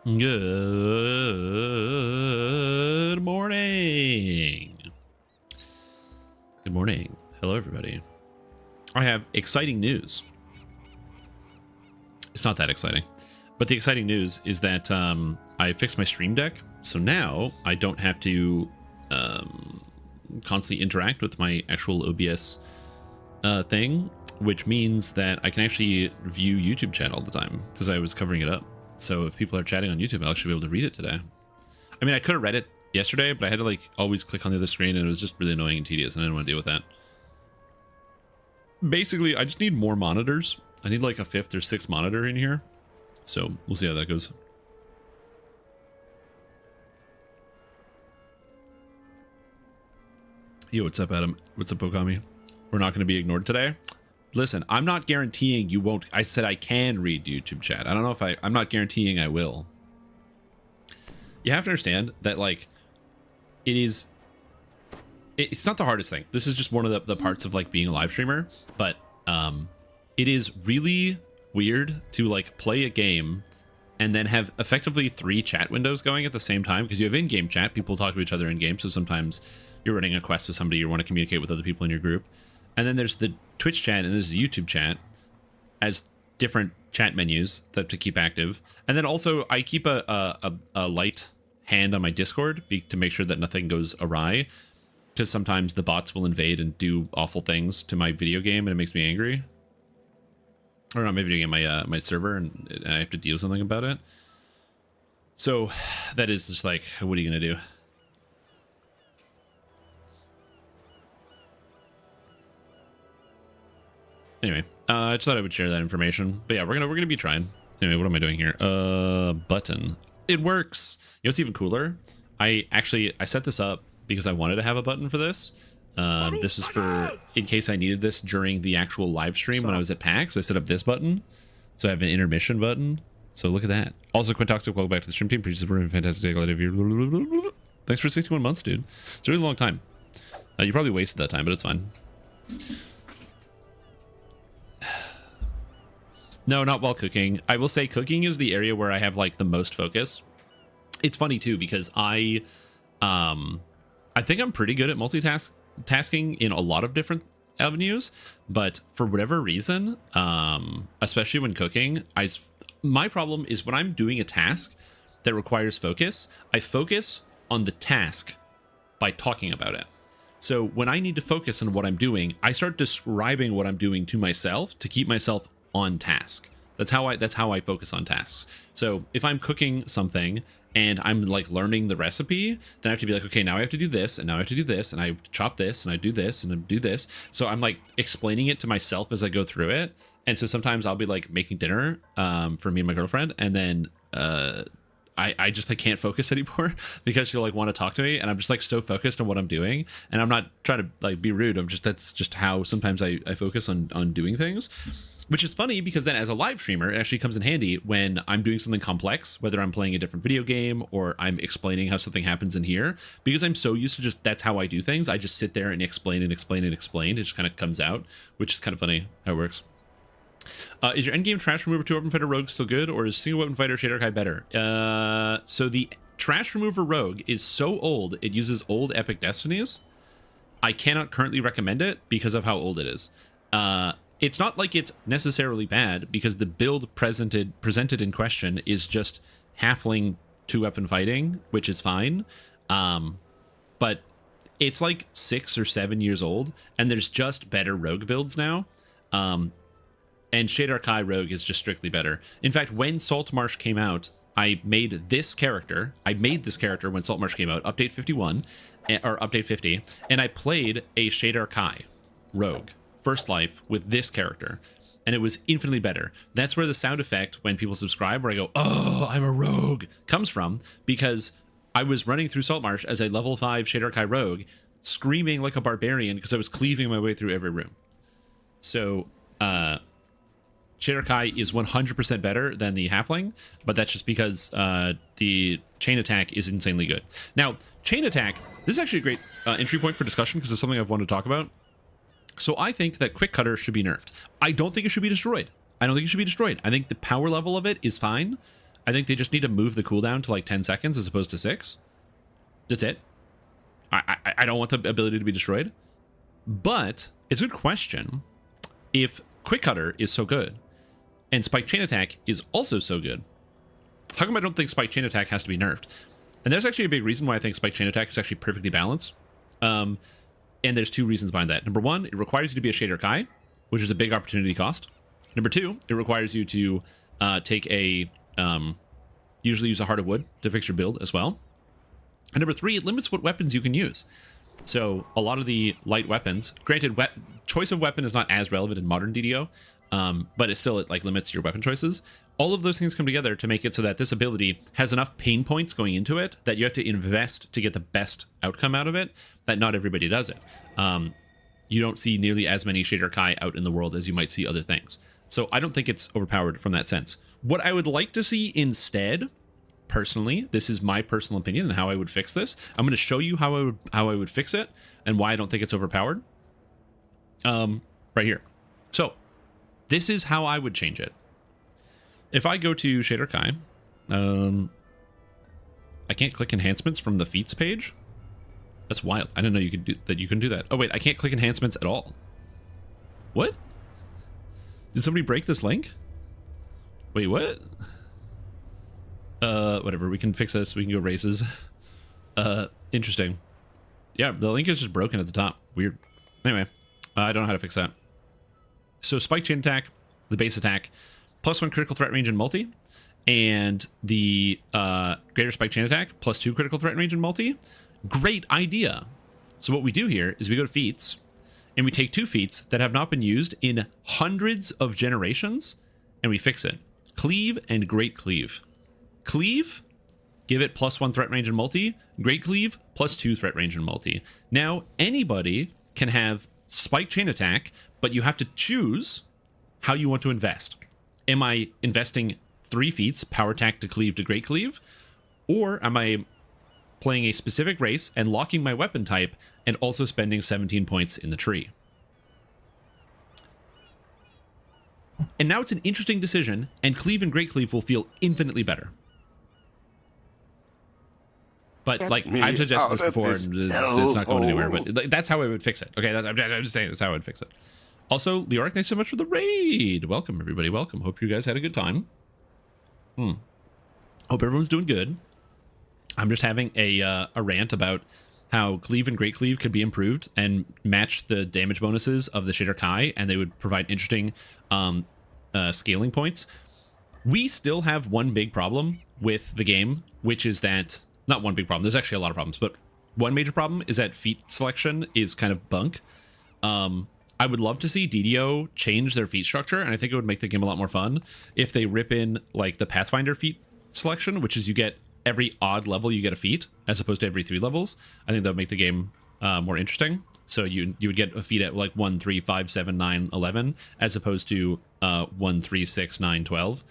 Good morning. Good morning. Hello, everybody. I have exciting news. It's not that exciting, but the exciting news is that I fixed my stream deck. So now I don't have to constantly interact with my actual OBS thing, which means that I can actually view YouTube chat all the time because I was covering it up. So if people are chatting on YouTube, I'll actually be able to read it today. I mean, I could have read it yesterday, but I had to like always click on the other screen, and it was just really annoying and tedious, and I didn't want to deal with that. Basically, I just need more monitors. I need like a 5th or 6th monitor in here. So we'll see how that goes. Yo, what's up, Adam? What's up, Okami? We're not going to be ignored today. Listen, I'm not guaranteeing you won't. I said I can read YouTube chat. I don't know if I'm not guaranteeing I will. You have to understand that, like, it's not the hardest thing. This is just one of the parts of like being a live streamer, but it is really weird to like play a game and then have effectively 3 chat windows going at the same time, because you have in-game chat, people talk to each other in game, so sometimes you're running a quest with somebody, you want to communicate with other people in your group, and then there's the Twitch chat and there's the YouTube chat as different chat menus to keep active. And then also I keep a light hand on my Discord to make sure that nothing goes awry, because sometimes the bots will invade and do awful things to my video game, and it makes me angry. Or not my video game, my server, and I have to deal with something about it. So that is just like, what are you gonna do? Anyway, I just thought I would share that information. But yeah, we're gonna be trying. Anyway, what am I doing here? Button. It works. You know what's even cooler? I set this up because I wanted to have a button for this. This is for in case I needed this during the actual live stream when I was at PAX. I set up this button, so I have an intermission button. So look at that. Also, Quintoxic, welcome back to the stream team. Produces a fantastic day of you. Thanks for 61 months, dude. It's a really long time. You probably wasted that time, but it's fine. No, not while cooking. I will say cooking is the area where I have like the most focus. It's funny too, because I think I'm pretty good at multitasking in a lot of different avenues, but for whatever reason, especially when cooking, my problem is when I'm doing a task that requires focus, I focus on the task by talking about it. So when I need to focus on what I'm doing, I start describing what I'm doing to myself to keep myself on task. That's how I focus on tasks. So if I'm cooking something and I'm like learning the recipe, then I have to be like, okay, now I have to do this, and now I have to do this, and I chop this, and I do this, and I do this. So I'm like explaining it to myself as I go through it. And so sometimes I'll be like making dinner for me and my girlfriend, and then I just can't focus anymore because she'll like want to talk to me, and I'm just like so focused on what I'm doing, and I'm not trying to like be rude. That's just how sometimes I focus on doing things. Which is funny because then as a live streamer, it actually comes in handy when I'm doing something complex, whether I'm playing a different video game or I'm explaining how something happens in here, because I'm so used to just, that's how I do things. I just sit there and explain and explain and explain. It just kind of comes out, which is kind of funny how it works. Is your endgame trash remover 2 weapon fighter rogue still good, or is single weapon fighter Shader Kai better? So the trash remover rogue is so old, it uses old epic destinies. I cannot currently recommend it because of how old it is. It's not like it's necessarily bad, because the build presented in question is just halfling 2-weapon fighting, which is fine. But it's like 6 or 7 years old, and there's just better rogue builds now. And Shader Kai rogue is just strictly better. In fact, when Saltmarsh came out, I made this character. When Saltmarsh came out, update 51 or update 50, and I played a Shader Kai rogue first life with this character, and it was infinitely better. That's where the sound effect when people subscribe, where I go, oh, I'm a rogue, comes from, because I was running through Saltmarsh as a level 5 Shader Kai rogue, screaming like a barbarian because I was cleaving my way through every room. So Shader Kai is 100% better than the halfling, but that's just because the chain attack is insanely good. Now, chain attack, this is actually a great entry point for discussion, because it's something I've wanted to talk about. So I think that Quick Cutter should be nerfed. I don't think it should be destroyed. I think the power level of it is fine. I think they just need to move the cooldown to like 10 seconds as opposed to 6. That's it. I don't want the ability to be destroyed. But it's a good question. If Quick Cutter is so good and Spike Chain Attack is also so good, how come I don't think Spike Chain Attack has to be nerfed? And there's actually a big reason why I think Spike Chain Attack is actually perfectly balanced. And there's 2 reasons behind that. Number 1, it requires you to be a Shader Kai, which is a big opportunity cost. Number 2, it requires you to take a... usually use a Heart of Wood to fix your build as well. And number 3, it limits what weapons you can use. So a lot of the light weapons, granted, choice of weapon is not as relevant in modern DDO, but it like limits your weapon choices. All of those things come together to make it so that this ability has enough pain points going into it that you have to invest to get the best outcome out of it, that not everybody does it. You don't see nearly as many Shader Kai out in the world as you might see other things. So I don't think it's overpowered from that sense. What I would like to see instead, personally, this is my personal opinion and how I would fix this. I'm going to show you how I would fix it and why I don't think it's overpowered. Right here. So this is how I would change it. If I go to Shader Kai, I can't click enhancements from the feats page. That's wild. I didn't know you could do that. You can do that. Oh wait, I can't click enhancements at all. What? Did somebody break this link? Wait, what? Whatever, we can fix this. We can go races. Interesting. Yeah, the link is just broken at the top. Weird. Anyway, I don't know how to fix that. So Spike Chain Attack, the base attack, +1 critical threat range and multi, and the greater Spike Chain Attack, +2 critical threat range and multi. Great idea. So what we do here is we go to feats, and we take 2 feats that have not been used in hundreds of generations, and we fix it. Cleave and Great Cleave. Cleave, give it +1 threat range and multi. Great Cleave, +2 threat range and multi. Now, anybody can have Spike Chain Attack, but you have to choose how you want to invest. Am I investing 3 feats, Power Attack to Cleave to Great Cleave? Or am I playing a specific race and locking my weapon type and also spending 17 points in the tree? And now it's an interesting decision, and Cleave and Great Cleave will feel infinitely better. But, like, I've suggested this before, and it's not going anywhere, but that's how I would fix it. Okay, I'm just saying that's how I would fix it. Also, Leoric, thanks so much for the raid. Welcome, everybody. Welcome. Hope you guys had a good time. Hope everyone's doing good. I'm just having a rant about how Cleave and Great Cleave could be improved and match the damage bonuses of the Shader Kai, and they would provide interesting scaling points. We still have one big problem with the game, which is that... Not one big problem. There's actually a lot of problems, but one major problem is that feat selection is kind of bunk. I would love to see DDO change their feat structure, and I think it would make the game a lot more fun if they rip in like the Pathfinder feat selection, which is you get every odd level you get a feat as opposed to every 3 levels. I think that would make the game more interesting. So you would get a feat at like 1, 3, 5, 7, 9, 11 as opposed to 1, 3, 6, 9, 12.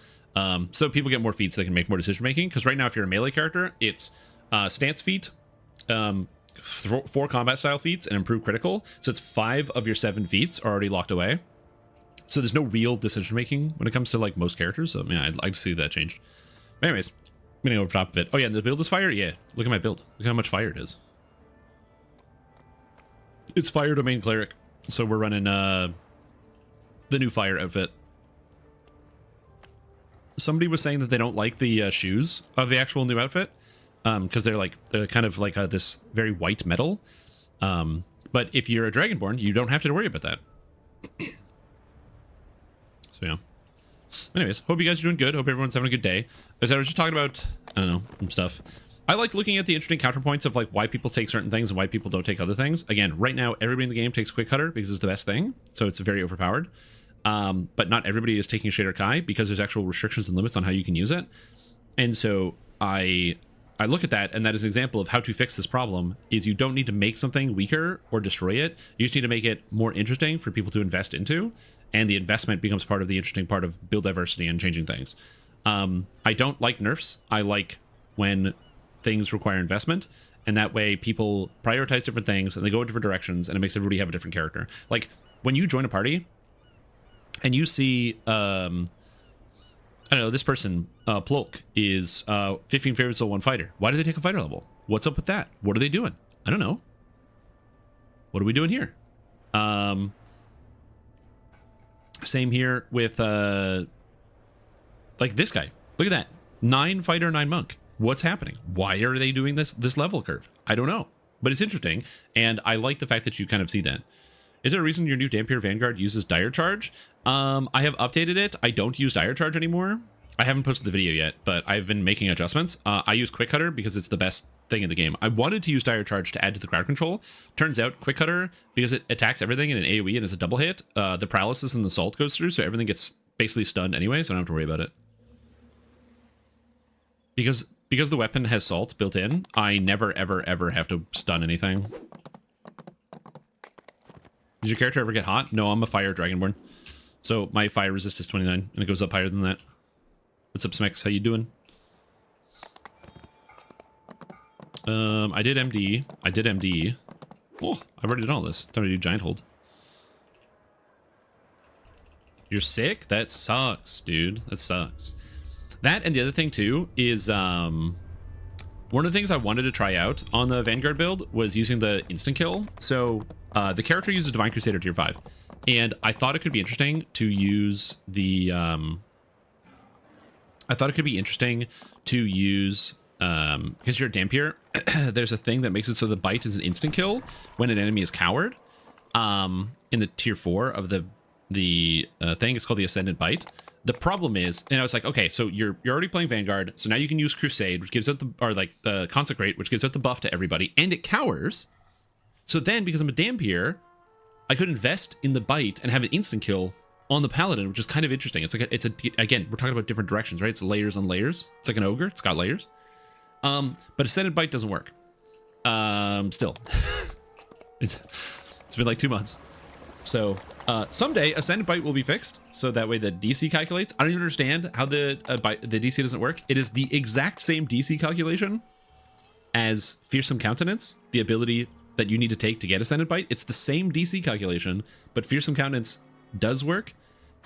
So people get more feats so they can make more decision making, because right now if you're a melee character, it's stance feat, 4 combat style feats, and improved critical. So it's 5 of your 7 feats are already locked away. So there's no real decision making when it comes to like most characters. So yeah, I'd like to see that changed. But anyways, I'm getting over top of it. Oh yeah, and the build is fire. Yeah, look at my build. Look how much fire it is. It's fire domain cleric. So we're running the new fire outfit. Somebody was saying that they don't like the shoes of the actual new outfit. Because they're kind of like this very white metal. But if you're a Dragonborn, you don't have to worry about that. So yeah. Anyways, hope you guys are doing good. Hope everyone's having a good day. As I was just talking about, I don't know, some stuff. I like looking at the interesting counterpoints of like why people take certain things and why people don't take other things. Again, right now, everybody in the game takes Quick Cutter because it's the best thing. So it's very overpowered. But not everybody is taking Shader Kai because there's actual restrictions and limits on how you can use it. And so I look at that, and that is an example of how to fix this problem. Is you don't need to make something weaker or destroy it. You just need to make it more interesting for people to invest into, and the investment becomes part of the interesting part of build diversity and changing things. I don't like nerfs. I like when things require investment, and that way people prioritize different things and they go in different directions, and it makes everybody have a different character. Like when you join a party and you see I don't know, this person, Plulk, is 15 favorites to 1 fighter. Why did they take a fighter level? What's up with that? What are they doing? I don't know. What are we doing here? Same here with, like this guy. Look at that. 9 fighter, 9 monk. What's happening? Why are they doing this level curve? I don't know. But it's interesting, and I like the fact that you kind of see that. Is there a reason your new Dampier Vanguard uses Dire Charge? I have updated it. I don't use Dire Charge anymore. I haven't posted the video yet, but I've been making adjustments. I use Quick Cutter because it's the best thing in the game. I wanted to use Dire Charge to add to the crowd control. Turns out Quick Cutter, because it attacks everything in an AoE and is a double hit, the paralysis and the salt goes through, so everything gets basically stunned anyway, so I don't have to worry about it. Because the weapon has salt built in, I never, ever, ever have to stun anything. Did your character ever get hot? No, I'm a fire dragonborn. So my fire resist is 29, and it goes up higher than that. What's up, Smex? How you doing? I did MD. I did MD. Oh, I've already done all this. Time to do giant hold. You're sick? That sucks, dude. That sucks. That, and the other thing too is one of the things I wanted to try out on the Vanguard build was using the instant kill. So the character uses Divine Crusader tier 5, and I thought it could be interesting to use the because you're a Dampier, there's a thing that makes it so the bite is an instant kill when an enemy is cowered. In the tier 4 of the thing, it's called the Ascendant Bite. The problem is, and I was like, okay, so you're already playing Vanguard, so now you can use Crusade, which gives out the Consecrate, which gives out the buff to everybody, and it cowers. So then, because I'm a Dampier, I could invest in the bite and have an instant kill on the Paladin, which is kind of interesting. It's like again, we're talking about different directions, right? It's layers on layers. It's like an ogre. It's got layers. But Ascended Bite doesn't work. Still, it's been like 2 months. So someday Ascended Bite will be fixed, so that way the DC calculates. I don't even understand how the DC doesn't work. It is the exact same DC calculation as Fearsome Countenance, the ability that you need to take to get Ascended Bite. It's the same DC calculation, but Fearsome Countenance does work,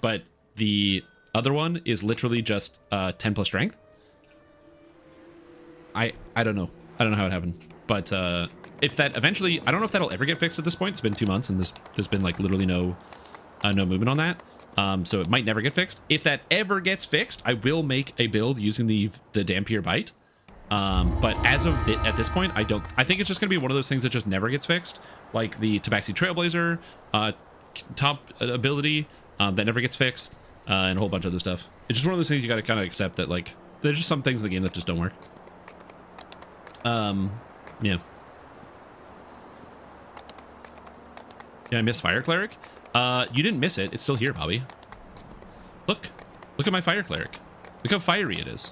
but the other one is literally just 10 plus strength. I don't know. I don't know how it happened, but if that eventually, I don't know if that'll ever get fixed at this point. It's been 2 months and there's been like literally no movement on that. So it might never get fixed. If that ever gets fixed, I will make a build using the Dampier Bite. But as of at this point, I think it's just gonna be one of those things that just never gets fixed, like the Tabaxi Trailblazer top ability that never gets fixed, and a whole bunch of other stuff. It's just one of those things you got to kind of accept that like there's just some things in the game that just don't work. Yeah. Did I miss Fire Cleric? You didn't miss it. It's still here, Bobby. Look at my Fire Cleric. Look how fiery it is.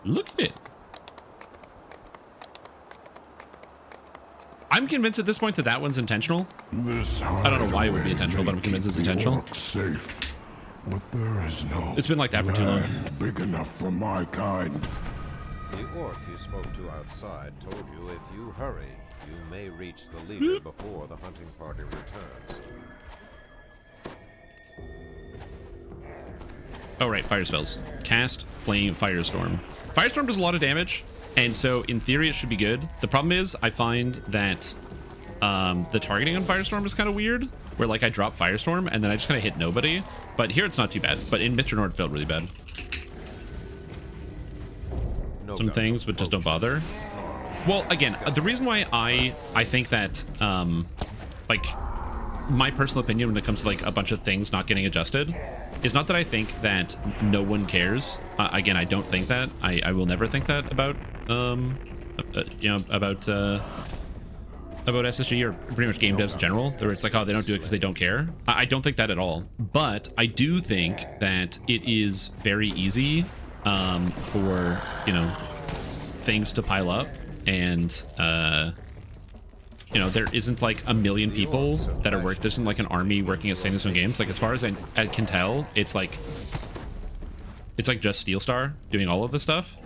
Look at it. I'm convinced at this point that one's intentional. I don't know why it would be intentional, but I'm convinced it's intentional. Safe, but there is no. It's been like that for too long. Big enough for my kind. The orc you spoke to outside told you if you hurry, you may reach the leader before the hunting party returns. Oh, right, fire spells. Cast Flame Firestorm. Firestorm does a lot of damage, and so in theory it should be good. The problem is I find that the targeting on Firestorm is kind of weird, where like I drop Firestorm and then I just kind of hit nobody. But here it's not too bad, but in Mr. Nord it felt really bad. Some things, but just don't bother. Well, again, the reason why I think that like my personal opinion when it comes to like a bunch of things not getting adjusted is not that I think that no one cares. Again, I don't think that. I will never think that about you know, about SSG or pretty much game devs in general. Where it's like, oh, they don't do it because they don't care. I don't think that at all. But I do think that it is very easy for, you know, things to pile up, and you know, there isn't like a million people that are there isn't like an army working at Sanderson Games. Like as far as I can tell, it's like just Steel Star doing all of this stuff.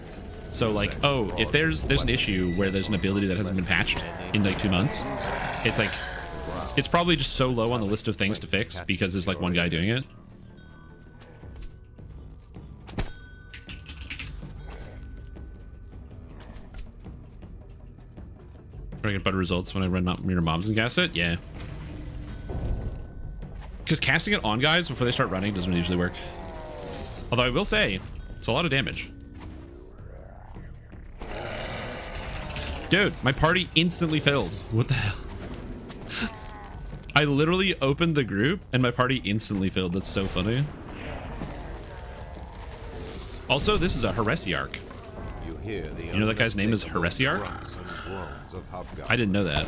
So like, oh, if there's an issue where there's an ability that hasn't been patched in like 2 months, it's like it's probably just so low on the list of things to fix because there's like one guy doing it. Do I get better results when I run up mirror mobs and cast it? Yeah. Because casting it on guys before they start running doesn't usually work. Although I will say, it's a lot of damage. Dude, my party instantly filled. What the hell? I literally opened the group and my party instantly filled. That's so funny. Also, this is a Heresiarch. You know that guy's name is Heresiarch? I didn't know that.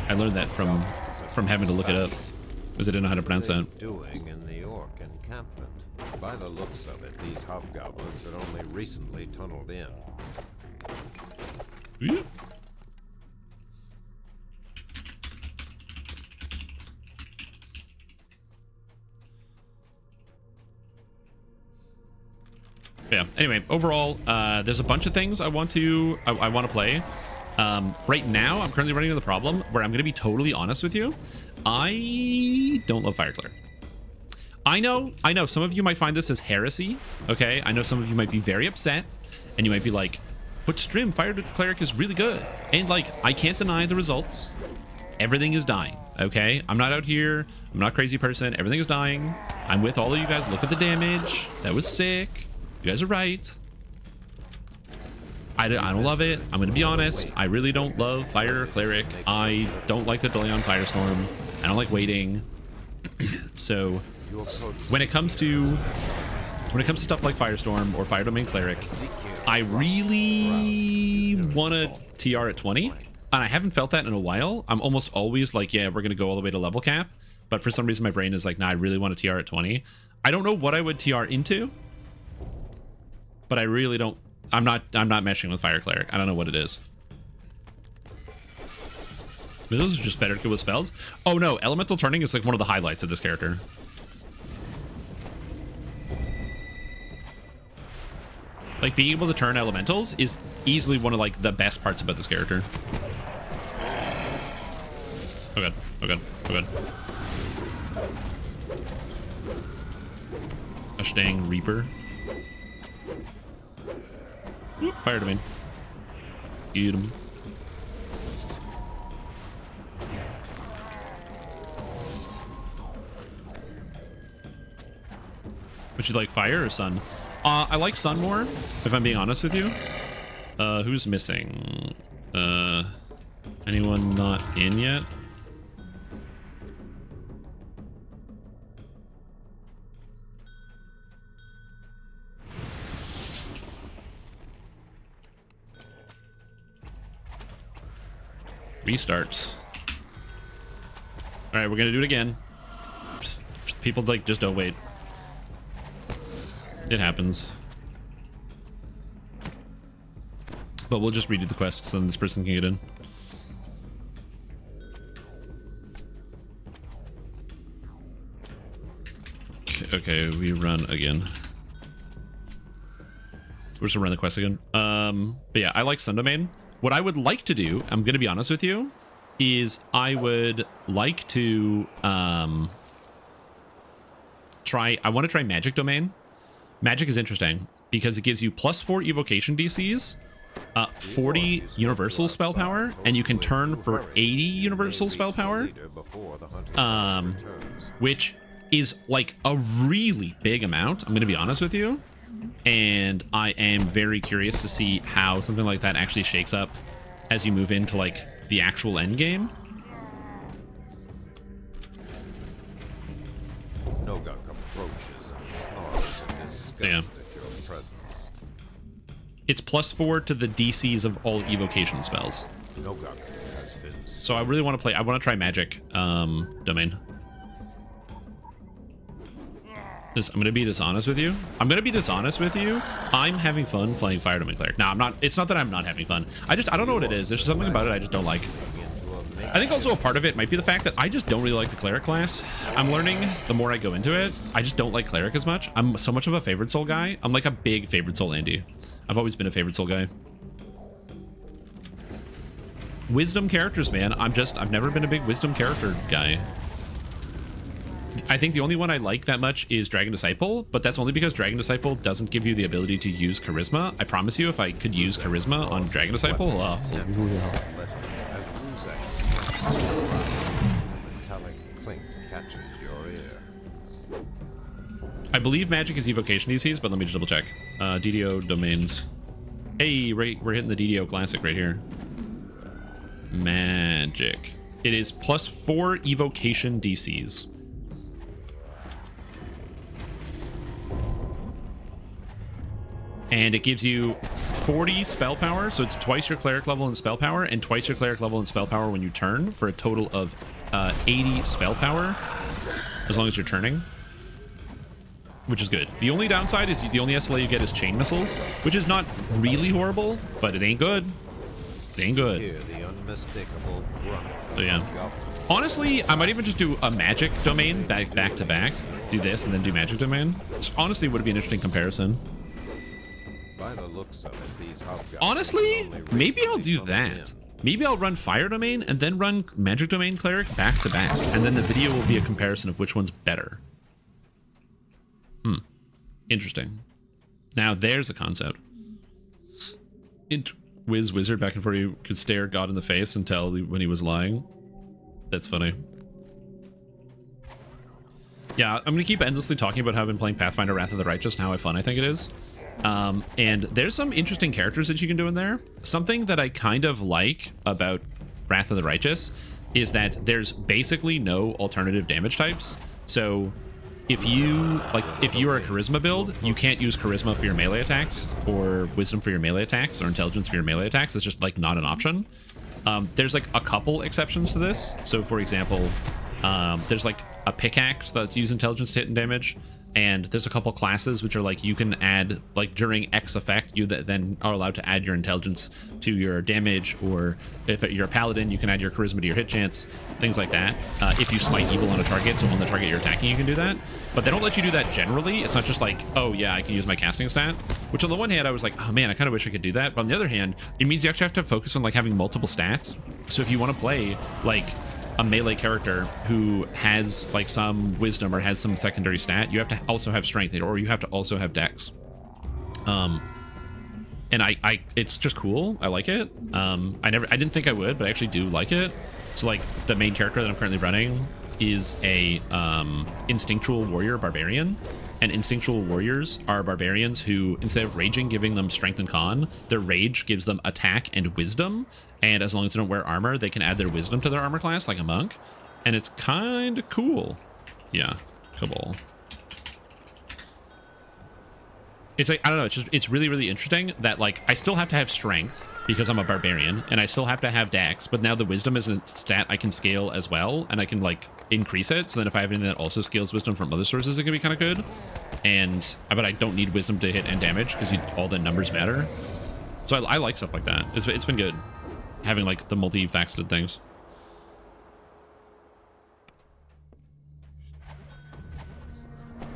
I learned that from having to look it up because I didn't know how to pronounce that. Doing in the orc encampment. By the looks of it, these hobgoblins had only recently tunneled in. Yeah. Anyway, overall, there's a bunch of things I want to play. Right now, I'm currently running into the problem where I'm going to be totally honest with you. I don't love Fire Cleric. I know some of you might find this as heresy. Okay, I know some of you might be very upset, and you might be like, "But Strim, Fire Cleric is really good," and like I can't deny the results. Everything is dying. Okay, I'm not out here. I'm not a crazy person. Everything is dying. I'm with all of you guys. Look at the damage. That was sick. You guys are right. I don't love it. I'm going to be honest. I really don't love Fire Cleric. I don't like the delay on Firestorm. I don't like waiting. So when it comes to stuff like Firestorm or Fire Domain Cleric, I really want to TR at 20. And I haven't felt that in a while. I'm almost always like, yeah, we're going to go all the way to level cap. But for some reason, my brain is like, nah, I really want to TR at 20. I don't know what I would TR into. But I really don't. I'm not meshing with Fire Cleric. I don't know what it is. Those are just better to kill with spells. Oh no, elemental turning is like one of the highlights of this character. Like being able to turn elementals is easily one of like the best parts about this character. Oh god, oh god, oh god. Gosh dang Reaper. Oop, Fire Domain. Get him. Would you like fire or sun? I like sun more, if I'm being honest with you. Who's missing? Anyone not in yet? Restart. All right, we're gonna do it again. People like just don't wait. It happens. But we'll just redo the quest so then this person can get in. Okay, we run again. We're just gonna run the quest again. But yeah, I like Sun Domain. What I would like to do, I'm gonna be honest with you, is I would like to I want to try Magic Domain. Magic is interesting because it gives you +4 evocation DCs, 40 universal spell power, and you can turn for 80 universal spell power, which is like a really big amount. I'm gonna be honest with you. And I am very curious to see how something like that actually shakes up as you move into like the actual end game. Nogak approaches and snarls in disgust at your presence. It's +4 to the DCs of all evocation spells. Nogak has been So I really want to play. I want to try Magic Domain. I'm going to be dishonest with you. I'm having fun playing Fire Domain Cleric. No, I'm not. It's not that I'm not having fun. I don't know what it is. There's something about it I just don't like. I think also a part of it might be the fact that I just don't really like the Cleric class. I'm learning the more I go into it. I just don't like Cleric as much. I'm so much of a Favorite Soul guy. I'm like a big Favorite Soul Andy. I've always been a Favorite Soul guy. Wisdom characters, man. I've never been a big Wisdom character guy. I think the only one I like that much is Dragon Disciple, but that's only because Dragon Disciple doesn't give you the ability to use Charisma. I promise you, if I could use Charisma on Dragon Disciple, Metallic clink catches your ear. I believe magic is evocation DCs, but let me just double check. DDO domains. Hey, we're hitting the DDO classic right here. Magic. It is +4 evocation DCs. And it gives you 40 spell power, so it's twice your cleric level in spell power and twice your cleric level in spell power when you turn, for a total of 80 spell power as long as you're turning, which is good. The only downside is the only SLA you get is chain missiles, which is not really horrible, but it ain't good. It ain't good. Hear the unmistakable grunt. So yeah. Honestly, I might even just do a magic domain back to back. Do this and then do magic domain. Which honestly would be an interesting comparison. By the looks of it, these hobgoblins Honestly, only maybe I'll recently do come that. in. Maybe I'll run fire domain and then run magic domain cleric back to back, and then the video will be a comparison of which one's better. Interesting. Now there's a concept. Wizard back and forth, you could stare God in the face and tell when he was lying. That's funny. Yeah, I'm gonna keep endlessly talking about how I've been playing Pathfinder Wrath of the Righteous and how fun I think it is. And there's some interesting characters that you can do in there. Something that I kind of like about Wrath of the Righteous is that there's basically no alternative damage types. So if you are a charisma build, you can't use charisma for your melee attacks, or wisdom for your melee attacks, or intelligence for your melee attacks. It's just like not an option. There's like a couple exceptions to this. So for example, there's like a pickaxe that's used intelligence to hit and damage, and there's a couple classes which are like you can add, like during X effect, you then are allowed to add your intelligence to your damage, or if you're a paladin, you can add your charisma to your hit chance, things like that. If you smite evil on a target, so on the target you're attacking, you can do that. But they don't let you do that generally. It's not just like, oh yeah, I can use my casting stat, which on the one hand I was like, oh man, I kind of wish I could do that. But on the other hand, it means you actually have to focus on like having multiple stats. So if you want to play like a melee character who has like some wisdom or has some secondary stat, you have to also have strength, or you have to also have dex. And it's just cool. I like it. I didn't think I would, but I actually do like it. So like the main character that I'm currently running is a instinctual warrior barbarian, and instinctual warriors are barbarians who, instead of raging giving them strength and con, their rage gives them attack and wisdom, and as long as they don't wear armor, they can add their wisdom to their armor class like a monk, and it's kind of cool. Yeah, Cabal. It's like, I don't know, it's really, really interesting that like I still have to have strength because I'm a barbarian, and I still have to have dex, but now the wisdom is a stat I can scale as well, and I can like increase it, so then if I have anything that also scales wisdom from other sources, it can be kind of good. But I don't need wisdom to hit and damage because all the numbers matter. So I like stuff like that. It's been good having like the multifaceted things.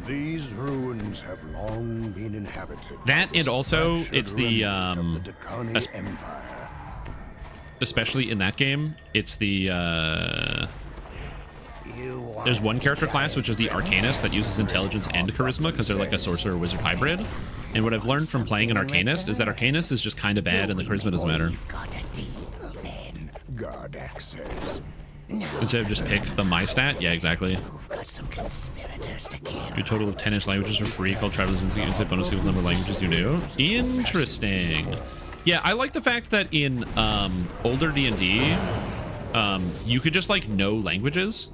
These ruins have long been inhabited. That, and also it's the Decani Empire. especially in that game, it's the there's one character class which is the Arcanist that uses intelligence and charisma because they're like a sorcerer wizard hybrid. And what I've learned from playing an Arcanist is that Arcanist is just kind of bad and the charisma doesn't matter. God access. Instead of just pick the my stat. Yeah, exactly. Your total of 10-ish languages for free called Travelers and use it bonus equal number of languages you knew. Interesting. Yeah, I like the fact that in older D&D, you could just like know languages.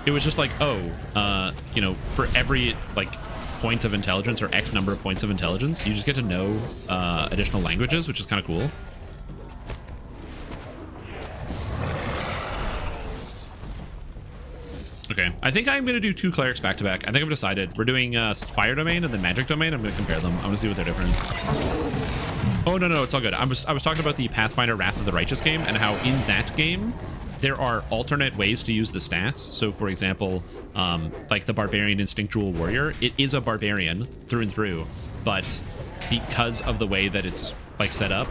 It was just like, oh, you know, for every like point of intelligence or X number of points of intelligence, you just get to know additional languages, which is kind of cool. Okay, I think I'm going to do 2 clerics back to back. I think I've decided. We're doing fire domain and then magic domain. I'm going to compare them. I'm going to see what they're different. Oh, no, it's all good. I was talking about the Pathfinder Wrath of the Righteous game and how in that game, there are alternate ways to use the stats. So for example, like the barbarian instinctual warrior, it is a barbarian through and through, but because of the way that it's like set up,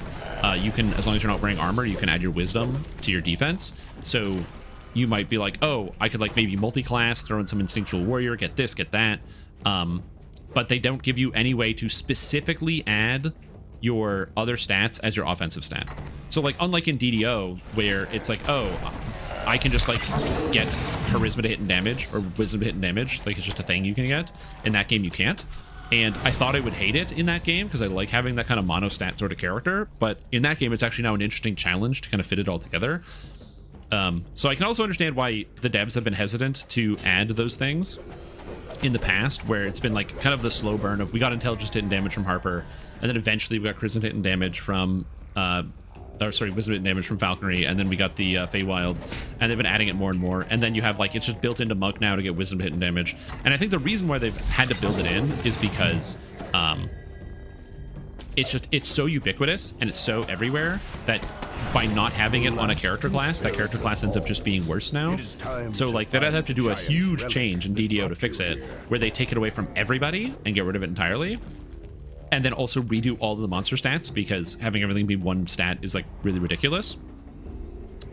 you can, as long as you're not wearing armor, you can add your wisdom to your defense. So you might be like, oh, I could like maybe multi-class, throw in some instinctual warrior, get this, get that. But they don't give you any way to specifically add your other stats as your offensive stat. So like, unlike in DDO, where it's like, oh, I can just like get charisma to hit and damage or wisdom to hit and damage. Like it's just a thing you can get. In that game, you can't. And I thought I would hate it in that game because I like having that kind of monostat sort of character. But in that game, it's actually now an interesting challenge to kind of fit it all together. So I can also understand why the devs have been hesitant to add those things in the past, where it's been like kind of the slow burn of we got intelligence hit and damage from Harper, and then eventually we got charisma hit and damage from wisdom hit and damage from Falconry, and then we got the Feywild, and they've been adding it more and more, and then you have like it's just built into Monk now to get wisdom hit and damage. And I think the reason why they've had to build it in is because it's so ubiquitous and it's so everywhere that by not having it on a character class, that character class ends up just being worse now. So like they'd have to do a huge change in DDO to fix it, where they take it away from everybody and get rid of it entirely, and then also redo all of the monster stats, because having everything be one stat is like really ridiculous.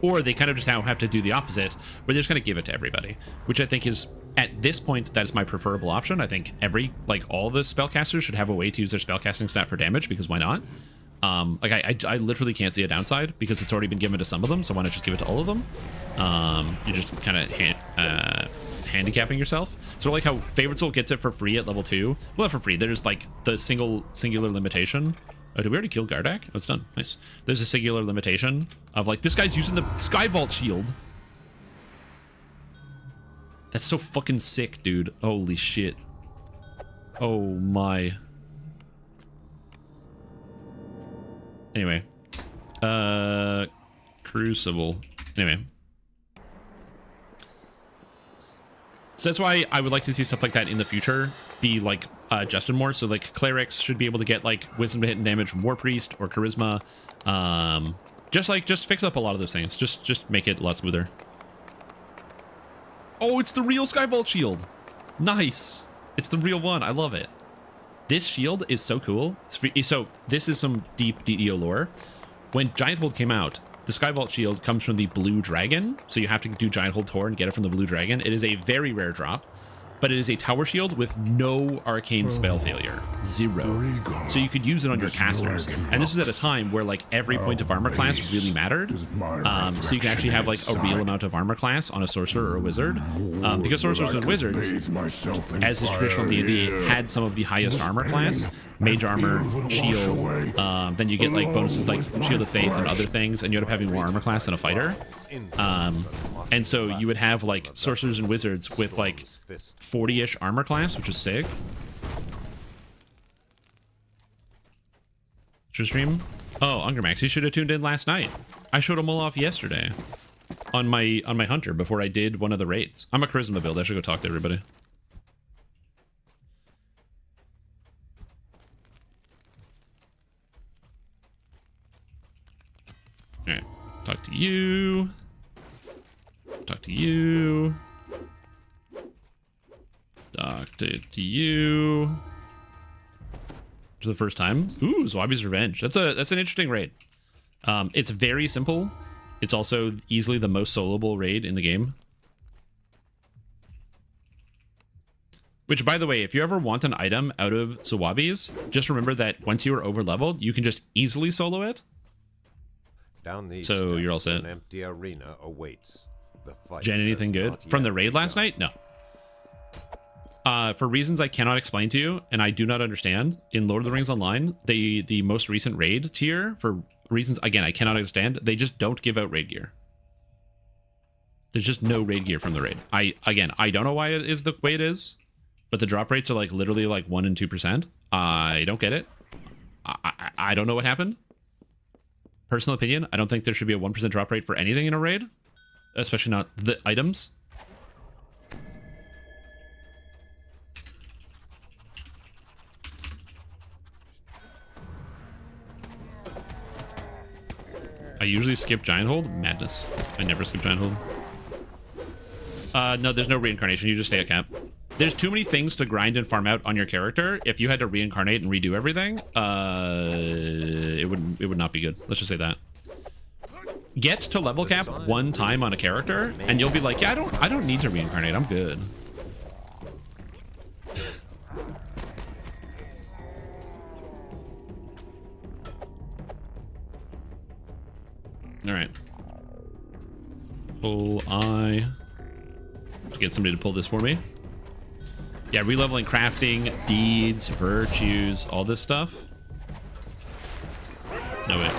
Or they kind of just now have to do the opposite, where they're just going to give it to everybody, which I think is, at this point, that is my preferable option. I think all the spellcasters should have a way to use their spellcasting stat for damage, because why not? I literally can't see a downside because it's already been given to some of them, so why not just give it to all of them? You're just kind of handicapping yourself. So like how Favorite Soul gets it for free at level 2. Well, not for free. There's like the singular limitation. Oh, did we already kill Gardak? Oh, it's done. Nice. There's a singular limitation of like, this guy's using the Sky Vault shield. That's so fucking sick, dude. Holy shit. Oh my. Anyway. Crucible. Anyway. So that's why I would like to see stuff like that in the future be like adjusted more. So like clerics should be able to get like wisdom to hit and damage from War Priest or charisma. Just fix up a lot of those things. Just make it a lot smoother. Oh, it's the real Skyvault shield. Nice. It's the real one. I love it. This shield is so cool. So this is some deep DDO lore. When Giant Hold came out, the Skyvault shield comes from the Blue Dragon. So you have to do Giant Hold Tor and get it from the Blue Dragon. It is a very rare drop, but it is a tower shield with no arcane spell failure. 0. So you could use it on your casters. And this is at a time where like every point of armor class really mattered. So you can actually have like a real amount of armor class on a sorcerer or a wizard. Because sorcerers and wizards, as is traditional D&D, had some of the highest armor class. Mage armor, shield, then you get like bonuses like Shield of Faith and other things, and you end up having more armor class than a fighter. And so you would have like sorcerers and wizards with like 40-ish armor class, which is sick. Stream? Oh, Ungermax, you should have tuned in last night. I showed them all off yesterday on my hunter before I did one of the raids. I'm a charisma build. I should go talk to everybody. All right, talk to you. Talk to you. Talk to you. For the first time. Ooh, Zwabi's Revenge. That's an interesting raid. It's very simple. It's also easily the most soloable raid in the game. Which, by the way, if you ever want an item out of Zwabi's, just remember that once you are over leveled, you can just easily solo it. Down these so you're all set. An empty arena awaits. The fight Jen, anything good from the raid last night? No. For reasons I cannot explain to you, and I do not understand, in Lord of the Rings Online, the most recent raid tier, for reasons, again, I cannot understand, they just don't give out raid gear. There's just no raid gear from the raid. I don't know why it is the way it is, but the drop rates are like literally like 1 and 2%. I don't get it. I don't know what happened. Personal opinion, I don't think there should be a 1% drop rate for anything in a raid, especially not the items. I usually skip Giant Hold. Madness. I never skip Giant Hold. No, there's no reincarnation. You just stay at camp. There's too many things to grind and farm out on your character. If you had to reincarnate and redo everything, it would not be good. Let's just say that. Get to level cap one time on a character, and you'll be like, yeah, I don't need to reincarnate. I'm good. All right. Pull I. Get somebody to pull this for me. Yeah, releveling, crafting, deeds, virtues, all this stuff. No way.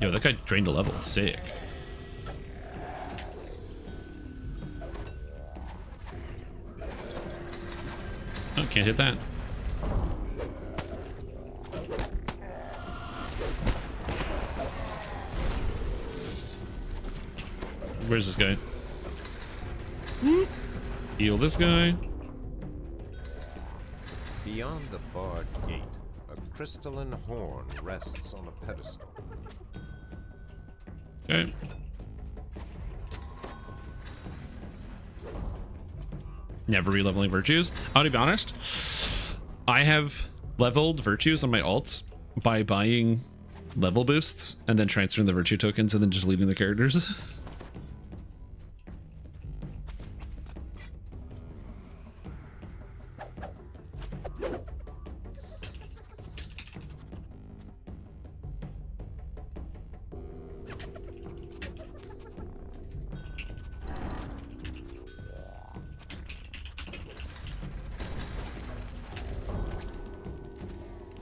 Yo, that guy drained a level. Sick. Oh, can't hit that. Where's this guy? Heal this guy. Beyond the barred gate, a crystalline horn rests on a pedestal. Okay. Never releveling virtues. To be honest, I have leveled virtues on my alts by buying level boosts and then transferring the virtue tokens and then just leaving the characters.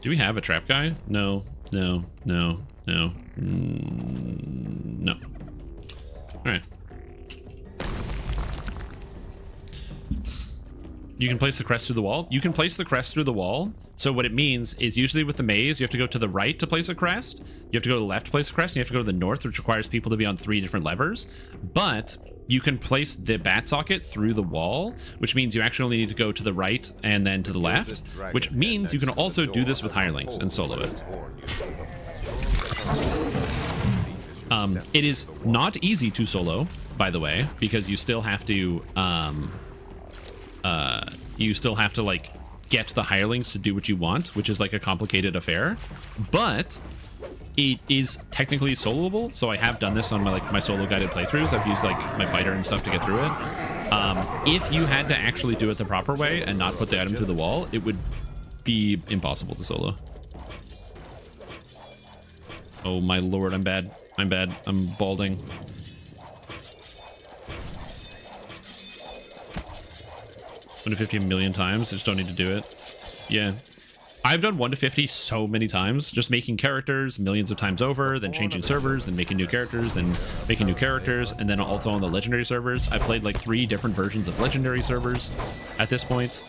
Do we have a trap guy? No, no, no, no, no. All right. You can place the crest through the wall. You can place the crest through the wall. So what it means is usually with the maze, you have to go to the right to place a crest. You have to go to the left to place a crest. And you have to go to the north, which requires people to be on 3 different levers. But you can place the bat socket through the wall, which means you actually only need to go to the right and then to the left, which means you can also do this with hirelings and solo it. It is not easy to solo, by the way, because you still have to like get the hirelings to do what you want, which is like a complicated affair, but it is technically soloable. So I have done this on my solo guided playthroughs. I've used like my fighter and stuff to get through it. If you had to actually do it the proper way and not put the item through the wall, it would be impossible to solo. Oh my lord, I'm bad. I'm bad. I'm balding. 1 to 50 a million times. I just don't need to do it. Yeah. I've done 1 to 50 so many times, just making characters millions of times over, then changing servers, and making new characters, then making new characters, and then also on the legendary servers. I played like 3 different versions of legendary servers at this point.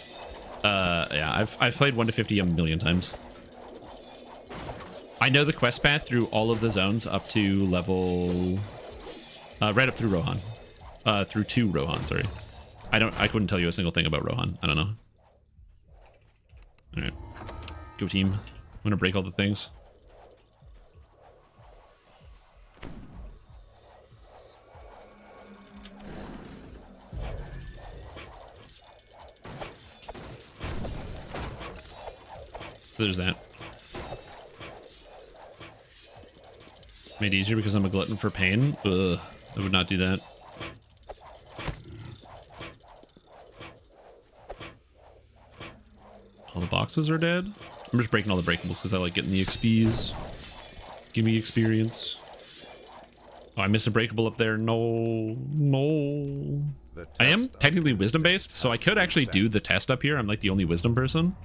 Yeah, I've played 1 to 50 a million times. I know the quest path through all of the zones up to level, right up through Rohan, through 2 Rohan. Sorry, I couldn't tell you a single thing about Rohan. I don't know. All right. Go team. I'm gonna break all the things. So there's that. Made easier because I'm a glutton for pain. Ugh, I would not do that. All the boxes are dead. I'm just breaking all the breakables because I like getting the XPs. Give me experience. Oh, I missed a breakable up there. No. No. I am technically wisdom based, so I could actually do the test up here. I'm like the only wisdom person.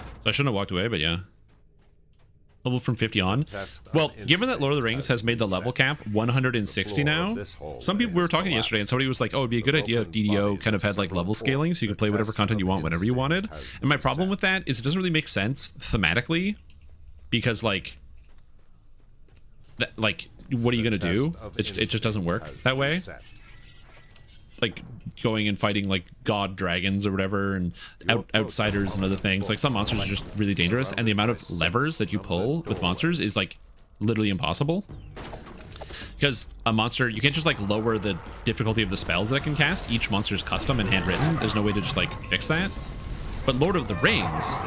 So I shouldn't have walked away, but yeah. Level from 50 on. Well, given that Lord of the Rings has made the level cap 160 now, some people, we were talking yesterday and somebody was like, oh, it'd be a good idea if DDO kind of had like level scaling so you could play whatever content you want whenever you wanted. And my problem with that is it doesn't really make sense thematically because like what are you going to do? It just doesn't work that way. Like going and fighting like god dragons or whatever and outsiders and other things. Like some monsters are just really dangerous and the amount of levers that you pull with monsters is like literally impossible. Because a monster, you can't just like lower the difficulty of the spells that it can cast. Each monster's custom and handwritten. There's no way to just like fix that. But Lord of the Rings,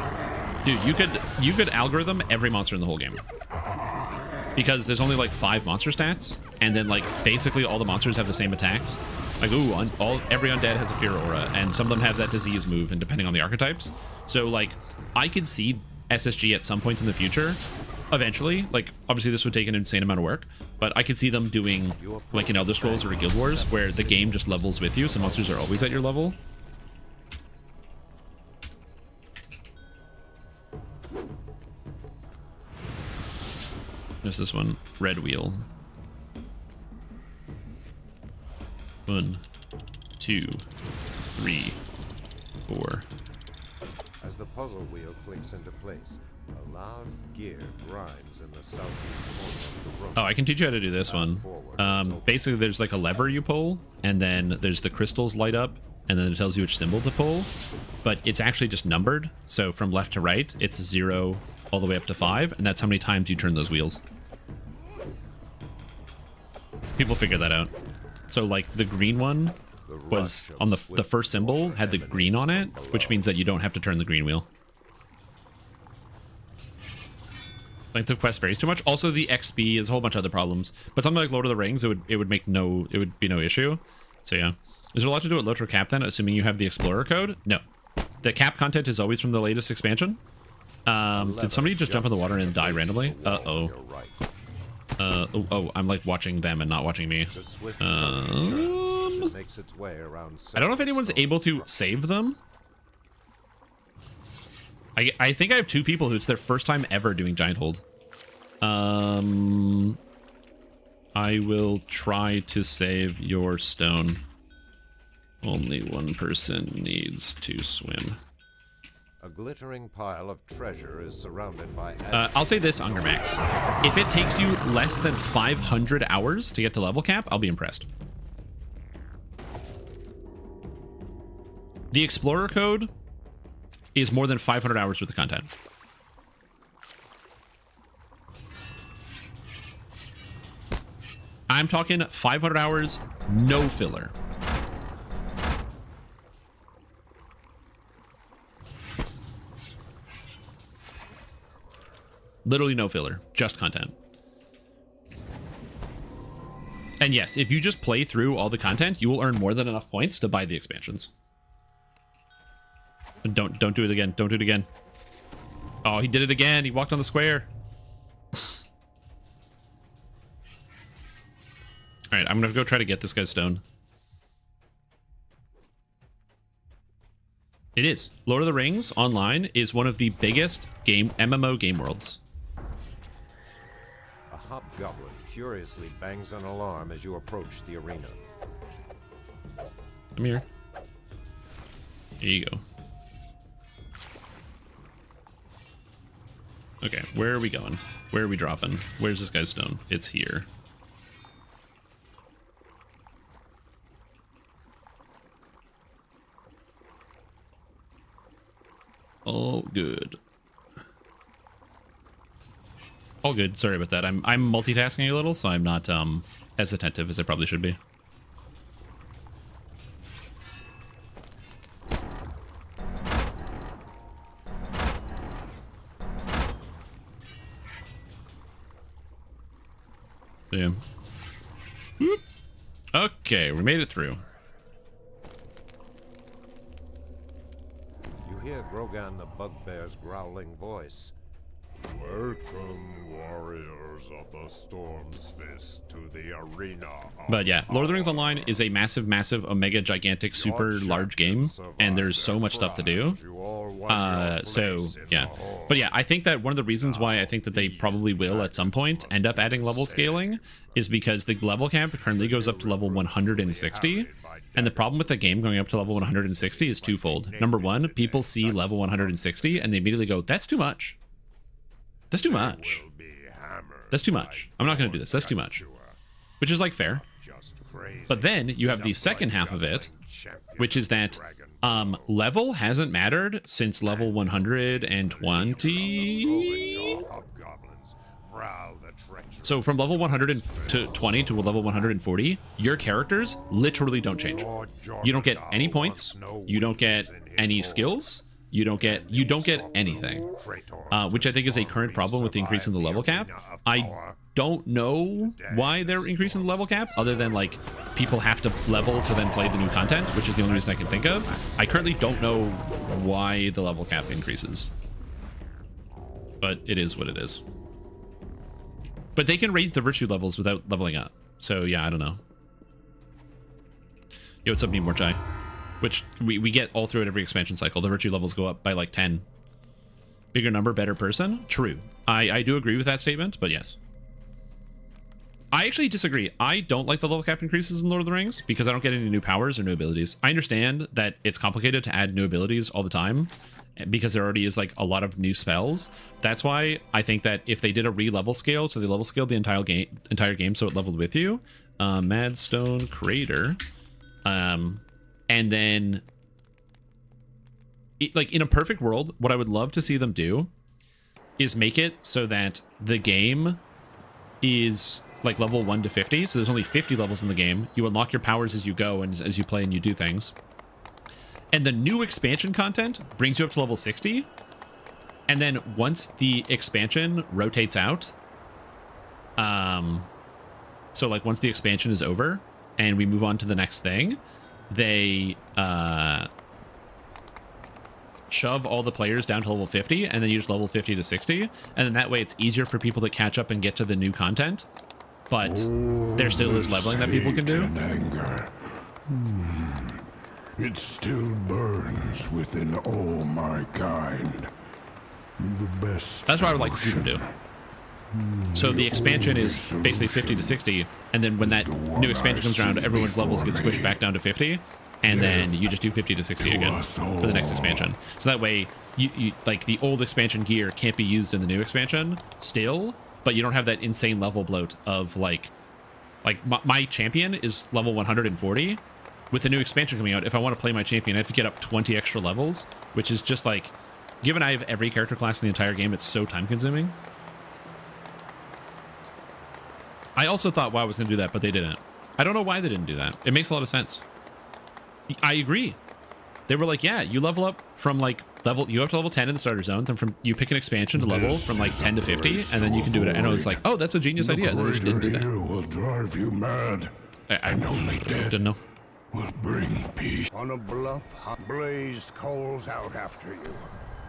dude, you could algorithm every monster in the whole game. Because there's only like 5 monster stats, and then like basically all the monsters have the same attacks. Like, ooh, every undead has a fear aura, and some of them have that disease move, and depending on the archetypes. So like, I could see SSG at some point in the future eventually. Like, obviously this would take an insane amount of work, but I could see them doing like an Elder Scrolls or a Guild Wars where the game just levels with you, so monsters are always at your level. There's this one, red wheel. 1, 2, 3, 4. As the puzzle wheel clicks into place, a loud gear grinds in the southeast corner of the room. Oh, I can teach you how to do this one. Basically, there's like a lever you pull, and then there's the crystals light up, and then it tells you which symbol to pull. But it's actually just numbered, so from left to right, it's 0 all the way up to 5, and that's how many times you turn those wheels. People figure that out. So like the green one was on the first symbol had the green on it, which means that you don't have to turn the green wheel. Length of quest varies too much. Also, the XP is a whole bunch of other problems. But something like Lord of the Rings, it would be no issue. So yeah, is there a lot to do with Lotro Cap then? Assuming you have the Explorer code? No, the cap content is always from the latest expansion. Did somebody just jump in the water and die randomly? Oh, I'm like watching them and not watching me. I don't know if anyone's able to save them. I think I have 2 people who it's their first time ever doing giant hold. I will try to save your stone. Only one person needs to swim. A glittering pile of treasure is surrounded by... I'll say this, Ungermax. If it takes you less than 500 hours to get to level cap, I'll be impressed. The Explorer code is more than 500 hours worth of content. I'm talking 500 hours, no filler. Literally no filler, just content. And yes, if you just play through all the content, you will earn more than enough points to buy the expansions. And don't do it again. Don't do it again. Oh, he did it again. He walked on the square. All right, I'm gonna go try to get this guy's stone. It is. Lord of the Rings Online is one of the biggest MMO game worlds. A hobgoblin furiously bangs an alarm as you approach the arena. Come here. Here you go. Okay, where are we going? Where are we dropping? Where's this guy's stone? It's here. All good. All good. Sorry about that. I'm multitasking a little, so I'm not as attentive as I probably should be. Yeah. Whoop. Okay, we made it through. You hear Grogan the Bugbear's growling voice. Welcome, warriors of the Storm's Fist, to the arena. But yeah, Lord of the Rings Online is a massive, massive, omega, gigantic, super large game, and there's so much stuff to do. So yeah, but yeah, I think that one of the reasons why I think that they probably will at some point end up adding level scaling is because the level cap currently goes up to level 160. And the problem with the game going up to level 160 is twofold. Number one, people see level 160 and they immediately go, that's too much. That's too much. That's too much. I'm not going to do this. That's too much. Which is like fair. But then you have the second half of it, which is that level hasn't mattered since level 120. So from level 120 to level 140, your characters literally don't change. You don't get any points. You don't get any skills. You don't get anything, which I think is a current problem with the increase in the level cap. I don't know why they're increasing the level cap, other than like people have to level to then play the new content, which is the only reason I can think of. I currently don't know why the level cap increases, but it is what it is. But they can raise the virtue levels without leveling up. So yeah, I don't know. Yo, what's up, Need More Chai? Which we get all through it every expansion cycle. The virtue levels go up by like 10. Bigger number, better person? True. I do agree with that statement, but yes. I actually disagree. I don't like the level cap increases in Lord of the Rings because I don't get any new powers or new abilities. I understand that it's complicated to add new abilities all the time because there already is like a lot of new spells. That's why I think that if they did a re-level scale, so they level scaled the entire game so it leveled with you, Madstone Crater, and then like in a perfect world, what I would love to see them do is make it so that the game is like level 1 to 50. So there's only 50 levels in the game. You unlock your powers as you go and as you play and you do things. And the new expansion content brings you up to level 60. And then once the expansion rotates out, so like once the expansion is over and we move on to the next thing, they shove all the players down to level 50 and then you just level 50 to 60. And then that way it's easier for people to catch up and get to the new content. But there still is leveling that people can do. Anger. It still burns within all my kind. The best. That's what I would like to see them do. So the expansion is basically 50 to 60, and then when that new expansion comes around, everyone's levels get squished back down to 50, and then you just do 50 to 60 again for the next expansion. So that way, you like the old expansion gear can't be used in the new expansion still, but you don't have that insane level bloat of like my champion is level 140. With the new expansion coming out, if I want to play my champion, I have to get up 20 extra levels, which is just like, given I have every character class in the entire game, it's so time consuming. I also thought WoW was going to do that, but they didn't. I don't know why they didn't do that. It makes a lot of sense. I agree. They were like, yeah, you level up from like you up to level 10 in the starter zone, then you pick an expansion to level from like 10 to 50, and then you can do it. And I was like, oh, that's a genius idea. And then they just didn't do that. Will drive you mad. I only didn't know. Will bring peace. On a bluff, Blaze calls out after you.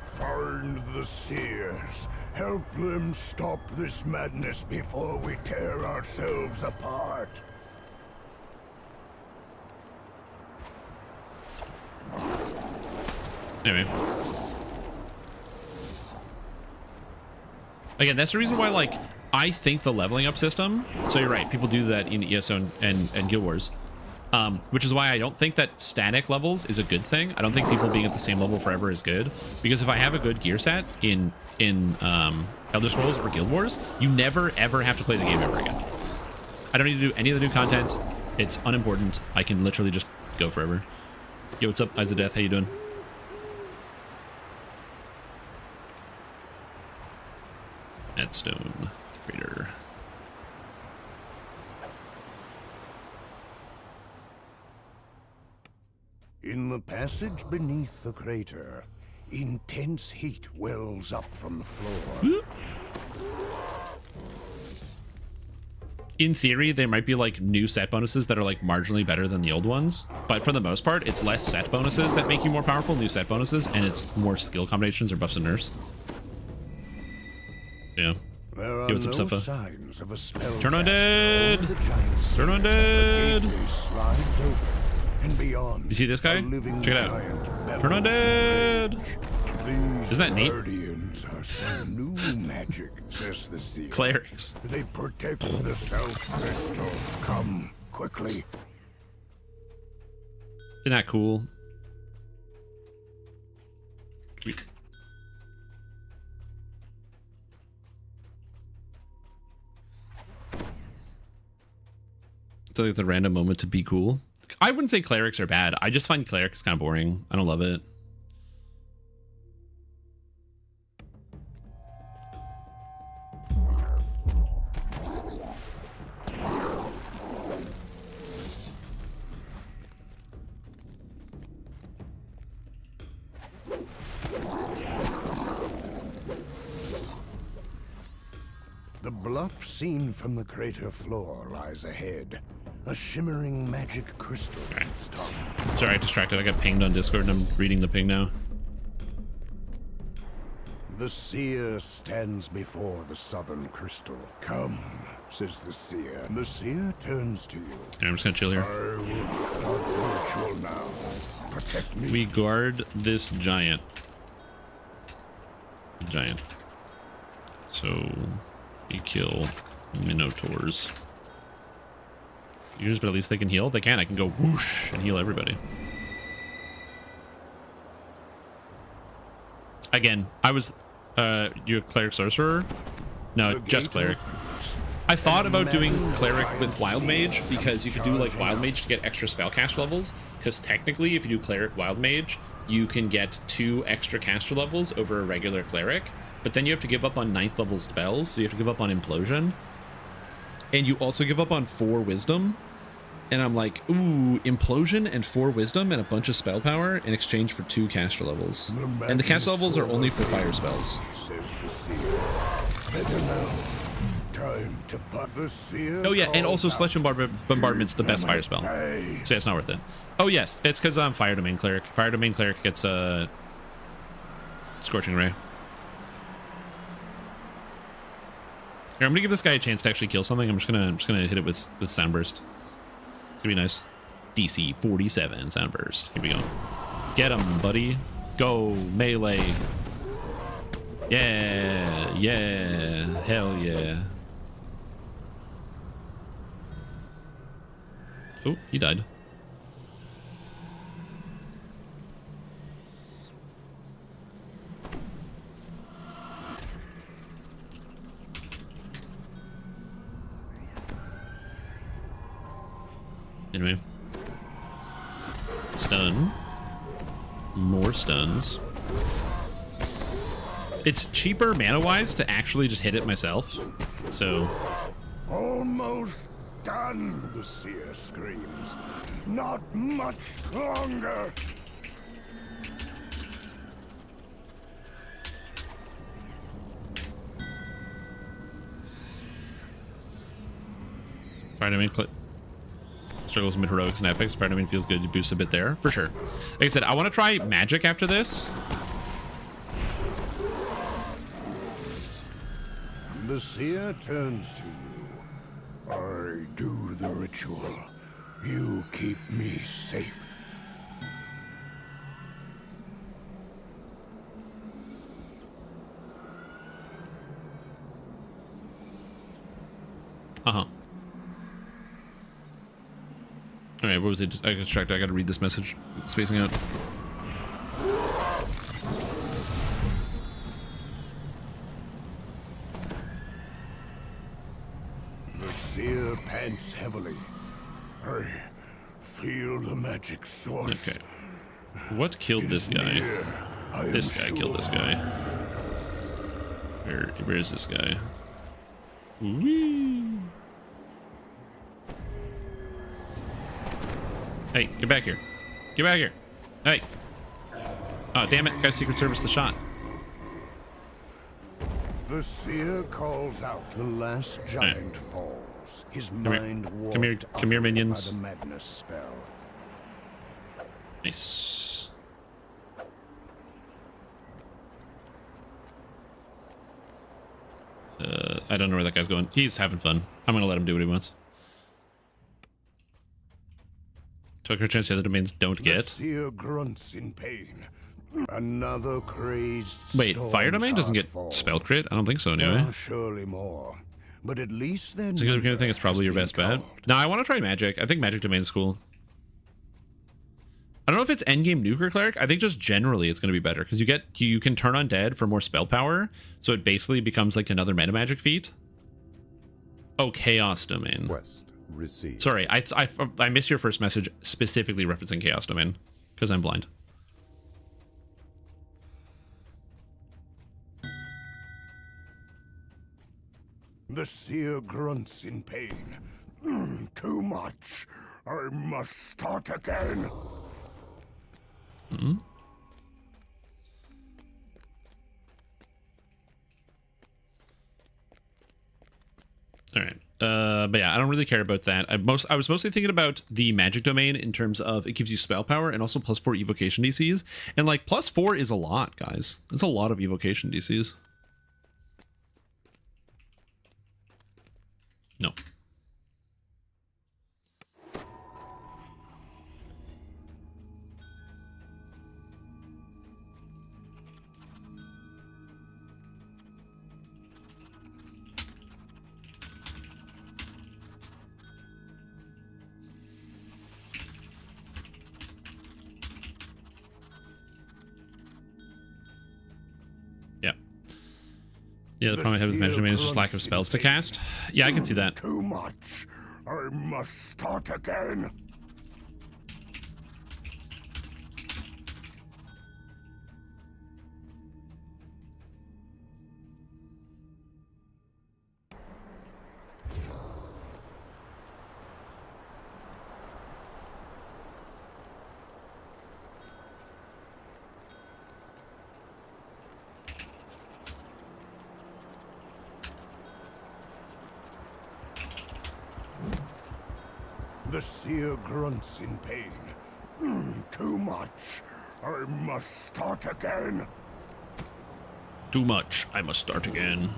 Find the seers. Help them stop this madness before we tear ourselves apart. Anyway. Again, that's the reason why, like, I think the leveling up system, so you're right, people do that in ESO and Guild Wars, which is why I don't think that static levels is a good thing. I don't think people being at the same level forever is good, because if I have a good gear set in Elder Scrolls or Guild Wars, you never ever have to play the game ever again. I don't need to do any of the new content. It's unimportant. I can literally just go forever. Yo, what's up, Eyes of Death? How you doing? Madstone Crater. In the passage beneath the crater, intense heat wells up from the floor. In theory, there might be like new set bonuses that are like marginally better than the old ones, but for the most part, it's less set bonuses that make you more powerful, new set bonuses, and it's more skill combinations or buffs and nerfs. So, yeah. There are Give us no some stuff. signs of a spell. Turn on dead! Turn on dead! Slides over and beyond. You see this guy? Check it out. Turn on dead! Isn't that neat? Guardians are some new magic, says the seal. Clerics. They protect the South Crystal. Come quickly. Isn't that cool? Sweet. It's like the random moment to be cool. I wouldn't say clerics are bad. I just find clerics kind of boring. I don't love it. The bluff seen from the crater floor lies ahead. A shimmering magic crystal at its top. Sorry, I distracted. I got pinged on Discord and I'm reading the ping now. The seer stands before the southern crystal. Come, says the seer. The seer turns to you. And I'm just gonna chill here. I will start the ritual now. Protect me. We guard this giant. So we kill minotaurs. But at least they can heal. They can. I can go whoosh and heal everybody. Again, I was you a cleric sorcerer? No, just cleric. I thought about doing cleric with wild mage because you could do like wild mage to get extra spellcast levels, because technically if you do cleric wild mage you can get 2 extra caster levels over a regular cleric, but then you have to give up on 9th level spells, so you have to give up on implosion, and you also give up on 4 wisdom. And I'm like, ooh, implosion and 4 wisdom and a bunch of spell power in exchange for 2 caster levels. And the caster levels are only for fire spells. Oh yeah, and also Celestial Bombardment's the best fire spell. So yeah, it's not worth it. Oh yes, it's because I'm Fire Domain Cleric. Fire Domain Cleric gets Scorching Ray. Here, I'm gonna give this guy a chance to actually kill something. I'm just gonna hit it with Soundburst. It's gonna be nice. DC 47 Soundburst. Here we go. Get him, buddy. Go melee. Yeah, yeah, hell yeah. Oh, he died. Anyway. Stun. More stuns. It's cheaper mana-wise to actually just hit it myself. So... Almost done, the seer screams. Not much longer. Fire Domain struggles mid heroics and epics. Fire Domain feels good to boost a bit there, for sure. Like I said, I want to try magic after this. The seer turns to you. I do the ritual. You keep me safe. Uh-huh. Alright, what was it? I got distracted. I gotta read this message. Spacing out. The seer pants heavily. I feel the magic source. Okay. What killed this guy? This guy killed this guy. Where is this guy? Whee! Hey, get back here. Get back here. Hey. Oh, damn it. The guy's Secret Service the shot. The seer calls out. The last giant falls. His mind warped Come here, minions. by the madness spell. Nice. I don't know where that guy's going. He's having fun. I'm gonna let him do what he wants. Took her chance the other domains don't get. The seer grunts in pain. Another crazed. Wait, Fire Domain doesn't get spell crit? I don't think so anyway. Surely more. But at least then. So I think it's probably your best bet. No, I want to try magic. I think magic domain is cool. I don't know if it's endgame nuke or cleric. I think just generally it's going to be better because you can turn undead for more spell power, so it basically becomes like another meta magic feat. Oh, chaos domain. Quest received. Sorry, I missed your first message specifically referencing chaos domain because I'm blind. The seer grunts in pain. Too much. I must start again. Mm-hmm. All right. But yeah, I don't really care about that. I was mostly thinking about the magic domain in terms of it gives you spell power and also +4 evocation DCs. And like +4 is a lot, guys. It's a lot of evocation DCs. No. Yeah, the problem I have with Benjamin is just lack of spells to cast. Yeah, I can see that. Too much. I must start again. The seer grunts in pain. Too much. I must start again. Too much. I must start again.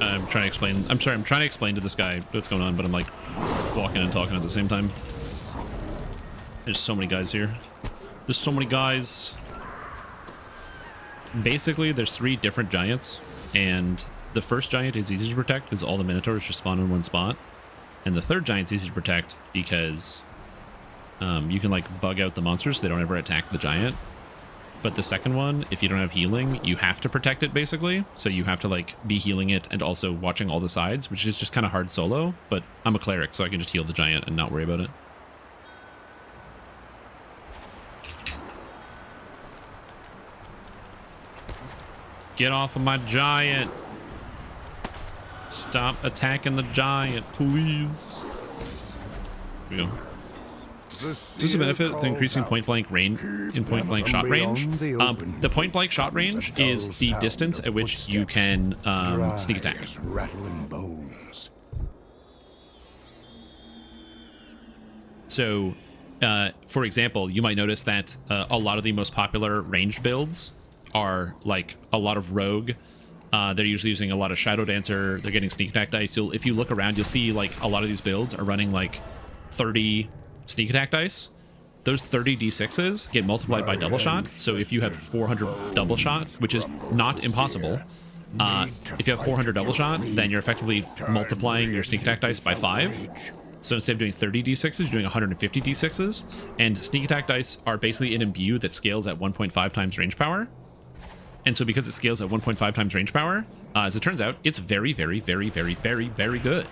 I'm trying to explain. I'm sorry. I'm trying to explain to this guy what's going on, but I'm like walking and talking at the same time. There's so many guys here. There's so many guys. Basically, there's 3 different giants, and the first giant is easy to protect because all the minotaurs just spawn in one spot, and the third giant's easy to protect because you can like bug out the monsters so they don't ever attack the giant. But the second one, if you don't have healing, you have to protect it basically. So you have to like be healing it and also watching all the sides, which is just kind of hard solo. But I'm a cleric, so I can just heal the giant and not worry about it. Get off of my giant. Stop attacking the giant, please. Here we go. This is a benefit to increasing point-blank range in point-blank shot range. The point-blank shot range is the distance at which you can sneak attack. Rattling bones. So, for example, you might notice that a lot of the most popular ranged builds are like a lot of rogue. They're usually using a lot of Shadow Dancer. They're getting sneak attack dice. If you look around, you'll see like a lot of these builds are running like 30 sneak attack dice. Those 30 d6s get multiplied by double shot. So if you have 400 double shot, which is not impossible, if you have 400 double shot, then you're effectively multiplying your sneak attack dice by 5. So instead of doing 30 d6s, you're doing 150 d6s. And sneak attack dice are basically an imbue that scales at 1.5 times range power. And so because it scales at 1.5 times range power, as it turns out, it's very, very, very, very, very, very good.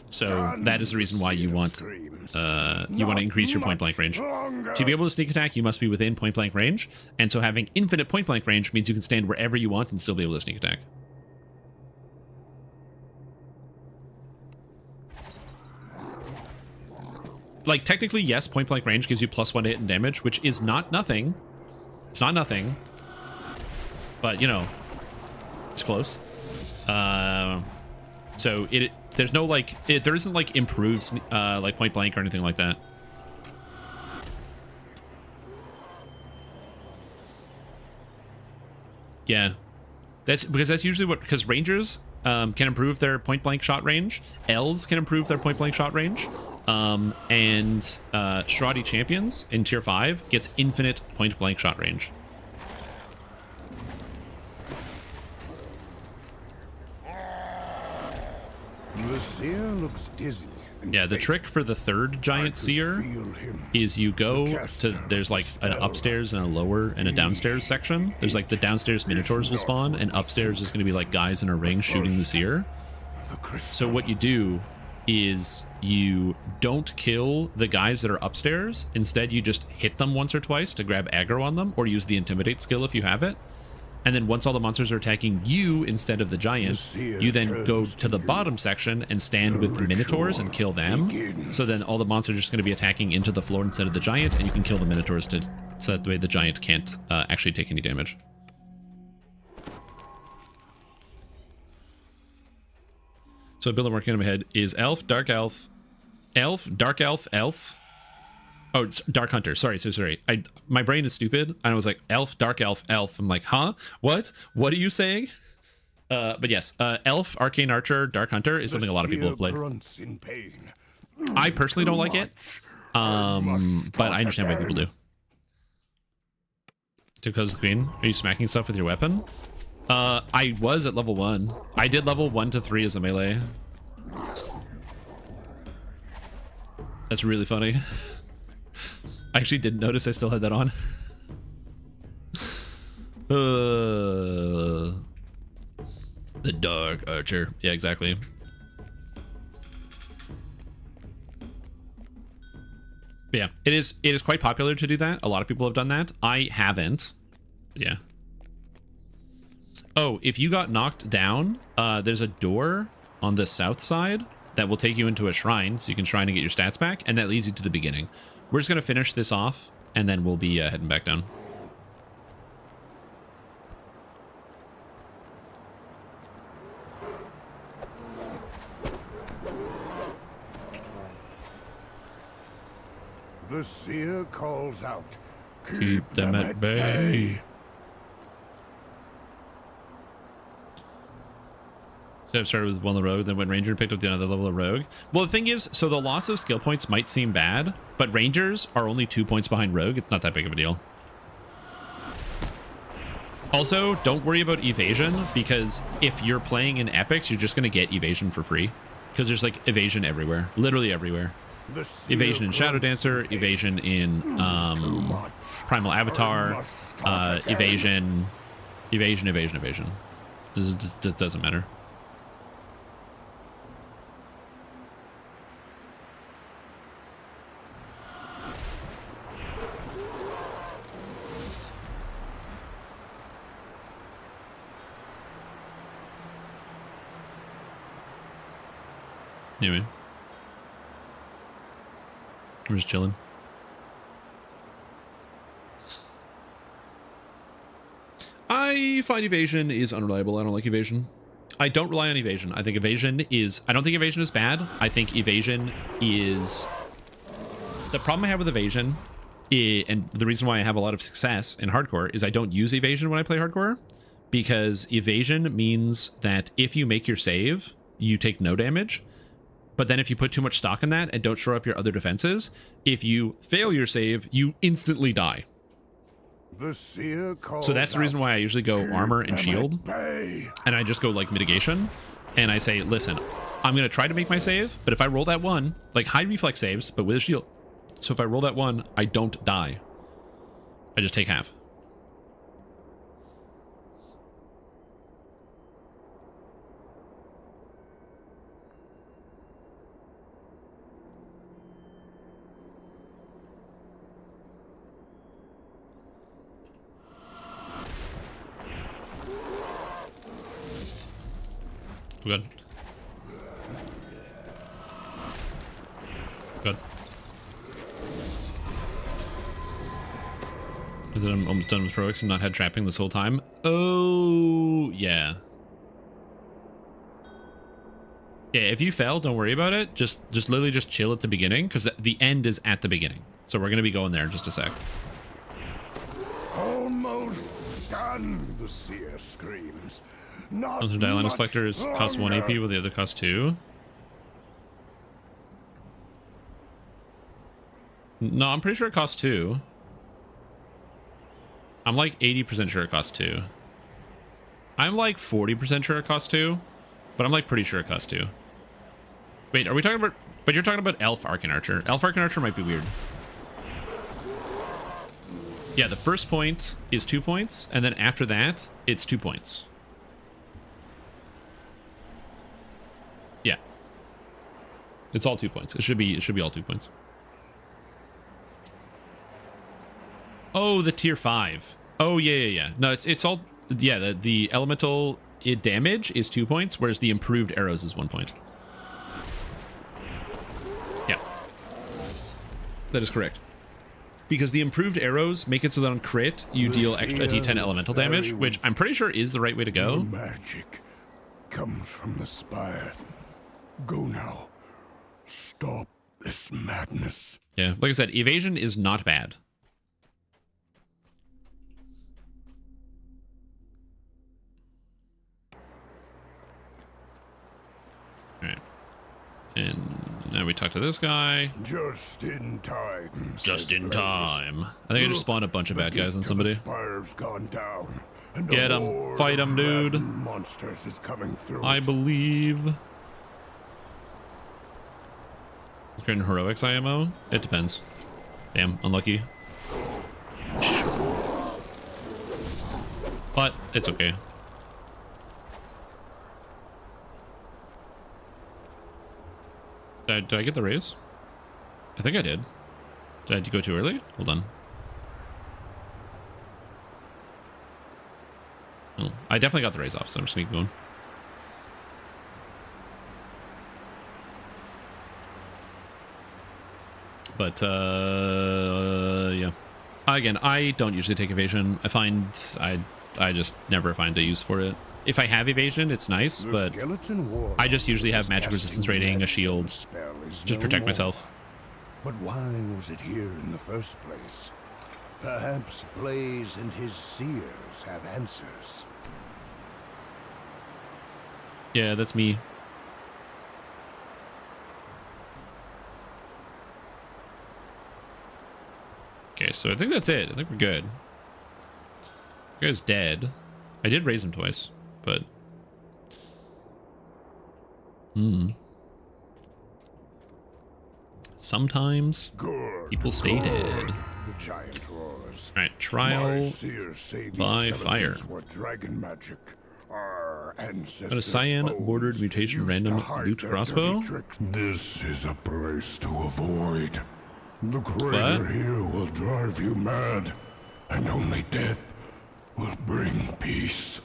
So that is the reason why you want to increase your point blank range. To be able to sneak attack, you must be within point blank range. And so having infinite point blank range means you can stand wherever you want and still be able to sneak attack. Like, technically, yes, point blank range gives you +1 to hit and damage, which is not nothing. It's not nothing. But, you know, it's close. So there's no, like, there isn't, like, improved, like, point blank or anything like that. Yeah. That's usually because rangers can improve their point blank shot range. Elves can improve their point blank shot range. And Shradi champions in tier 5 gets infinite point blank shot range. The seer looks dizzy. Yeah, the trick for the third giant seer is you go to, there's like an upstairs and a lower and a downstairs section. There's like the downstairs minotaurs will spawn, and upstairs is going to be like guys in a ring shooting the seer. So what you do is you don't kill the guys that are upstairs. Instead, you just hit them once or twice to grab aggro on them, or use the intimidate skill if you have it. And then once all the monsters are attacking you instead of the giant, you then go to the bottom section and stand with the minotaurs and kill them. So then all the monsters are just going to be attacking into the floor instead of the giant, and you can kill the minotaurs so that the way the giant can't actually take any damage. So the build I'm working on in my head is elf, dark elf, elf, dark elf, elf. Oh, it's Dark Hunter. Sorry, sorry. My brain is stupid. And I was like, elf, dark elf, elf. I'm like, huh? What? What are you saying? But yes, elf, arcane archer, dark hunter is something a lot of people have played. In pain. I personally don't like it, but I understand why people do. Because the queen, are you smacking stuff with your weapon? I was at level 1. I did level 1 to 3 as a melee. That's really funny. I actually didn't notice I still had that on. The dark archer. Yeah, exactly. But yeah, it is quite popular to do that. A lot of people have done that. I haven't. But yeah. Oh, if you got knocked down, there's a door on the south side that will take you into a shrine, so you can shrine and get your stats back, and that leads you to the beginning. We're just gonna finish this off, and then we'll be heading back down. The seer calls out. Keep them at bay. So I've started with one of the rogue, then went ranger and picked up the another level of rogue. Well, the thing is, so the loss of skill points might seem bad, but rangers are only 2 points behind rogue. It's not that big of a deal. Also, don't worry about evasion, because if you're playing in epics, you're just going to get evasion for free. Because there's like evasion everywhere, literally everywhere. Evasion in Shadow Dancer, evasion in Primal Avatar, evasion. This doesn't matter. Anyway. I'm just chilling. I find evasion is unreliable. I don't like evasion. I don't rely on evasion. I think evasion is... I don't think evasion is bad. I think evasion is... The problem I have with evasion, and the reason why I have a lot of success in hardcore, is I don't use evasion when I play hardcore. Because evasion means that if you make your save, you take no damage. But then if you put too much stock in that and don't shore up your other defenses, if you fail your save, you instantly die. So that's the reason why I usually go armor and shield. And I just go like mitigation. And I say, listen, I'm going to try to make my save. But if I roll that one, like high reflex saves, but with a shield. So if I roll that one, I don't die. I just take half. Good. Good. Is it I'm almost done with heroics and not had trapping this whole time? Oh, yeah. Yeah, if you fail, don't worry about it. Just literally just chill at the beginning, because the end is at the beginning. So we're going to be going there in just a sec. Almost done, the seer screams. Not Dialyna selectors cost 1 AP, while the other costs 2. No, I'm pretty sure it costs 2. I'm like 80% sure it costs 2. I'm like 40% sure it costs 2, but I'm like pretty sure it costs 2. Wait, are we talking about... But you're talking about Elf Arcane Archer. Elf Arcane Archer might be weird. Yeah, the first point is 2 points, and then after that, it's 2 points. Yeah. It's all 2 points. It should be all 2 points. Oh, the tier 5. Oh, yeah. No, it's all... Yeah, the elemental damage is 2 points, whereas the improved arrows is 1 point. Yeah. That is correct. Because the improved arrows make it so that on crit, you deal a d10 elemental damage, which I'm pretty sure is the right way to go. The magic comes from the spire. Go now. Stop this madness. Yeah, like I said, evasion is not bad. All right. And now we talk to this guy. Just in time. Just says in Blaze. time. I think I just spawned a bunch of bad guys on somebody. The spire's gone down, and Get a him. horde Fight him, of dude. maddened monsters is coming through. I it. believe. Creating heroics IMO? It depends. Damn, unlucky. But it's okay. Did I get the raise? I think I did. Did I go too early? Hold on. Oh, I definitely got the raise off, so I'm just gonna keep going. But yeah. Again, I don't usually take evasion. I find I just never find a use for it. If I have evasion, it's nice, but I just usually have magic resistance rating, a shield, just protect myself. But why was it here in the first place? Perhaps Blaze and his seers have answers. Yeah, that's me. Okay, so I think that's it. I think we're good. The guy's dead. I did raise him twice, but... Sometimes people stay dead. The giant roars. Alright, trial by fire. Dragon magic. Our ancestors Got a cyan bordered mutation random loot crossbow. This is a place to avoid. The crater here will drive you mad, and only death will bring peace.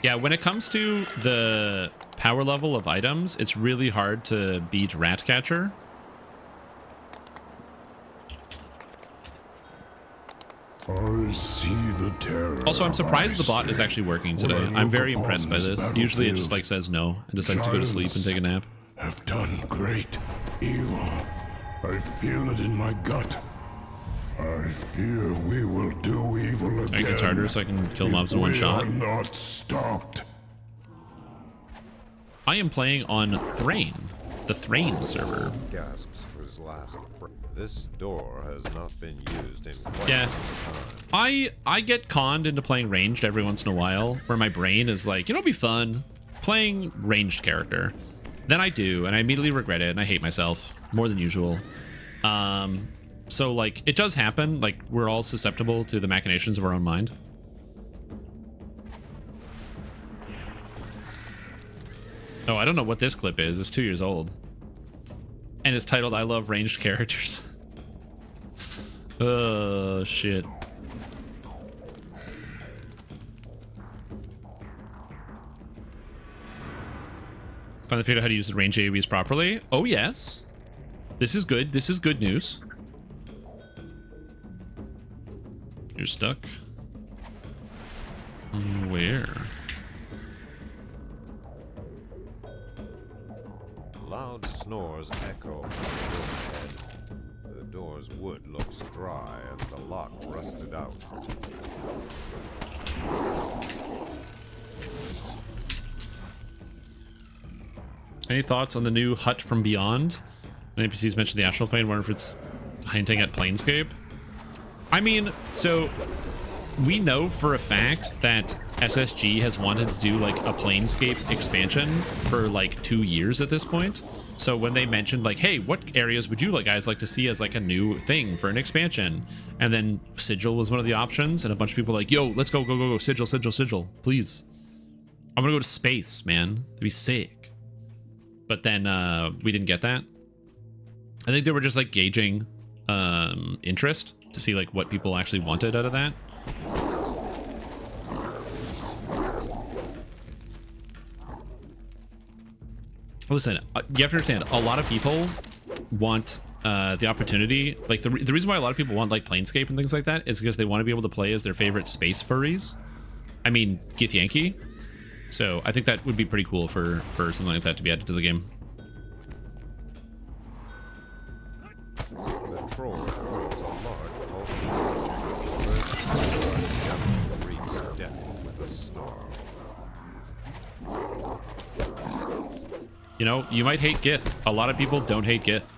Yeah, when it comes to the power level of items, it's really hard to beat Ratcatcher. I see the terror. Also, I'm surprised the bot is actually working today. I'm very impressed by this. Usually it just like says no and decides to go to sleep and take a nap. Have done great evil. I feel it in my gut. I fear we will do evil again. I think it's harder so I can kill mobs in one shot. We are not stopped. I am playing on Thrain, the Thrain server. Gasps for his last breath. This door has not been used in quite Yeah. some time. I get conned into playing ranged every once in a while, where my brain is like, you know, it'd be fun playing ranged character. Then I do, and I immediately regret it, and I hate myself more than usual. So like, it does happen. Like, we're all susceptible to the machinations of our own mind. Oh, I don't know what this clip is. It's 2 years old. And it's titled, I Love Ranged Characters. Oh, shit. Finally figured out how to use the range AoEs properly. Oh, yes. This is good. This is good news. You're stuck. Where? Loud snores echo from the door ahead. The door's wood looks dry and the lock rusted out. Any thoughts on the new Hut from Beyond? The NPCs mentioned the astral plane. Wonder if it's hinting at Planescape. I mean, so we know for a fact that SSG has wanted to do like a Planescape expansion for like 2 years at this point. So when they mentioned like, hey, what areas would you guys like to see as like a new thing for an expansion? And then Sigil was one of the options, and a bunch of people were like, yo, let's go, Sigil, please. I'm gonna go to space, man. That'd be sick. But then we didn't get that. I think they were just like gauging interest to see like what people actually wanted out of that. Listen, you have to understand, a lot of people want the opportunity, like the reason why a lot of people want like Planescape and things like that is because they want to be able to play as their favorite space furries. I mean, Gith Yankee. So I think that would be pretty cool for something like that to be added to the game. The troll holds a large multi-creature. Bird breeds death with a snarl. You know, you might hate Gith. A lot of people don't hate Gith.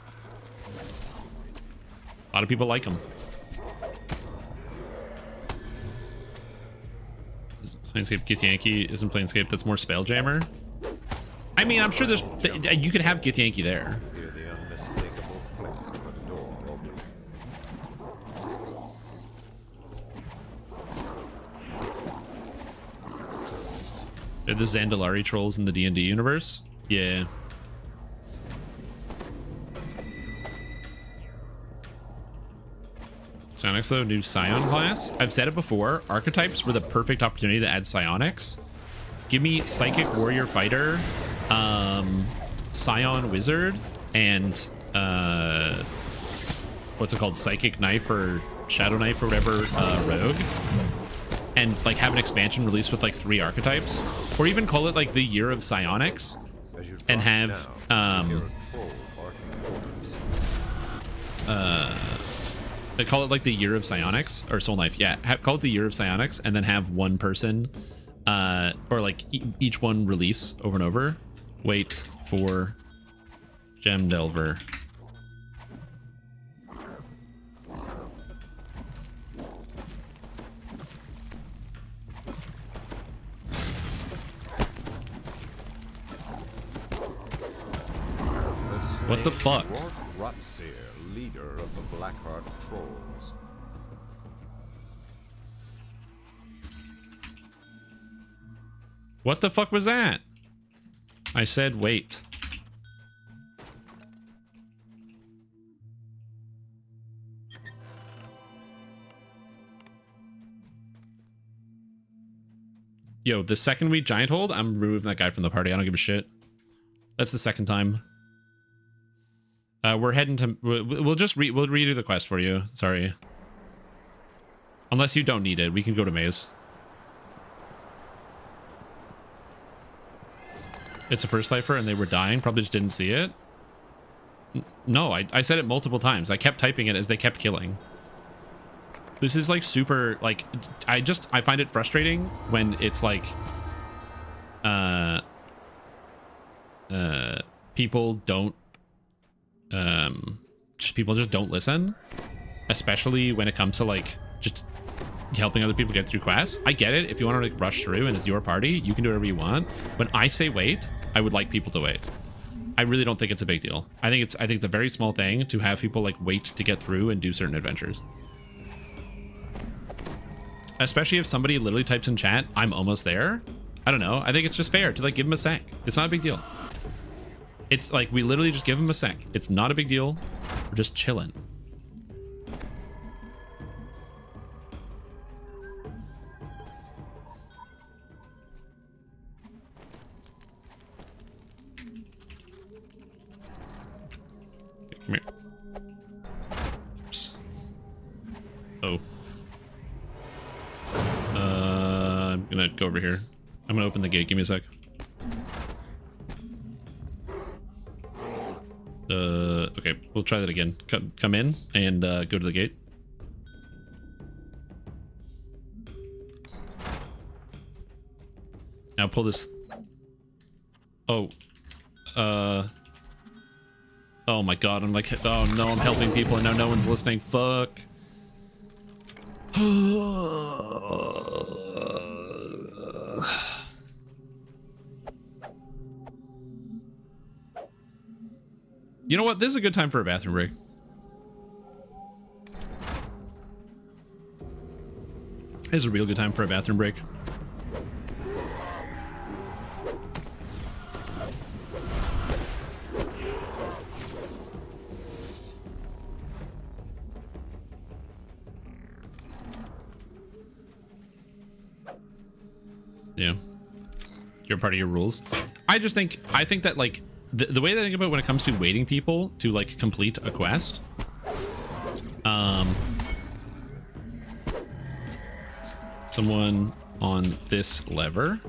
A lot of people like them. Planescape Githyanki isn't Planescape. That's more Spelljammer. I mean, I'm sure there's... You could have Githyanki there. Hear the unmistakable click of a door opening. Are the Zandalari trolls in the D&D universe? Yeah. Psionics, though, new Scion class. I've said it before. Archetypes were the perfect opportunity to add Psionics. Give me Psychic Warrior Fighter, Scion Wizard, and what's it called? Psychic Knife or Shadow Knife or whatever, Rogue. And like have an expansion released with like 3 archetypes. Or even call it like the Year of Psionics. And have they call it like the Year of Psionics or Soul Knife. Yeah, call it the Year of Psionics, and then have one person or like each one release over and over. Wait for Gem Delver. What the fuck? Rotseer, leader of the Blackheart Trolls. What the fuck was that? I said wait. Yo, the second we giant hold, I'm removing that guy from the party. I don't give a shit. That's the second time. We're heading to... We'll redo the quest for you. Sorry. Unless you don't need it. We can go to Maze. It's a first lifer and they were dying. Probably just didn't see it. No, I said it multiple times. I kept typing it as they kept killing. This is like super... Like, I find it frustrating when it's like... people don't... people just don't listen, especially when it comes to like just helping other people get through quests. I get it. If you want to like rush through and it's your party, you can do whatever you want. When I say wait, I would like people to wait. I really don't think it's a big deal. I think it's a very small thing to have people like wait to get through and do certain adventures. Especially if somebody literally types in chat, I'm almost there. I don't know. I think it's just fair to like give them a sec. It's not a big deal. It's like we literally just give them a sec. It's not a big deal. We're just chilling. Okay, come here. Oops. Oh. I'm gonna go over here. I'm gonna open the gate. Give me a sec. Okay, we'll try that again. Come in and go to the gate. Now pull this. Oh. Oh my god, I'm like, oh no, I'm helping people and now no one's listening. Fuck. You know what? This is a good time for a bathroom break. This is a real good time for a bathroom break. Yeah. You're part of your rules. I think that like the way that I think about when it comes to waiting people to like complete a quest, someone on this lever.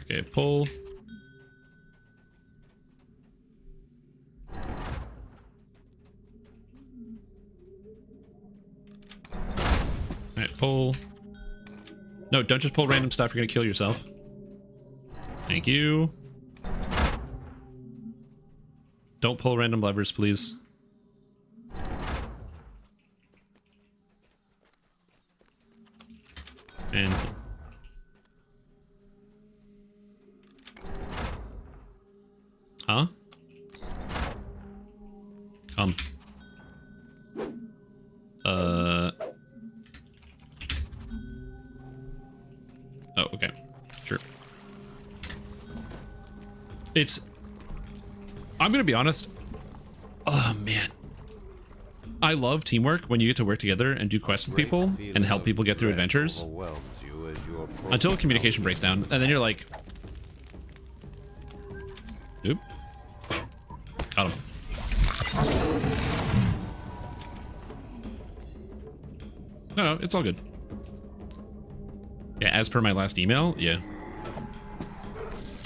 Okay, pull. Alright, pull. No, don't just pull random stuff. You're gonna kill yourself. Thank you. Don't pull random levers, please. And huh? Come. Oh, okay. Sure. I'm gonna be honest. Oh man. I love teamwork when you get to work together and do quests with people and help people get through adventures. Until communication breaks down, and then you're like, oop. Got him. No, it's all good. Yeah, as per my last email, yeah.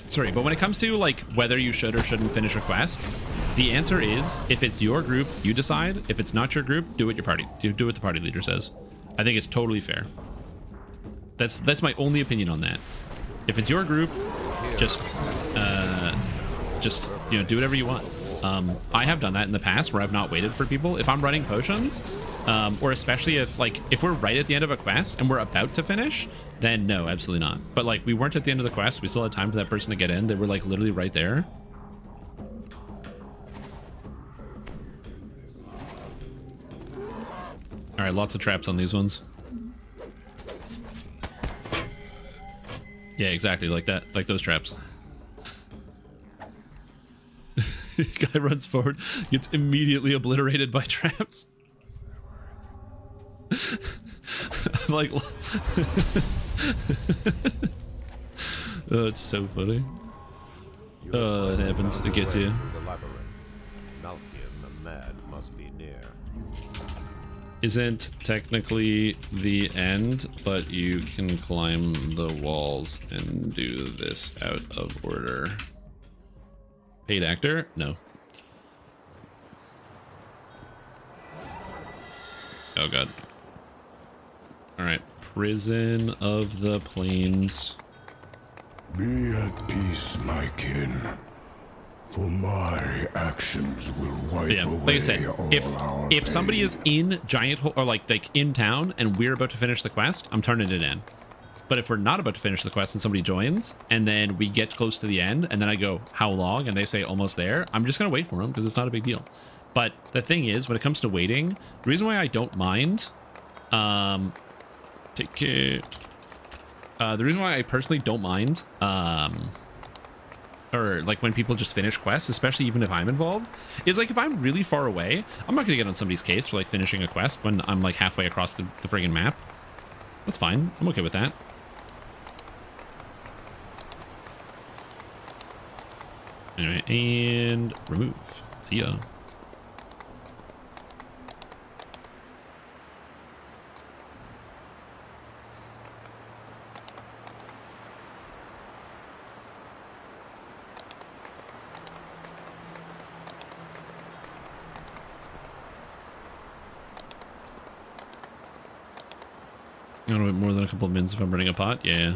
Sorry, but when it comes to like whether you should or shouldn't finish a quest, the answer is if it's your group, you decide. If it's not your group, do what the party leader says. I think it's totally fair. That's my only opinion on that. If it's your group, just you know, do whatever you want. I have done that in the past where I've not waited for people. If I'm running potions, or especially if we're right at the end of a quest and we're about to finish, then no, absolutely not. But like we weren't at the end of the quest, we still had time for that person to get in. They were like literally right there. All right, lots of traps on these ones. Yeah, exactly, like that, like those traps. Guy runs forward, gets immediately obliterated by traps. I'm like, oh, it's so funny. Oh, it happens. It gets you. Isn't technically the end, but you can climb the walls and do this out of order. Paid actor? No. Oh god. Alright. Prison of the Plains. Be at peace, my kin. For my actions will wipe away like I said, all if our somebody pain. is in Giant Hole or like in town and we're about to finish the quest, I'm turning it in. But if we're not about to finish the quest and somebody joins and then we get close to the end and then I go, how long? And they say almost there, I'm just going to wait for them because it's not a big deal. But the thing is, when it comes to waiting, the reason why I don't mind, the reason why I personally don't mind, or like when people just finish quests, especially even if I'm involved, is like if I'm really far away, I'm not gonna get on somebody's case for like finishing a quest when I'm like halfway across the friggin' map. That's fine. I'm okay with that. Anyway, and remove. See ya. A little bit more than a couple of mins if I'm running a pot, yeah.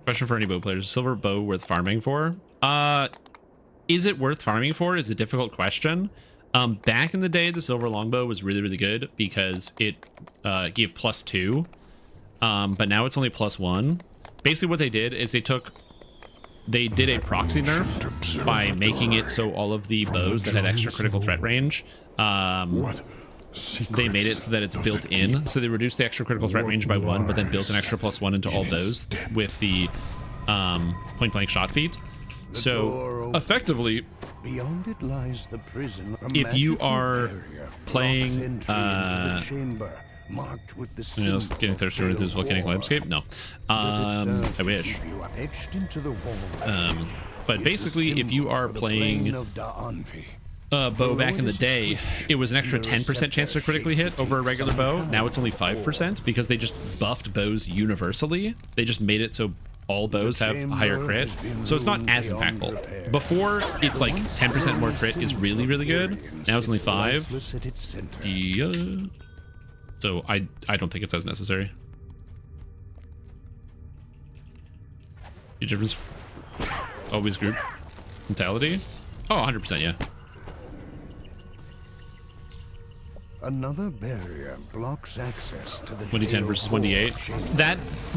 Question for any bow players: silver bow worth farming for? Is it worth farming for? Is a difficult question. Back in the day, the silver longbow was really, really good because it gave +2, but now it's only +1. Basically, what they did is they did a proxy nerf by making it so all of the bows that had extra critical threat range, they made it so that it's built in. So they reduced the extra critical threat range by 1, but then built an extra +1 into all those with the point blank shot feat. So effectively, beyond it lies the prison. if you are playing marked with the You know, getting thirstier with his volcanic landscape? No. I wish. Etched into the wall. But basically, if you are playing bow back in the day, it was an extra 10% chance to critically hit over a regular bow. Now it's only 5% because they just buffed bows universally. They just made it so all bows have higher crit, so it's not as impactful. Before, it's like 10% more crit is really, really good. Now it's only 5. Yeah. So I don't think it's as necessary. The difference? Always group mentality? Oh, 100%, yeah. Another barrier blocks access to the 2010 versus 1d8.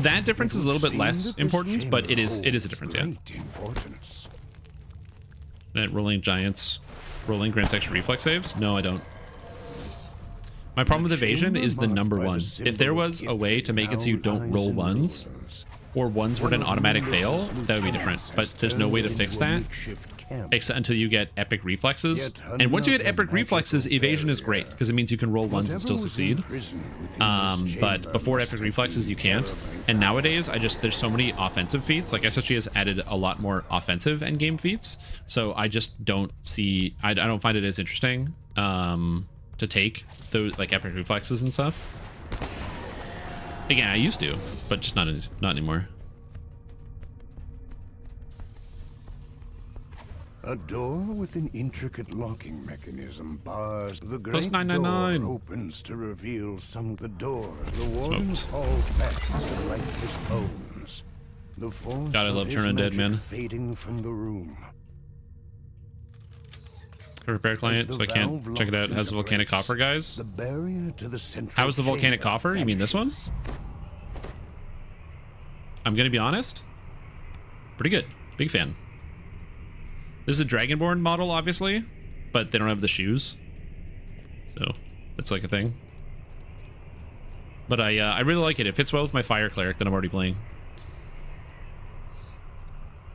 That difference is a little bit less important, but it is a difference, yeah. That rolling grants extra reflex saves? No, I don't. My problem with evasion is the number 1. If there was a way to make it so you don't roll ones, or ones were an automatic fail, that would be different. But there's no way to fix that except until you get epic reflexes. And once you get epic reflexes, evasion is great because it means you can roll ones and still succeed. But before epic reflexes, you can't. And nowadays, there's so many offensive feats. Like SSG has added a lot more offensive endgame feats, so I just don't see. I don't find it as interesting to take those like epic reflexes and stuff. Again, I used to, but just not anymore. A door with an intricate locking mechanism bars the great Plus 999. door opens to reveal some of the doors. The warden falls back to lifeless bones. The force God, I love Turn Undead, man. Fading from the room. Repair client, so I can't check it out. How's the volcanic coffer, guys? The barrier to the central How is the volcanic coffer? You mean this one? I'm gonna be honest. Pretty good. Big fan. This is a Dragonborn model, obviously, but they don't have the shoes, so that's like a thing. But I really like it. It fits well with my fire cleric that I'm already playing.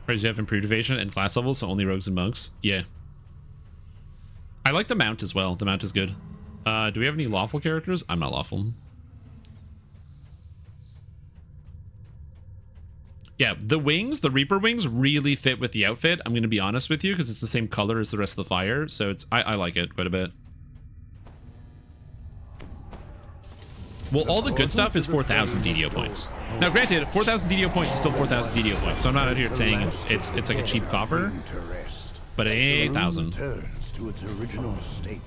Praise you have improved evasion and class levels, so only rogues and monks. Yeah. I like the mount as well. The mount is good. Do we have any lawful characters? I'm not lawful. Yeah, the wings, the Reaper wings, really fit with the outfit. I'm going to be honest with you because it's the same color as the rest of the fire, so it's I like it quite a bit. Well, all the good stuff is 4,000 DDO points. Now, granted, 4,000 DDO points is still 4,000 DDO points, so I'm not out here saying it's like a cheap coffer, but it ain't 8,000. Turns to its original state.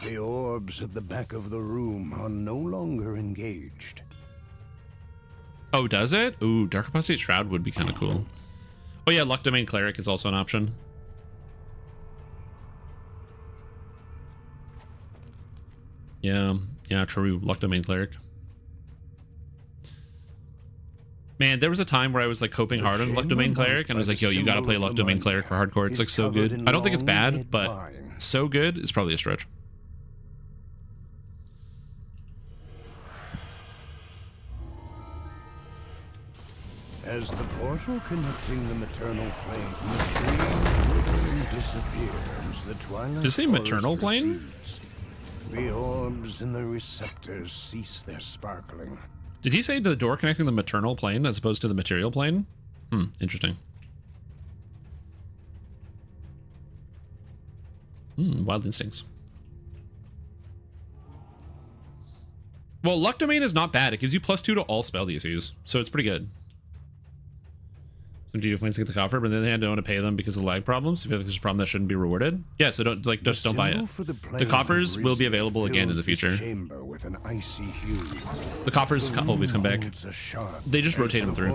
The orbs at the back of the room are no longer engaged. Oh, does it? Ooh, Dark Apostate Shroud would be kind of cool. Oh yeah, Luck Domain Cleric is also an option. Yeah, true. Luck Domain Cleric. Man, there was a time where I was like coping hard on Luck Domain Cleric, and I was like, yo, you gotta play Luck Domain Cleric for hardcore. It's like so good. I don't think it's bad, but so good is probably a stretch. As the portal connecting the maternal plane disappears, the twilight. Did it say maternal plane? Recedes. The orbs in the receptors cease their sparkling. Did he say the door connecting the maternal plane as opposed to the material plane? Interesting. Wild instincts. Well, Luck Domain is not bad. It gives you +2 to all spell DCs, so it's pretty good. Some DDO points to get the coffer, but on the other hand, I don't want to pay them because of lag problems. I feel like there's a problem that shouldn't be rewarded. Yeah, so don't buy it. The coffers will be available again in the future. The coffers always come back. They just rotate them through.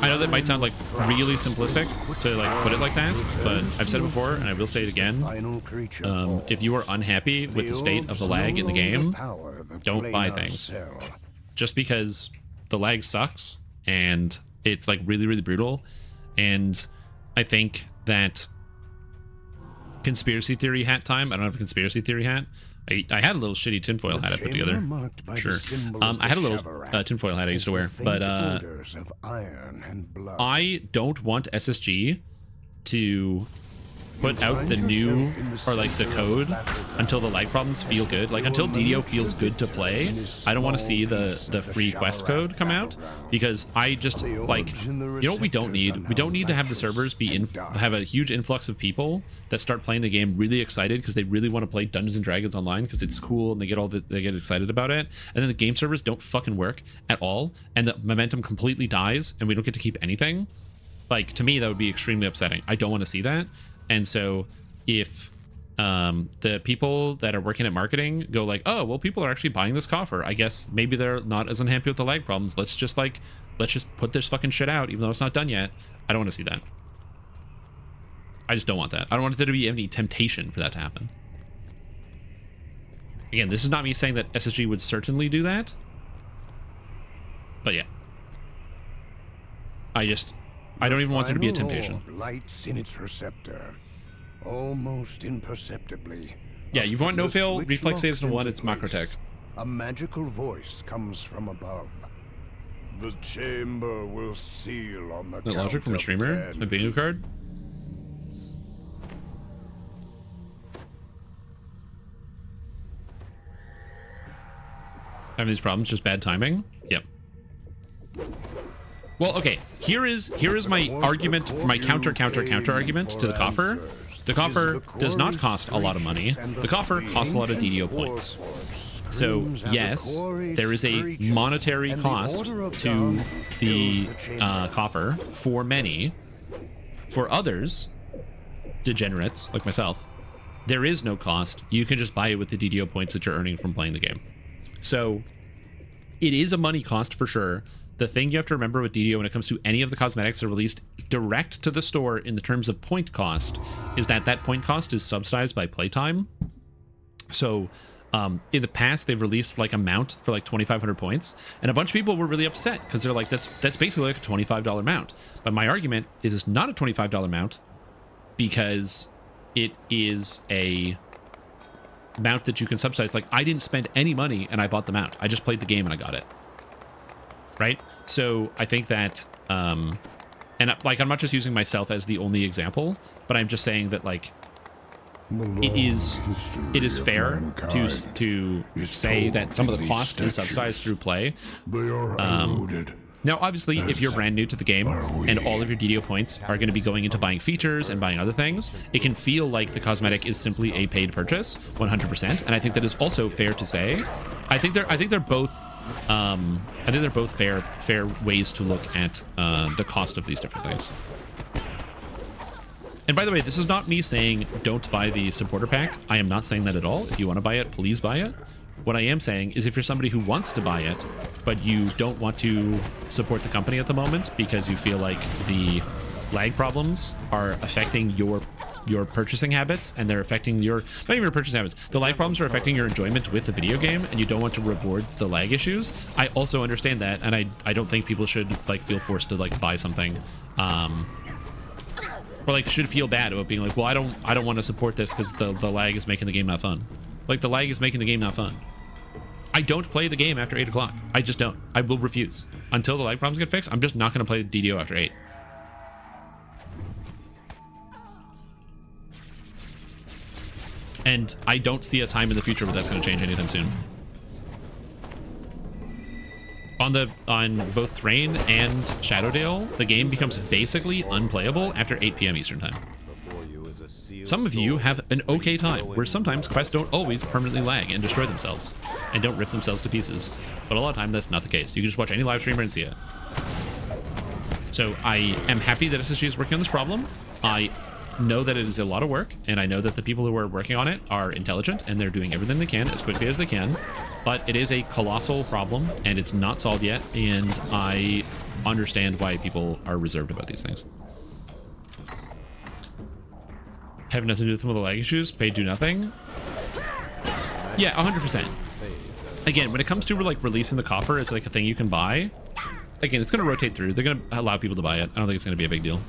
I know that might sound like really simplistic to like put it like that, but I've said it before and I will say it again. If you are unhappy with the state of the lag in the game, don't buy things. Just because the lag sucks and it's like really, really brutal. And I think that conspiracy theory hat time, I don't have a conspiracy theory hat. I had a little shitty tinfoil hat I put together. Sure. I had a little tinfoil hat I used to wear, but I don't want SSG to put out the new, or like the code until the lag problems feel good. Like until DDO feels good to play, I don't want to see the free quest code come out, because I just like, you know what we don't need? We don't need to have the servers be have a huge influx of people that start playing the game really excited because they really want to play Dungeons and Dragons online because it's cool and they get excited about it, and then the game servers don't fucking work at all and the momentum completely dies and we don't get to keep anything. Like, to me, that would be extremely upsetting. I don't want to see that. And so if the people that are working at marketing go like, oh, well, people are actually buying this coffer, I guess maybe they're not as unhappy with the lag problems. Let's just put this fucking shit out, even though it's not done yet. I don't want to see that. I just don't want that. I don't want there to be any temptation for that to happen. Again, this is not me saying that SSG would certainly do that. But yeah. I don't even want there to be a temptation. Lights in its receptor, almost imperceptibly. Yeah, you want no fail, reflex saves in one, it's macro tech. A magical voice comes from above. The chamber will seal on the That logic from a streamer? A bingo card? Having these problems, just bad timing? Yep. Well, okay, here is my argument, my counter argument to the coffer. The coffer does not cost a lot of money. The coffer costs a lot of DDO points. So yes, there is a monetary cost to the coffer for many. For others, degenerates like myself, there is no cost. You can just buy it with the DDO points that you're earning from playing the game. So it is a money cost for sure. The thing you have to remember with DDO when it comes to any of the cosmetics that are released direct to the store in the terms of point cost is that point cost is subsidized by playtime. So in the past, they've released like a mount for like 2,500 points, and a bunch of people were really upset because they're like, that's basically like a $25 mount. But my argument is it's not a $25 mount because it is a mount that you can subsidize. Like, I didn't spend any money and I bought the mount. I just played the game and I got it. Right? So I think that, and like, I'm not just using myself as the only example, but I'm just saying that like, it is fair to say that some of the cost is subsidized through play. Now, obviously, if you're brand new to the game and all of your DDO points are going to be going into buying features and buying other things, it can feel like the cosmetic is simply a paid purchase, 100%. And I think that is also fair to say. I think they're both fair ways to look at the cost of these different things. And by the way, this is not me saying don't buy the supporter pack. I am not saying that at all. If you want to buy it, please buy it. What I am saying is if you're somebody who wants to buy it, but you don't want to support the company at the moment because you feel like the lag problems are affecting your purchasing habits, and they're affecting not even your purchasing habits, the lag problems are affecting your enjoyment with the video game, and you don't want to reward the lag issues, I also understand that, and I don't think people should like feel forced to like buy something, or like should feel bad about being like, well, I don't want to support this because the lag is making the game not fun. Like, the lag is making the game not fun. I don't play the game after 8 o'clock. I just don't. I will refuse. Until the lag problems get fixed, I'm just not going to play DDO after 8. And I don't see a time in the future where that's going to change anytime soon. On both Thrain and Shadowdale, the game becomes basically unplayable after 8 p.m. Eastern time. Some of you have an okay time, where sometimes quests don't always permanently lag and destroy themselves, and don't rip themselves to pieces. But a lot of time, that's not the case. You can just watch any live streamer and see it. So I am happy that SSG is working on this problem. I know that it is a lot of work, and I know that the people who are working on it are intelligent, and they're doing everything they can as quickly as they can. But it is a colossal problem, and it's not solved yet, and I understand why people are reserved about these things. Have nothing to do with some of the lag issues. Pay do nothing. Yeah, 100%. Again, when it comes to like releasing the coffer as like a thing you can buy, again, it's going to rotate through. They're going to allow people to buy it. I don't think it's going to be a big deal.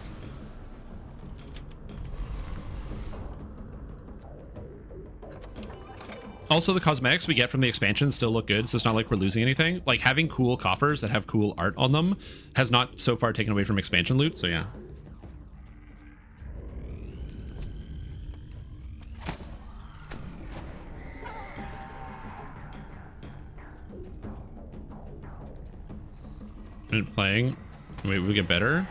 Also, the cosmetics we get from the expansions still look good, so it's not like we're losing anything. Like, having cool coffers that have cool art on them has not so far taken away from expansion loot, so yeah. playing. Maybe we get better.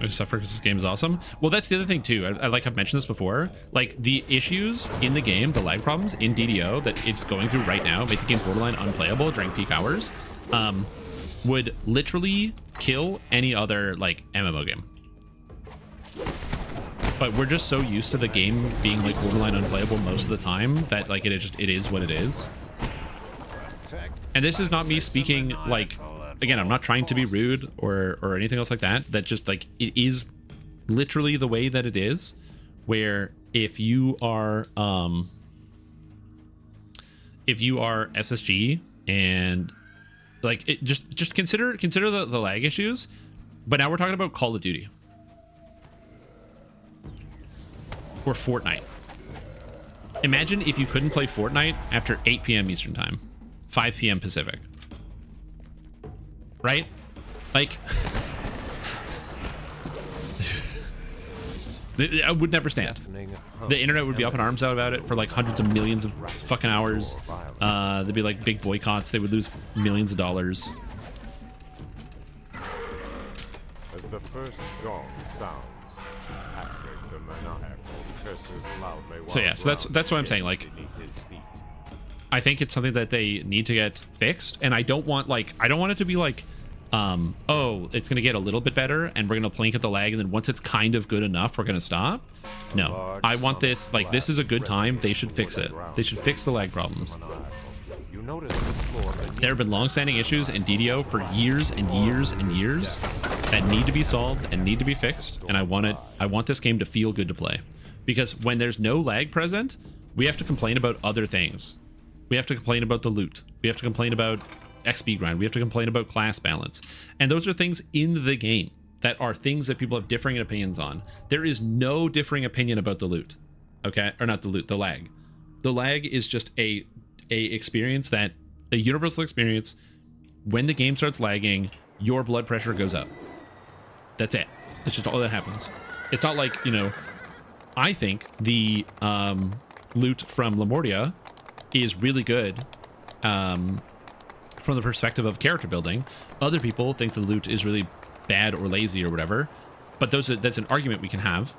I suffer because this game is awesome. Well, that's the other thing too. I like I've mentioned this before. Like the issues in the game, the lag problems in DDO that it's going through right now, make the game borderline unplayable during peak hours, would literally kill any other like MMO game. But we're just so used to the game being like borderline unplayable most of the time that like it is what it is. And this is not me speaking like, again, I'm not trying to be rude or anything else like that. That just like it is literally the way that it is. Where if you are SSG and like it just consider the lag issues. But now we're talking about Call of Duty or Fortnite. Imagine if you couldn't play Fortnite after 8 p.m. Eastern time, 5 p.m. Pacific. Right? Like, I would never stand. The internet would be up in arms out about it for like hundreds of millions of fucking hours. There'd be like big boycotts. They would lose millions of dollars. As the first gong sounds, Patrick the maniacal curses loudly. So yeah, so that's what I'm saying. Like, I think it's something that they need to get fixed, and I don't want it to be like, oh, it's gonna get a little bit better, and we're gonna plink at the lag, and then once it's kind of good enough, we're gonna stop. No, I want this like this is a good time. They should fix it. They should fix the lag problems. There have been long-standing issues in DDO for years and years and years that need to be solved and need to be fixed, and I want this game to feel good to play, because when there's no lag present, we have to complain about other things. We have to complain about the loot. We have to complain about XP grind. We have to complain about class balance. And those are things in the game that are things that people have differing opinions on. There is no differing opinion about the loot. Okay? Or not the loot, the lag. The lag is just a experience that, a universal experience. When the game starts lagging, your blood pressure goes up. That's it. It's just all that happens. It's not like, you know, I think the loot from Lamortia is really good from the perspective of character building. Other people think the loot is really bad or lazy or whatever, but that's an argument we can have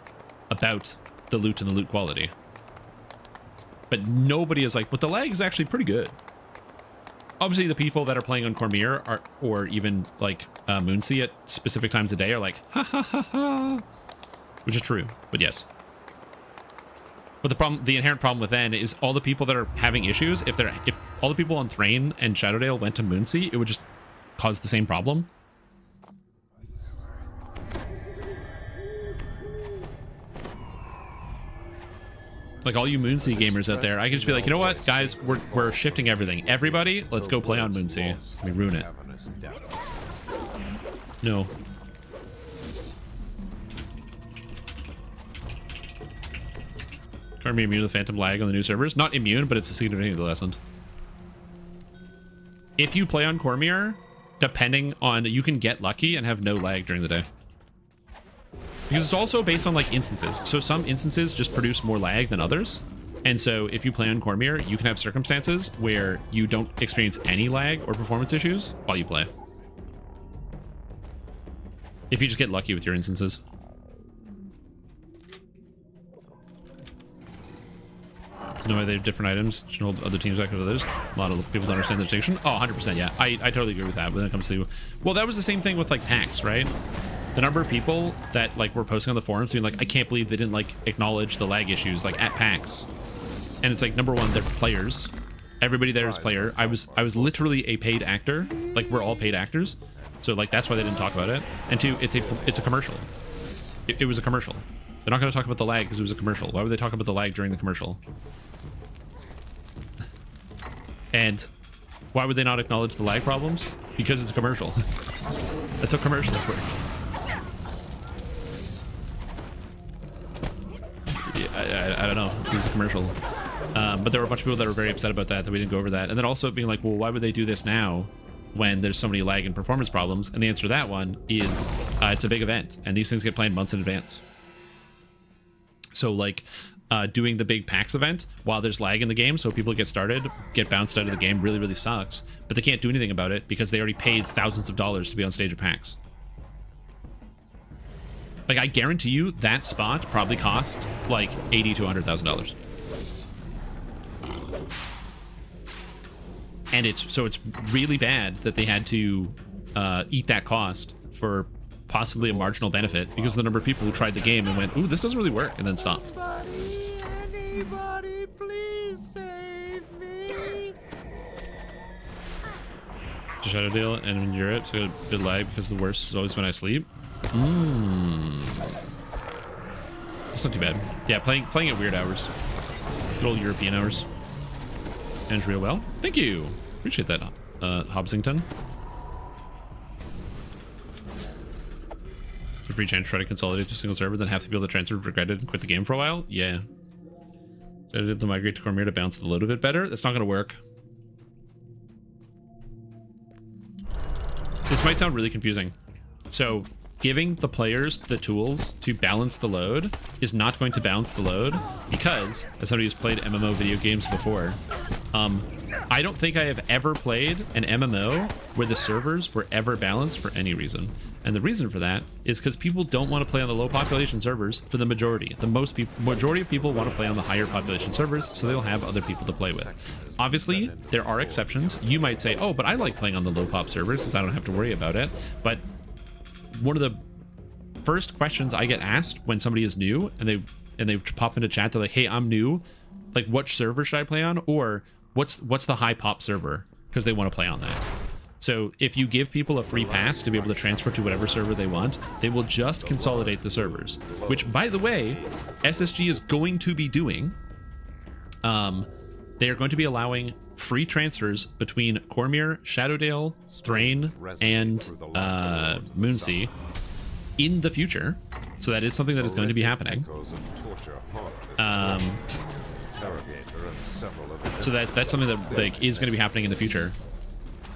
about the loot and the loot quality. But nobody is like, but the lag is actually pretty good. Obviously, the people that are playing on Cormier are, or even like Moonsea at specific times of day are like, ha ha ha ha, which is true, but yes. But the inherent problem with then is all the people that are having issues, if all the people on Thrain and Shadowdale went to Moonsea, it would just cause the same problem. Like all you Moonsea gamers out there, I can just be like, you know what, guys, we're shifting everything. Everybody, let's go play on Moonsea. Let me ruin it. No. Can't be immune to the phantom lag on the new servers. Not immune, but it's significantly lessened. If you play on Cormier, depending on, you can get lucky and have no lag during the day. Because it's also based on like instances. So some instances just produce more lag than others. And so if you play on Cormier, you can have circumstances where you don't experience any lag or performance issues while you play. If you just get lucky with your instances. No way they have different items. Should hold other teams back with others. A lot of people don't understand the distinction. Oh, 100%, yeah. I totally agree with that when it comes to... Well, that was the same thing with, like, packs, right? The number of people that, like, were posting on the forums being like, I can't believe they didn't, like, acknowledge the lag issues, like, at packs. And it's like, number one, they're players. Everybody there is player. I was literally a paid actor. Like, we're all paid actors. So, like, that's why they didn't talk about it. And two, it's a commercial. It was a commercial. They're not going to talk about the lag because it was a commercial. Why would they talk about the lag during the commercial? And why would they not acknowledge the lag problems? Because it's a commercial. That's how commercials work. Yeah, I don't know. It was a commercial. But there were a bunch of people that were very upset about that we didn't go over that. And then also being like, well, why would they do this now when there's so many lag and performance problems? And the answer to that one is it's a big event. And these things get planned months in advance. So, like, doing the big PAX event while there's lag in the game, so people get bounced out of the game. Really, really sucks. But they can't do anything about it because they already paid thousands of dollars to be on stage at PAX. Like, I guarantee you that spot probably cost like $80,000 to $100,000. And it's really bad that they had to eat that cost for possibly a marginal benefit because of the number of people who tried the game and went, ooh, this doesn't really work, and then stopped. Anybody, please save me. To Shadow Deal and endure it, so a bit lag because the worst is always when I sleep. That's not too bad. Yeah, playing at weird hours. Good old European hours. Ends real well. Thank you. Appreciate that, Hobsington. A free chance to try to consolidate to a single server, then have to be able to transfer, regret it, and quit the game for a while? Yeah. So I did the migrate to Cormier to bounce the load a bit better? That's not going to work. This might sound really confusing. So, giving the players the tools to balance the load is not going to balance the load because, as somebody who's played MMO video games before, I don't think I have ever played an MMO where the servers were ever balanced for any reason. And the reason for that is because people don't want to play on the low population servers for the majority. The majority of people want to play on the higher population servers, so they'll have other people to play with. Obviously, there are exceptions. You might say, oh, but I like playing on the low pop servers because I don't have to worry about it. But one of the first questions I get asked when somebody is new and they pop into chat, they're like, hey, I'm new, like, what server should I play on? Or what's the high pop server? Because they want to play on that. So if you give people a free pass to be able to transfer to whatever server they want, they will just consolidate the servers, which, by the way, SSG is going to be doing. They are going to be allowing free transfers between Cormier, Shadowdale, Thrain, and Moonsea in the future. So that is something that is going to be happening. So that's something that, like, is going to be happening in the future.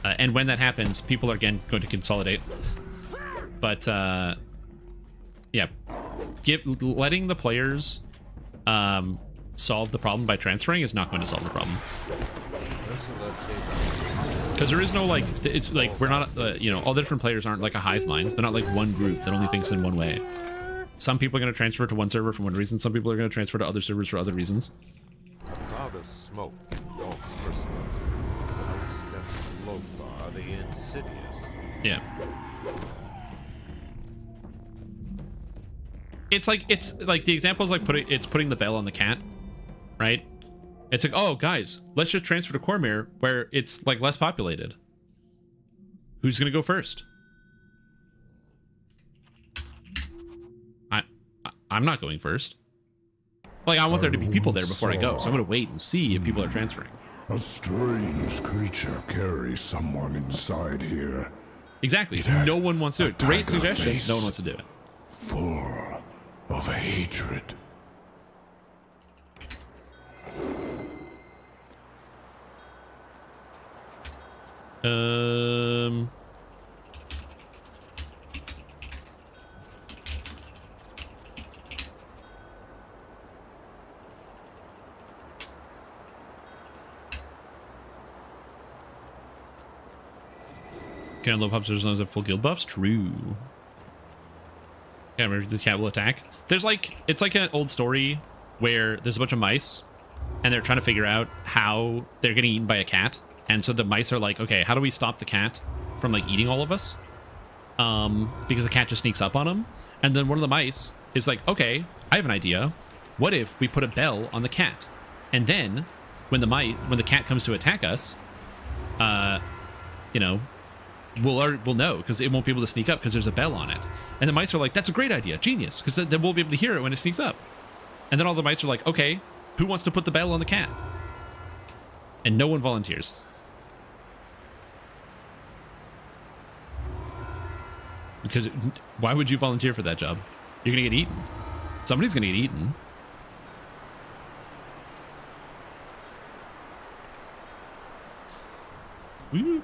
And when that happens, people are again going to consolidate. But yeah, letting the players solve the problem by transferring is not going to solve the problem. Because there is no, like, it's like, we're not, you know, all the different players aren't like a hive mind. They're not like one group that only thinks in one way. Some people are going to transfer to one server for one reason. Some people are going to transfer to other servers for other reasons. A cloud of smoke engulfs personal. Are the insidious. Yeah. It's like the example is like putting the bell on the cat, right? It's like, oh guys, let's just transfer to Cormier where it's like less populated. Who's gonna go first? I'm not going first. Like, I want there to be people there before I go, so I'm gonna wait and see if people are transferring. A strange creature carries someone inside here. Exactly. No one wants to do it. Great suggestion. No one wants to do it. Full of hatred. Can low pops have full guild buffs? True. Yeah, remember this cat will attack. There's like, it's like an old story where there's a bunch of mice and they're trying to figure out how they're getting eaten by a cat. And so the mice are like, okay, how do we stop the cat from like eating all of us? Because the cat just sneaks up on them. And then one of the mice is like, okay, I have an idea. What if we put a bell on the cat? And then when the cat comes to attack us, you know, we'll know because it won't be able to sneak up because there's a bell on it. And the mice are like, that's a great idea, genius, because then we'll be able to hear it when it sneaks up. And then all the mice are like, okay, who wants to put the bell on the cat? And no one volunteers. Because why would you volunteer for that job? You're gonna get eaten. Somebody's gonna get eaten. Woo.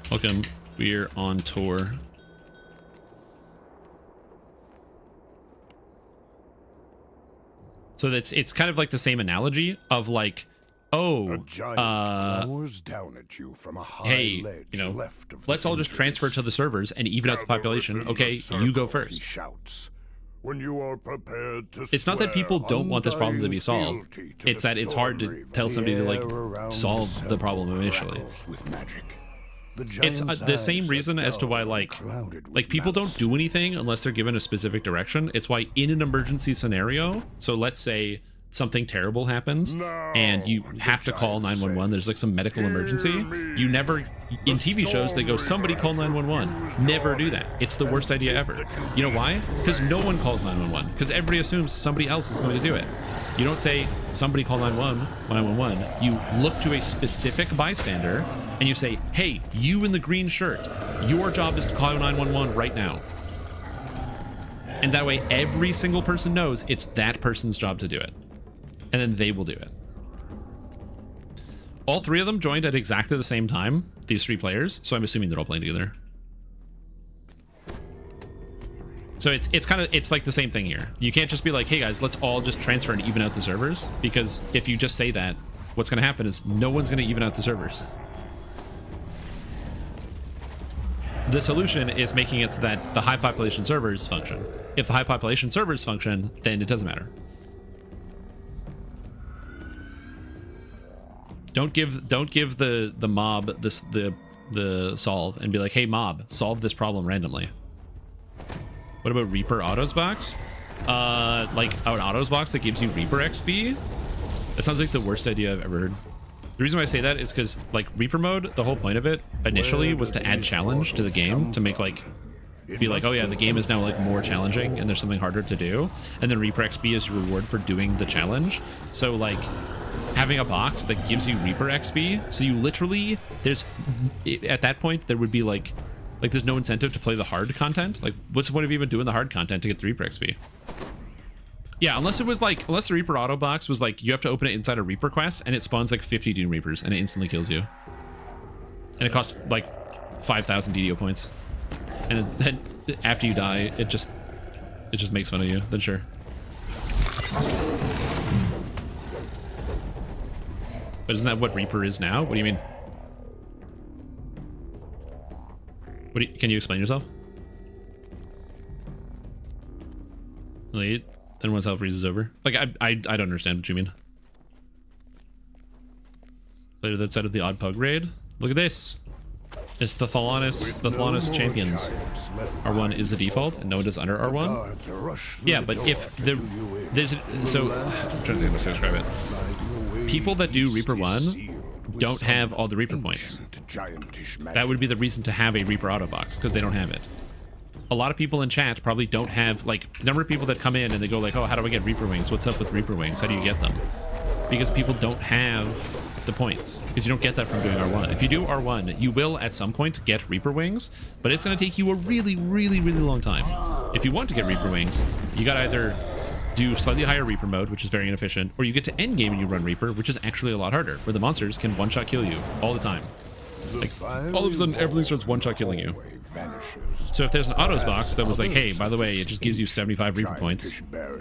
Welcome, We're on tour. So it's kind of like the same analogy of like, oh, A giant lowers down at you from a high hey, ledge you know, left of the let's all just transfer to the servers and even out the population. Okay, you go first. Shouts. When you are prepared to It's not that people don't want this problem to be solved. It's that it's hard to tell somebody to like solve the problem initially. It's the same reason as to why like people don't do anything unless they're given a specific direction. It's why in an emergency scenario, so let's say something terrible happens and you have to call 911, there's like some medical emergency, you never, in TV shows they go, somebody call 911. Never do that. It's the worst idea ever. You know why? Because no one calls 911, because everybody assumes somebody else is going to do it. You don't say somebody call 911. You look to a specific bystander and you say, hey, you in the green shirt, your job is to call 911 right now. And that way every single person knows it's that person's job to do it. And then they will do it. All three of them joined at exactly the same time, these three players, so I'm assuming they're all playing together. So it's like the same thing here. You can't just be like, hey guys, let's all just transfer and even out the servers, because if you just say that, what's going to happen is no one's going to even out the servers. The solution is making it so that the high population servers function. If the high population servers function, then it doesn't matter. Don't give the mob the solve and be like, hey mob, solve this problem randomly. What about Reaper Autos box? Like an Autos box that gives you Reaper XP? That sounds like the worst idea I've ever heard. The reason why I say that is because like Reaper mode, the whole point of it initially was to add challenge to the game, to make like be like, oh yeah, the game is now like more challenging and there's something harder to do, and then Reaper XP is your reward for doing the challenge. So like having a box that gives you Reaper XP, so you literally, there's at that point there would be like there's no incentive to play the hard content. Like what's the point of even doing the hard content to get the Reaper XP? Yeah, unless it was like, unless the Reaper auto box was like you have to open it inside a Reaper quest and it spawns like 50 Doom Reapers and it instantly kills you, and it costs like 5,000 DDO points, and then after you die it just makes fun of you. Then sure. But isn't that what Reaper is now? What do you mean? Can you explain yourself? Wait, then once hell freezes over. Like I don't understand what you mean. Later that side of the Odd Pug raid. Look at this. It's the Thalanis champions. R1 is the default and no one does under R1. Yeah, but if there's so I'm trying to think how to describe it. People that do Reaper 1 don't have all the Reaper points. That would be the reason to have a Reaper auto box, because they don't have it. A lot of people in chat probably don't have, like, the number of people that come in and they go like, oh, how do I get Reaper wings? What's up with Reaper wings? How do you get them? Because people don't have the points, because you don't get that from doing R1. If you do R1, you will at some point get Reaper wings, but it's going to take you a really, really, really long time. If you want to get Reaper wings, you got to either do slightly higher Reaper mode, which is very inefficient, or you get to endgame and you run Reaper, which is actually a lot harder, where the monsters can one-shot kill you all the time. Like, all of a sudden, everything starts one-shot killing you. So if there's an autos box that was like, hey, by the way, it just gives you 75 Reaper points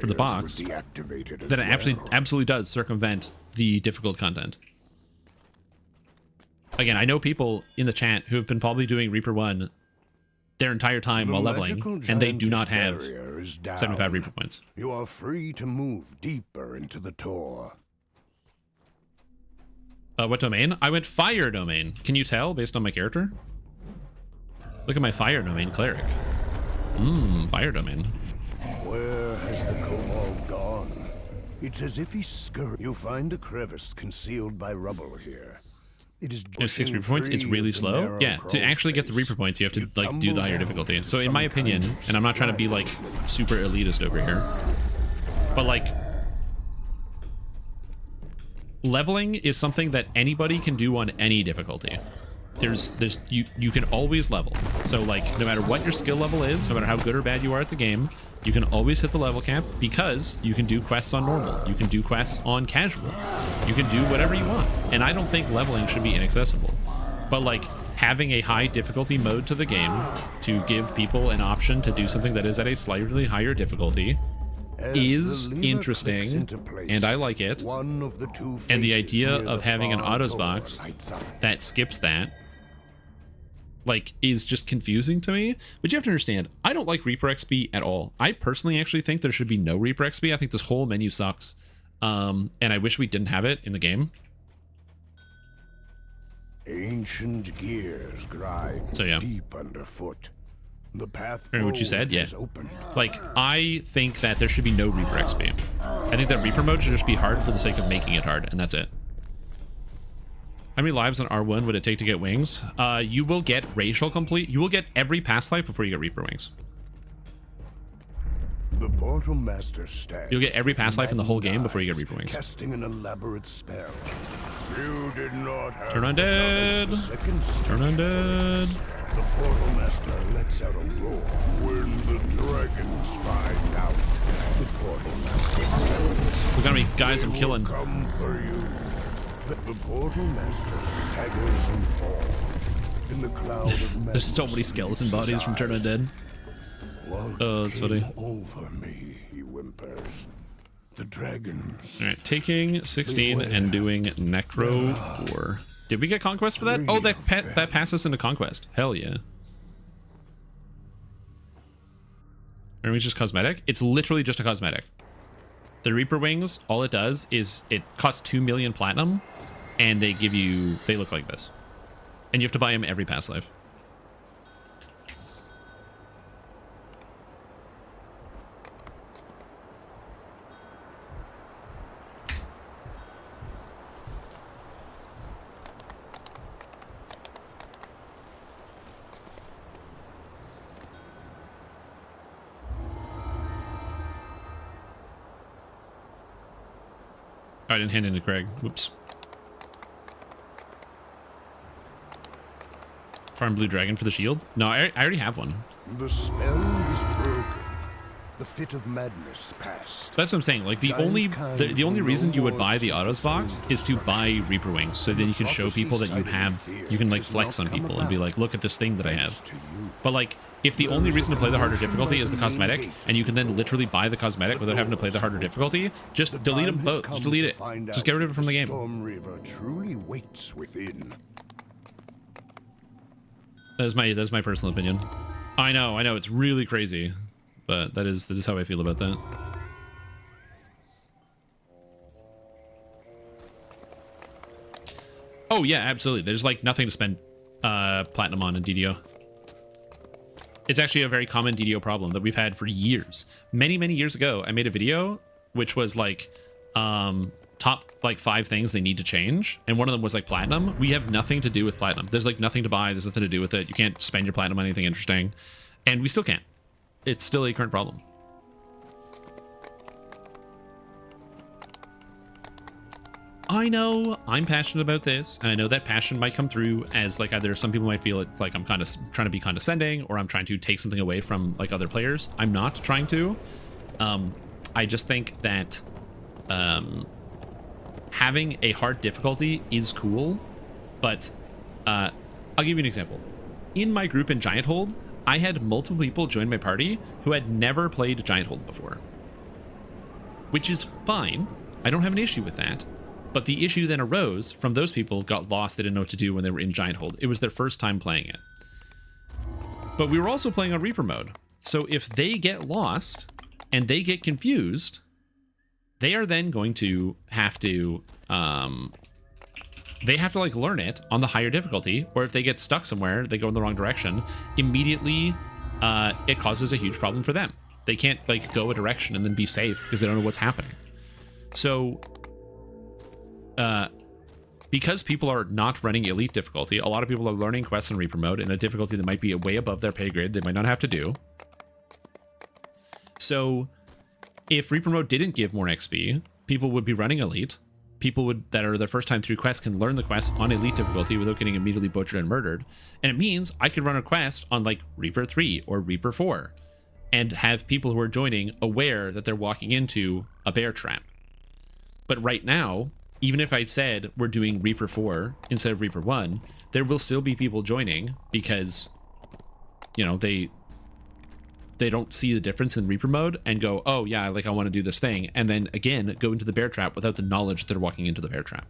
for the box, then it absolutely does circumvent the difficult content. Again, I know people in the chat who have been probably doing Reaper 1 their entire time while leveling, and they do not have 75 Reaper points. You are free to move deeper into the tour. What domain? I went fire domain. Can you tell based on my character? Look at my fire domain cleric. Fire domain. Where has the kobold gone? It's as if he's scurried. You find a crevice concealed by rubble here. It is 6 Reaper points. It's really slow. Yeah, to actually get the Reaper points, you have to like do the higher difficulty. So in my opinion, and I'm not trying to be like super elitist over here, but like leveling is something that anybody can do on any difficulty. You can always level. So like no matter what your skill level is, no matter how good or bad you are at the game, you can always hit the level cap, because you can do quests on normal, you can do quests on casual, you can do whatever you want. And I don't think leveling should be inaccessible. But like having a high difficulty mode to the game to give people an option to do something that is at a slightly higher difficulty is interesting, and I like it. And the idea of having an autos box that skips that, like, is just confusing to me. But you have to understand, I don't like Reaper XP at all. I personally actually think there should be no Reaper XP. I think this whole menu sucks, and I wish we didn't have it in the game. Ancient gears grind deep underfoot. The path what you said, yeah. Like, I think that there should be no Reaper XP. I think that Reaper mode should just be hard for the sake of making it hard, and that's it. How many lives on R1 would it take to get wings? You will get racial complete. You will get every past life before you get Reaper wings. The Portal Master stands. You'll get every past life in the whole game before you get Reaper wings. Casting an elaborate spell. You did not have Turn undead. Turn undead. The Portal Master lets out a roar when the dragons find out. The Portal Master. Look how many guys I'm killing. Come for you. The Portal Master staggers and falls in the cloud of There's so many skeleton bodies from Turn Undead. Oh, that's funny. Over me, he whimpers. The dragons. All right, taking 16 and doing Necro 4. Did we get Conquest for that? Oh, that passes into Conquest. Hell yeah. Or it's just cosmetic? It's literally just a cosmetic. The Reaper Wings, all it does is it costs 2 million platinum, and they look like this. And you have to buy them every past life. I didn't hand it to Craig. Whoops. Farm Blue Dragon for the shield? No, I already have one. The spell is broken. The fit of madness passed. That's what I'm saying. Like, the only reason you would buy the autos box is to buy Reaper Wings, so then you can show people that you can like flex on people and be like, look at this thing that I have. But like, if the only reason to play the harder difficulty is the cosmetic, and you can then literally buy the cosmetic without having to play the harder difficulty, just delete them both. Just delete it. Just get rid of it from the game. Storm River truly waits within. That's my personal opinion. I know, it's really crazy, but that is how I feel about that. Oh yeah, absolutely. There's like nothing to spend platinum on in DDO. It's actually a very common DDO problem that we've had for years. Many years ago, I made a video which was like top like 5 things they need to change, and one of them was like platinum. We have nothing to do with platinum. There's like nothing to buy. There's nothing to do with it. You can't spend your platinum on anything interesting, and we still can't. It's still a current problem. I know I'm passionate about this, and I know that passion might come through as like either some people might feel it's like I'm kind of trying to be condescending, or I'm trying to take something away from like other players. I'm not trying to. I just think that having a hard difficulty is cool, but I'll give you an example. In my group in Giant Hold, I had multiple people join my party who had never played Giant Hold before, which is fine. I don't have an issue with that. But the issue then arose from those people got lost. They didn't know what to do when they were in Giant Hold. It was their first time playing it. But we were also playing on Reaper mode. So if they get lost and they get confused, they are then going to have to like learn it on the higher difficulty, or if they get stuck somewhere, they go in the wrong direction, immediately it causes a huge problem for them. They can't like go a direction and then be safe because they don't know what's happening. So because people are not running elite difficulty, a lot of people are learning quests in Reaper mode in a difficulty that might be way above their pay grade. They might not have to do. So if Reaper mode didn't give more XP, people would be running elite. People that are their first time through quests can learn the quest on elite difficulty without getting immediately butchered and murdered. And it means I could run a quest on like Reaper 3 or Reaper 4 and have people who are joining aware that they're walking into a bear trap. But right now, even if I said we're doing Reaper 4 instead of Reaper 1, there will still be people joining because, you know, they don't see the difference in Reaper mode and go, oh yeah, like I want to do this thing, and then again go into the bear trap without the knowledge they're walking into the bear trap.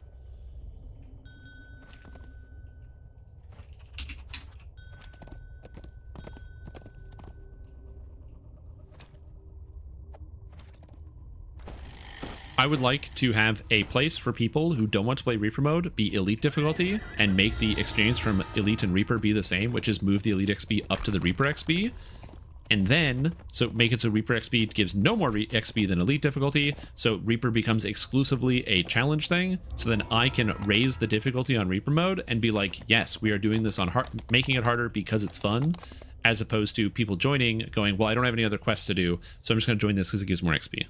I would like to have a place for people who don't want to play Reaper mode be elite difficulty and make the experience from elite and Reaper be the same, which is move the elite XP up to the Reaper XP. And then, so make it so Reaper XP gives no more XP than elite difficulty, so Reaper becomes exclusively a challenge thing, so then I can raise the difficulty on Reaper mode and be like, yes, we are doing this on hard, making it harder because it's fun, as opposed to people joining going, well, I don't have any other quests to do, so I'm just going to join this because it gives more XP.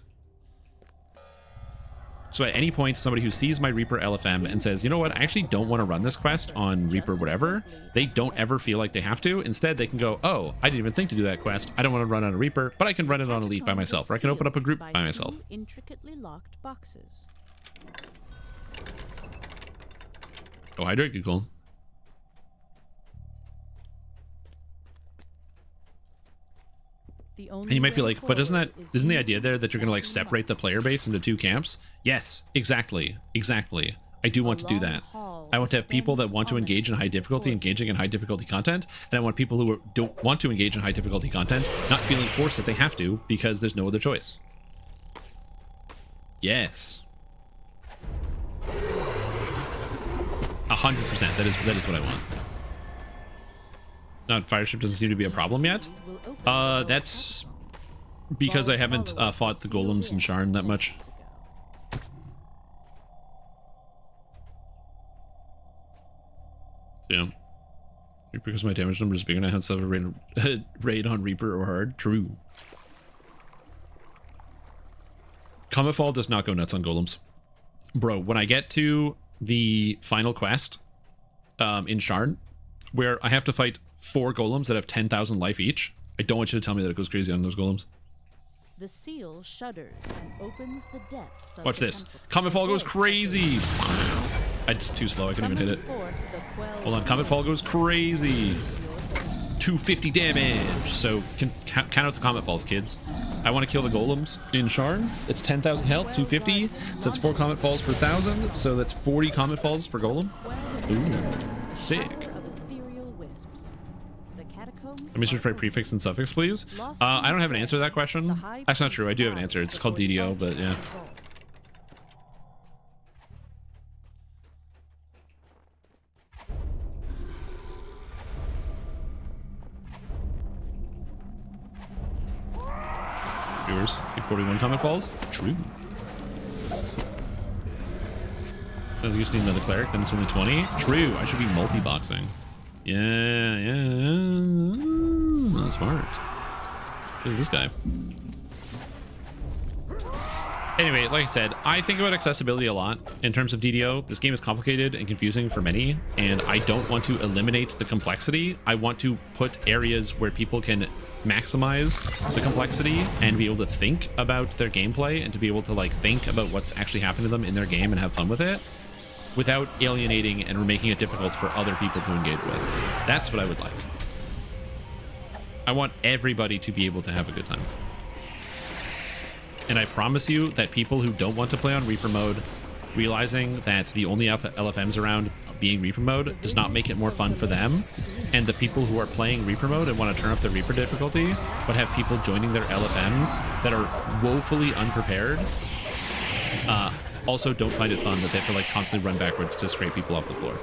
So at any point, somebody who sees my Reaper LFM and says, you know what, I actually don't want to run this quest on Reaper whatever, they don't ever feel like they have to. Instead, they can go, oh, I didn't even think to do that quest. I don't want to run on a Reaper, but I can run it on Elite by myself, or I can open up a group by myself. Intricately locked boxes. Oh, hydrate, good call. And you might be like, but isn't the idea there that you're going to like separate the player base into two camps? Yes, exactly. I do want to do that. I want to have people that want to engage in high difficulty engaging in high difficulty content, and I want people who don't want to engage in high difficulty content not feeling forced that they have to because there's no other choice. Yes. 100%. That is what I want. Fireship doesn't seem to be a problem yet. That's because I haven't fought the golems in Sharn that much. Yeah. Because my damage number is bigger and I had to have a raid on Reaper or hard. True. Cometfall does not go nuts on golems. Bro, when I get to the final quest in Sharn, where I have to fight 4 golems that have 10,000 life each, I don't want you to tell me that it goes crazy on those golems. The seal shudders and opens the depths. Watch this. Cometfall goes crazy. It's too slow. I couldn't even hit it. Hold on. Cometfall goes crazy. 250 damage. So count out the Cometfalls, kids. I want to kill the golems in Sharn. It's 10,000 health, 250. So that's 4 Cometfalls per 1,000. So that's 40 Cometfalls per golem. Ooh, sick. Let me search by prefix and suffix, please. I don't have an answer to that question. That's not true. I do have an answer. It's called DDO, but yeah. Viewers, 41 Cometfalls. True. Sounds like you just need another cleric, then it's only 20. True. I should be multi-boxing. Yeah. Not smart. Look at this guy. Anyway, like I said, I think about accessibility a lot in terms of DDO. This game is complicated and confusing for many, and I don't want to eliminate the complexity. I want to put areas where people can maximize the complexity and be able to think about their gameplay and to be able to like think about what's actually happening to them in their game and have fun with it, without alienating and making it difficult for other people to engage with. That's what I would like. I want everybody to be able to have a good time. And I promise you that people who don't want to play on Reaper mode, realizing that the only LFMs around being Reaper mode does not make it more fun for them, and the people who are playing Reaper mode and want to turn up the Reaper difficulty, but have people joining their LFMs that are woefully unprepared, also don't find it fun that they have to like constantly run backwards to scrape people off the floor.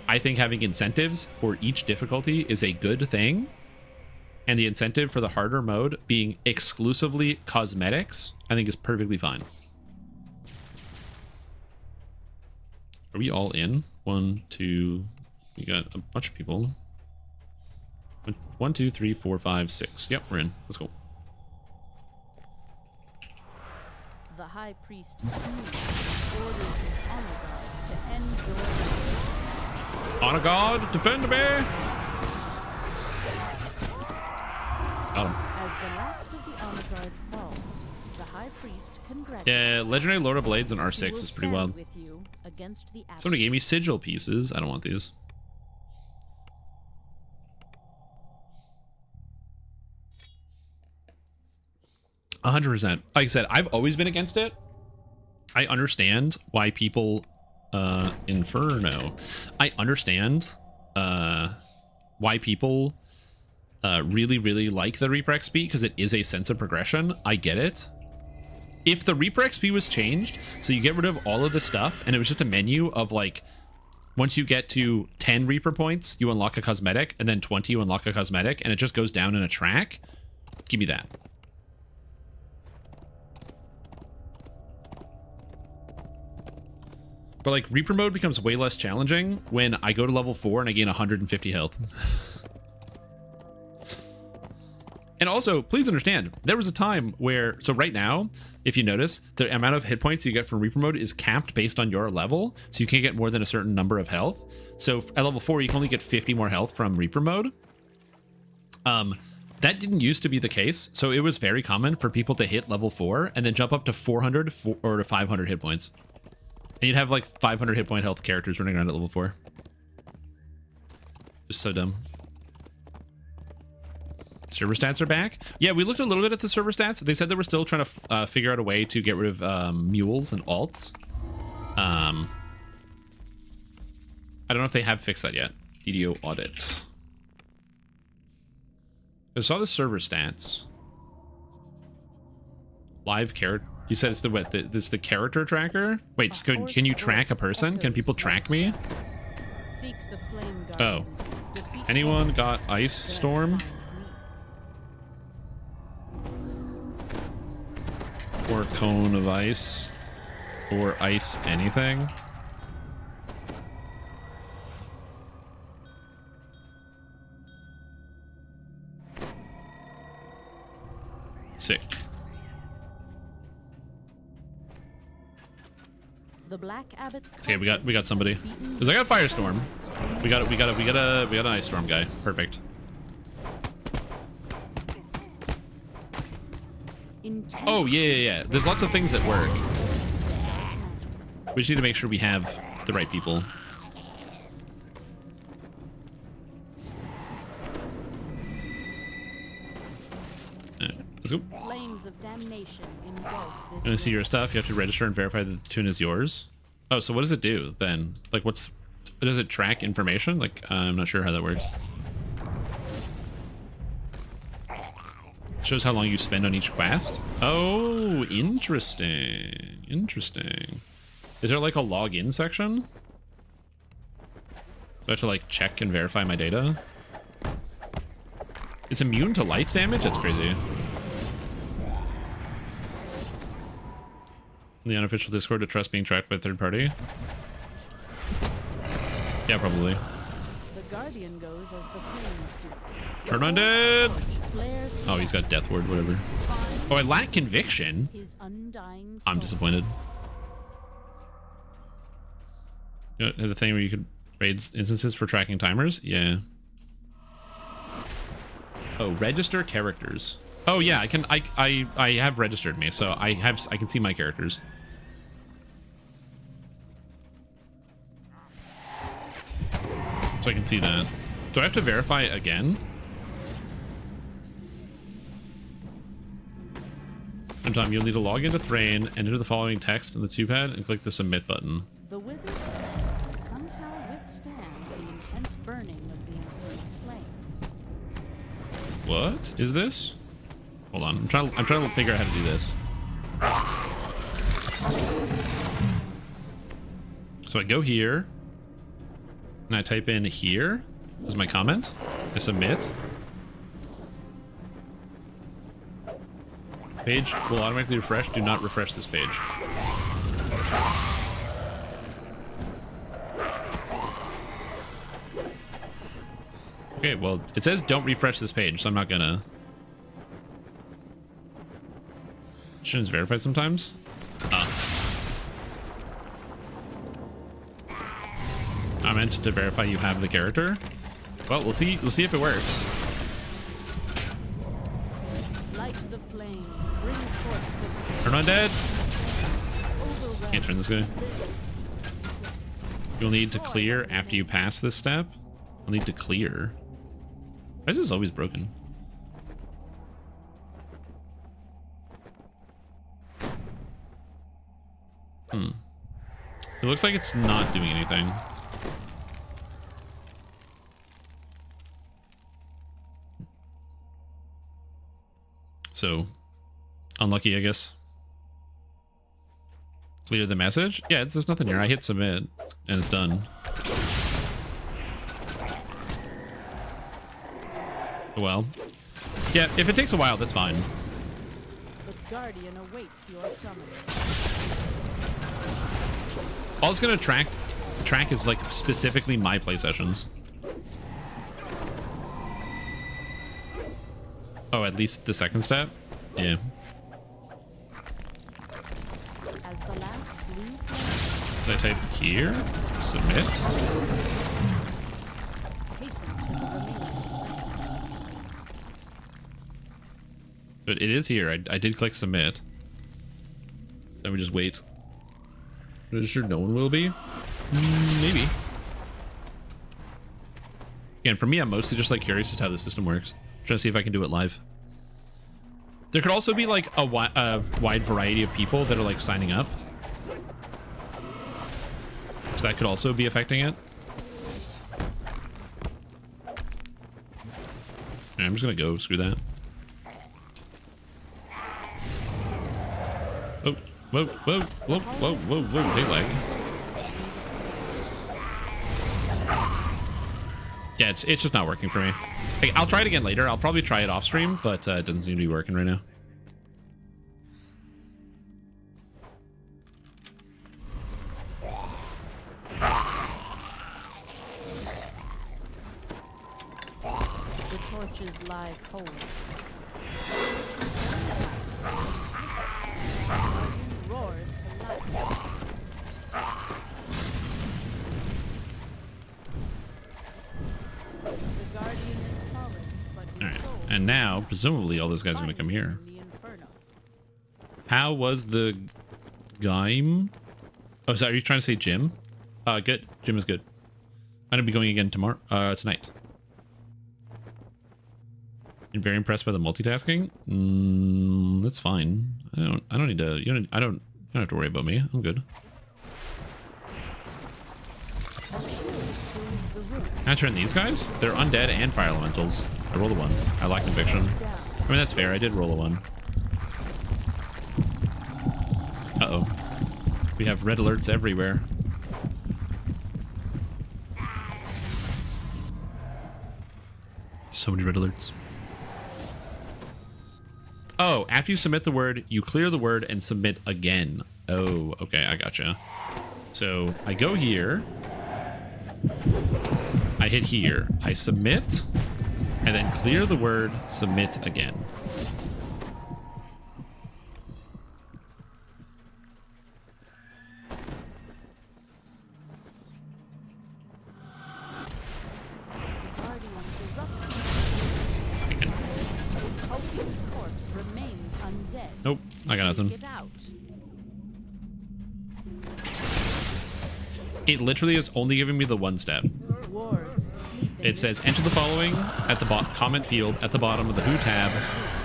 I think having incentives for each difficulty is a good thing, and the incentive for the harder mode being exclusively cosmetics, I think is perfectly fine. Are we all in? 1, 2, we got a bunch of people. 1, 2, 3, 4, 5, 6. Yep, we're in. Let's go. The High Priest orders his honor guard to end your Honor guard, defend me! Got him. As the last of the honor guard falls, the high priest congratulates. Yeah, Legendary Lord of Blades in He R6 will is pretty stand wild. with you against the Somebody gave me absent. sigil pieces. I don't want these. $100%. Like I said, I've always been against it. I understand why people Inferno. I understand why people really like the Reaper XP because it is a sense of progression. I get it. If the Reaper XP was changed, so you get rid of all of the stuff and it was just a menu of like, once you get to 10 Reaper points, you unlock a cosmetic, and then 20, you unlock a cosmetic, and it just goes down in a track, give me that. But like Reaper mode becomes way less challenging when I go to level 4 and I gain 150 health. And also, please understand, there was a time where, so right now, if you notice, the amount of hit points you get from Reaper mode is capped based on your level, so you can't get more than a certain number of health. So at level 4, you can only get 50 more health from Reaper mode. That didn't used to be the case, so it was very common for people to hit level 4 and then jump up to 400 or to 500 hit points. And you'd have like 500 hit point health characters running around at level 4. Just so dumb. Server stats are back. Yeah, we looked a little bit at the server stats. They said they were still trying to figure out a way to get rid of mules and alts. I don't know if they have fixed that yet. DDO audit. I saw the server stats. Live character. You said it's the what? This is the character tracker? Wait, so can you track a person? Can people track me? Seek the flame Oh. guardians. Defeat Anyone them. got Ice Storm? Or Cone of Ice? Or Ice anything? Sick. The Black Abbot's Okay, we got somebody. Cause I got Firestorm. We got an Ice Storm guy. Perfect. Oh yeah. There's lots of things that work. We just need to make sure we have the right people. Let's go. Flames of damnation engulf this Gonna see your world. stuff. You have to register and verify that the tune is yours. Oh, so what does it do then? Like, does it track information? Like, I'm not sure how that works. Shows how long you spend on each quest. Oh, interesting. Interesting. Is there like a login section? Do I have to like check and verify my data? It's immune to light damage? That's crazy. The unofficial Discord to trust being tracked by a third party? Yeah, probably. The guardian goes as the flames do. Turn undead! Flares Oh, he's got Death Ward, whatever. Oh, I lack conviction. his undying I'm soul. disappointed. You know, the thing where you could raid instances for tracking timers? Yeah. Oh, register characters. Oh yeah, I have registered me, so I can see my characters. So I can see that. Do I have to verify again? Sometime you'll need to log into Thrain, enter the following text in the 2-pad, and click the submit button. The withered plants somehow withstand the intense burning of the infernal flames. What is this? Hold on, I'm trying to figure out how to do this. So I go here, and I type in here as my comment. I submit. Page will automatically refresh. Do not refresh this page. Okay, well, it says don't refresh this page, so I'm not gonna. Shouldn't it verify sometimes? I meant to verify you have the character. Well, we'll see if it works. to the flames. Bring forth Turn undead. the overwhelm. Can't turn this guy. You'll need to clear after you pass this step. You'll need to clear. Why is this always broken? It looks like it's not doing anything. So, unlucky, I guess. Clear the message? Yeah, there's nothing here. I hit submit, and it's done. Well, yeah, if it takes a while, that's fine. The guardian awaits your summons. All it's gonna track is like specifically my play sessions. Oh, at least the second step? Yeah. As the last blue flame Did I type here? Submit? hasten to the remaining flame. But it is here. I did click submit. So we just wait. Are you sure no one will be? Maybe. Again, for me, I'm mostly just like curious as to how the system works. Trying to see if I can do it live. There could also be like a wide variety of people that are like signing up. So that could also be affecting it. Yeah, I'm just gonna go. Screw that. Oh, whoa, whoa, whoa, whoa, whoa, whoa, they lag. Yeah, it's just not working for me. Hey, I'll try it again later. I'll probably try it off stream, but it doesn't seem to be working right now. The torches lie cold. Guardian roars to life. The guardian is fallen, but his All right, soul and now presumably all those guys are gonna come here. in the inferno. How was the game? Oh, sorry, are you trying to say Jim? Good. Jim is good. I'm gonna be going again tomorrow. Tonight. You're very impressed by the multitasking. That's fine. I don't need to. You don't have to worry about me. I'm good. Can I turn these guys? They're undead and fire elementals. I rolled a 1. I lack conviction. I mean, that's fair. I did roll a 1. Uh-oh. We have red alerts everywhere. So many red alerts. Oh, after you submit the word, you clear the word and submit again. Oh, okay, I gotcha. So I go here. I hit here. I submit, and then clear the word, submit again. Nope, I got nothing. It literally is only giving me the 1 step. It says enter the following at the comment field at the bottom of the Who tab.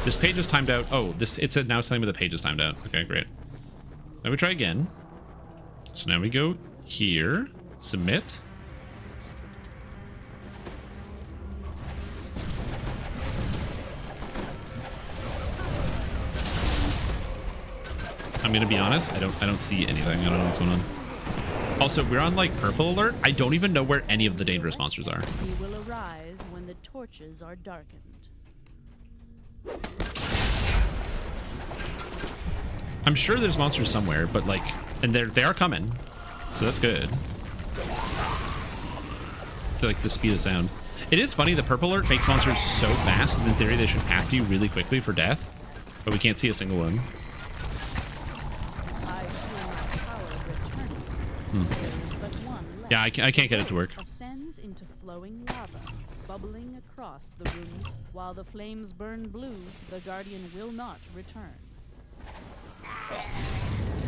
This page is timed out. Oh, it said now it's telling me the page is timed out. Okay, great. So now we try again. So now we go here, submit. I'm gonna be honest, I don't see anything. I don't know what's going on. Also, we're on like purple alert. I don't even know where any of the dangerous monsters are. He will arise when the torches are darkened. I'm sure there's monsters somewhere, but like, and they are coming, so that's good. To like the speed of sound. It is funny, the purple alert makes monsters so fast, and in theory they should path you really quickly for death, but we can't see a single one. But one Yeah, I can't get it to work. ascends into flowing lava. bubbling across the rooms. While the flames burn blue, the Guardian will not return.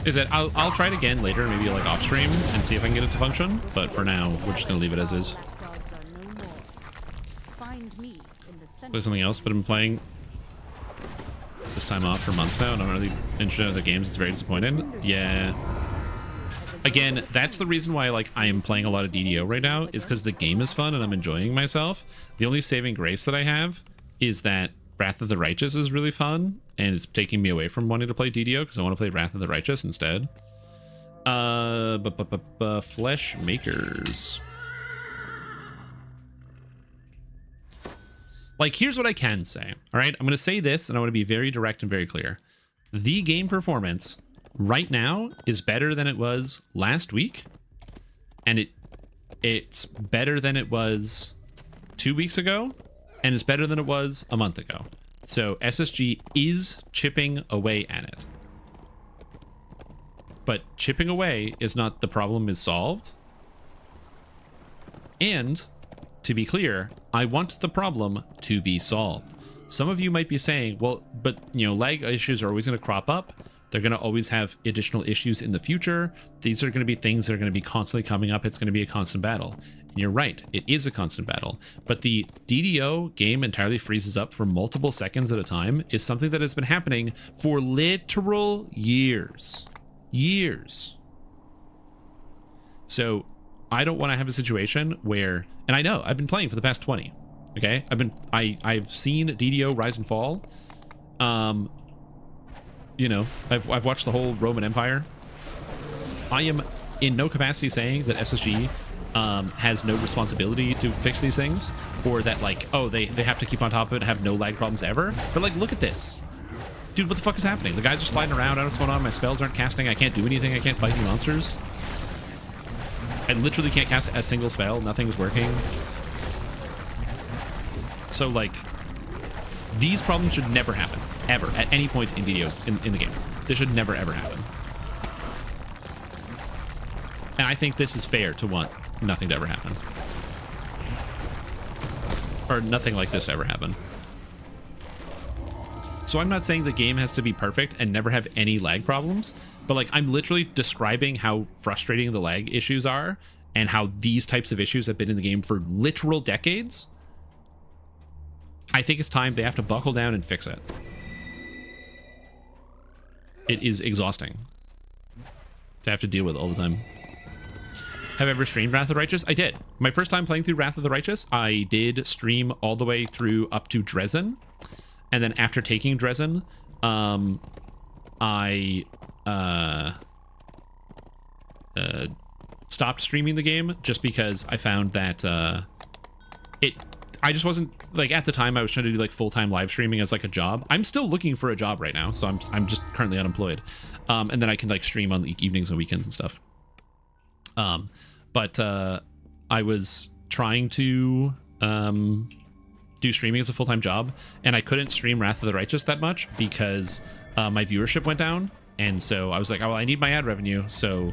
Is it? I'll try it again later, maybe like off stream, and see if I can get it to function. But for now, we're just gonna leave it as is. Lapdogs are no more. Find me in the center. Play something else, but I've been playing this time off for months now, and I'm not really interested in the games. It's very disappointing. Yeah. Again, that's the reason why like I am playing a lot of DDO right now, is because the game is fun and I'm enjoying myself. The only saving grace that I have is that Wrath of the Righteous is really fun, and it's taking me away from wanting to play DDO because I want to play Wrath of the Righteous instead. Flesh Makers. Like, here's what I can say. All right, I'm going to say this, and I want to be very direct and very clear. The game performance right now is better than it was last week, and it's better than it was 2 weeks ago, and it's better than it was a month ago. So SSG is chipping away at it. But chipping away is not the problem is solved. And to be clear, I want the problem to be solved. Some of you might be saying, well, but you know, lag issues are always going to crop up. They're going to always have additional issues in the future. These are going to be things that are going to be constantly coming up. It's going to be a constant battle. And you're right, it is a constant battle. But the DDO game entirely freezes up for multiple seconds at a time is something that has been happening for literal years. Years. So I don't want to have a situation where, and I know I've been playing for the past 20. Okay, I've seen DDO rise and fall. You know, I've watched the whole Roman Empire. I am in no capacity saying that SSG has no responsibility to fix these things, or that like, oh, they have to keep on top of it and have no lag problems ever. But like, look at this. Dude, what the fuck is happening? The guys are sliding around. I don't know what's going on. My spells aren't casting. I can't do anything. I can't fight any monsters. I literally can't cast a single spell. Nothing's working. So like, these problems should never happen, ever, at any point in DDOs in the game. This should never, ever happen. And I think this is fair to want nothing to ever happen. Or nothing like this to ever happen. So I'm not saying the game has to be perfect and never have any lag problems, but like, I'm literally describing how frustrating the lag issues are and how these types of issues have been in the game for literal decades. I think it's time they have to buckle down and fix it. It is exhausting to have to deal with all the time. Have I ever streamed Wrath of the Righteous? I did. My first time playing through Wrath of the Righteous, I did stream all the way through up to Dresden. And then after taking Dresden, I stopped streaming the game just because I found that I just wasn't, like, at the time I was trying to do like full-time live streaming as like a job. I'm still looking for a job right now, so I'm just currently unemployed. And then I can like stream on the evenings and weekends and stuff. But I was trying to do streaming as a full-time job, and I couldn't stream Wrath of the Righteous that much because my viewership went down. And so I was like, oh, well, I need my ad revenue, so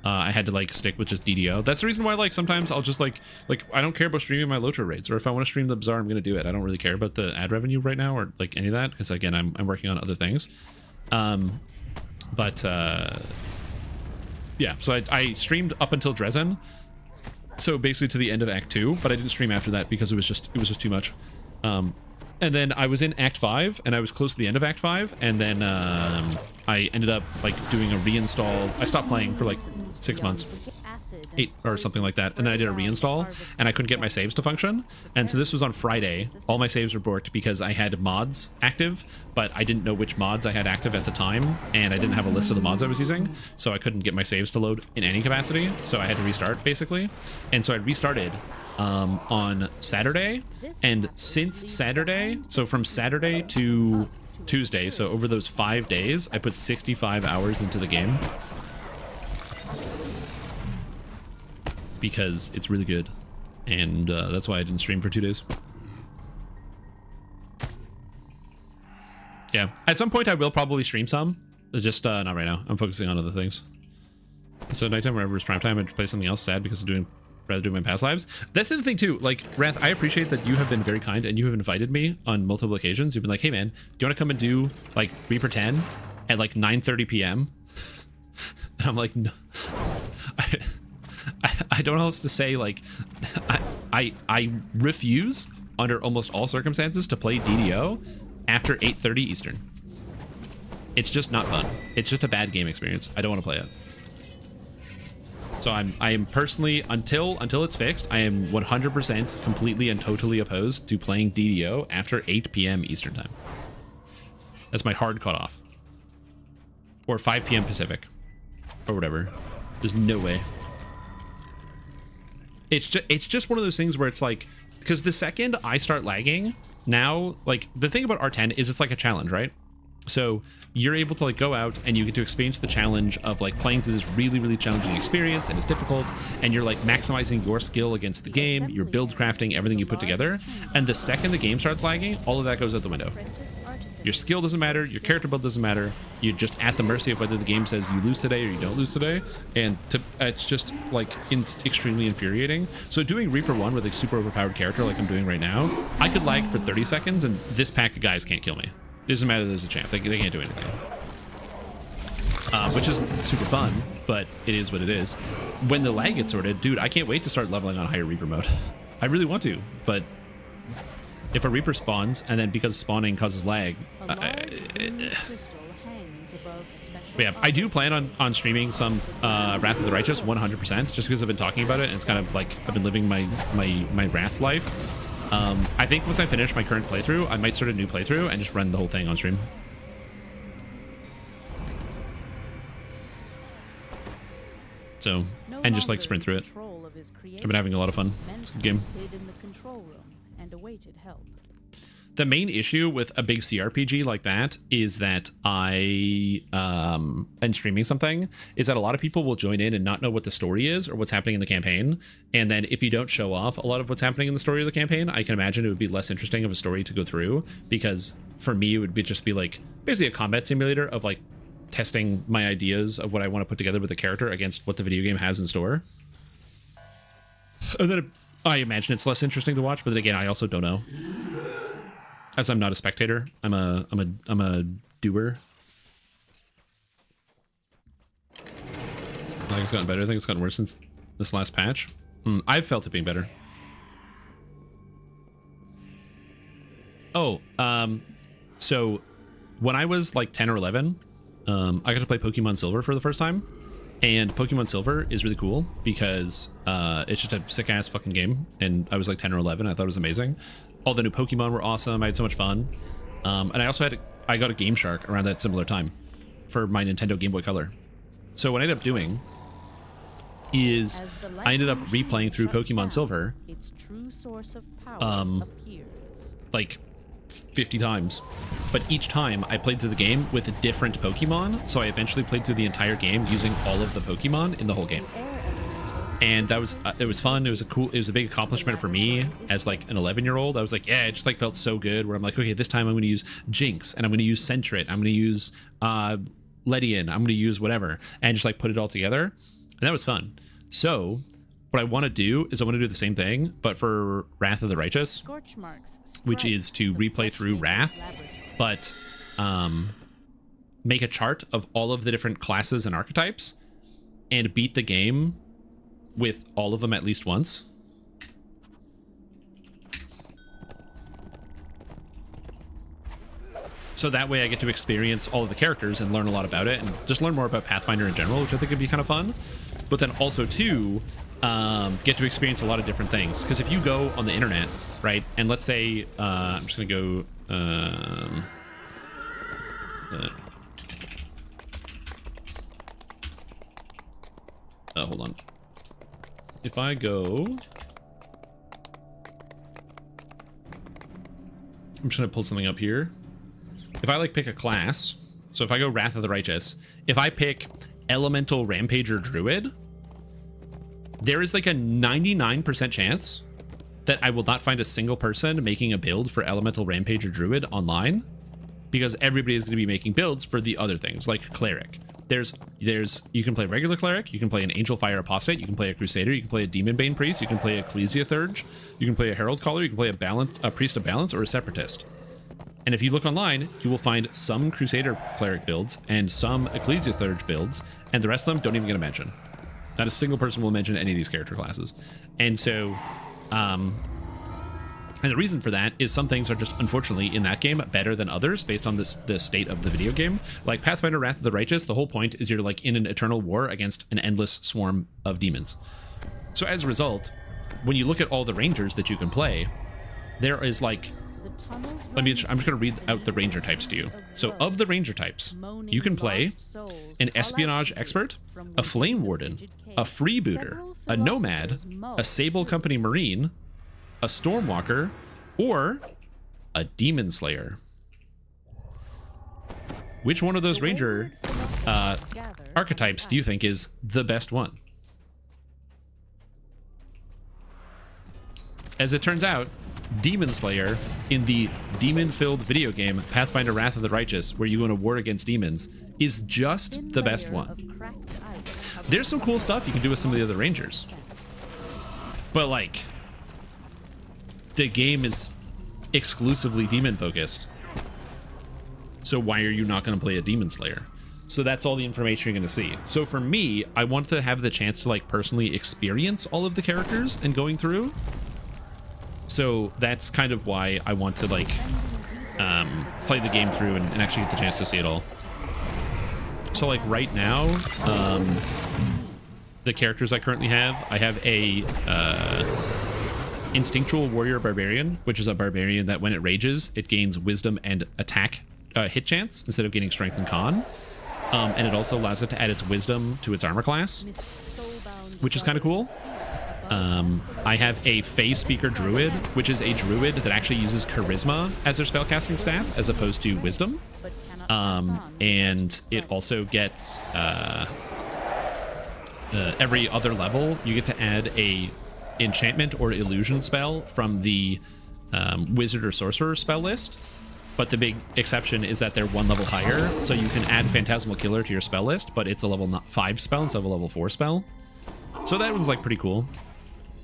I had to like stick with just DDO. That's the reason why like sometimes I'll just like I don't care about streaming my Lotro raids, or if I want to stream the Bazaar, I'm gonna do it. I don't really care about the ad revenue right now or like any of that, because again, I'm working on other things. Yeah, so I streamed up until Dresden, so basically to the end of Act 2, but I didn't stream after that because it was just too much. And then I was in Act 5, and I was close to the end of Act 5, and then I ended up like doing a reinstall. I stopped playing for like 6 months, 8 or something like that, and then I did a reinstall, and I couldn't get my saves to function. And so this was on Friday. All my saves were borked because I had mods active, but I didn't know which mods I had active at the time, and I didn't have a list of the mods I was using, so I couldn't get my saves to load in any capacity, so I had to restart basically. And so I restarted on Saturday, and since Saturday, so from Saturday to Tuesday, so over those 5 days, I put 65 hours into the game because it's really good, and that's why I didn't stream for 2 days. Yeah, at some point I will probably stream some, just not right now. I'm focusing on other things. So nighttime, whenever it's prime time, I'd play something else sad because I'm doing rather do my past lives. That's the thing too. Like, Wrath, I appreciate that you have been very kind and you have invited me on multiple occasions. You've been like, hey man, do you want to come and do like Reaper 10 at like 9:30 p.m.? And I'm like, no. I don't know what else to say. Like, I refuse under almost all circumstances to play DDO after 8:30 Eastern. It's just not fun. It's just a bad game experience. I don't want to play it. So I am personally, until it's fixed, I am 100% completely and totally opposed to playing DDO after 8 p.m. Eastern time. That's my hard cutoff. Or 5 p.m. Pacific. Or whatever. There's no way. It's just one of those things where it's like, because the second I start lagging, now, like, the thing about R10 is it's like a challenge, right? So you're able to like go out and you get to experience the challenge of like playing through this really, really challenging experience, and it's difficult, and you're like maximizing your skill against the game, your build crafting, everything you put together. And the second the game starts lagging, all of that goes out the window. Your skill doesn't matter, your character build doesn't matter, you're just at the mercy of whether the game says you lose today or you don't lose today. And it's just like extremely infuriating. So doing Reaper 1 with a super overpowered character like I'm doing right now, I could lag for 30 seconds and this pack of guys can't kill me. It doesn't matter, there's a champ. They can't do anything. Which isn't super fun, but it is what it is. When the lag gets sorted, dude, I can't wait to start leveling on higher Reaper mode. I really want to, but if a Reaper spawns, and then because spawning causes lag... yeah, I do plan on streaming some Wrath of the Righteous 100%, just because I've been talking about it, and it's kind of like I've been living my Wrath life. I think once I finish my current playthrough, I might start a new playthrough and just run the whole thing on stream. So, and just like sprint through it. I've been having a lot of fun. It's a good game. The main issue with a big CRPG like that is that and streaming something, is that a lot of people will join in and not know what the story is or what's happening in the campaign. And then if you don't show off a lot of what's happening in the story of the campaign, I can imagine it would be less interesting of a story to go through, because for me, it would be just be like basically a combat simulator of like testing my ideas of what I want to put together with the character against what the video game has in store. And then I imagine it's less interesting to watch, but then again, I also don't know. As I'm not a spectator, I'm a doer. I think it's gotten better. I think it's gotten worse since this last patch. I've felt it being better. Oh, so when I was like 10 or 11, I got to play Pokemon Silver for the first time. And Pokemon Silver is really cool because it's just a sick ass fucking game. And I was like 10 or 11. I thought it was amazing. All the new Pokemon were awesome. I had so much fun. And I also I got a Game Shark around that similar time for my Nintendo Game Boy Color. So what I ended up doing is I ended up replaying through Pokemon Silver like 50 times. But each time I played through the game with a different Pokemon. So I eventually played through the entire game using all of the Pokemon in the whole game. And that was it was fun. It was a big accomplishment for me as like an 11-year-old. I was like, yeah, it just like felt so good, where I'm like, okay, this time I'm going to use Jinx, and I'm going to use Sentret, I'm going to use Ledian, I'm going to use whatever, and just like put it all together. And that was fun. So what I want to do is I want to do the same thing, but for Wrath of the Righteous, which is to replay through Wrath, but make a chart of all of the different classes and archetypes and beat the game with all of them at least once. So that way I get to experience all of the characters and learn a lot about it, and just learn more about Pathfinder in general, which I think would be kind of fun. But then also too, get to experience a lot of different things. Because if you go on the internet, right, and let's say, I'm just gonna go, hold on. If I go, I'm just gonna pull something up here. If I like pick a class, so if I go Wrath of the Righteous, if I pick Elemental Rampager Druid, there is like a 99% chance that I will not find a single person making a build for Elemental Rampager Druid online. because everybody is going to be making builds for the other things like cleric. There's you can play regular cleric, you can play an angel fire apostate, you can play a crusader, you can play a demon bane priest, you can play a ecclesia thurge, you can play a herald caller, you can play a priest of balance, or a separatist. And if you look online, you will find some crusader cleric builds and some ecclesia thurge builds, and the rest of them don't even get a mention. Not a single person will mention any of these character classes. And so and the reason for that is some things are just, unfortunately, in that game better than others based on the state of the video game. Like Pathfinder Wrath of the Righteous, the whole point is you're like in an eternal war against an endless swarm of demons. So as a result, when you look at all the rangers that you can play, there is like... I'm just going to read out the ranger types to you. So of the ranger types, you can play an espionage expert, a flame warden, a freebooter, a nomad, a sable company marine, a stormwalker, or a demon slayer. Which one of those ranger archetypes do you think is the best one? As it turns out, Demon Slayer in the demon-filled video game Pathfinder Wrath of the Righteous, where you go in a war against demons, is just the best one. There's some cool stuff you can do with some of the other rangers, but like, the game is exclusively demon focused. So why are you not going to play a Demon Slayer? So that's all the information you're going to see. So for me, I want to have the chance to like personally experience all of the characters and going through. So that's kind of why I want to like play the game through and actually get the chance to see it all. So like right now, the characters I currently have, I have a Instinctual Warrior Barbarian, which is a barbarian that when it rages, it gains wisdom and attack hit chance instead of gaining strength and con. And it also allows it to add its wisdom to its armor class, which is kind of cool. I have a Fey Speaker Druid, which is a druid that actually uses charisma as their spellcasting stat as opposed to wisdom. And it also gets every other level you get to add a enchantment or illusion spell from the wizard or sorcerer spell list, but the big exception is that they're one level higher, so you can add Phantasmal Killer to your spell list, but it's a level 5 spell instead of a level 4 spell. So that one's like pretty cool.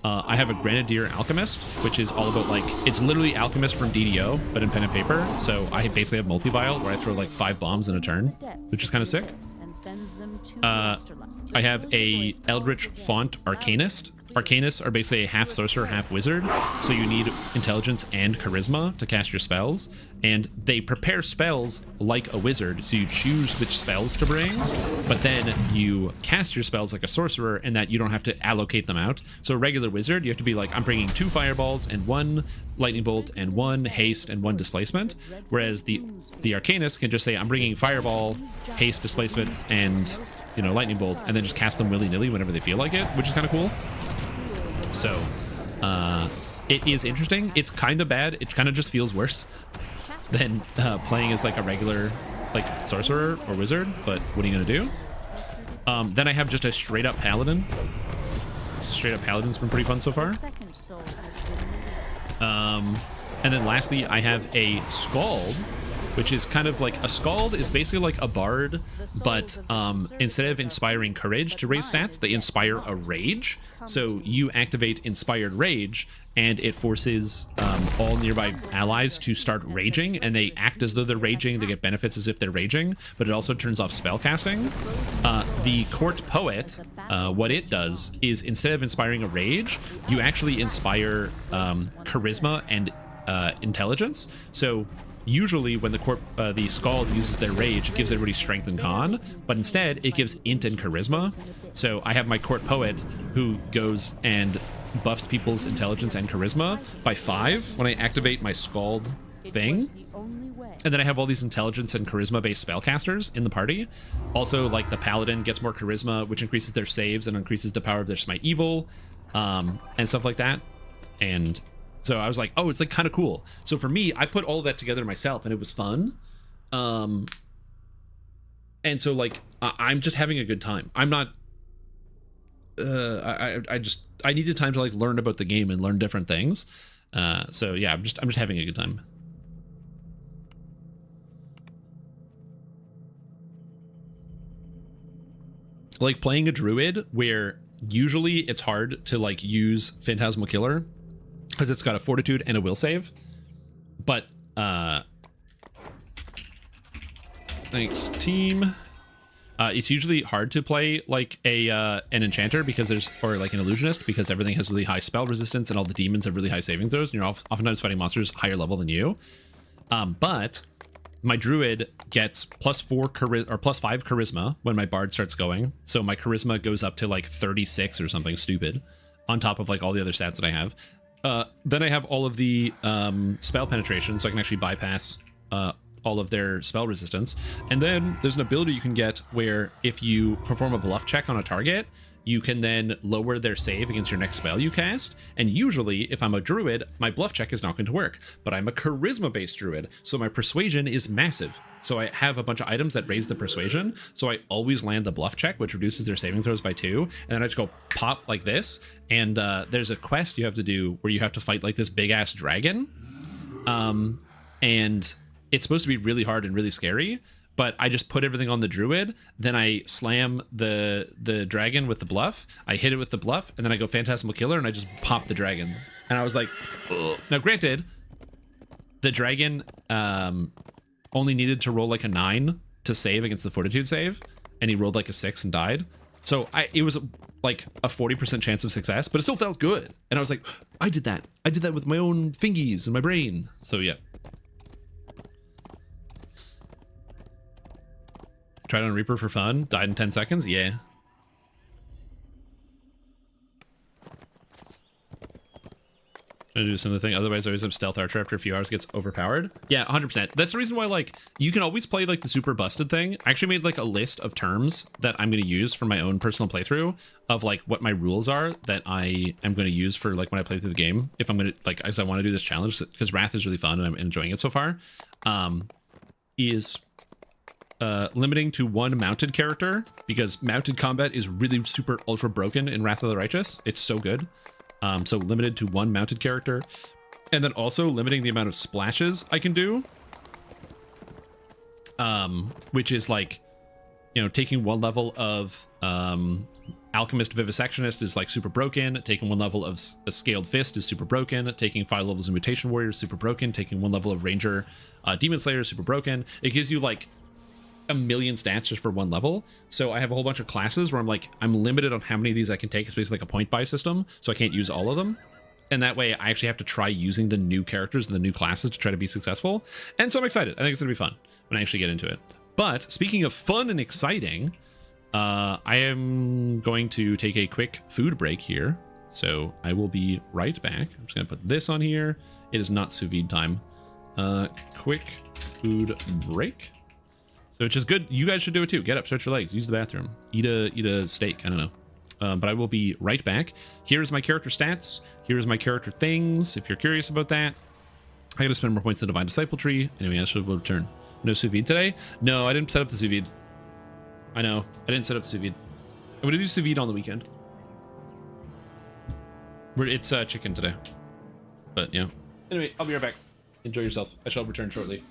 I have a Grenadier Alchemist, which is all about like, it's literally Alchemist from DDO, but in pen and paper. So I basically have multi-vial where I throw like 5 bombs in a turn, which is kind of sick. I have a Eldritch Font Arcanist. Arcanists are basically a half sorcerer, half wizard, so you need intelligence and charisma to cast your spells, and they prepare spells like a wizard, so you choose which spells to bring, but then you cast your spells like a sorcerer, and that you don't have to allocate them out. So a regular wizard, you have to be like, I'm bringing 2 fireballs and 1 lightning bolt and 1 haste and 1 displacement, whereas the Arcanist can just say, I'm bringing fireball, haste, displacement, and lightning bolt, and then just cast them willy-nilly whenever they feel like it, which is kind of cool. So it is interesting. It's kind of bad. It kind of just feels worse than playing as like a regular like sorcerer or wizard, but what are you gonna do? Then I have just a straight up paladin. Straight up paladin's been pretty fun so far. And then lastly, I have a Scald, which is kind of like a Scald is basically like a bard, but instead of inspiring courage to raise stats, they inspire a rage. So you activate Inspired Rage, and it forces all nearby allies to start raging, and they act as though they're raging. They get benefits as if they're raging, but it also turns off spellcasting. The Court Poet, what it does is instead of inspiring a rage, you actually inspire charisma and intelligence. So usually when the Scald uses their rage, it gives everybody strength and con, but instead it gives int and charisma. So I have my Court Poet who goes and buffs people's intelligence and charisma by 5 when I activate my Scald thing. And then I have all these intelligence and charisma based spellcasters in the party. Also, like the Paladin gets more charisma, which increases their saves and increases the power of their Smite Evil, and stuff like that. And so I was like, oh, it's like kind of cool. So for me, I put all of that together myself, and it was fun. And so like, I'm just having a good time. I'm not. I needed time to like learn about the game and learn different things. So yeah, I'm just having a good time. like playing a druid where usually it's hard to like use Phantasmal Killer because it's got a fortitude and a will save, but thanks team. It's usually hard to play like a an enchanter because or like an illusionist because everything has really high spell resistance and all the demons have really high saving throws, and you're oftentimes fighting monsters higher level than you. But my druid gets +4 or +5 charisma when my bard starts going, so my charisma goes up to like 36 or something stupid, on top of like all the other stats that I have. Then I have all of the spell penetration, so I can actually bypass all of their spell resistance. And then there's an ability you can get where if you perform a bluff check on a target, you can then lower their save against your next spell you cast. And usually, if I'm a druid, my bluff check is not going to work. But I'm a charisma-based druid, so my persuasion is massive. So I have a bunch of items that raise the persuasion, so I always land the bluff check, which reduces their saving throws by 2. And then I just go pop like this. And there's a quest you have to do where you have to fight like this big-ass dragon. And it's supposed to be really hard and really scary, but I just put everything on the druid, then I slam the dragon with the bluff, I hit it with the bluff, and then I go Phantasmal Killer and I just pop the dragon. And I was like, ugh. Now granted, the dragon only needed to roll like a 9 to save against the fortitude save, and he rolled like a 6 and died. So it was like a 40% chance of success, but it still felt good. And I was like, I did that with my own fingies and my brain. So yeah. Tried on Reaper for fun, died in 10 seconds, yeah. Gonna do some of the thing, otherwise I always have Stealth Archer after a few hours gets overpowered. Yeah, 100%. That's the reason why, like, you can always play, like, the super busted thing. I actually made, like, a list of terms that I'm gonna use for my own personal playthrough of, like, what my rules are that I am gonna use for, like, when I play through the game. If I'm gonna, like, as I want to do this challenge, because Wrath is really fun and I'm enjoying it so far, is limiting to 1 mounted character, because mounted combat is really super ultra broken in Wrath of the Righteous. It's so good. So limited to 1 mounted character, and then also limiting the amount of splashes I can do, which is like, you know, taking 1 level of Alchemist Vivisectionist is like super broken, taking 1 level of a Scaled Fist is super broken, taking 5 levels of Mutation Warrior is super broken, taking 1 level of Ranger Demon Slayer is super broken. It gives you like a million stats just for 1 level. So I have a whole bunch of classes where I'm limited on how many of these I can take. It's basically like a point buy system, so I can't use all of them. And that way I actually have to try using the new characters and the new classes to try to be successful. And so I'm excited. I think it's gonna be fun when I actually get into it. But speaking of fun and exciting, I am going to take a quick food break here. So I will be right back. I'm just gonna put this on here. It is not sous vide time. Quick food break. So which is good. You guys should do it too. Get up, stretch your legs, use the bathroom, eat a steak. I don't know. But I will be right back. Here's my character stats. Here's my character things. If you're curious about that, I gotta spend more points in the Divine Disciple tree. Anyway, I should return. No sous vide today? No, I didn't set up the sous vide. I know. I didn't set up the sous vide. I'm gonna do sous vide on the weekend. It's chicken today. But yeah. Anyway, I'll be right back. Enjoy yourself. I shall return shortly.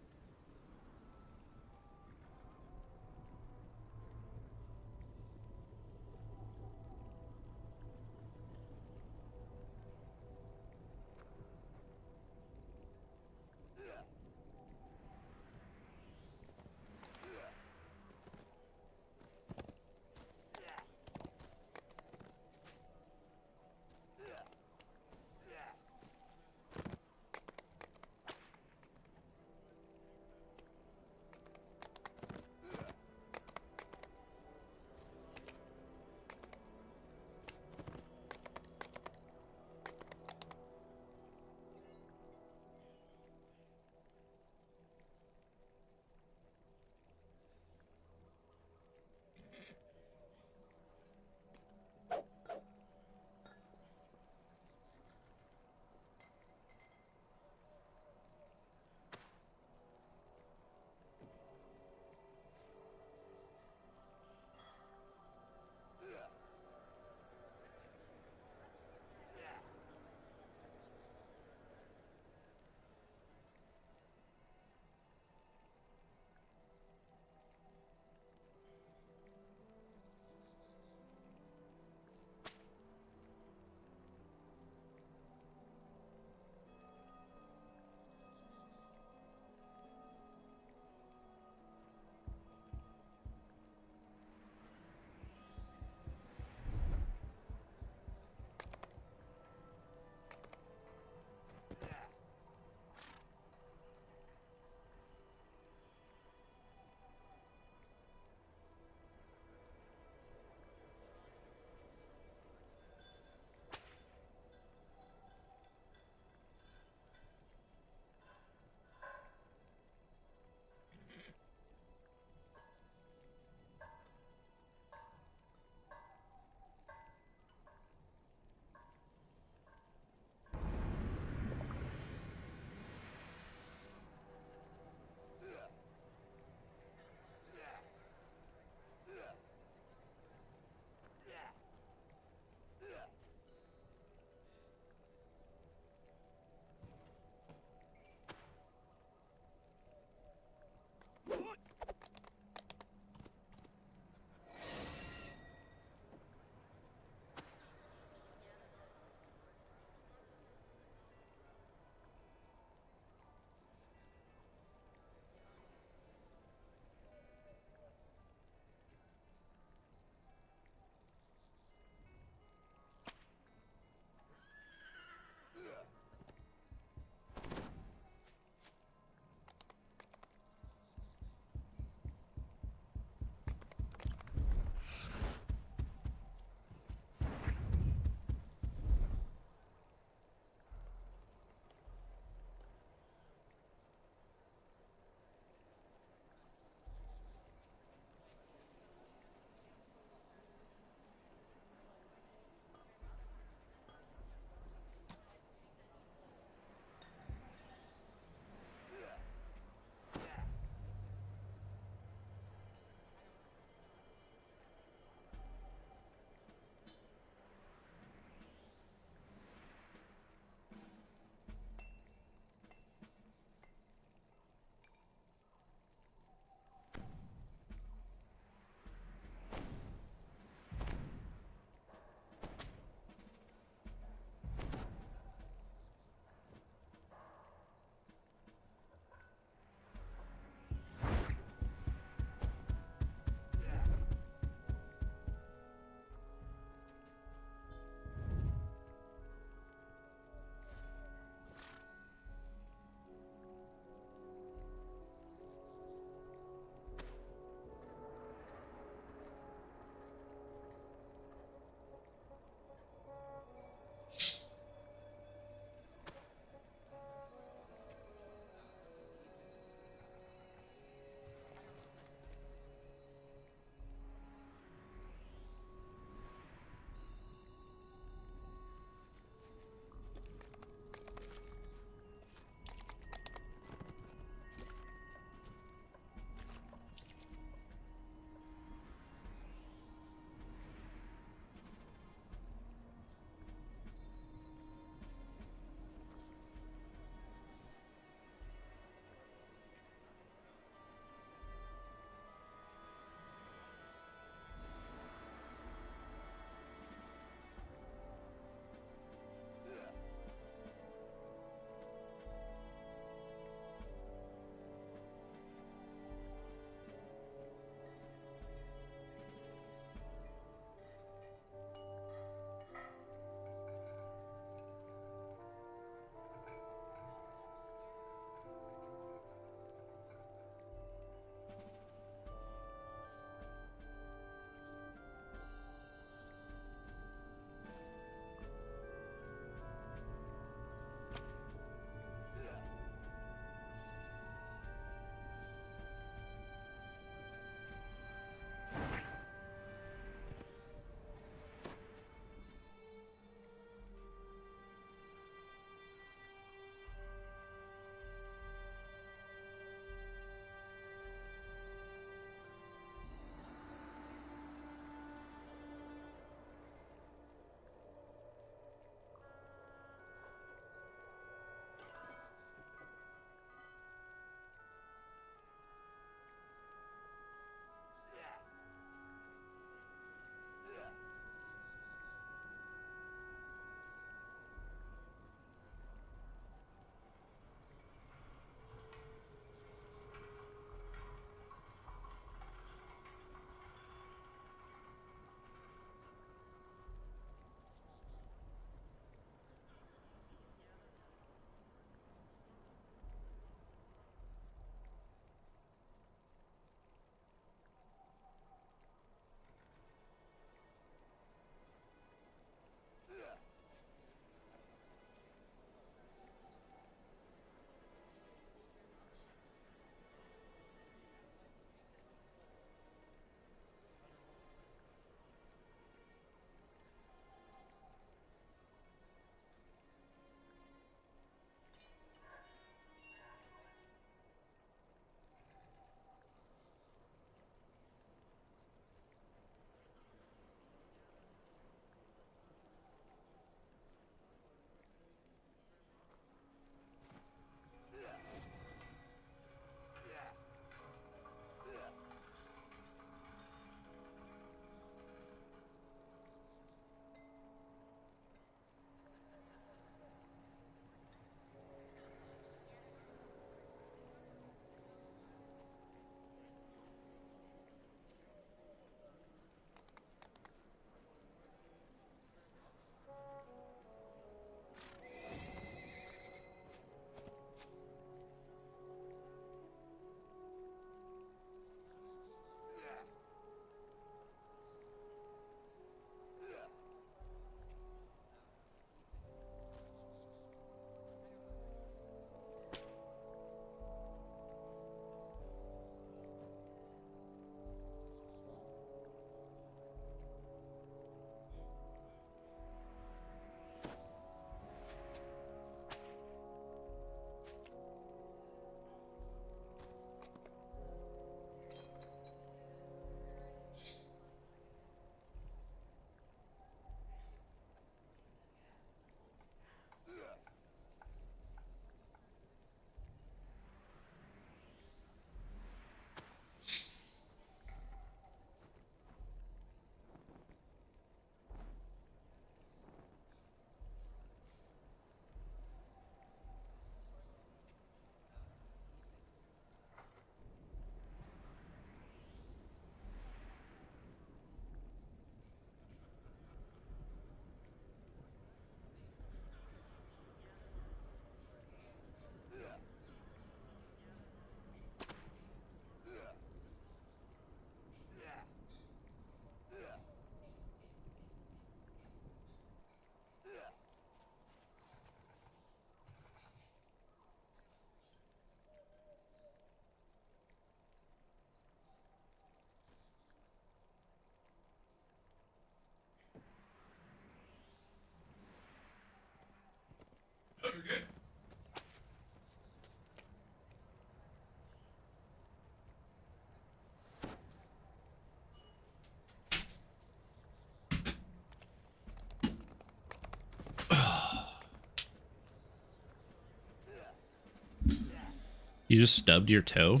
You just stubbed your toe?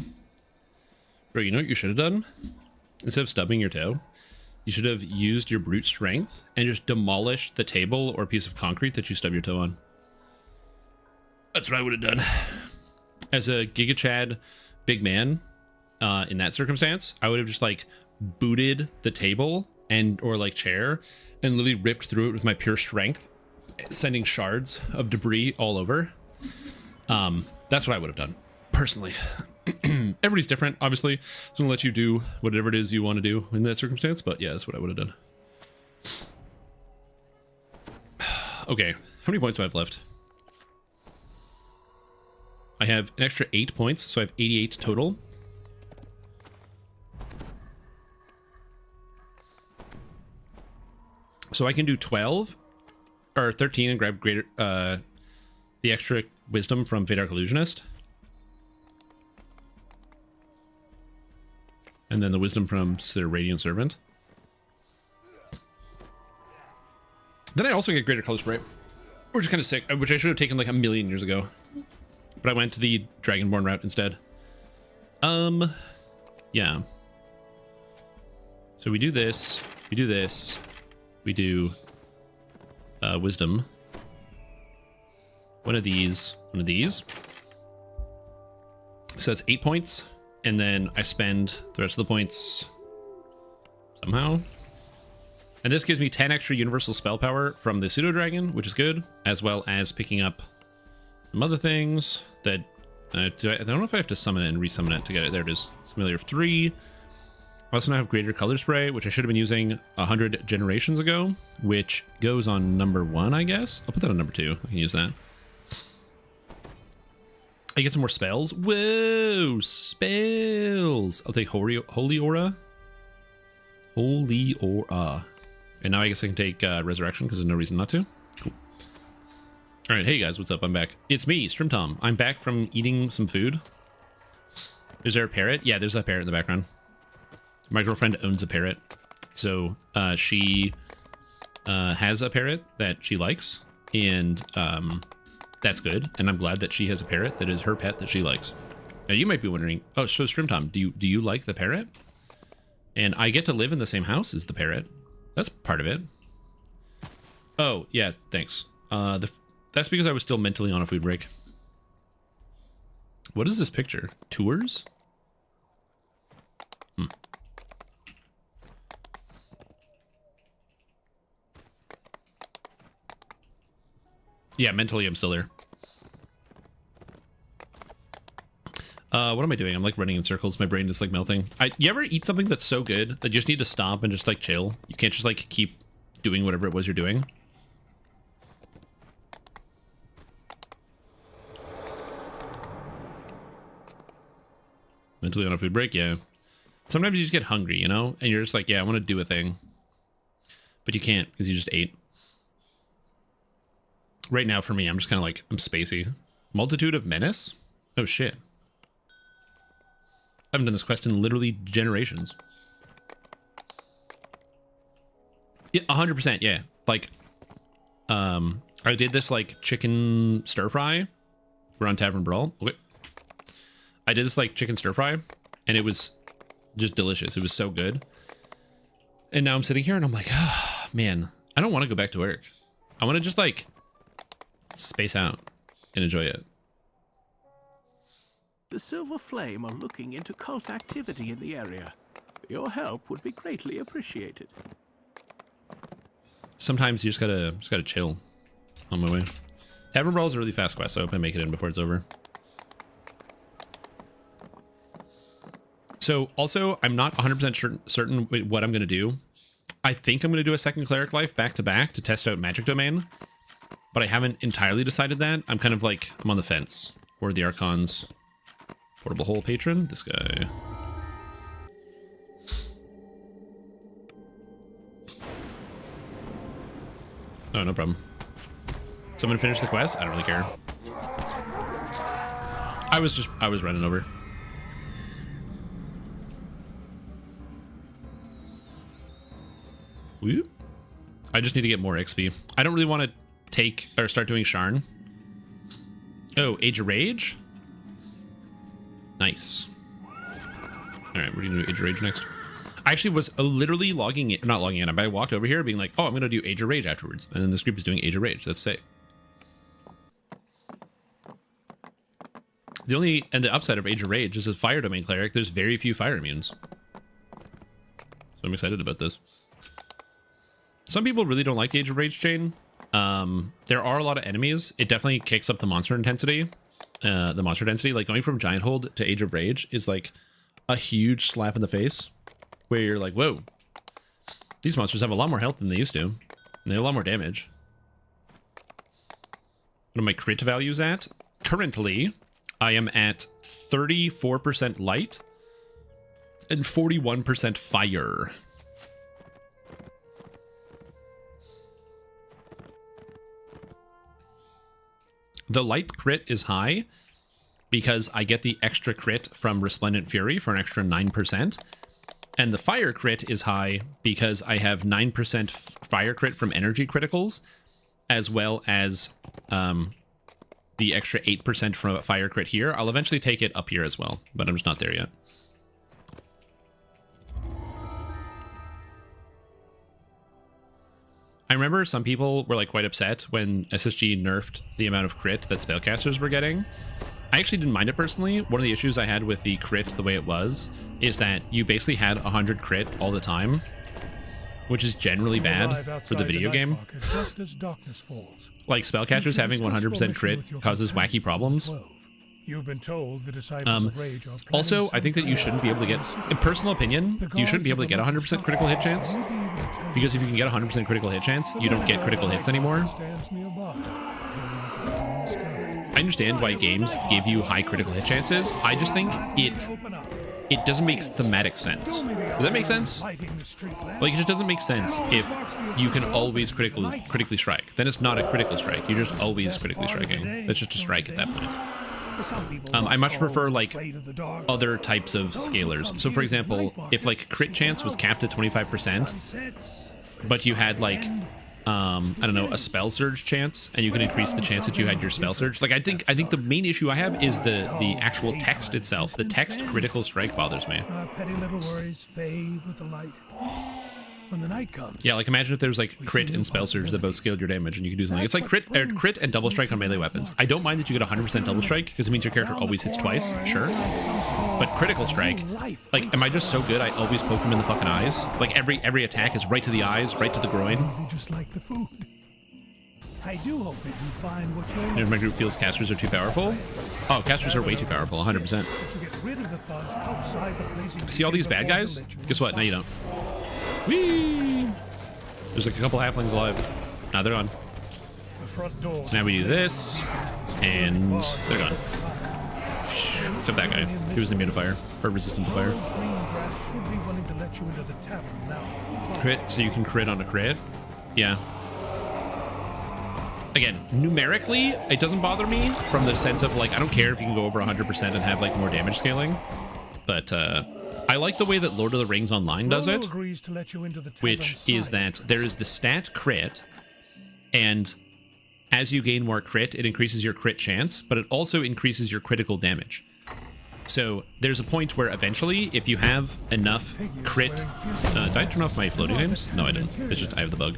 Bro, you know what you should have done? Instead of stubbing your toe, you should have used your brute strength and just demolished the table or piece of concrete that you stubbed your toe on. That's what I would have done. As a Giga Chad big man, in that circumstance, I would have just like booted the table or like chair and literally ripped through it with my pure strength, sending shards of debris all over. That's what I would have done personally. Everybody's different, obviously. It's gonna let you do whatever it is you want to do in that circumstance, but yeah, that's what I would have done. Okay, how many points do I have left? I have an extra 8 points, so I have 88 total. So I can do 12 or 13 and grab greater the extra wisdom from Vadark Illusionist. And then the wisdom from the Radiant Servant. Then I also get greater color spray, which is kind of sick, which I should have taken like a million years ago. But I went to the Dragonborn route instead. Yeah. So we do this, we do this, we do wisdom. One of these. So that's 8 points. And then I spend the rest of the points somehow. And this gives me 10 extra universal spell power from the pseudo dragon, which is good, as well as picking up some other things that I don't know if I have to summon it and resummon it to get it. There it is. Familiar of 3. I also now have greater color spray, which I should have been using 100 generations ago, which goes on number 1, I guess. I'll put that on number 2. I can use that. I get some more spells. Whoa, spells. I'll take Holy Aura. Holy Aura. And now I guess I can take Resurrection because there's no reason not to. Cool. All right, hey guys, what's up? I'm back. It's me, Strimtom. I'm back from eating some food. Is there a parrot? Yeah, there's a parrot in the background. My girlfriend owns a parrot. So she has a parrot that she likes. And that's good. And I'm glad that she has a parrot that is her pet that she likes. Now you might be wondering, oh, so Strimtom, do you like the parrot? And I get to live in the same house as the parrot. That's part of it. Oh, yeah, thanks. That's because I was still mentally on a food break. What is this picture? Tours? Yeah, mentally I'm still there. What am I doing? I'm like running in circles. My brain is like melting. You ever eat something that's so good that you just need to stop and just like chill? You can't just like keep doing whatever it was you're doing. Mentally on a food break, yeah. Sometimes you just get hungry, you know? And you're just like, yeah, I want to do a thing. But you can't because you just ate. Right now for me, I'm just kind of like, I'm spacey. Multitude of Menace? Oh shit. I haven't done this quest in literally generations. Yeah, 100%, yeah. Like, I did this like chicken stir fry. We're on Tavern Brawl. Okay. I did this like chicken stir fry and it was just delicious. It was so good. And now I'm sitting here and I'm like, oh, man, I don't want to go back to work. I want to just like space out and enjoy it. The Silver Flame are looking into cult activity in the area. Your help would be greatly appreciated. Sometimes you just gotta chill on my way. Tavern Brawl is a really fast quest, so I hope I make it in before it's over. So also, I'm not 100% certain what I'm gonna do. I think I'm gonna do a second Cleric Life back to back to test out Magic Domain, but I haven't entirely decided that. I'm kind of like, I'm on the fence. Or the Archons. Portable Hole Patron, this guy. Oh, no problem. Someone finish the quest? I don't really care. I was running over. Whoop. I just need to get more XP. I don't really want to take or start doing Sharn. Oh, Age of Rage? Nice. All right, we're gonna do Age of Rage next. I actually was literally logging in, not logging in, but I walked over here being like, oh, I'm gonna do Age of Rage afterwards, and then this group is doing Age of Rage. That's sick. The upside of Age of Rage is as Fire Domain Cleric, there's very few fire immunes. So I'm excited about this. Some people really don't like the Age of Rage chain. There are a lot of enemies. It definitely kicks up the monster intensity. Like going from Giant Hold to Age of Rage is like a huge slap in the face where you're like, whoa, these monsters have a lot more health than they used to. And they have a lot more damage. What are my crit values at? Currently, I am at 34% light and 41% fire. The light crit is high because I get the extra crit from Resplendent Fury for an extra 9%. And the fire crit is high because I have 9% fire crit from energy criticals, as well as the extra 8% from a fire crit here. I'll eventually take it up here as well, but I'm just not there yet. I remember some people were like quite upset when SSG nerfed the amount of crit that spellcasters were getting. I actually didn't mind it personally. One of the issues I had with the crit the way it was is that you basically had 100 crit all the time, which is generally bad for the video game. Like spellcasters having 100% crit causes wacky problems. You've been told the disciples of Rage are also, I think that you shouldn't be able to get, in personal opinion, you shouldn't be able to get 100% critical hit chance. Because if you can get 100% critical hit chance, you don't get critical hits anymore. I understand why games give you high critical hit chances. I just think it doesn't make thematic sense. Does that make sense? Like, it just doesn't make sense if you can always critically strike. Then it's not a critical strike. You're just always critically striking. It's just a strike at that point. I much prefer like other types of scalars. So for example, if like crit chance was capped at 25%, but you had like I don't know, a spell surge chance, and you can increase the chance that you had your spell surge. Like I think the main issue I have is the actual text itself. The text critical strike bothers me. Petty little worries fade with the light. When the night comes. Yeah, like imagine if there was like crit and spell surge that both scaled your damage and you could do something. It's like crit and double strike on melee weapons. I don't mind that you get 100% double strike because it means your character always hits twice, sure. But critical strike, like, am I just so good I always poke him in the fucking eyes? Like every attack is right to the eyes, right to the groin. Just like the food. I do hope that you find what you're. If my group feels casters are too powerful. Oh, casters are way too powerful, 100%. See all these bad guys? Guess what? No, you don't. Whee! There's like a couple halflings alive. Now they're gone. So now we do this, and they're gone. Except that guy. He was immune to fire, or resistant to fire. Crit, so you can crit on a crit. Yeah. Again, numerically, it doesn't bother me from the sense of like, I don't care if you can go over 100% and have like more damage scaling, but I like the way that Lord of the Rings Online does it, which is that there is the stat crit, and as you gain more crit, it increases your crit chance, but it also increases your critical damage. So there's a point where eventually, if you have enough crit... did I turn off my floating names? No, I didn't. It's just I have the bug.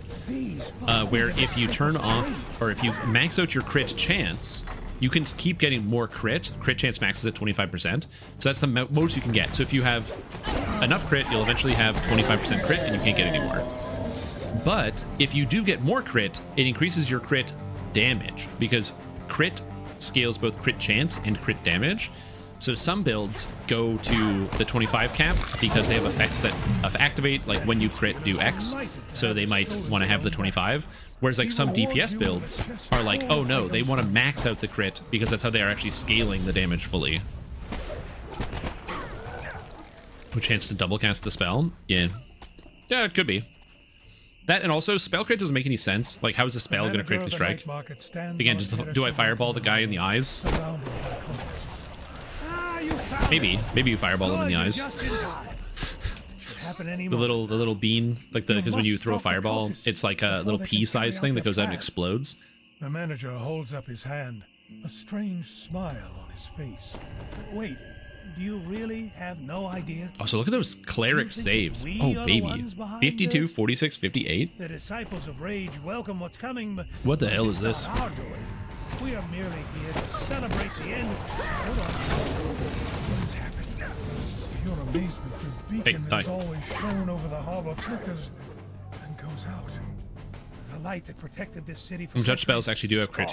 Where if you turn off, or if you max out your crit chance, you can keep getting more crit. Crit chance maxes at 25%. So that's the most you can get. So if you have enough crit, you'll eventually have 25% crit, and you can't get any more. But if you do get more crit, it increases your crit damage, because crit scales both crit chance and crit damage. So some builds go to the 25 cap because they have effects that activate, like when you crit, do X. So they might want to have the 25. Whereas like some DPS builds are like, oh no, they want to max out the crit because that's how they are actually scaling the damage fully. No chance to double cast the spell? Yeah. Yeah, it could be. That, and also spell crit doesn't make any sense. Like, how is the spell going to critically strike? Again, just do I fireball the guy in the eyes? Maybe you fireball him in the eyes. The little bean, like because when you throw a fireball, it's like a little pea-sized thing that goes out and explodes. The manager holds up his hand, a strange smile on his face. Wait, Do you really have no idea? Oh, so look at those cleric You think saves. we Oh, are the baby. ones behind 52, this? 46, 58. The disciples of rage welcome what's coming, but What the hell is it's this? not our doing. We are merely here to celebrate the end. Hold on. What is happening? To your amazement, the beacon die. is always shown over the harbor flickers and goes out. The light that protected this city from Judge spells actually do have crit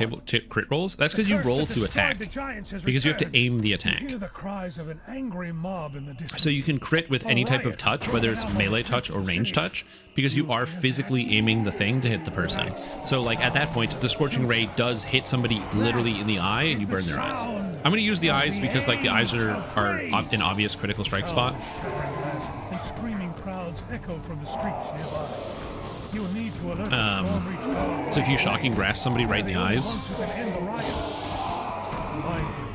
rolls. That's because The you curse roll that to destroyed attack. the giants has Because you have to returned. aim the You attack. hear the cries of an angry mob in the distance. So you can crit with any type of touch, whether it's melee touch or range touch, because you are physically aiming the thing to hit the person. So like at that point, the Scorching Ray does hit somebody literally in the eye and you burn their eyes. I'm going to use the eyes because like the eyes are an obvious critical strike spot. And screaming crowds echo from the streets nearby. You will need to alert the Stormreach guard. So if you shocking grasp somebody right in the eyes, Ones who can end the riots. Mindful,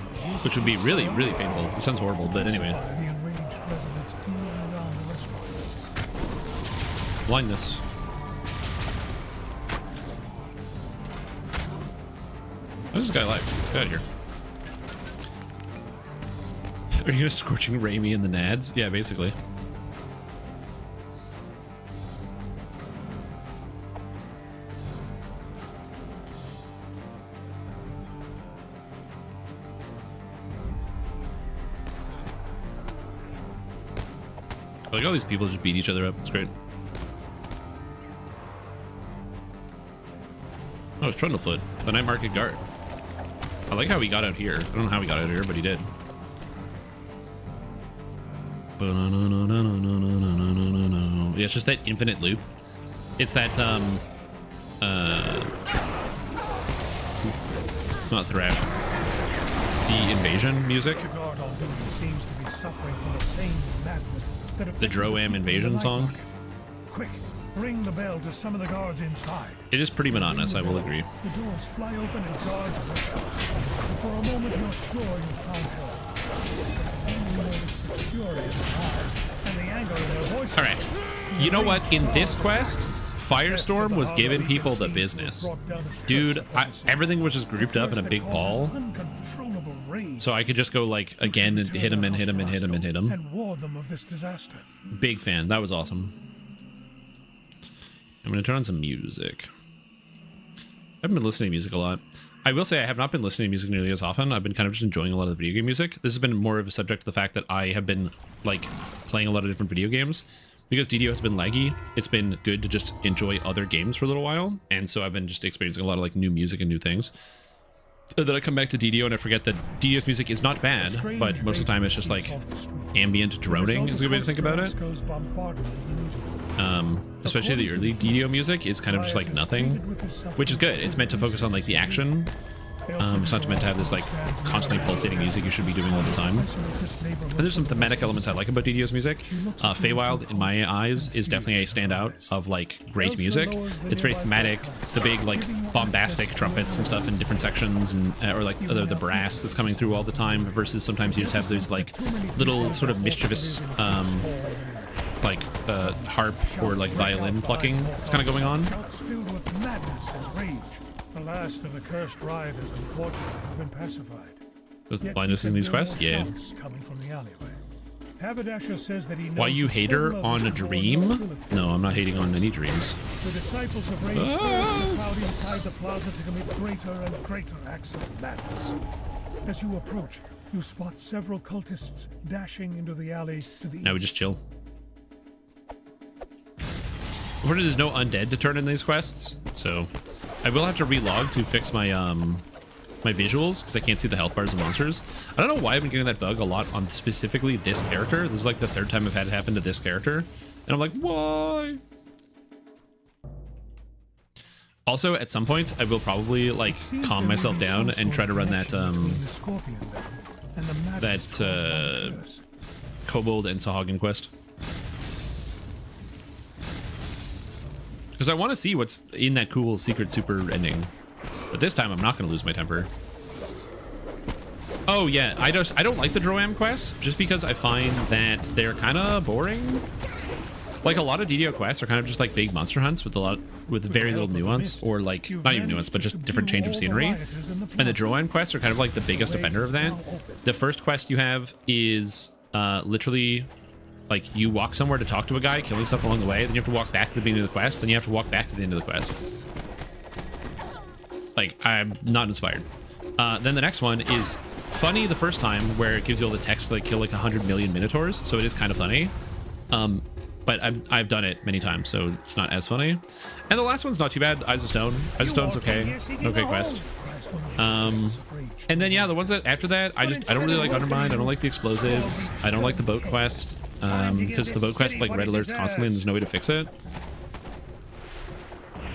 which would be really, really painful. It sounds horrible, but anyway. the enraged residents in and around the restaurant. Blindness. How is this guy alive? Get out of here. Are you gonna Scorching Ray me in the nads? Yeah, basically. Like all these people just beat each other up. It's great. Oh, it's Trundlefoot, the Night Market Guard. I like how he got out here. I don't know how he got out here, but he did. Yeah, it's just that infinite loop. It's that not thrash. The invasion music. The guard on duty seems to be suffering from the same madness that afflicted Droam people in the invasion night song. market. Quick, ring the bell to summon the guards inside. It is pretty monotonous, I will agree. The doors fly open and guards rush out. For a moment, you're sure you've found help. But then you notice the fury in their eyes and the anger in their voices. All right. You know what? In this quest, Firestorm was giving people the business. Dude, everything was just grouped up in a big ball. So I could just go like again and hit him and hit him and hit him and hit him. And warn them of this disaster. Big fan. That was awesome. I'm going to turn on some music. I haven't been listening to music a lot. I will say I have not been listening to music nearly as often. I've been kind of just enjoying a lot of the video game music. This has been more of a subject to the fact that I have been like playing a lot of different video games. Because DDO has been laggy, it's been good to just enjoy other games for a little while. And so I've been just experiencing a lot of like new music and new things. And then I come back to DDO and I forget that DDO's music is not bad, but most of the time it's just like ambient droning is a good way to think about it. Especially the early DDO music is kind of just like nothing, which is good. It's meant to focus on like the action. It's not meant to have this like constantly pulsating music you should be doing all the time. And there's some thematic elements I like about DDO's music. Feywild, in my eyes, is definitely a standout of like great music. It's very thematic. The big like bombastic trumpets and stuff in different sections, and or like the brass that's coming through all the time. Versus sometimes you just have those like little sort of mischievous like harp or like violin plucking that's kind of going on. Filled with madness and rage. The last of the cursed rioters and porters have been pacified. With blindness in these quests? Yeah. Coming from the alleyway. Haberdasher says that he knows Why you the hater soul of on the a dream? No, I'm not hating on any dreams. The disciples of rage urge the crowd inside the plaza to commit greater and greater acts of madness. As you approach, you spot several cultists dashing into the alley to the Now we just chill. Unfortunately, there's no undead to turn in these quests, so I will have to relog to fix my my visuals because I can't see the health bars of monsters. I don't know why I've been getting that bug a lot on specifically this character. This is like the third time I've had it happen to this character, and I'm like, why? Also, at some point, I will probably like calm myself down and try to run that Kobold and Sahagin quest. Because I want to see what's in that cool secret super ending. But this time I'm not going to lose my temper. Oh yeah, I don't like the Droam quests just because I find that they're kind of boring. Like a lot of DDO quests are kind of just like big monster hunts with very little nuance, or like not even nuance, but just different change of scenery. And the Drowan quests are kind of like the biggest offender of that. The first quest you have is literally like you walk somewhere to talk to a guy, killing stuff along the way, then you have to walk back to the beginning of the quest, then you have to walk back to the end of the quest. Like, I'm not inspired. Then the next one is funny the first time, where it gives you all the text to like kill like 100 million minotaurs, so it is kind of funny. But I've done it many times, so it's not as funny. And the last one's not too bad. Eyes of Stone. Eyes of Stone's okay. Okay quest. And then yeah, the ones that after that, I don't really like Undermined. I don't like the explosives. I don't like the boat quest, because the boat quest like red alerts constantly and there's no way to fix it.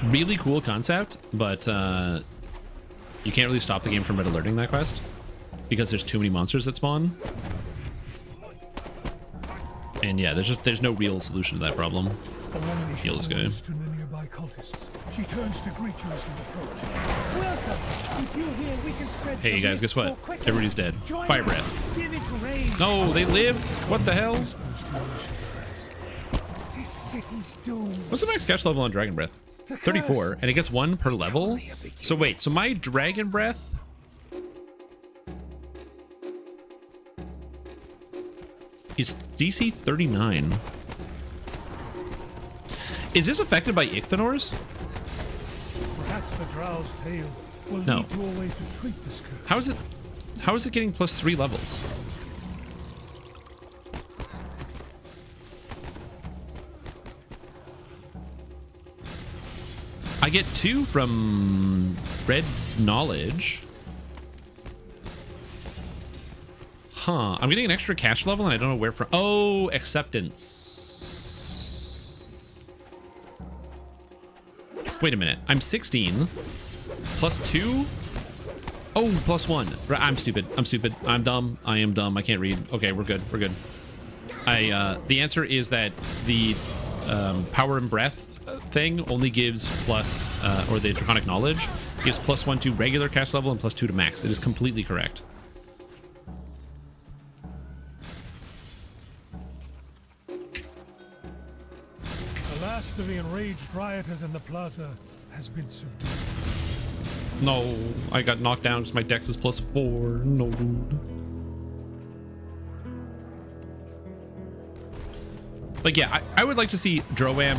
Really cool concept, but you can't really stop the game from red alerting that quest because there's too many monsters that spawn. And yeah, there's no real solution to that problem. Heal this guy. To the nearby cultists. She turns to greet you as you approach. Welcome. With you here, we can spread Hey the guys, guess what? risk more quickly. Everybody's dead. Join Fire us. breath. Give it range. No, they lived. What the hell? This city's doomed. What's the max catch level on Dragon Breath? 34, and it gets 1 per level. So wait, so my Dragon Breath. Is DC 39. Is this affected by Ichthonors? Perhaps the Drow's tale will No. lead to a way to treat this curse. How is it getting plus 3 levels? I get 2 from Red Knowledge. Huh. I'm getting an extra cash level and I don't know where from. Oh, acceptance. Wait a minute. I'm 16. Plus 2? Oh, plus 1. I'm stupid. I'm stupid. I'm dumb. I am dumb. I can't read. Okay, we're good. We're good. The answer is that the power and breath thing only gives plus, or the Draconic Knowledge gives plus 1 to regular cash level and plus 2 to max. It is completely correct. The last of the enraged rioters in the plaza has been subdued. No, I got knocked down because my dex is plus 4. No. Like, yeah, I would like to see Droam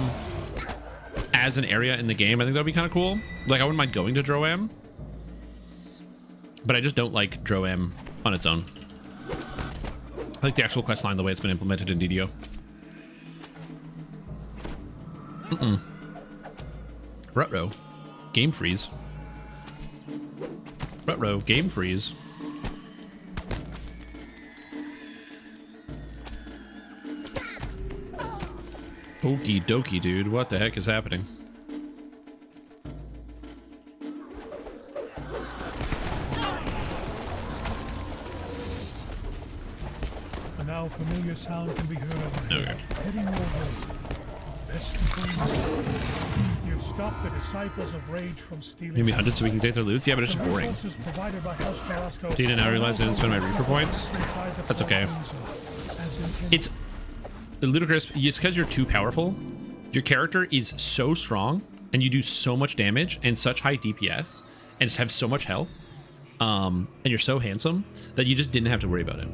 as an area in the game. I think that would be kind of cool. Like, I wouldn't mind going to Droam, but I just don't like Droam on its own. I like the actual quest line the way it's been implemented in DDO. Rutro. Game freeze. Rutro. Game freeze. Okie dokie, dude. What the heck is happening? A now familiar sound can be heard overhead. Okay. Heading your way. Best thing. You've stopped the disciples of rage from stealing. Give me hunted so we can take their loot? Yeah, but it's just boring. Resources provided by House Tarasco. Did I now realize I didn't spend my Reaper points? Inside the That's okay. four rings, as intended. It's ludicrous. It's because you're too powerful. Your character is so strong, and you do so much damage and such high DPS, and just have so much health, and you're so handsome that you just didn't have to worry about it.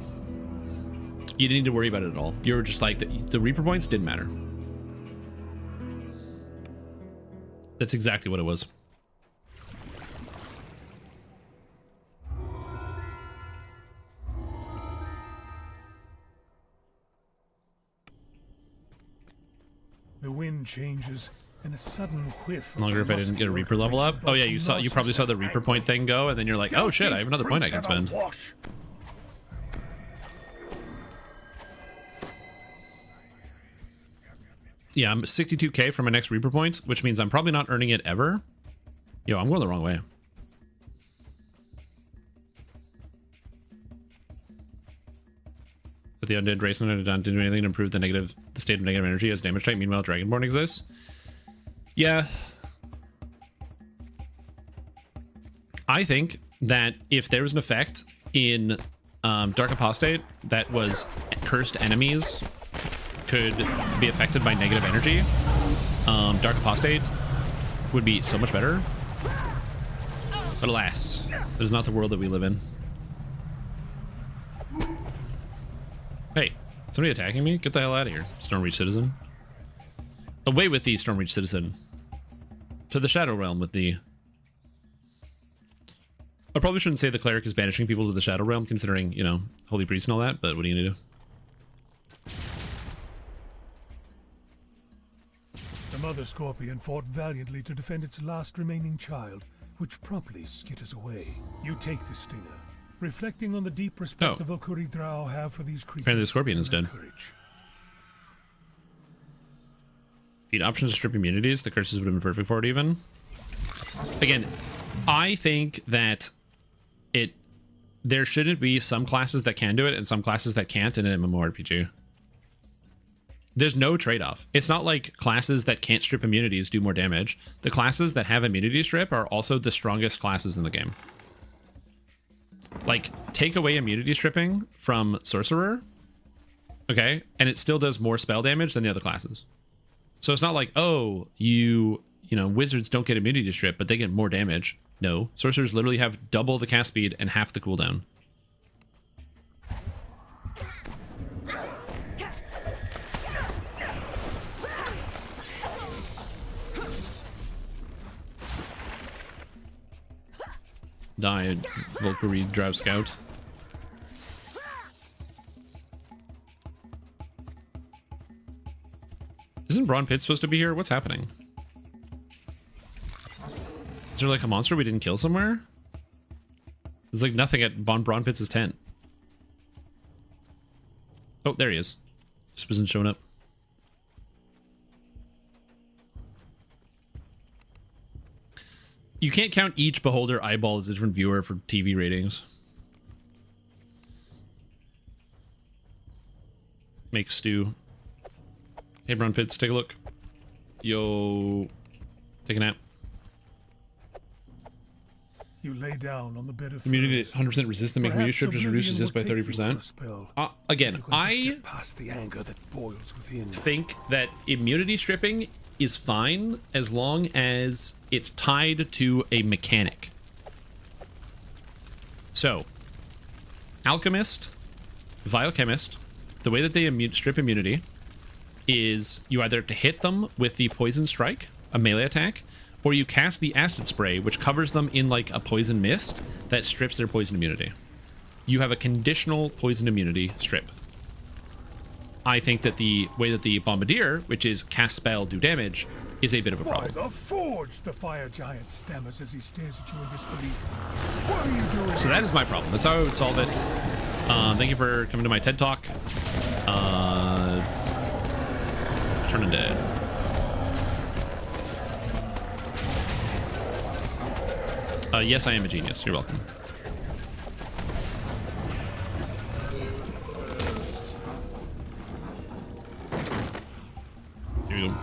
You didn't need to worry about it at all. You were just like, the Reaper points didn't matter. That's exactly what it was. The wind changes, and a sudden whiff. of Longer if I didn't get a Reaper level up. Oh yeah, you probably saw the Reaper point thing go, and then you're like, oh shit, I have another point I can spend. Yeah, I'm 62k for my next Reaper point, which means I'm probably not earning it ever. Yo, I'm going the wrong way. But the undead race and didn't do anything to improve the state of negative energy as damage type. Meanwhile, Dragonborn exists. Yeah. I think that if there was an effect in Dark Apostate that was cursed enemies could be affected by negative energy. Dark Apostate would be so much better. But alas, that is not the world that we live in. Hey, somebody attacking me? Get the hell out of here, Stormreach Citizen. Away with thee, Stormreach Citizen. To the Shadow Realm with thee. I probably shouldn't say the cleric is banishing people to the Shadow Realm, considering, you know, Holy Priest and all that, but what are you gonna do? The Mother Scorpion fought valiantly to defend its last remaining child, which promptly skitters away. You take the stinger, reflecting on the deep respect the Valkyrie Drow have for these creatures. Apparently the Scorpion is dead. Courage. Feed options to strip immunities. The curses would have been perfect for it even. Again, I think that there shouldn't be some classes that can do it and some classes that can't in an MMORPG. There's no trade-off. It's not like classes that can't strip immunities do more damage. The classes that have immunity strip are also the strongest classes in the game. Like, take away immunity stripping from Sorcerer, okay, and it still does more spell damage than the other classes. So it's not like, oh, you know, wizards don't get immunity strip, but they get more damage. No, sorcerers literally have double the cast speed and half the cooldown. Die, Valkyrie Drow Scout. Isn't Braun Pitt supposed to be here? What's happening? Is there like a monster we didn't kill somewhere? There's like nothing at Braun Pitt's tent. Oh, there he is. Just wasn't showing up. You can't count each beholder eyeball as a different viewer for TV ratings. Make stew. Hey, Braun Pitts, take a look. Yo, take a nap. You lay down on the bed of Immunity 100% resistant, make immunity strip, just reduce resist by 30%. Again, I think that immunity stripping is fine as long as it's tied to a mechanic. So, Alchemist, Biochemist, the way that they strip immunity is you either have to hit them with the Poison Strike, a melee attack, or you cast the Acid Spray, which covers them in like a poison mist that strips their poison immunity. You have a conditional poison immunity strip. I think that the way that the Bombardier, which is cast spell, do damage, is a bit of a problem. By the forge, the fire giant stammers as he stares at you in disbelief. What are you doing? So that is my problem. That's how I would solve it. Thank you for coming to my TED Talk. Turn undead. Yes, I am a genius. You're welcome. Here you go.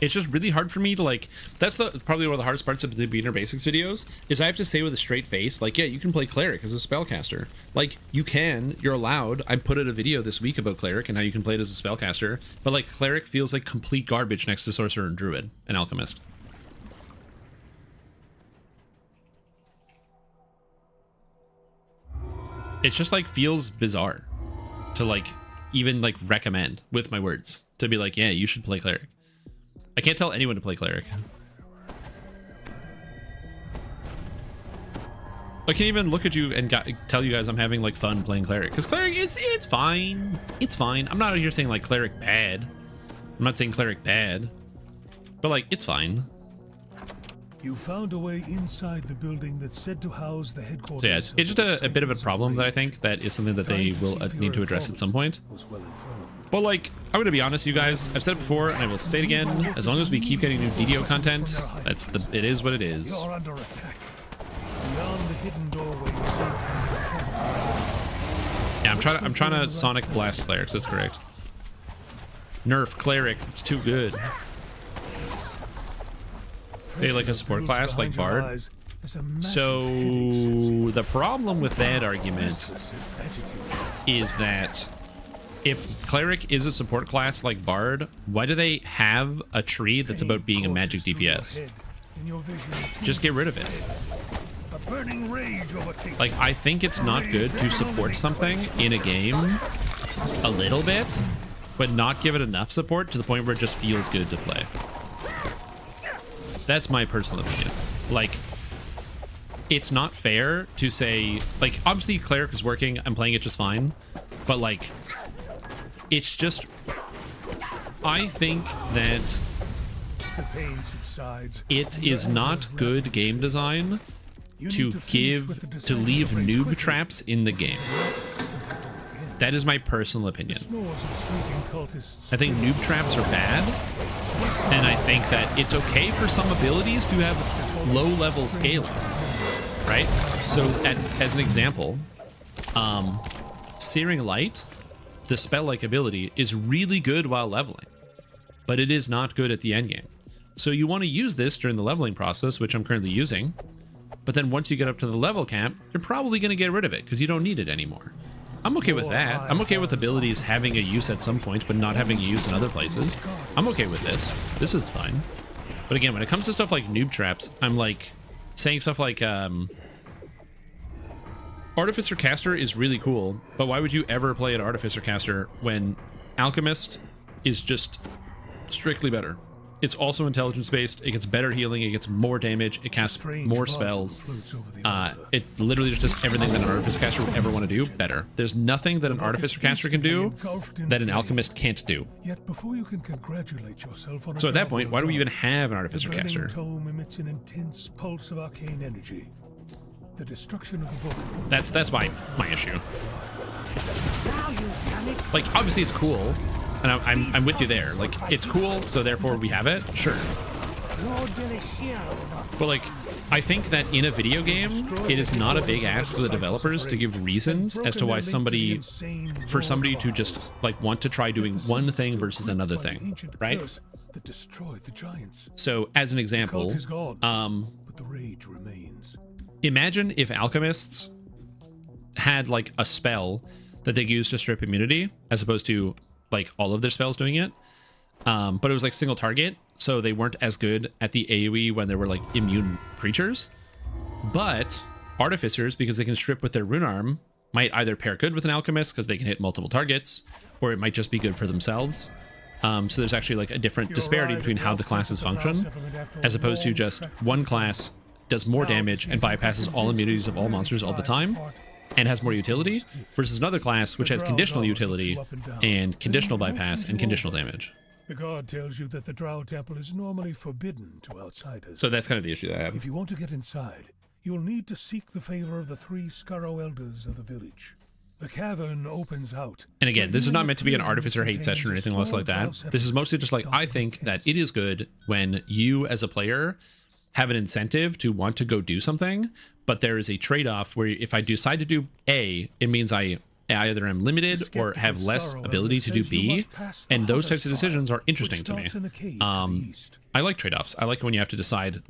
It's just really hard for me to like, that's probably one of the hardest parts of the beginner basics videos is I have to say with a straight face, like, yeah, you can play cleric as a spellcaster. Like, you're allowed. I put out a video this week about cleric and how you can play it as a spellcaster, but like cleric feels like complete garbage next to sorcerer and druid and alchemist. It's just like feels bizarre to like even like recommend with my words to be like, yeah, you should play cleric. I can't tell anyone to play cleric. I can't even look at you and tell you guys I'm having like fun playing cleric, because cleric it's fine. It's fine. I'm not out here saying like cleric bad. I'm not saying cleric bad, but like it's fine. You found a way inside the building that's said to house the headquarters. So yeah, it's just a bit of a problem that I think that is something that they will need to address at some point. But like, I'm gonna be honest, you guys. I've said it before, and I will say it again. As long as we keep getting new DDO content, it is what it is. You're under attack. Beyond the hidden doorway, Yeah, I'm trying to Sonic Blast clerics. That's correct. Nerf cleric. It's too good. They like a support class like Bard. There's a massive So headache sets in. the problem with that argument Restless and agitated. is that if cleric is a support class like bard, why do they have a tree that's about being a magic Courses through your DPS? head, and your vision Just get rid of it. A burning rage overtakes Like, I think it's not good to support something in a game a little bit, but not give it enough support to the point where it just feels good to play. That's my personal opinion. Like, it's not fair to say, like, obviously cleric is working, I'm playing it just fine, but like, it's just, I think that the pain subsides. it is not good game design to leave noob traps in the game. That is my personal opinion. I think noob traps are bad, and I think that it's okay for some abilities to have low-level scaling, right? So, as an example, Searing Light, the spell-like ability, is really good while leveling, but it is not good at the endgame. So you want to use this during the leveling process, which I'm currently using, but then once you get up to the level cap, you're probably going to get rid of it because you don't need it anymore. I'm okay with that. I'm okay with abilities having a use at some point, but not having a use in other places. I'm okay with this. This is fine. But again, when it comes to stuff like noob traps, I'm like saying stuff like Artificer Caster is really cool, but why would you ever play an Artificer Caster when Alchemist is just strictly better? It's also intelligence-based, it gets better healing, it gets more damage, it casts more spells. It literally just does everything that an Artificer Caster would ever want to do better. There's nothing that an Artificer Caster can do that an Alchemist can't do. Yet before you can congratulate yourself on So at that point, why do we even have an Artificer the burning Caster? tome emits an intense pulse of arcane energy. The destruction of the book. That's my issue. Like, obviously it's cool, and I'm with you there. Like, it's cool, so therefore we have it, sure. But like, I think that in a video game, it is not a big ask for the developers to give reasons as to why somebody to just like want to try doing one thing versus another thing, right? That destroyed the giants. So as an example, Cult is gone, but the rage remains. imagine if alchemists had like a spell that they use to strip immunity as opposed to like all of their spells doing it. But it was like single target, so they weren't as good at the AoE when there were like immune creatures. But artificers, because they can strip with their rune arm, might either pair good with an alchemist because they can hit multiple targets, or it might just be good for themselves. So there's actually like a different disparity between how the classes function, as opposed to just one class does more damage and bypasses all immunities of all monsters all the time and has more utility, versus another class which has conditional utility and conditional bypass and conditional damage. The god tells you that the Drow Temple is normally forbidden to outsiders. So that's kind of the issue that I have. If you want to get inside, you'll need to seek the favor of the 3 Scarrow Elders of the village. The cavern opens out. And again, this is not meant to be an artificer hate session or anything else like that. This is mostly just like, I think that it is good when you as a player have an incentive to want to go do something, but there is a trade-off where if I decide to do A, it means I either am limited or have less ability to do B, and those types of decisions are interesting to me. I like trade-offs. I like when you have to decide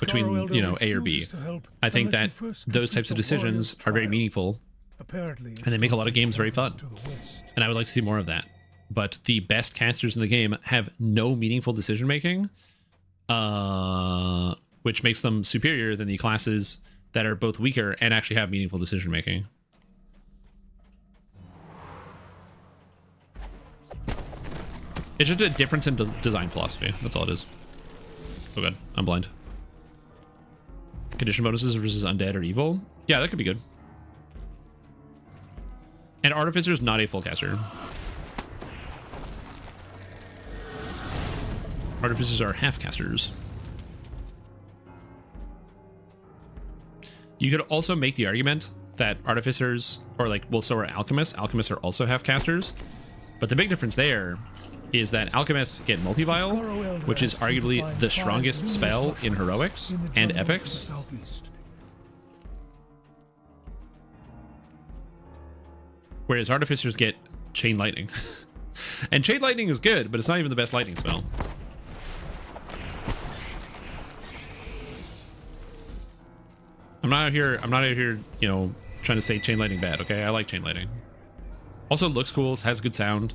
between, you know, A or B. I think that those types of decisions are very meaningful, and they make a lot of games very fun. And I would like to see more of that. But the best casters in the game have no meaningful decision making, which makes them superior than the classes that are both weaker and actually have meaningful decision making. It's just a difference in design philosophy. That's all it is. Oh god, I'm blind. Condition bonuses versus undead or evil? Yeah, that could be good. And Artificer is not a full caster. Artificers are half casters. You could also make the argument that Artificers, or like, well, so are Alchemists. Alchemists are also half casters. But the big difference there is that Alchemists get Multi-Vial, which is arguably the strongest spell in Heroics and Epics. Whereas Artificers get Chain Lightning. And Chain Lightning is good, but it's not even the best lightning spell. not out here, you know, trying to say chain lightning bad, okay? I like chain lightning. Also looks cool, has good sound.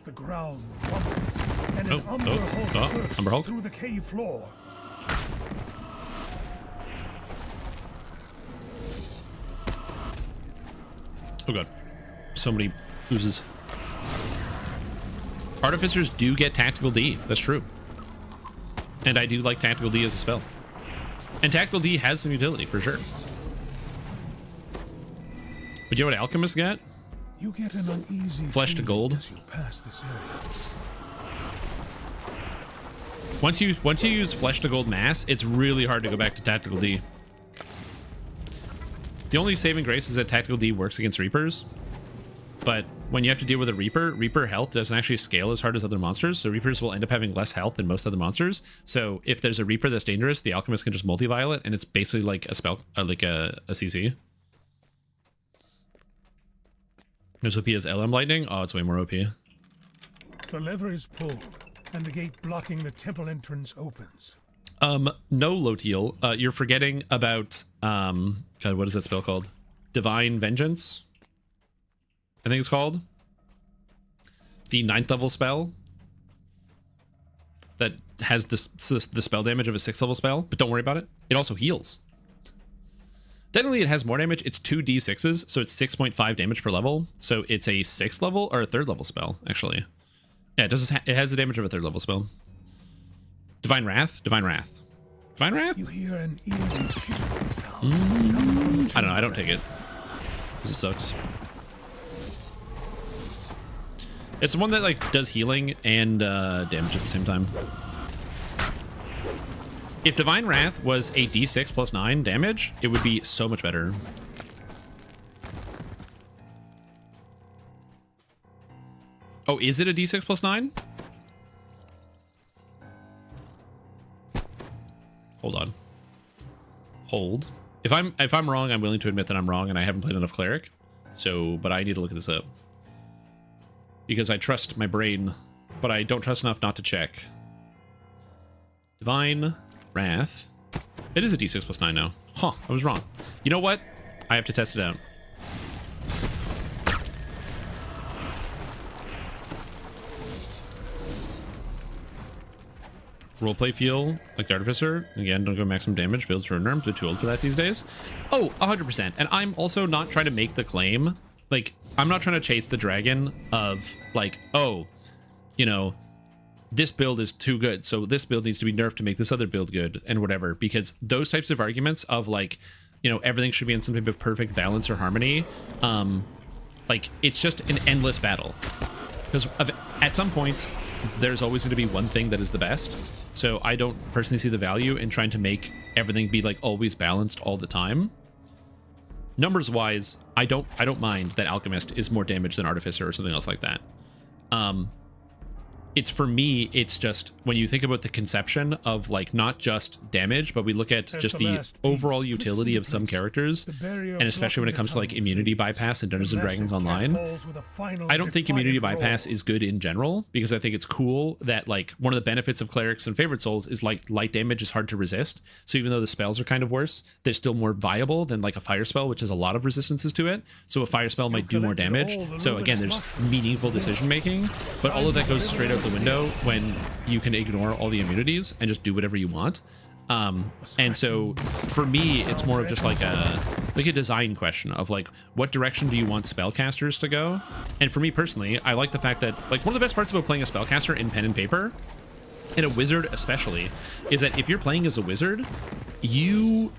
The ground rumbles, and an Umber Hulk bursts Umber Hulk. through the cave floor. Oh god. So many oozes. Artificers do get Tactical D. That's true. And I do like Tactical D as a spell. And Tactical D has some utility, for sure. But you know what Alchemists get? You get an uneasy Flesh to gold. as you pass this area. Once you use Flesh to Gold Mass, it's really hard to go back to Tactical D. The only saving grace is that Tactical D works against Reapers. But when you have to deal with a Reaper health doesn't actually scale as hard as other monsters, so Reapers will end up having less health than most other monsters. So if there's a Reaper that's dangerous, the Alchemist can just multi-violet, and it's basically like a spell, like a CC. As OP as LM Lightning? Oh, it's way more OP. The lever is pulled, and the gate blocking the temple entrance opens. No, Lotiel. You're forgetting about, God, what is that spell called? Divine Vengeance? I think it's called. The 9th level spell. That has the spell damage of a 6th level spell, but don't worry about it. It also heals. Technically, it has more damage. It's 2d6s, so it's 6.5 damage per level. So it's a 6th level or a 3rd level spell, actually. Yeah, it has the damage of a 3rd level spell. Divine Wrath? Divine Wrath. Divine Wrath? You hear an eerie chittering sound. I don't know. I don't take it. This sucks. It's the one that like does healing and damage at the same time. If Divine Wrath was a d6 plus 9 damage, it would be so much better. Oh, is it a d6 plus 9? Hold on. Hold. If I'm wrong, I'm willing to admit that I'm wrong and I haven't played enough Cleric. So, but I need to look this up. Because I trust my brain, but I don't trust enough not to check. Divine Wrath. It is a d6 plus 9 now. Huh, I was wrong. You know what? I have to test it out. Roleplay feel like the Artificer. Again, don't go maximum damage. Builds for nerms, but too old for that these days. Oh, 100%. And I'm also not trying to make the claim. Like, I'm not trying to chase the dragon of, like, oh, you know, this build is too good, so this build needs to be nerfed to make this other build good, and whatever. Because those types of arguments of, like, you know, everything should be in some type of perfect balance or harmony, like, it's just an endless battle. Because at some point, there's always going to be one thing that is the best. So I don't personally see the value in trying to make everything be, like, always balanced all the time. Numbers wise, I don't mind that Alchemist is more damage than Artificer or something else like that. It's, for me, it's just when you think about the conception of, like, not just damage, but we look at just the overall utility of some characters, and especially when it comes to, like, immunity bypass in Dungeons & Dragons Online. I don't think immunity bypass is good in general, because I think it's cool that, like, one of the benefits of clerics and favorite souls is, like, light damage is hard to resist. So even though the spells are kind of worse, they're still more viable than, like, a fire spell, which has a lot of resistances to it. So a fire spell might do more damage. So again, there's meaningful decision making, but all of that goes straight out the window when you can ignore all the immunities and just do whatever you want. And so for me, it's more of just like a design question of, like, what direction do you want spellcasters to go? And for me personally, I like the fact that, like, one of the best parts about playing a spellcaster in pen and paper, and a wizard especially, is that if you're playing as a wizard, you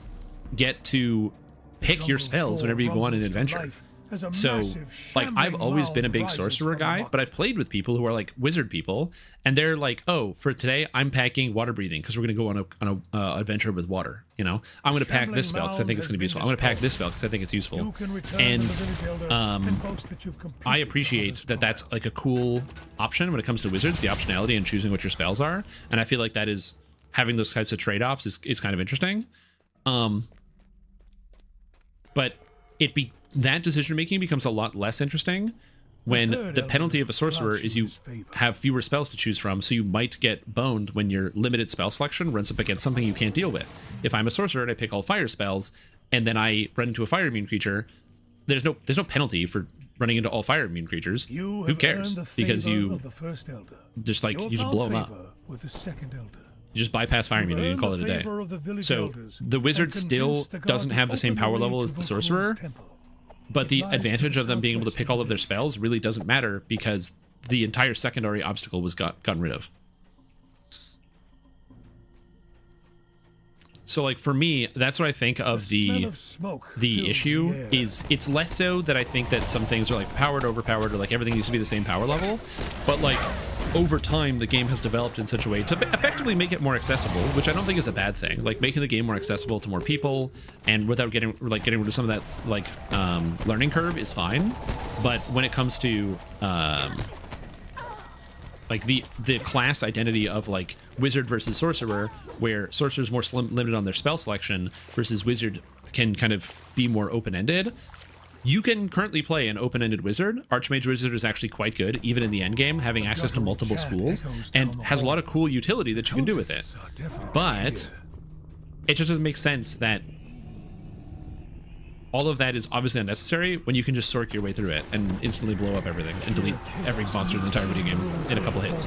get to pick your spells whenever you go on an adventure. So, like, I've always been a big sorcerer guy, but I've played with people who are, like, wizard people, and they're like, oh, for today, I'm packing water breathing because we're going to go on a adventure with water, you know? I'm going to pack this spell because I think it's going to be useful. I'm going to pack this spell because I think it's useful. And I appreciate that that's, like, a cool option when it comes to wizards, the optionality and choosing what your spells are. And I feel like that is, having those types of trade-offs is kind of interesting. But that decision making becomes a lot less interesting when third the elder penalty of a sorcerer grants is you you his favor. have fewer spells to choose from, so you might get boned when your limited spell selection runs up against something you can't deal with. If I'm a sorcerer and I pick all fire spells, and then I run into a fire immune creature, there's no penalty for running into all fire immune creatures. You Who have cares? earned the Because favor you of the first elder. just like You you just have blow found them up. favor with the second elder. You just bypass fire You've immunity and earned call the it a day. favor of the village So elders the wizard and still convinced the guard doesn't to have the same open power way level to as the Volkur's sorcerer, temple. but It the lies to advantage the of them being able to southwest pick of all the of their village. spells really doesn't matter because the entire secondary obstacle was gotten rid of. So like for me, that's what I think of smell of smoke the fills issue the air. is it's less so that I think that some things are like powered, overpowered, or like everything needs to be the same power level, but like over time the game has developed in such a way to effectively make it more accessible, which I don't think is a bad thing. Like making the game more accessible to more people and without getting rid of some of that like learning curve is fine. But when it comes to like the class identity of like wizard versus sorcerer, where sorcerer's more limited on their spell selection versus wizard can kind of be more open-ended. You can currently play an open-ended wizard. Archmage wizard is actually quite good, even in the end game, having access to multiple schools, and has a lot of cool utility that you can do with it. But it just doesn't make sense that all of that is obviously unnecessary when you can just sort your way through it and instantly blow up everything and delete every monster in the entire video game in a couple hits.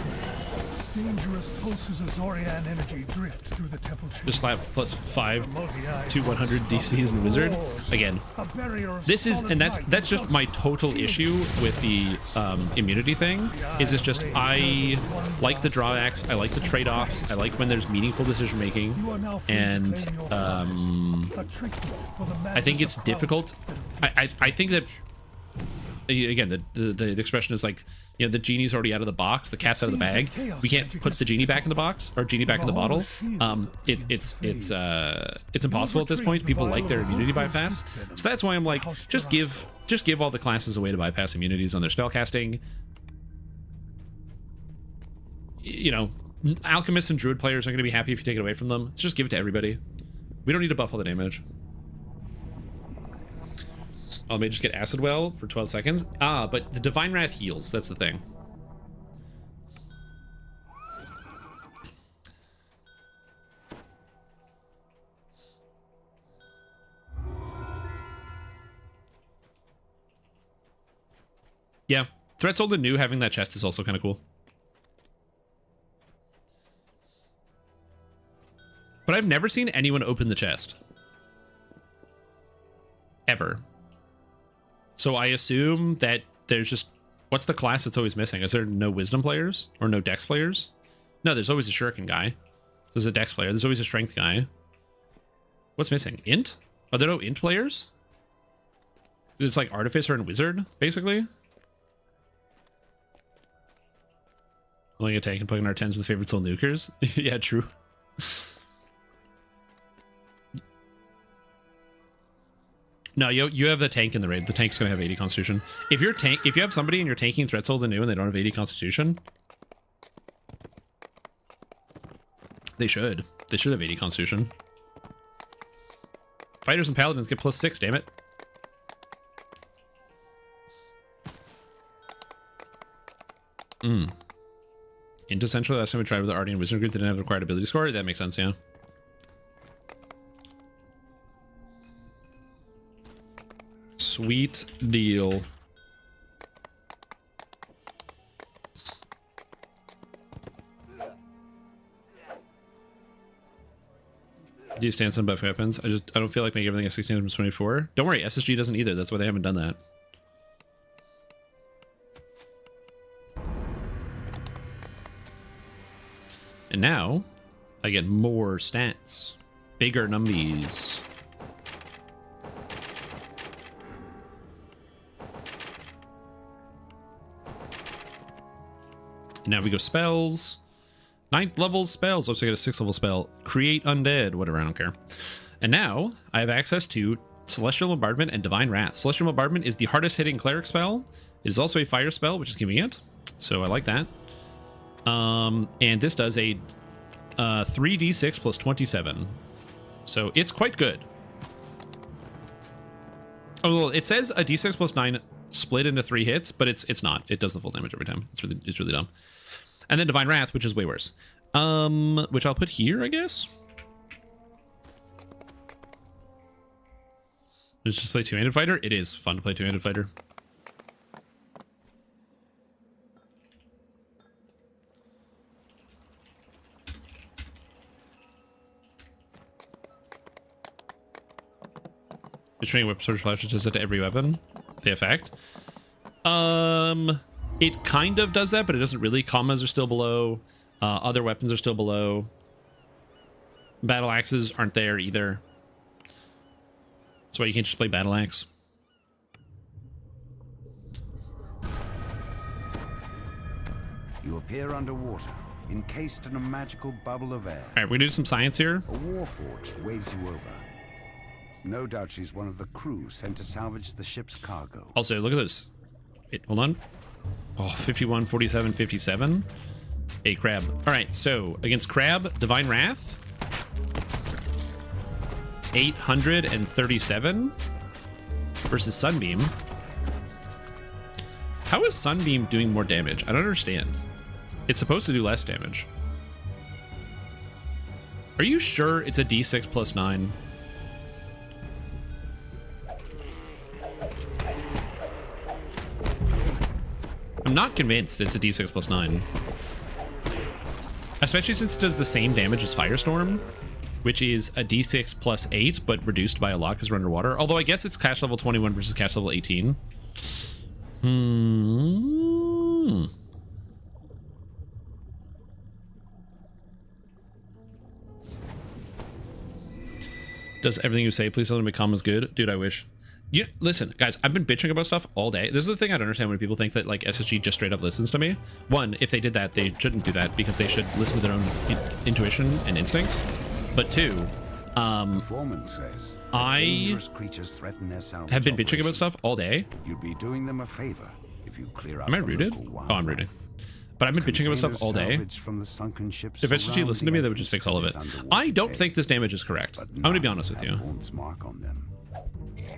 Dangerous pulses of Zorian energy drift through the temple chamber. Just slap +5 to 100 DCs in wizard. Again, A barrier of this is, solid and that's light just my total issue with the immunity thing. Is it's just I like the drawbacks, I like the trade-offs, I like when there's meaningful decision making, You are now free to and claim your powers. A trinket for the I think madness it's of difficult. crowds. I think that again the expression is like, you know, the genie's already out of the box, the cat's out of the bag. We can't put the genie back in the box or genie back in the bottle. It's impossible at this point. People like their immunity bypass, so that's why I'm like, just give all the classes a way to bypass immunities on their spellcasting. You know, alchemists and druid players are going to be happy if you take it away from them. Just give it to everybody. We don't need to buff all the damage. I may just get Acid Well for 12 seconds. But the Divine Wrath heals. That's the thing. Yeah. Threats Old and New, having that chest is also kind of cool. But I've never seen anyone open the chest. Ever. So I assume that there's just... What's the class that's always missing? Is there no wisdom players? Or no dex players? No, there's always a shuriken guy. There's a dex player. There's always a strength guy. What's missing? Int? Are there no int players? It's like artificer and wizard, basically. Pulling a tank and plugging our 10s with favorite soul nukers. Yeah, true. No, you have the tank in the raid. The tank's gonna have 80 constitution. If you have somebody and you're tanking Threats Old and New and they don't have 80 constitution, they should. They should have 80 constitution. Fighters and paladins get +6, damn it. Int essentially, last time we tried with the Ardian Wizard group, they didn't have the required ability score. That makes sense, yeah. Sweet deal. Do you stance on buff weapons? I don't feel like making everything a 16 times 24. Don't worry, SSG doesn't either. That's why they haven't done that. And now I get more stats. Bigger numbies. Now we go spells. 9th level spells. Looks like I get a 6th level spell. Create undead. Whatever, I don't care. And now I have access to Celestial Bombardment and Divine Wrath. Celestial Bombardment is the hardest hitting cleric spell. It is also a fire spell, which is convenient. So I like that. And this does a 3d6 plus 27. So it's quite good. Oh, well, it says a d6 plus 9 split into 3 hits, but it's not. It does the full damage every time. It's really dumb. And then Divine Wrath, which is way worse. Which I'll put here, I guess. Let's just play two-handed fighter. It is fun to play two-handed fighter. Training whip surge flash does it to every weapon. The effect. It kind of does that, but it doesn't really. Commas are still below. Other weapons are still below. Battle axes aren't there either. That's why you can't just play battle axe. You appear underwater, encased in a magical bubble of air. All right, we're gonna do some science here. A warforged waves you over. No doubt she's one of the crew sent to salvage the ship's cargo. Also, look at this. Wait, hold on. Oh, 51, 47, 57. A crab. All right, so against crab, Divine Wrath. 837 versus Sunbeam. How is Sunbeam doing more damage? I don't understand. It's supposed to do less damage. Are you sure it's a D6 plus 9? I'm not convinced it's a D6 plus 9. Especially since it does the same damage as Firestorm, which is a D6 plus 8, but reduced by a lot because we're underwater. Although I guess it's cash level 21 versus cash level 18. Does everything you say, please tell them to become as good? Dude, I wish. You listen, guys, I've been bitching about stuff all day. This is the thing I don't understand when people think that like SSG just straight up listens to me. One, if they did that, they shouldn't do that because they should listen to their own intuition and instincts. But two, says I creatures threaten their have been bitching about stuff all day. You'd be doing them a favor if you clear out. Am I rooted? Oh, I'm rooted. But I've been bitching about stuff all day. From the sunken ships if SSG listened to me, they would just fix all of it. I don't think this damage is correct. I'm going to be honest with you. Mark on them.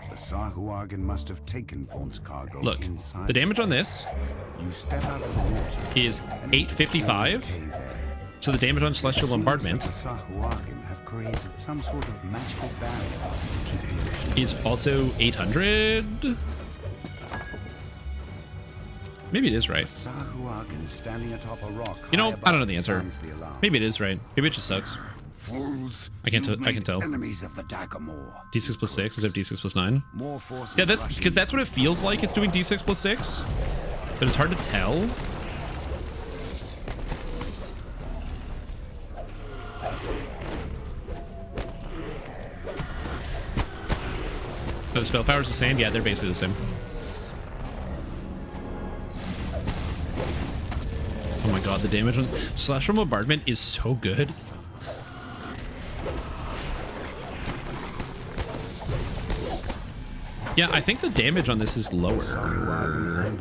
The Sahuagin must have taken Vaughn's cargo. Look, the damage on this is 855. So the damage on Celestial Bombardment is also 800. Maybe it is right. You know, I don't know the answer. Maybe it is right. Maybe it just sucks. I can tell. D6 plus 6 instead of D6 plus 9. Yeah, that's because that's what it feels like. It's doing D6 plus 6, but it's hard to tell. Oh, the spell power is the same. Yeah, they're basically the same. Oh my god, the damage on Celestial Bombardment is so good. Yeah, I think the damage on this is lower.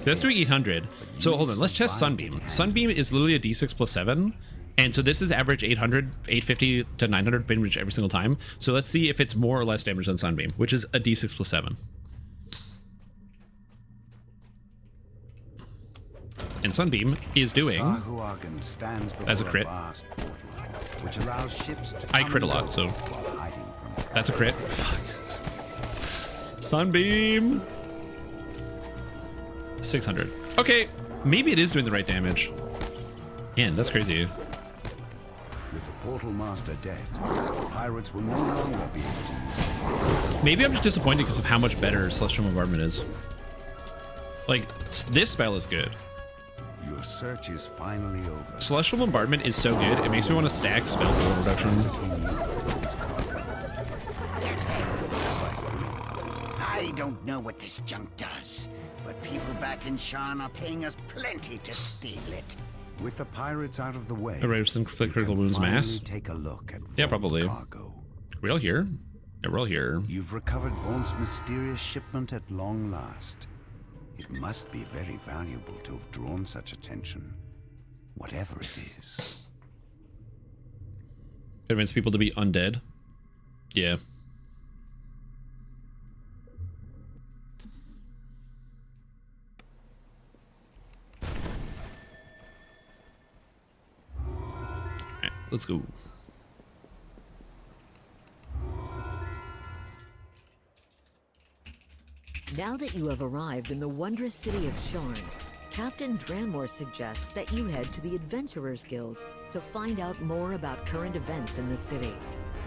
That's doing 800. So hold on, let's test Sunbeam. Sunbeam is literally a D6 plus 7. And so this is average 800, 850 to 900 damage every single time. So let's see if it's more or less damage than Sunbeam, which is a D6 plus 7. And Sunbeam is doing as a crit. I crit a lot, so that's a crit. Fuck. Sunbeam 600. Okay, maybe it is doing the right damage. Man, that's crazy. With the portal master dead, pirates will no longer be able to use it. Maybe I'm just disappointed because of how much better Celestial Bombardment is. Like, this spell is good. Your search is finally over. Celestial Bombardment is so good, it makes me want to stack spell pool reduction. I don't know what this junk does, but people back in Shan are paying us plenty to steal it. With the pirates out of the way, Erase inflict critical wounds mass. Take a look at yeah, probably. Cargo. We're all here. Yeah, we're all here. You've recovered Vaughn's mysterious shipment at long last. It must be very valuable to have drawn such attention, whatever it is. Convince people to be undead. Yeah. Let's go. Now that you have arrived in the wondrous city of Sharn, Captain Dranmore suggests that you head to the Adventurers Guild to find out more about current events in the city.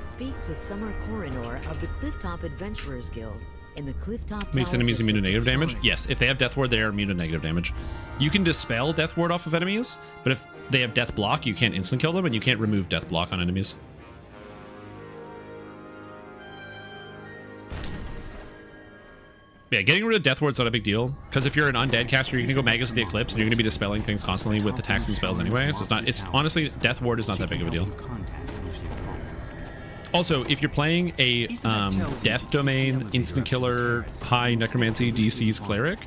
Speak to Summer Coronor of the Clifftop Adventurers Guild in the Clifftop Makes Tower enemies immune to district of negative damage. Sharn. Yes, if they have Death Ward, they are immune to negative damage. You can dispel Death Ward off of enemies, but if they have Death Block, you can't instant kill them, and you can't remove Death Block on enemies. Yeah, getting rid of Death Ward's not a big deal, because if you're an undead caster, you're gonna go Magus of the Eclipse, and you're gonna be dispelling things constantly with attacks and spells anyway. So it's not. It's honestly, Death Ward is not that big of a deal. Also, if you're playing a Death Domain, Instant Killer, High Necromancy, DC's Cleric,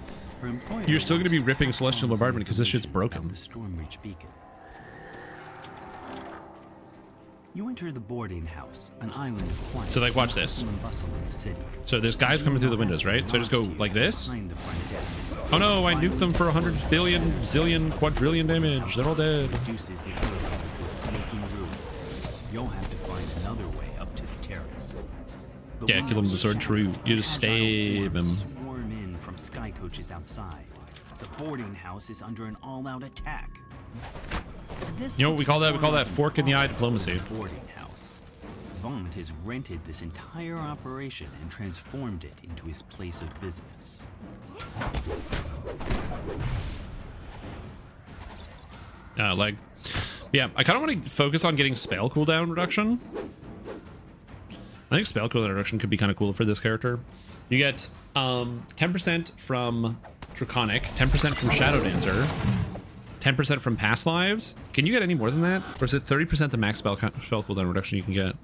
you're still gonna be ripping Celestial Bombardment because this shit's broken. You enter the boarding house, an island of quiet. So like, watch this. So there's guys coming through the windows, right? So I just go like this. Oh no, I nuked them for 100 billion, zillion, quadrillion damage. They're all dead. You'll have to find another way up to the terrace. Yeah, kill them with the sword. True. You just stab them. Swarm in from sky coaches outside. The boarding house is under an all-out attack. You know what we call that? We call that fork in the eye diplomacy. Boarding house. Vaunt has rented this entire operation and transformed it into his place of business. Leg. Yeah, I kind of want to focus on getting spell cooldown reduction. I think spell cooldown reduction could be kind of cool for this character. You get 10% from Draconic, 10% from Shadow Dancer, 10% from past lives. Can you get any more than that? Or is it 30% the max spell cooldown reduction you can get?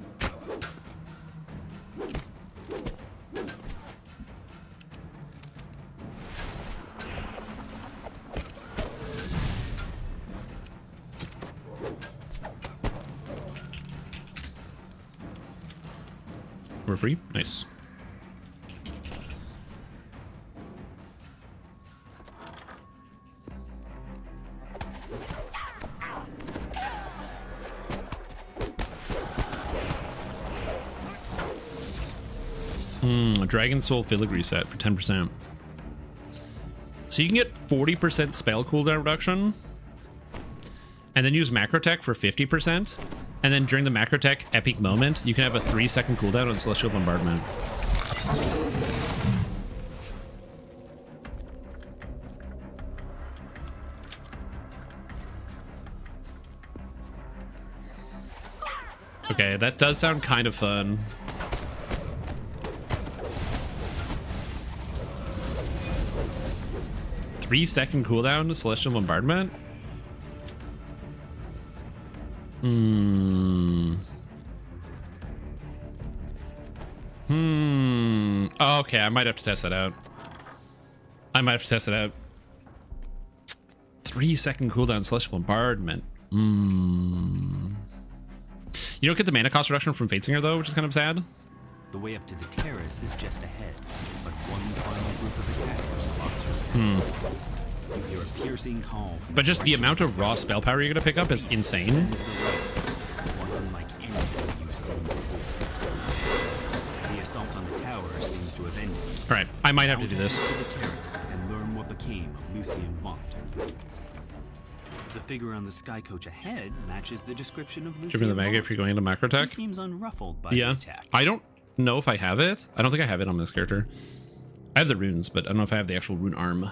We're free? Nice. Dragon Soul Filigree set for 10%. So you can get 40% spell cooldown reduction, and then use Macro Tech for 50%. And then during the Macro Tech Epic Moment, you can have a 3-second cooldown on Celestial Bombardment. Okay, that does sound kind of fun. Three-second cooldown to Celestial Bombardment? Okay, I might have to test that out. 3-second cooldown Celestial Bombardment. You don't get the mana cost reduction from Fatesinger though, which is kind of sad. The way up to the terrace is just ahead, but one final group of attackers blocks her. You hear a piercing call from But just the amount of raw spell power you're gonna pick up is insane. One unlike anything you've seen before. The assault on the tower seems to have ended. All right, I might have to do this. To the terrace and learn what became of Lucien Vaunt. The figure on the sky coach ahead matches the description of Lucien Tripping the Mega if you're going into Macro Tech. He seems unruffled by Yeah, the attack. I don't know if I have it. I don't think I have it on this character. I have the runes, but I don't know if I have the actual rune arm.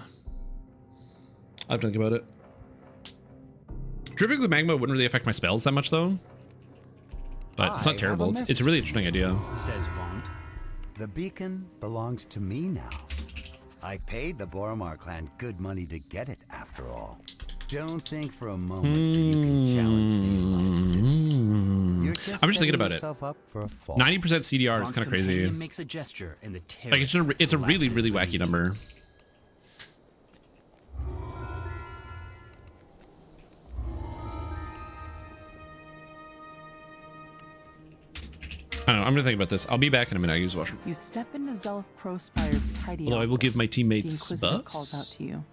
I have to think about it. Dripping the magma wouldn't really affect my spells that much, though. But it's not terrible. It's a really interesting idea. Says Vaunt. The beacon belongs to me now. I paid the Boromar clan good money to get it, after all. Don't think for a moment that you can challenge me. You're just I'm just thinking about it. setting yourself up for a fall. 90% CDR is kind of crazy. Makes a gesture and the Like it's a really, really wacky number. I don't know. I'm gonna think about this. I'll be back in a minute. I use the washroom. You step into Zelf Prospire's tidy Although I will give my office. teammates The Inquisitor buffs. calls out to you.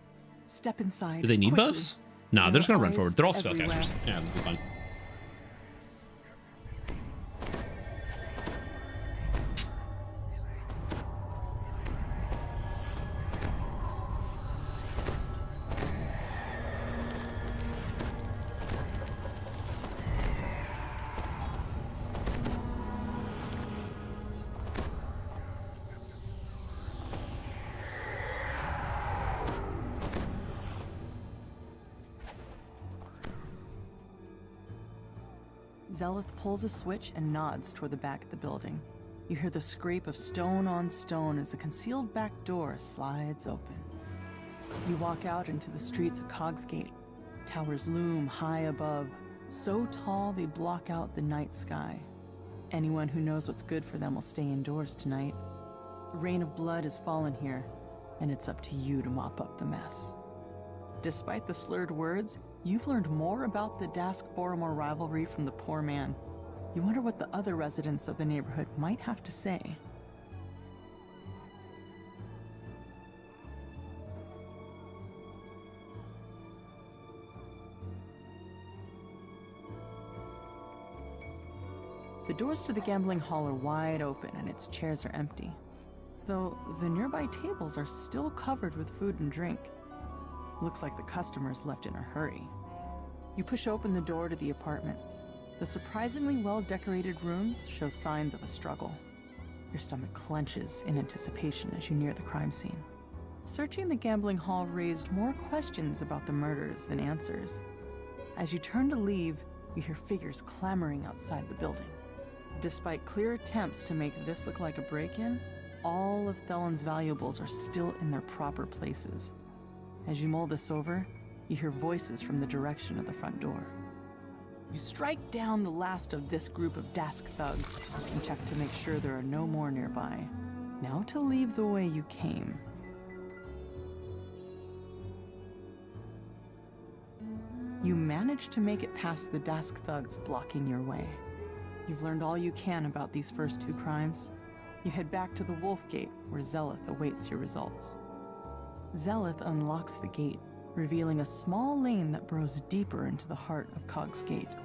Step inside. Do they need quickly. buffs? Nah, they're There just gonna are run eyes forward. They're all everywhere. spellcasters. Yeah, they'll be fine. Zelith pulls a switch and nods toward the back of the building. You hear the scrape of stone on stone as the concealed back door slides open. You walk out into the streets of Cogsgate. Towers loom high above, so tall they block out the night sky. Anyone who knows what's good for them will stay indoors tonight. A rain of blood has fallen here, and it's up to you to mop up the mess. Despite the slurred words, you've learned more about the Dask-Boromor rivalry from the poor man. You wonder what the other residents of the neighborhood might have to say. The doors to the gambling hall are wide open and its chairs are empty, though the nearby tables are still covered with food and drink. Looks like the customers left in a hurry. You push open the door to the apartment. The surprisingly well-decorated rooms show signs of a struggle. Your stomach clenches in anticipation as you near the crime scene. Searching the gambling hall raised more questions about the murders than answers. As you turn to leave, you hear figures clamoring outside the building. Despite clear attempts to make this look like a break-in, all of Thelon's valuables are still in their proper places. As you mull this over, you hear voices from the direction of the front door. You strike down the last of this group of Dask thugs and check to make sure there are no more nearby. Now to leave the way you came. You manage to make it past the Dask thugs blocking your way. You've learned all you can about these first two crimes. You head back to the Wolf Gate, where Zelith awaits your results. Zelith unlocks the gate, revealing a small lane that burrows deeper into the heart of Cogsgate.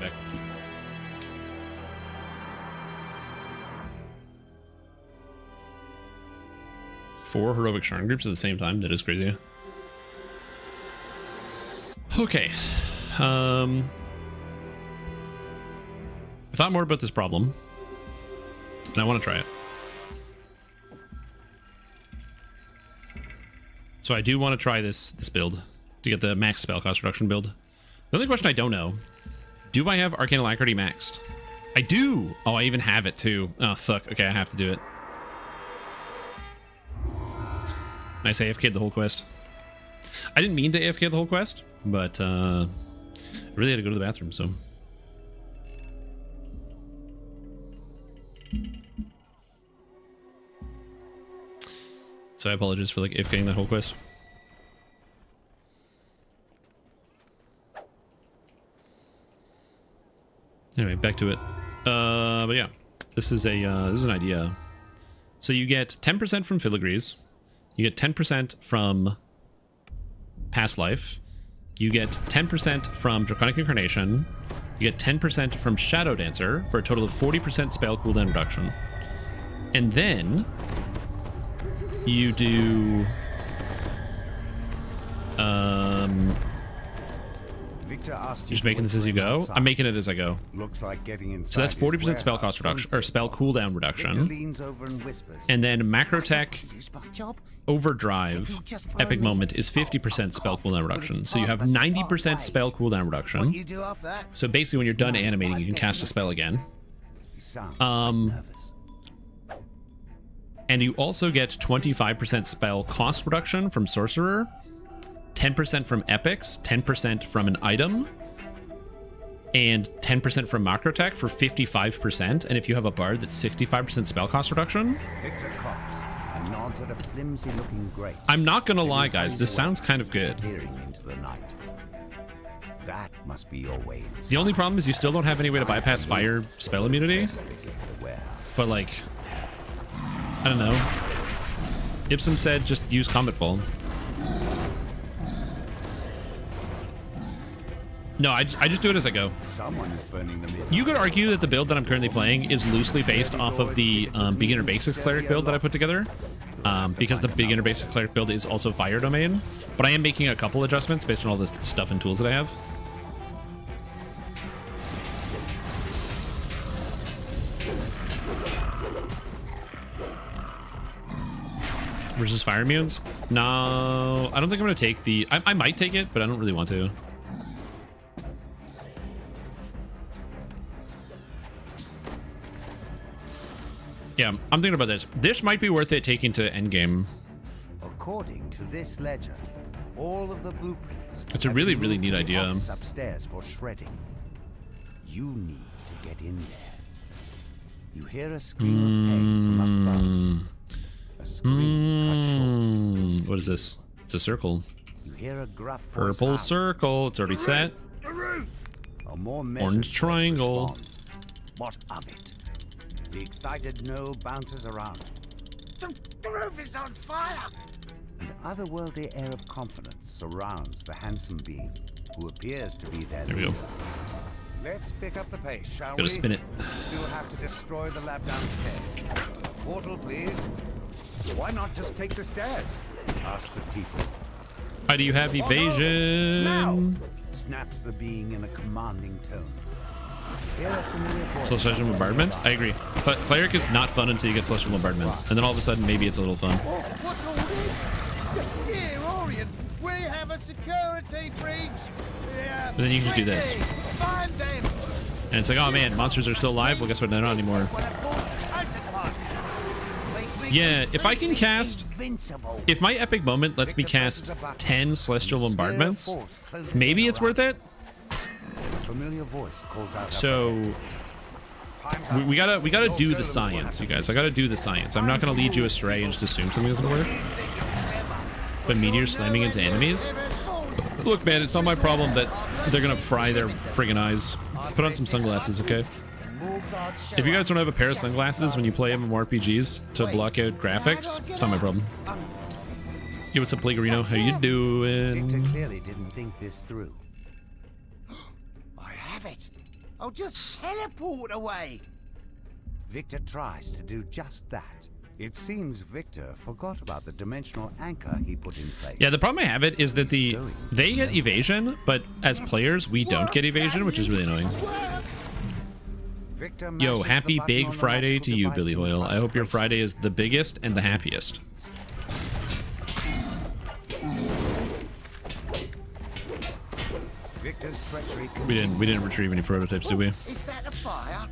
Back. Four heroic shrine groups at the same time. That is crazy. Okay. I thought more about this problem, and I want to try it. So I do want to try this build to get the max spell cost reduction build. The only question I don't know: do I have Arcane Alacrity maxed? I do. Oh, I even have it too. Oh fuck. Okay, I have to do it. Nice AFK the whole quest. I didn't mean to AFK the whole quest, but I really had to go to the bathroom, so. So I apologize for like AFKing that whole quest. Anyway, back to it. But yeah, this is an idea. So you get 10% from Filigrees. You get 10% from Past Life. You get 10% from Draconic Incarnation. You get 10% from Shadow Dancer for a total of 40% spell cooldown reduction. And then you do Victor asked just making this as you go. I'm making it as I go. Looks like getting inside. So that's 40% spell cost reduction or spell cooldown reduction. And then Macro Tech Overdrive Epic Moment is 50% spell cooldown reduction. So you have 90% spell cooldown reduction. So basically when you're done animating, you can cast a spell again. And you also get 25% spell cost reduction from Sorcerer, 10% from Epics, 10% from an item, and 10% from Macrotech for 55%. And if you have a Bard, that's 65% spell cost reduction. Victor coughs and nods at a flimsy looking grate. I'm not gonna lie, guys, this sounds kind of good. Into the night. That must be your way inside. The only problem is you still don't have any way to bypass fire spell immunity. But like, I don't know. Ipsum said just use Comet Fall. No, I just do it as I go. You could argue that the build that I'm currently playing is loosely based off of the Beginner Basics Cleric build that I put together. Because the Beginner Basics Cleric build is also Fire Domain. But I am making a couple adjustments based on all the stuff and tools that I have. Versus Fire Immunes? No, I don't think I'm going to take the... I might take it, but I don't really want to. Yeah, I'm thinking about this. This might be worth it taking to endgame. According to this ledger, all of the blueprints. It's a really, really neat idea. Upstairs for shredding. You need to get in there. You hear a scream of pain from above. A scream cut short. What is this? It's a circle. You hear a gruff purple circle. It's already set. A more orange triangle. What of it? The excited gnome bounces around. The roof is on fire! An otherworldly air of confidence surrounds the handsome being, who appears to be there. There we go. Let's pick up the pace, shall we? Gotta spin it. Still have to destroy the lab downstairs. Portal, please. Why not just take the stairs? Ask the Tiefling. Why do you have evasion? Now! Snaps the being in a commanding tone. Celestial Bombardment? I agree. Cleric is not fun until you get Celestial Bombardment. And then all of a sudden, maybe it's a little fun. What's all this? Dear Orient, we have a security breach. But then you can just do this. Find them. And it's like, oh man, monsters are still alive? Well, guess what? They're not anymore. Yeah, if I can cast... If my Epic Moment lets me cast 10 Celestial Bombardments, maybe it's worth it? Familiar voice calls out. So we gotta do the science, you guys. I gotta do the science. I'm not gonna lead you astray and just assume something doesn't work. but meteors slamming into enemies. Look, man, it's not my problem that they're gonna fry their friggin' eyes. Put on some sunglasses, okay? If you guys don't have a pair of sunglasses when you play MMORPGs to block out graphics, it's not my problem. Yo, what's up, Plagarino? How you doing? Victor clearly didn't think this through. I have it. I'll just teleport away. Victor tries to do just that. It seems Victor forgot about the dimensional anchor he put in place. Yeah, the problem I have it is that they get evasion, but as players, we don't get evasion, which is really annoying. Yo, happy big Friday to you, Billy Hoyle. I hope your Friday is the biggest and the happiest. We didn't retrieve any prototypes, did we?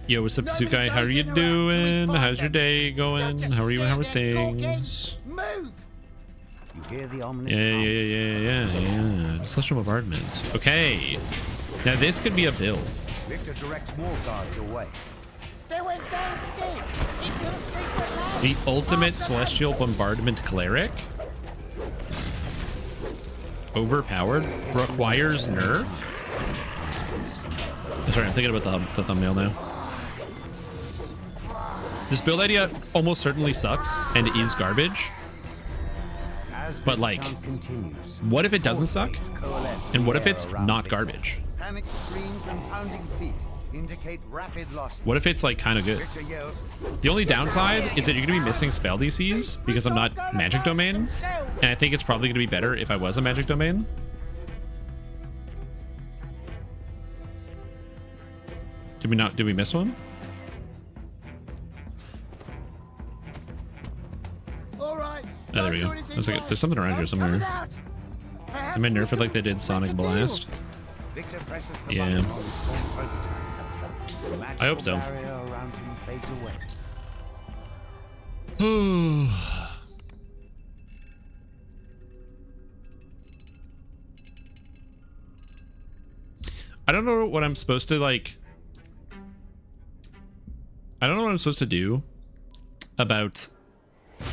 Yo, what's up, Tsukai? How are you doing? How's your day going? How are you? How are things? You hear the ominous Yeah. Celestial bombardment. Okay. Now this could be a build. Victor directs more guards away. They went downstairs into the secret lab. The ultimate celestial bombardment cleric. Overpowered. Requires nerf. Sorry, I'm thinking about the thumbnail now. This build idea almost certainly sucks and is garbage. But like, what if it doesn't suck? And what if it's not garbage? Panic screams and pounding feet indicate rapid loss. What if it's like kind of good? The only downside is that you're gonna be missing spell DCs because I'm not magic domain, and I think it's probably gonna be better if I was a magic domain. Did we miss one? Oh, there we go. There's something around here somewhere. Am I nerfed like they did Sonic Blast? Yeah. I hope so. I don't know what I'm supposed to like. I don't know what I'm supposed to do about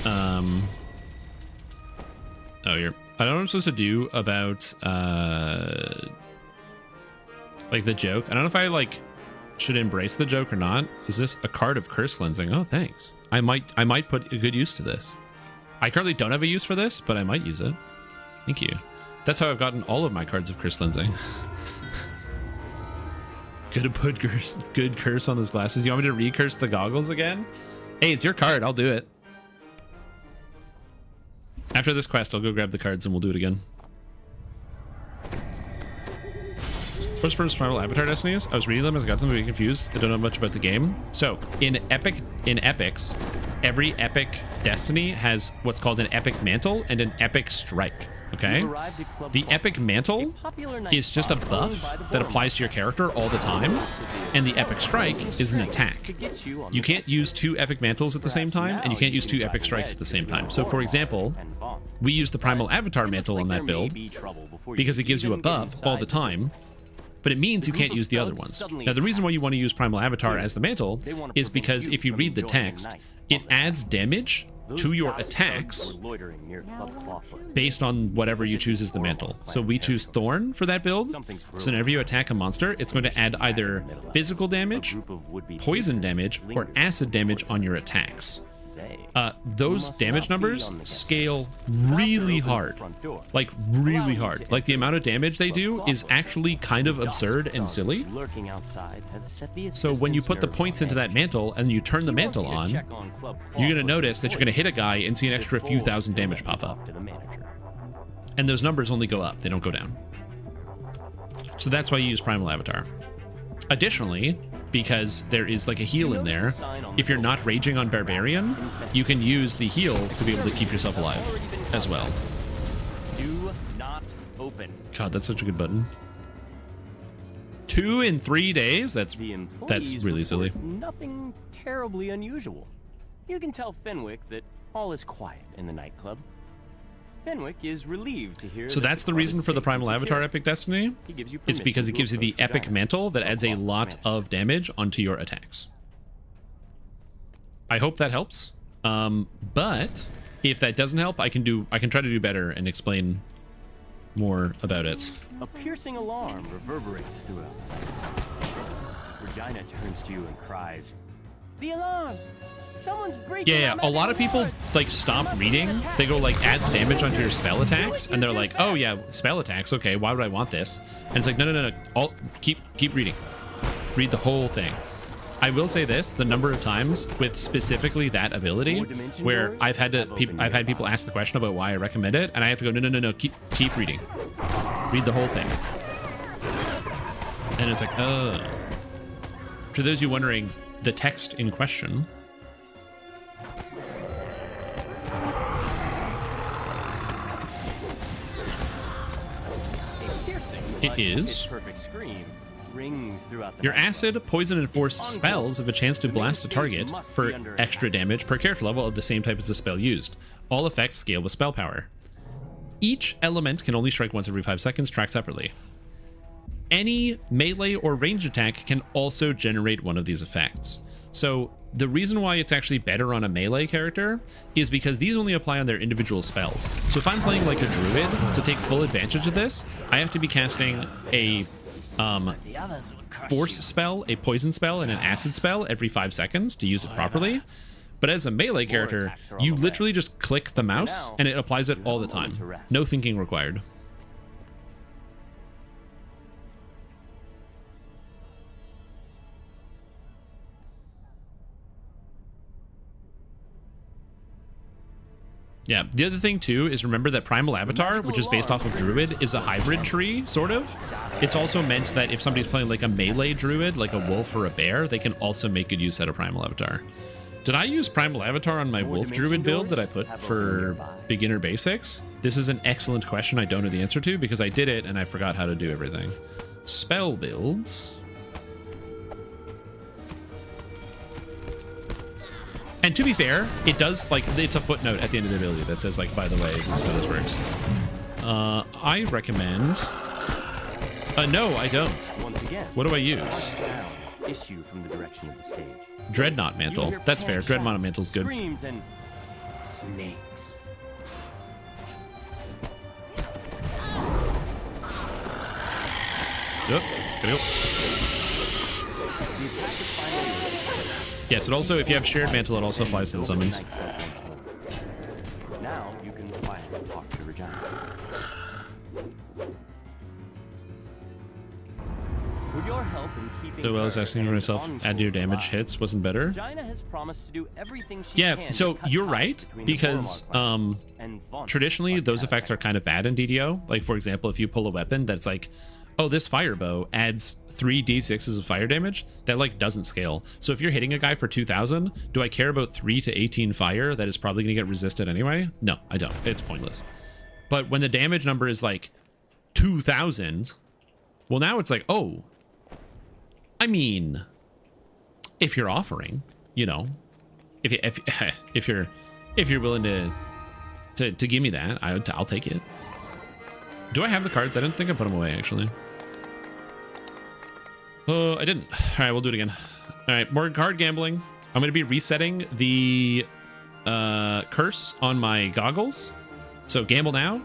I don't know what I'm supposed to do about like the joke. I don't know if I like should embrace the joke or not. Is this a card of curse cleansing? Oh, thanks. I might put a good use to this. I currently don't have a use for this, but I might use it. Thank you. That's how I've gotten all of my cards of curse cleansing. Gonna put good curse on those glasses. You want me to recurse the goggles again? Hey, it's your card. I'll do it. After this quest, I'll go grab the cards and we'll do it again. First person Primal Avatar Destinies. I was reading them as I got them to be confused. I don't know much about the game. So in epics, every epic destiny has what's called an epic mantle and an epic strike. Okay, the epic mantle is just a buff that applies to your character all the time, and the epic strike is an attack. You can't use two epic mantles at the same time, and you can't use two epic strikes at the same time. So for example, we use the Primal Avatar mantle on that build because it gives you a buff all the time, but it means you can't use the other ones. Now, the reason why you want to use Primal Avatar as the mantle is because if you read the text, it adds damage to your attacks based on whatever you choose as the mantle. So we choose Thorn for that build. So whenever you attack a monster, it's going to add either physical damage, poison damage, or acid damage on your attacks. Those damage numbers scale really hard, like really hard. Like the amount of damage they do is actually kind of absurd and silly. So when you put the points into that mantle and you turn the mantle on, you're going to notice that you're going to hit a guy and see an extra few thousand damage pop up. And those numbers only go up, they don't go down. So that's why you use Primal Avatar. Additionally, because there is like a heal in there, if you're not raging on Barbarian, you can use the heal to be able to keep yourself alive as well. Do not open. God, that's such a good button. 2 in 3 days? That's really silly. Nothing terribly unusual. You can tell Fenwick that all is quiet in the nightclub. Fenwick is relieved to hear. So that's the reason for the Primal Avatar Epic Destiny. It's because it gives you the epic mantle that adds a lot of damage onto your attacks. I hope that helps. But If that doesn't help, I can try to do better and explain more about it. A piercing alarm reverberates throughout. Regina turns to you and cries, "The alarm! Someone's breaking!" Yeah, a lot of people like stop reading. They go like adds damage onto your spell attacks, and they're like, "Oh yeah, spell attacks. Okay, why would I want this?" And it's like, no. All keep reading. Read the whole thing. I will say this: the number of times with specifically that ability, where I've had people ask the question about why I recommend it, and I have to go, no. Keep reading. Read the whole thing. And it's like, For those of you wondering, the text in question. It is. Perfect scream rings throughout the Your acid, poison, and force spells have a chance to blast a target for extra damage per character level of the same type as the spell used. All effects scale with spell power. Each element can only strike once every 5 seconds, tracked separately. Any melee or ranged attack can also generate one of these effects. So the reason why it's actually better on a melee character is because these only apply on their individual spells. So if I'm playing like a druid, to take full advantage of this, I have to be casting a force spell, a poison spell, and an acid spell every 5 seconds to use it properly. But as a melee character, you literally just click the mouse and it applies it all the time. No thinking required. Yeah, the other thing too is remember that Primal Avatar, which is based off of Druid, is a hybrid tree, sort of. It's also meant that if somebody's playing like a melee Druid, like a wolf or a bear, they can also make good use out of Primal Avatar. Did I use Primal Avatar on my Wolf Druid build that I put for beginner basics? This is an excellent question I don't know the answer to because I did it and I forgot how to do everything. Spell builds. And to be fair, it does, like, it's a footnote at the end of the ability that says, like, by the way, this is how this works. I recommend... no, I don't. Once again, what do I use? Issue from the direction of the stage. Dreadnought Mantle. That's fair. Dreadnought Mantle's good. Screams and snakes. Yep. Gotta go. Yes, it also, if you have shared mantle, it also applies to the summons. Now you can finally talk to Regina. With your help in keeping So I was asking myself, add your damage hits wasn't better. Regina has promised to do everything she Yeah, can so you're right, because traditionally those effects are kind of bad in DDO. Like, for example, if you pull a weapon that's like, oh, this fire bow adds 3d6s of fire damage, that like doesn't scale. So if you're hitting a guy for 2,000, do I care about 3 to 18 fire that is probably gonna get resisted anyway? No, I don't. It's pointless. But when the damage number is like 2,000, well, now it's like, oh, I mean, if you're offering, you know, if you're willing to give me that, I'll take it. Do I have the cards? I didn't think I put them away, actually. Oh, I didn't. All right, we'll do it again. All right, more card gambling. I'm going to be resetting the curse on my goggles. So gamble now.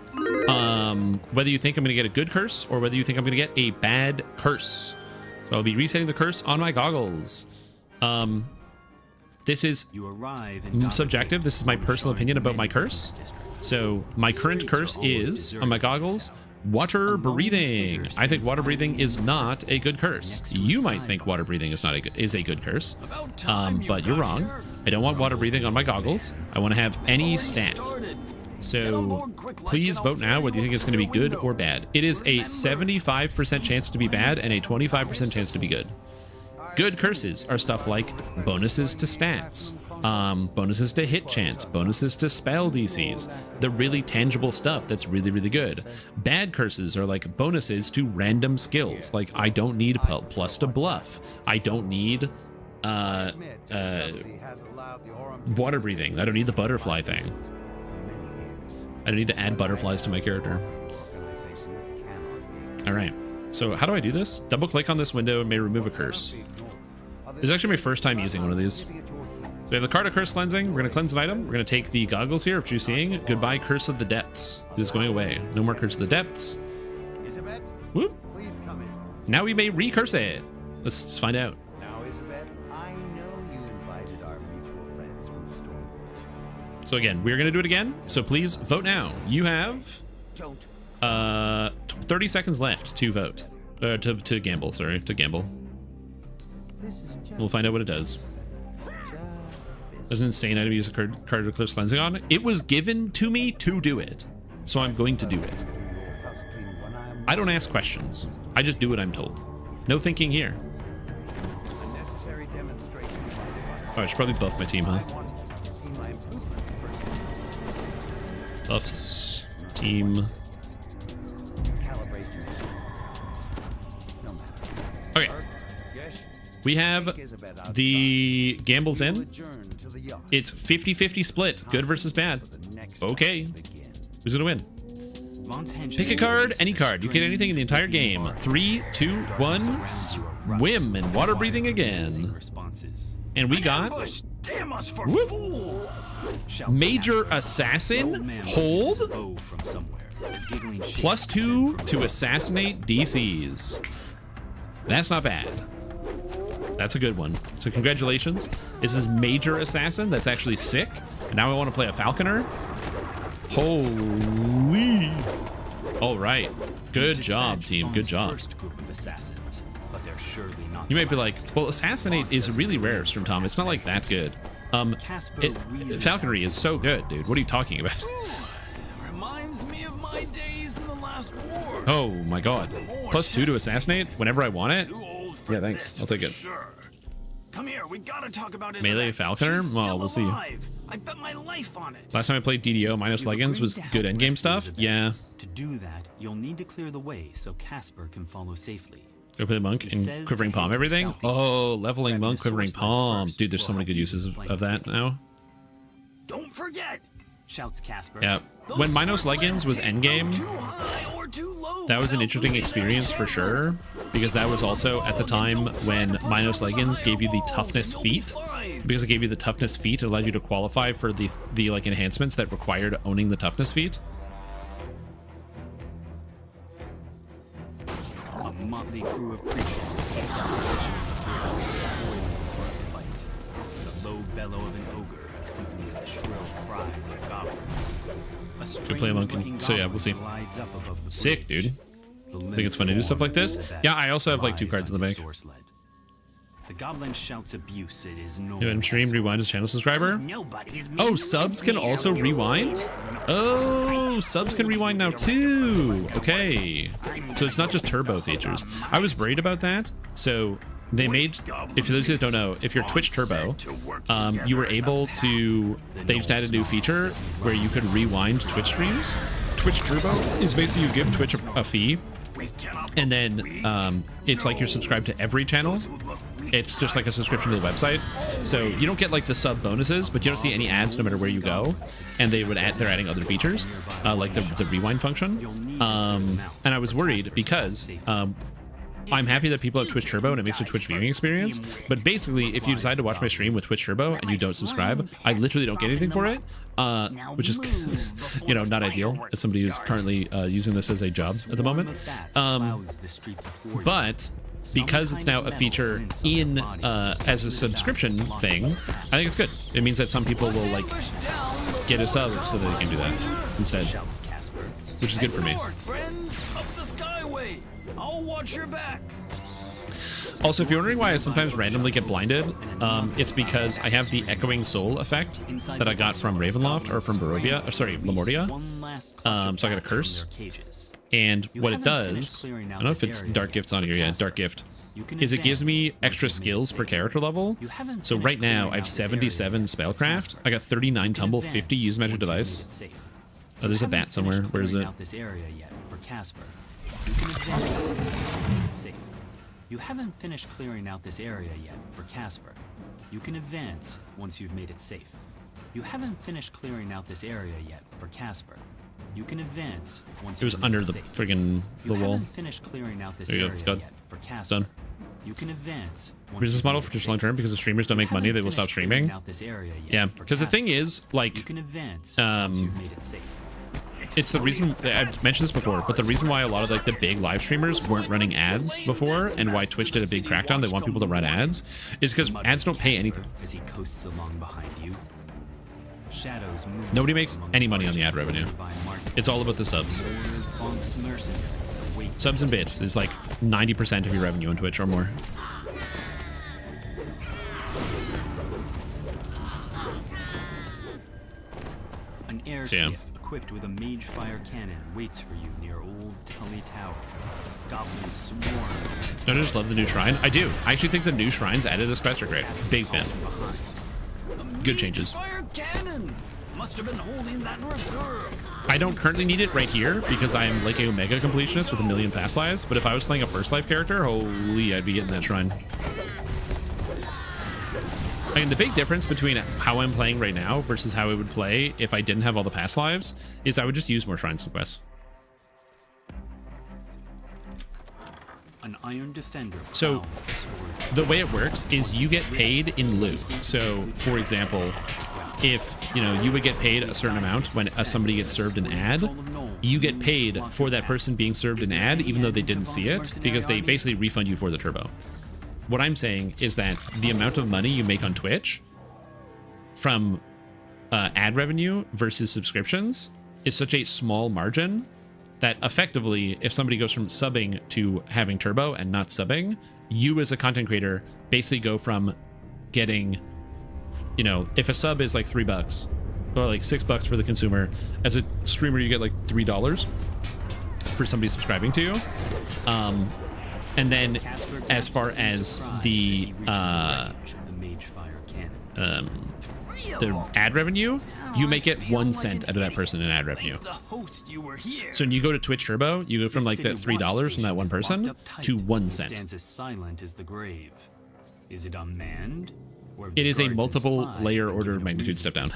Whether you think I'm going to get a good curse or whether you think I'm going to get a bad curse. So I'll be resetting the curse on my goggles. This is subjective. This is my personal opinion about my curse. So my current curse is, on my goggles, water breathing. I think water breathing is not a good curse. You might think water breathing is a good curse, but you're wrong. I don't want water breathing on my goggles. I want to have any stat. So please vote now whether you think it's going to be good or bad. It is a 75% chance to be bad and a 25% chance to be good. Good curses are stuff like bonuses to stats, bonuses to hit chance, bonuses to spell DCs, the really tangible stuff that's really, really good. Bad curses are like bonuses to random skills, like I don't need plus to bluff. I don't need water breathing. I don't need the butterfly thing. I don't need to add butterflies to my character. All right, so how do I do this? Double click on this window and may remove a curse. This is actually my first time using one of these. So we have the card of Curse Cleansing. We're going to cleanse an item. We're going to take the goggles here of True Seeing. Goodbye, Curse of the Depths. It is going away. No more Curse of the Depths. Isabet, Whoop. please come in. Now we may recurse it. Let's find out. Now, Isabet, I know you invited our mutual friends from Stormwatch. So again, we're going to do it again. So please vote now. You have 30 seconds left to vote. To gamble, sorry. To gamble. We'll find out what it does. There's an insane item to use a card of Curse Cleansing on. It was given to me to do it. So I'm going to do it. I don't ask questions. I just do what I'm told. No thinking here. Oh, I should probably buff my team, huh? Buffs. Team. Okay. We have the gambles in. It's 50-50 split. Good versus bad. Okay. Who's gonna win? Pick a card, any card. You get anything in the entire game. 3, 2, 1, swim and water breathing again. And we got whoop, Major Assassin, hold, +2 to assassinate DCs. That's not bad. That's a good one. So congratulations. This is Major Assassin. That's actually sick. And now I want to play a Falconer. Holy. All right. Good job, team. Good job. You might be like, well, Assassinate is really rare, Storm Tom. It's not like that good. Falconry is so good, dude. What are you talking about? Reminds me of my days in the last war. Oh my god. +2 to Assassinate whenever I want it? Yeah, thanks. I'll take it. Come here, we gotta talk about Melee Falconer? Well, we'll see. I bet my life on it. Last time I played DDO minus leggings was good endgame stuff. Yeah. To do that, you'll need to clear the way so Casper can follow safely. Go play the monk and quivering palm everything. Oh, leveling monk, quivering palm. Dude, there's so many good uses of that now. Don't forget, shouts Casper. Yeah. When Minos Leggings was endgame, that was an interesting experience for sure, because that was also at the time when Minos Leggings gave you the toughness feat. Because it gave you the toughness feat, it allowed you to qualify for the like enhancements that required owning the toughness feat. A motley crew of creatures takes up position spoiling for a fight. The low bellow of an ogre accompanies the shrill cries of goblins. Go play a monk, and, so yeah, we'll see. Sick, dude. I think it's fun to do stuff like this. Yeah, I also have like 2 cards in the bank. The goblin shouts abuse. It is no. New item stream, rewind as channel subscriber. Oh, subs can also rewind? Oh, subs can rewind now too. Okay. So it's not just turbo features. I was worried about that. So they made, if those that don't know, if you're Twitch Turbo, you were able to, they just added a new feature where you could rewind Twitch streams. Twitch Turbo is basically you give Twitch a fee, and then it's like you're subscribed to every channel. It's just like a subscription to the website, so you don't get like the sub bonuses, but you don't see any ads no matter where you go. And they're adding other features like the rewind function. And I was worried because I'm happy that people have Twitch Turbo and it makes a Twitch viewing experience. But basically, if you decide to watch my stream with Twitch Turbo and you don't subscribe, I literally don't get anything for it, which is, you know, not ideal as somebody who's currently using this as a job at the moment. But because it's now a feature in as a subscription thing, I think it's good. It means that some people will like get a sub so that they can do that instead, which is good for me. I'll watch your back. Also, if you're wondering why I sometimes randomly get blinded, it's because I have the Echoing Soul effect that I got from Ravenloft or from Barovia, or sorry, Lamortia. So I got a curse. And what it does, I don't know if it's Dark Gift's on here yet, Dark Gift, is it gives me extra skills per character level. So right now I have 77 Spellcraft, I got 39 Tumble, 50 Use Magic Device. Oh, there's a bat somewhere. Where is it? You haven't finished clearing out this area yet for Casper. You can advance once you've made it safe. You haven't finished clearing out this area yet for Casper. You can advance once it was under the friggin' the wall. Finished clearing out this there you go. area It's good. Yet for It's Casper. done. You can advance. Business model for just long term, because if streamers don't make money, they will stop streaming. Yeah, because the thing is, like, it's the reason I've mentioned this before, but the reason why a lot of like the big live streamers weren't running ads before, and why Twitch did a big crackdown, they want people to run ads, is because ads don't pay anything. As he coasts along behind you. Shadows move. Nobody makes any money on the ad revenue. It's all about the subs. Subs and bits is like 90% of your revenue on Twitch or more. An airship equipped with a mage fire cannon waits for you near Old Tully Tower. Goblins swarm. Don't you just love the new shrine? I do. I actually think the new shrines added this quest are great. Big fan. Good changes. Fire cannon must have been holding that in reserve. I don't currently need it right here because I'm like a Omega completionist with 1,000,000 past lives, but if I was playing a first life character, holy, I'd be getting that shrine. I mean, the big difference between how I'm playing right now versus how I would play if I didn't have all the past lives is I would just use more shrines and quests. An iron defender. So the way it works is you get paid in lieu. So for example, if you would get paid a certain amount when somebody gets served an ad, you get paid for that person being served an ad even though they didn't see it, because they basically refund you for the turbo. What I'm saying is that the amount of money you make on Twitch from ad revenue versus subscriptions is such a small margin that effectively, if somebody goes from subbing to having turbo and not subbing, you as a content creator basically go from getting, if a sub is like $3 or like $6 for the consumer, as a streamer you get like $3 for somebody subscribing to you. And then as far as the ad revenue, you may get 1 cent out of that person in ad revenue. So when you go to Twitch Turbo, you go from like that $3 from that one person to 1 cent. Stands as silent as the grave. Is it unmanned? It is a multiple layer order of magnitude step down.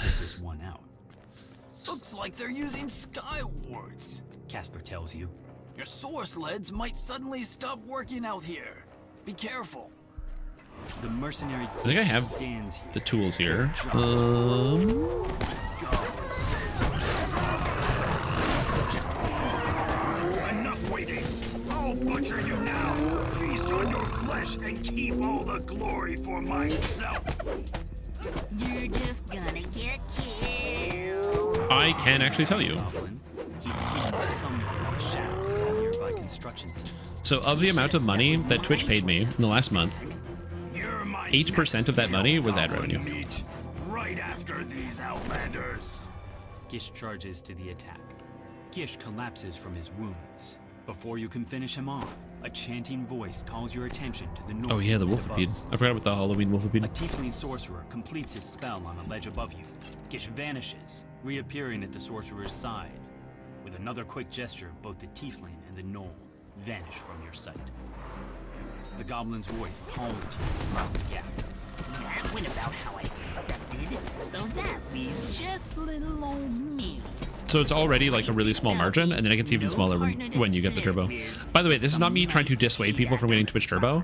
Looks like they're using skywards. Casper tells you. Your source leads might suddenly stop working out here. Be careful. The mercenary. I think I have the tools here. Enough waiting. I'll butcher you now. Feast on your flesh and keep all the glory for myself. You're just gonna get killed. I can actually tell you. He's hidden somewhere in the shadows of a nearby construction site. So of the amount of money that Twitch paid me in the last month, 8% of that money was ad revenue. Right after these outlanders. Gish charges to the attack. Gish collapses from his wounds. Before you can finish him off, a chanting voice calls your attention to the north. Oh yeah, the ledge Wolfipede. above. I forgot about the Halloween Wolfipede. A tiefling sorcerer completes his spell on a ledge above you. Gish vanishes, reappearing at the sorcerer's side. With another quick gesture, both the tiefling and the gnoll vanish from your sight. The goblin's voice calls to you across the gap. That went about how I expected, so that leaves just little old me. So it's already like a really small margin, and then it gets even smaller when you get the turbo. By the way, this is not me trying to dissuade people from getting Twitch Turbo.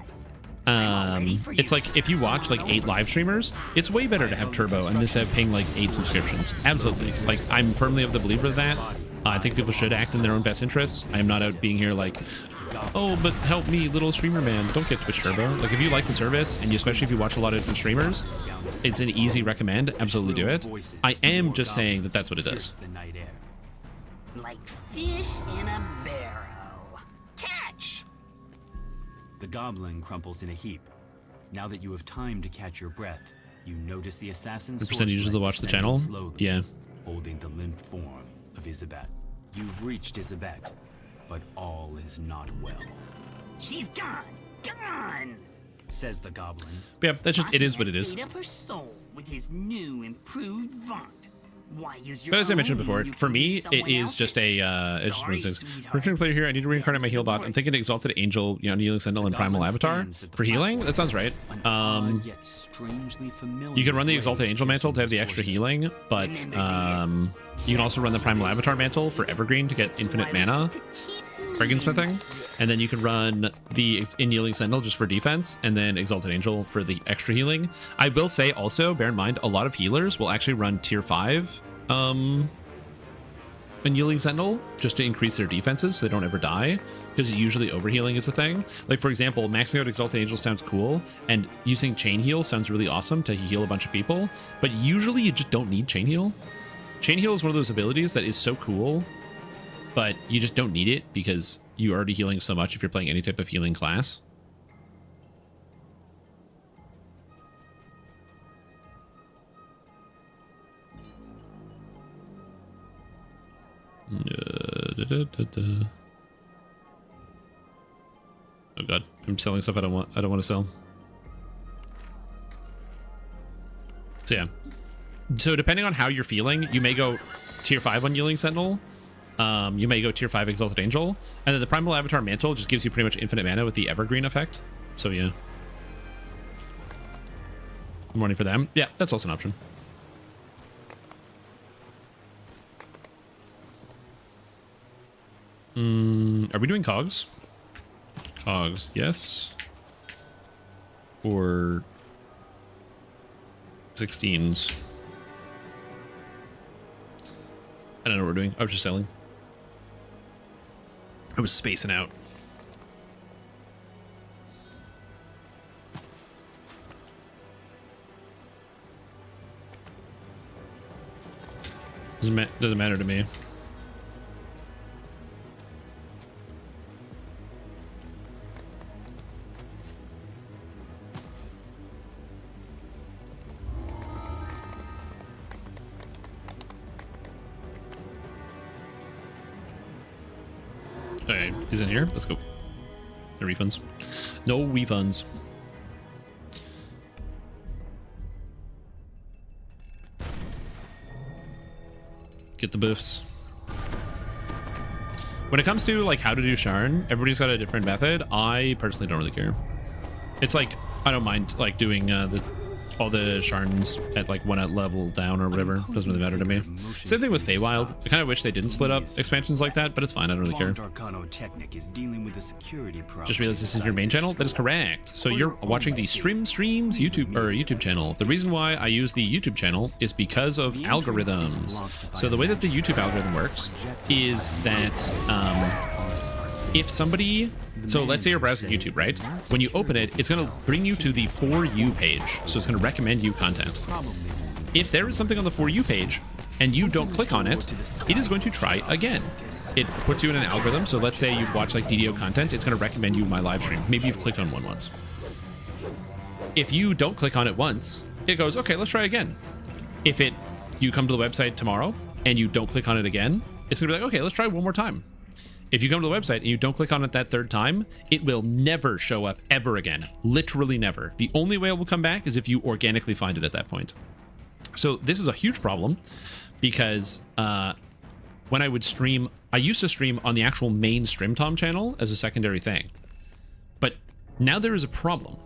It's like if you watch like 8 live streamers, it's way better to have turbo and this have paying like 8 subscriptions. Absolutely. Like I'm firmly of the believer that I think people should act in their own best interests. I am not out being here like, oh, but help me, little streamer man. Don't get Twitch Turbo. Like if you like the service, and especially if you watch a lot of different streamers, it's an easy recommend. Absolutely do it. I am just saying that that's what it does. Like fish in a barrel. Catch! The goblin crumples in a heap. Now that you have time to catch your breath, you notice the assassin's The percentage users that watch the channel? Yeah. Holding the limp form of Isabet. You've reached Isabet, but all is not well. She's gone! Gone! Says the goblin. But yeah, that's just, it is what it is. Ate up her soul with his new improved vaunt. Why use your But as I mentioned own before, when you for can me, use it someone is just a, it's just one of those things. sweetheart. Returning player here, I need to reincarnate my heal bot. I'm thinking Exalted Angel, Kneeling Sentinel, and Primal Avatar for healing. That sounds right. You can run the Exalted Angel Mantle to have the extra healing, but you can also run the Primal Avatar Mantle for Evergreen to get infinite mana. Dragon Smithing. and then you can run the Unyielding Sentinel just for defense, and then Exalted Angel for the extra healing. I will say also, bear in mind, a lot of healers will actually run tier 5 Unyielding Sentinel just to increase their defenses so they don't ever die, because usually overhealing is a thing. Like, for example, maxing out Exalted Angel sounds cool, and using Chain Heal sounds really awesome to heal a bunch of people, but usually you just don't need Chain Heal. Chain Heal is one of those abilities that is so cool, but you just don't need it because you're already healing so much if you're playing any type of healing class. Oh god, I'm selling stuff I don't want to sell. So yeah. So depending on how you're feeling, you may go tier 5 Unyielding Sentinel. You may go tier 5 Exalted Angel. And then the Primal Avatar Mantle just gives you pretty much infinite mana with the Evergreen effect. So yeah. Money for them. Yeah, that's also an option. Are we doing cogs? Cogs, yes. Or 16s. I don't know what we're doing. I was just selling. I was spacing out. Doesn't matter to me. Okay, he's in here. Let's go. No refunds. No refunds. Get the buffs. When it comes to like how to do Sharn, everybody's got a different method. I personally don't really care. It's like I don't mind like doing all the Sharns at like one level down or whatever. Doesn't really matter to me. Same thing with Feywild. I kind of wish they didn't split up expansions like that, but it's fine. I don't really care. Just realized this is your main channel. That is correct. So you're watching the Streams YouTube channel. The reason why I use the YouTube channel is because of algorithms. So the way that the YouTube algorithm works is that if somebody, so let's say you're browsing YouTube, right? When you open it, it's going to bring you to the For You page. So it's going to recommend you content. If there is something on the For You page and you don't click on it, it is going to try again. It puts you in an algorithm. So let's say you've watched like DDO content. It's going to recommend you my live stream. Maybe you've clicked on one once. If you don't click on it once, it goes, okay, let's try again. If you come to the website tomorrow and you don't click on it again, it's going to be like, okay, let's try one more time. If you come to the website and you don't click on it that third time, it will never show up ever again. Literally never. The only way it will come back is if you organically find it at that point. So this is a huge problem because when I would stream, I used to stream on the actual main StreamTom channel as a secondary thing. But now there is a problem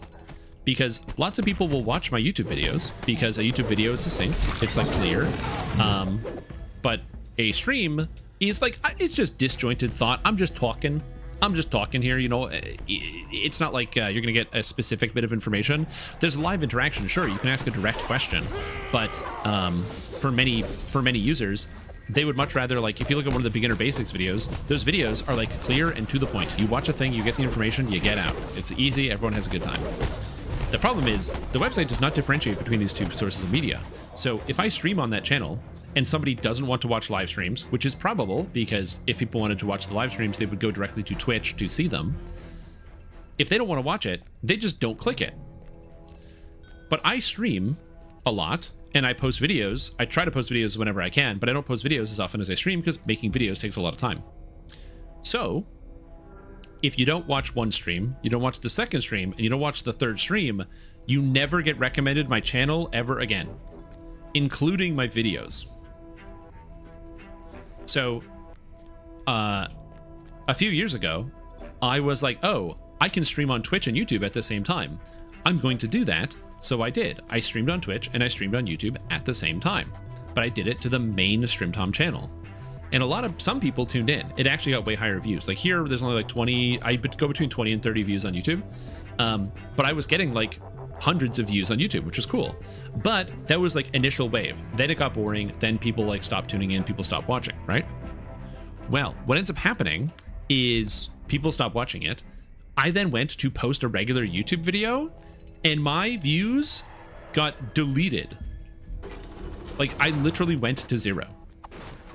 because lots of people will watch my YouTube videos because a YouTube video is succinct. It's like clear. But a stream is like, it's just disjointed thought. I'm just talking here, you know. It's not like you're gonna get a specific bit of information. There's live interaction, sure, you can ask a direct question, but for many users, they would much rather, like, if you look at one of the beginner basics videos, those videos are like clear and to the point. You watch a thing, you get the information, you get out. It's easy, everyone has a good time. The problem is the website does not differentiate between these two sources of media. So if I stream on that channel and somebody doesn't want to watch live streams, which is probable because if people wanted to watch the live streams, they would go directly to Twitch to see them. If they don't want to watch it, they just don't click it. But I stream a lot and I post videos. I try to post videos whenever I can, but I don't post videos as often as I stream because making videos takes a lot of time. So if you don't watch one stream, you don't watch the second stream, and you don't watch the third stream, you never get recommended my channel ever again, including my videos. So a few years ago, I was like, oh, I can stream on Twitch and YouTube at the same time. I'm going to do that. So I did. I streamed on Twitch and I streamed on YouTube at the same time, but I did it to the main StreamTom channel. and some people tuned in. It actually got way higher views. Like here, there's only like 20. I go between 20 and 30 views on YouTube, but I was getting like hundreds of views on YouTube, which was cool. But that was like initial wave. Then it got boring. Then people like stopped tuning in. People stopped watching. Right? Well, what ends up happening is people stop watching it. I then went to post a regular YouTube video and my views got deleted. Like I literally went to 0.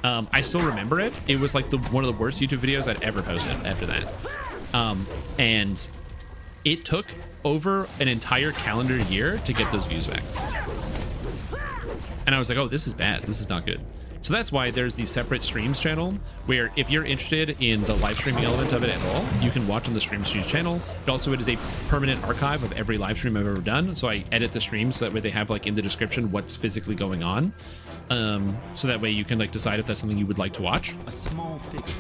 I still remember it. It was like one of the worst YouTube videos I'd ever posted after that. And it took over an entire calendar year to get those views back. And I was like, oh, this is bad. This is not good. So that's why there's the separate streams channel where if you're interested in the live streaming element of it at all, you can watch on the streams channel. But also it is a permanent archive of every live stream I've ever done. So I edit the streams so that way they have like in the description what's physically going on. So that way you can like decide if that's something you would like to watch.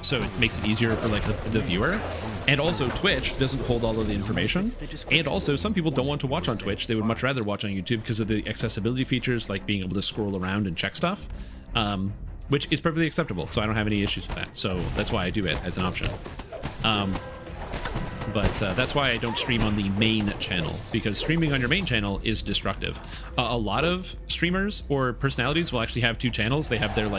So it makes it easier for like the viewer. And also Twitch doesn't hold all of the information. And also some people don't want to watch on Twitch. They would much rather watch on YouTube because of the accessibility features, like being able to scroll around and check stuff. Which is perfectly acceptable, so I don't have any issues with that. So that's why I do it as an option. But that's why I don't stream on the main channel, because streaming on your main channel is destructive. A lot of streamers or personalities will actually have 2 channels. They have their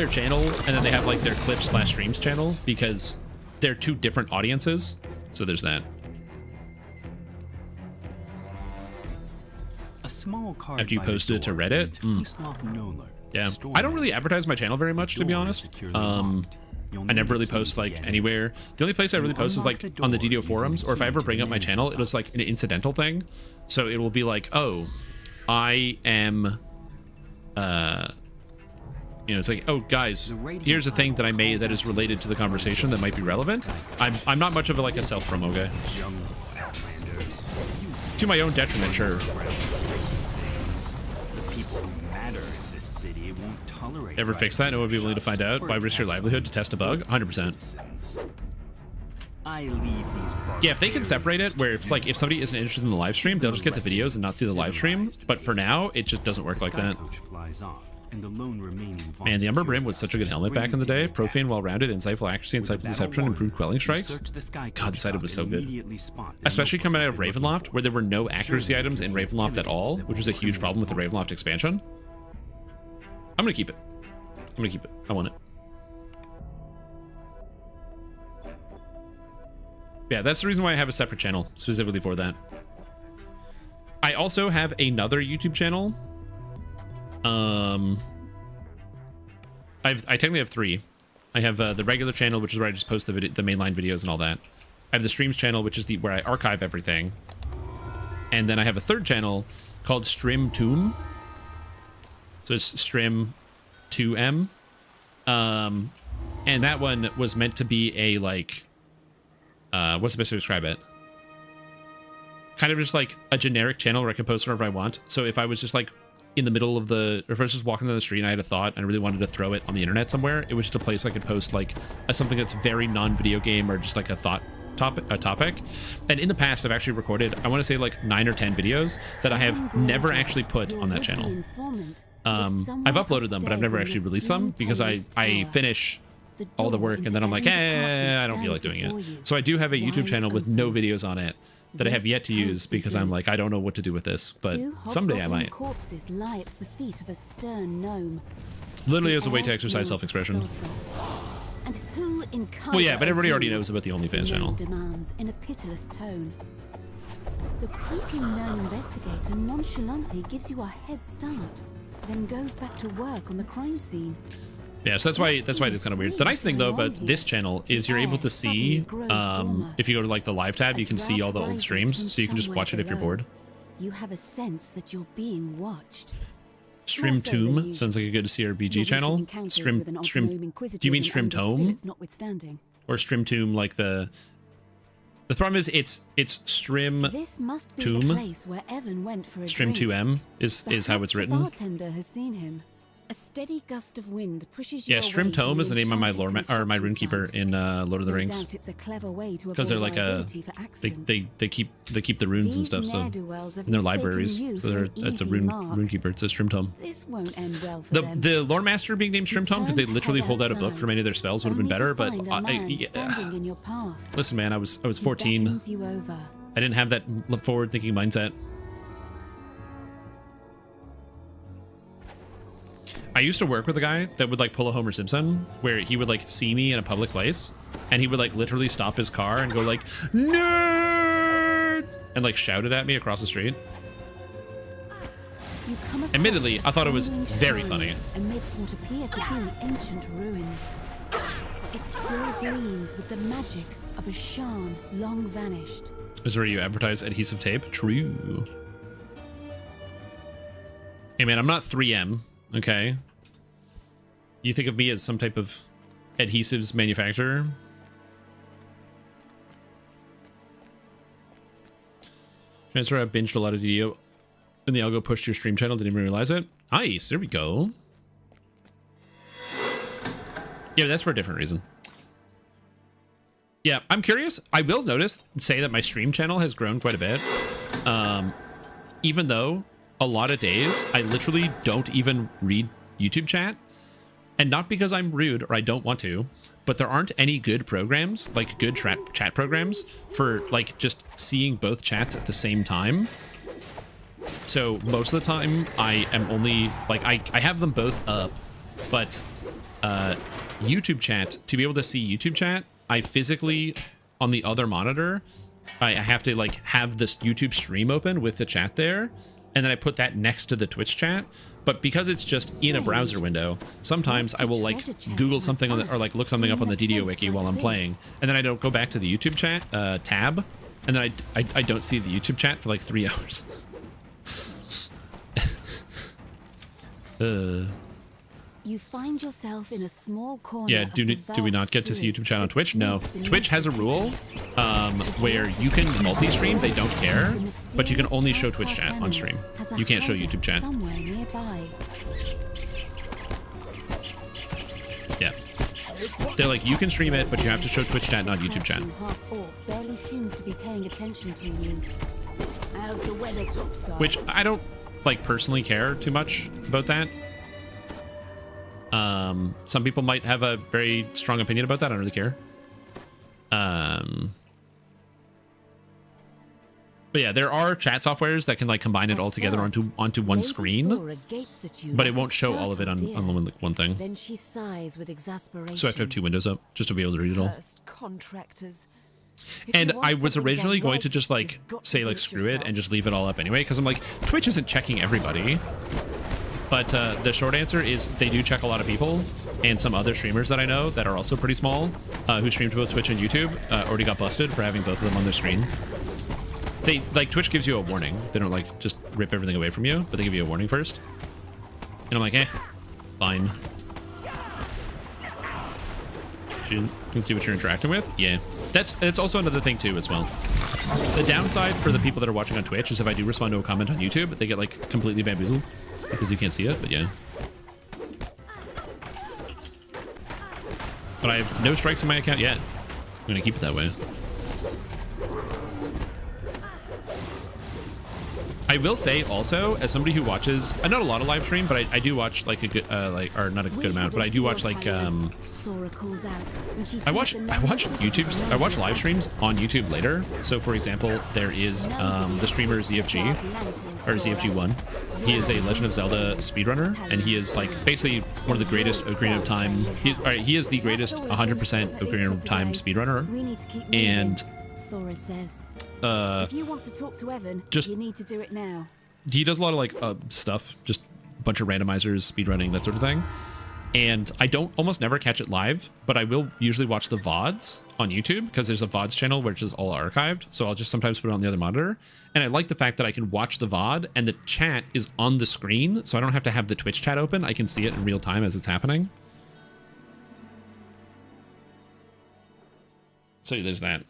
channel, and then they have like their clips/streams channel, because they're 2 different audiences. So there's that. A small card after you posted it to Reddit. Yeah, I don't really advertise my channel very much, to be honest. I never really post like anywhere. The only place I really post is like on the DDO forums, or if I ever bring up my channel, it is like an incidental thing. So it will be like, oh, I am, it's like, oh guys, here's a thing that I made that is related to the conversation that might be relevant. I'm not much of a self-promo guy. To my own detriment, sure. Ever fix that? No one would be willing to find out. Why risk your livelihood to test a bug? 100%. Yeah, if they can separate it, where it's like if somebody isn't interested in the live stream, they'll just get the videos and not see the live stream. But for now, it just doesn't work like that. Man, the Umber Brim was such a good helmet back in the day. Profane, well-rounded, insightful accuracy, insightful deception, improved quelling strikes. God, this item was so good. Especially coming out of Ravenloft, where there were no accuracy items in Ravenloft at all, which was a huge problem with the Ravenloft expansion. I'm gonna keep it. I'm gonna keep it. I want it. Yeah, that's the reason why I have a separate channel, specifically for that. I also have another YouTube channel. I technically have 3. I have the regular channel, which is where I just post the mainline videos and all that. I have the streams channel, which is where I archive everything. And then I have a 3rd channel called Strim Tomb. So it's Strim 2M. And that one was meant to be a like what's the best way to describe it? Kind of just like a generic channel where I can post whenever I want. So if I was just like in the middle of or if I was just walking down the street and I had a thought and I really wanted to throw it on the internet somewhere, it was just a place I could post like something that's very non-video game or just like a topic. And in the past I've actually recorded, I want to say like 9 or 10 videos that I have never actually put on that channel. I've uploaded them, but I've never actually released them because I finish all the work and then I'm like, I don't feel like doing it. So I do have a YouTube channel with no videos on it that I have yet to use because I'm like, I don't know what to do with this, but someday I might. Corpses lie at the feet of a stern gnome. Literally as a way to exercise self-expression. And who in well, yeah, but everybody already knows about the OnlyFans channel. Demands in a pitiless tone. The creeping gnome investigator nonchalantly gives you a head start, then goes back to work on the crime scene. Yeah, so that's why it's kind of weird. The nice thing though about this channel is you're able to see, if you go to like the live tab, you can see all the old streams, so you can just watch it if you're bored. You have a sense that you're being watched. Stream Tomb sounds like a good CRPG channel. Stream. Do you mean Stream Tome? Or Stream Tomb like the problem is it's Stream Tomb. Stream 2M is how it's written. Bartender has seen him. A steady gust of wind pushes Yeah, you Strim away Tome from is the name of my lore or my construction runekeeper site. in Lord of the No Rings. doubt it's a clever way to Because they're avoid like a liability for accidents. they keep the runes and These stuff, so ne'er-do-wells have in their mistaken libraries. you So for they're an it's a easy mark. runekeeper. It's a Strim Tome. This won't end well for The them. the Lore Master being named Strim Tome because they Return to literally head hold out a book outside, for many of their spells would have been only to better, but find a man standing in your path. listen, man, I was He 14. beckons you over. I didn't have that forward-thinking mindset. I used to work with a guy that would like pull a Homer Simpson where he would like see me in a public place and he would like literally stop his car and go like, "Nerd!" and like shout it at me across the street. You come across Admittedly, I thought it was a trembling very shrine funny. amidst what appear to be ancient ruins. It still gleams with the magic of a Shan long vanished. This is where you advertise adhesive tape. True. Hey man, I'm not 3M, okay? You think of me as some type of adhesives manufacturer? Transfer, I binged a lot of DDO and the algo pushed your stream channel, didn't even realize it. Nice, there we go. Yeah, but that's for a different reason. Yeah, I'm curious. I will say that my stream channel has grown quite a bit. Even though a lot of days I literally don't even read YouTube chat. And not because I'm rude or I don't want to, but there aren't any good programs, like good chat programs for like just seeing both chats at the same time. So most of the time I am only like, I have them both up, but YouTube chat, to be able to see YouTube chat, I physically on the other monitor, I have to like have this YouTube stream open with the chat there. And then I put that next to the Twitch chat. But because it's just in a browser window, sometimes I will like Google something on the, or like look something up on the DDO wiki while I'm playing. And then I don't go back to the YouTube chat tab. And then I don't see the YouTube chat for like 3 hours. You find yourself in a small corner. Yeah, do we not get to see YouTube chat on Twitch? No. Twitch has a rule where you can multi-stream, they don't care, but you can only show Twitch chat on stream. You can't show YouTube chat. Somewhere nearby. Yeah. They're like, you can stream it, but you have to show Twitch chat, not YouTube chat. Half-orc barely seems to be paying attention to you. How's the weather topside? Which I don't like personally care too much about that. Some people might have a very strong opinion about that. I don't really care. But yeah, there are chat softwares that can like combine it all together onto one screen, but it won't show all of it on one thing. Then she sighs with exasperation. So I have to have 2 windows up just to be able to read it all. Contractors. And I was originally going to just like say like screw it and just leave it all up anyway, because I'm like, Twitch isn't checking everybody. But the short answer is they do check a lot of people, and some other streamers that I know that are also pretty small, who stream to both Twitch and YouTube, already got busted for having both of them on their screen. They like Twitch gives you a warning. They don't like just rip everything away from you, but they give you a warning first. And I'm like, fine. You can see what you're interacting with. Yeah, that's also another thing too as well. The downside for the people that are watching on Twitch is if I do respond to a comment on YouTube, they get like completely bamboozled because you can't see it. But yeah. But I have no strikes in my account yet. I'm gonna keep it that way. I will say also, as somebody who watches, not a lot of live stream, but I do watch like a good, or not a good amount, but I do watch like, I watch live streams on YouTube later. So for example, there is the streamer ZFG, or ZFG1. He is a Legend of Zelda speedrunner, and he is like basically one of the greatest Ocarina of Time. He is the greatest 100% Ocarina of Time speedrunner, and Thora says, if you want to talk to Evan, you need to do it now. He does a lot of like stuff, just a bunch of randomizers, speedrunning, that sort of thing. And I don't almost never catch it live, but I will usually watch the VODs on YouTube because there's a VODs channel which is all archived. So I'll just sometimes put it on the other monitor. And I like the fact that I can watch the VOD and the chat is on the screen. So I don't have to have the Twitch chat open. I can see it in real time as it's happening. So there's that.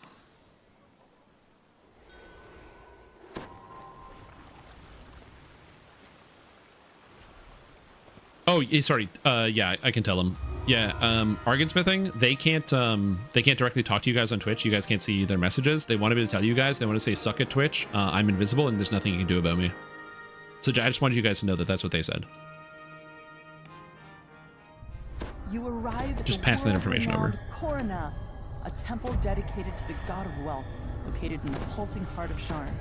Oh, sorry. Yeah, I can tell them. Yeah, Argan Smithing, they can't directly talk to you guys on Twitch. You guys can't see their messages. They wanted me to tell you guys. They want to say, suck at Twitch. I'm invisible and there's nothing you can do about me. So I just wanted you guys to know that that's what they said. You arrive at Just passing that information over. Koranath, a temple dedicated to the god of wealth, located in the pulsing heart of Sharn.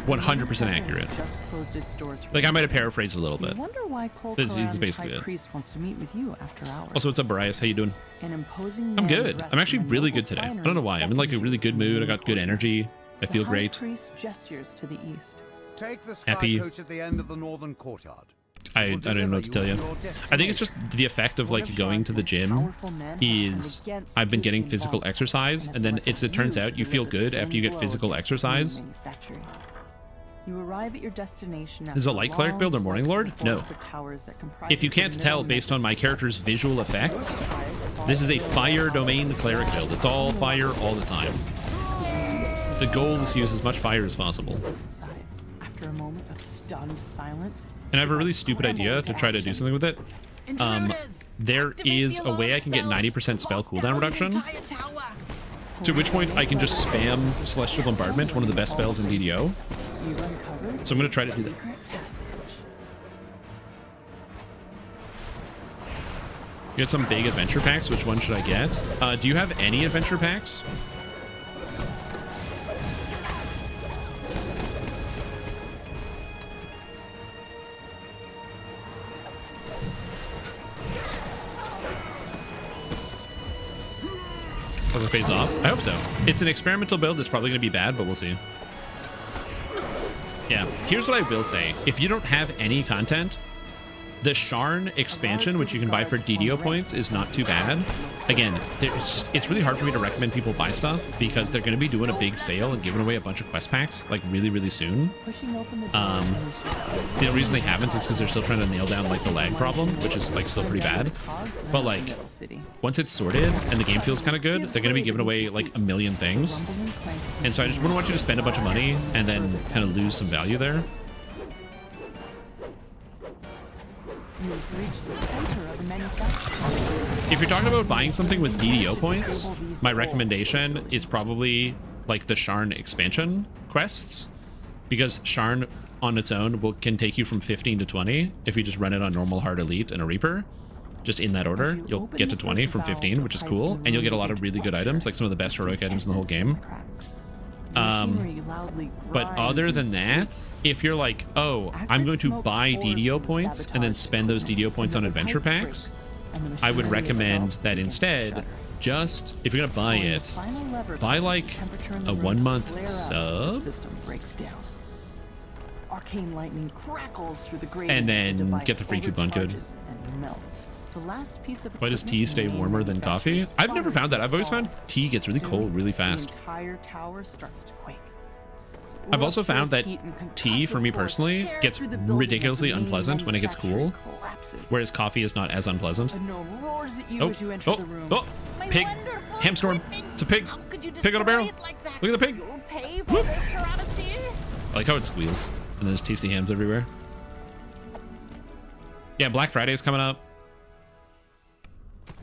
100% accurate. Just closed its doors for Like, I might have paraphrased a little bit. I wonder why Kol This is Karan's basically high it. priest wants to meet with you after hours. Also, what's up, Barias? How you doing? An imposing I'm man good. dressed I'm actually in a really noble's good today. I finery don't know why. I'm in like a really good mood. I got good energy. I feel The high great. priest gestures to the east. Take the sky Happy. coach at the end of the northern courtyard. I don't even know what to tell you. I think it's just the effect of like going to the gym is I've been getting physical exercise, and then it turns out you feel good after you get physical exercise. You arrive at your destination. Is it a light cleric build or morning lord? No. If you can't tell based on my character's visual effects, this is a fire domain cleric build. It's all fire all the time. The goal is to use as much fire as possible. After a moment of stunned silence, And I have a really stupid idea to try to do something with it. There is a way I can get 90% spell cooldown reduction, to which point I can just spam Celestial Bombardment, one of the best spells in DDO. So I'm going to try to do that. Get some big adventure packs. Which one should I get? Do you have any adventure packs? Hope it pays off. I hope so. It's an experimental build. It's probably going to be bad, but we'll see. Yeah, here's what I will say. If you don't have any content, the Sharn expansion, which you can buy for DDO points, is not too bad. Again, it's really hard for me to recommend people buy stuff because they're going to be doing a big sale and giving away a bunch of quest packs like really soon. The reason they haven't is because they're still trying to nail down like the lag problem, which is like still pretty bad. But like once it's sorted and the game feels kind of good, they're going to be giving away like a million things. And so I just wouldn't want you to spend a bunch of money and then kind of lose some value there. you've reached the center of the manufacturing. If you're talking about buying something with DDO points, my recommendation is probably like the Sharn expansion quests, because Sharn on its own can take you from 15 to 20 if you just run it on normal, hard, elite, and a Reaper. Just in that order, you'll get to 20 from 15, which is cool, and you'll get a lot of really good items, like some of the best heroic items in the whole game. But other than that, if you're like, oh, I'm going to buy DDO points and then spend those DDO points on adventure packs, I would recommend that instead, just, if you're gonna buy it, buy like a 1 month sub, Arcane lightning crackles through the and then get the free coupon code. Why does tea stay warmer than coffee? I've never found that. I've always found tea gets really cold really fast. The entire tower starts to quake. I've also found that tea, for me personally, gets ridiculously unpleasant when it gets cool, whereas coffee is not as unpleasant. Oh, pig, Hamstorm, it's a pig, pig on a barrel, look at the pig. Whoop. I like how it squeals, and there's tasty hams everywhere. Yeah, Black Friday is coming up.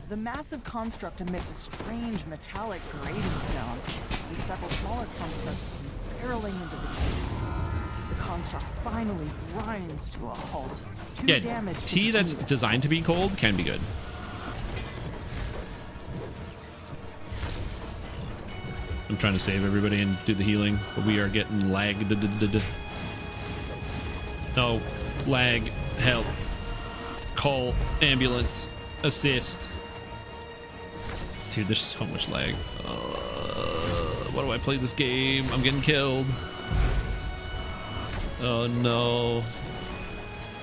The massive construct emits a strange metallic grating sound, and several smaller constructs come barreling into the cave. The construct finally grinds to a halt. Yeah, tea that's designed to be cold can be good. I'm trying to save everybody and do the healing, but we are getting lagged. No, lag, help, call, ambulance, assist. Dude, there's so much lag. Why do I play this game? I'm getting killed. Oh no.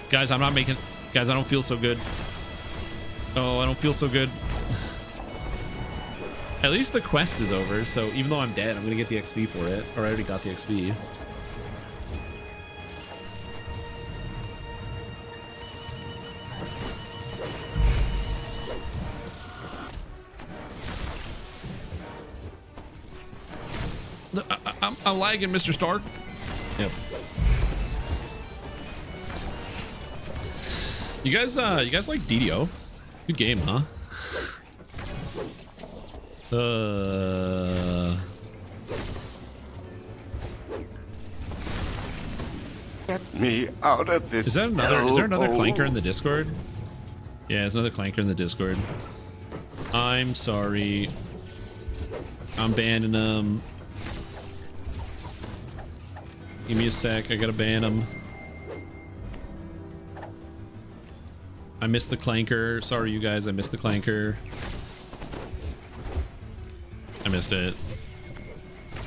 Guys, I'm not making... Guys, I don't feel so good. Oh, I don't feel so good. At least the quest is over, so even though I'm dead, I'm gonna get the XP for it. Or I already got the XP. I'm lagging, Mr. Stark. Yep. You guys like DDO? Good game, huh? Get me out of this. Is there another clanker in the Discord? Yeah, there's another clanker in the Discord. I'm sorry. I'm banning him. Give me a sec, I gotta ban him. I missed the clanker. Sorry, you guys, I missed the clanker. I missed it.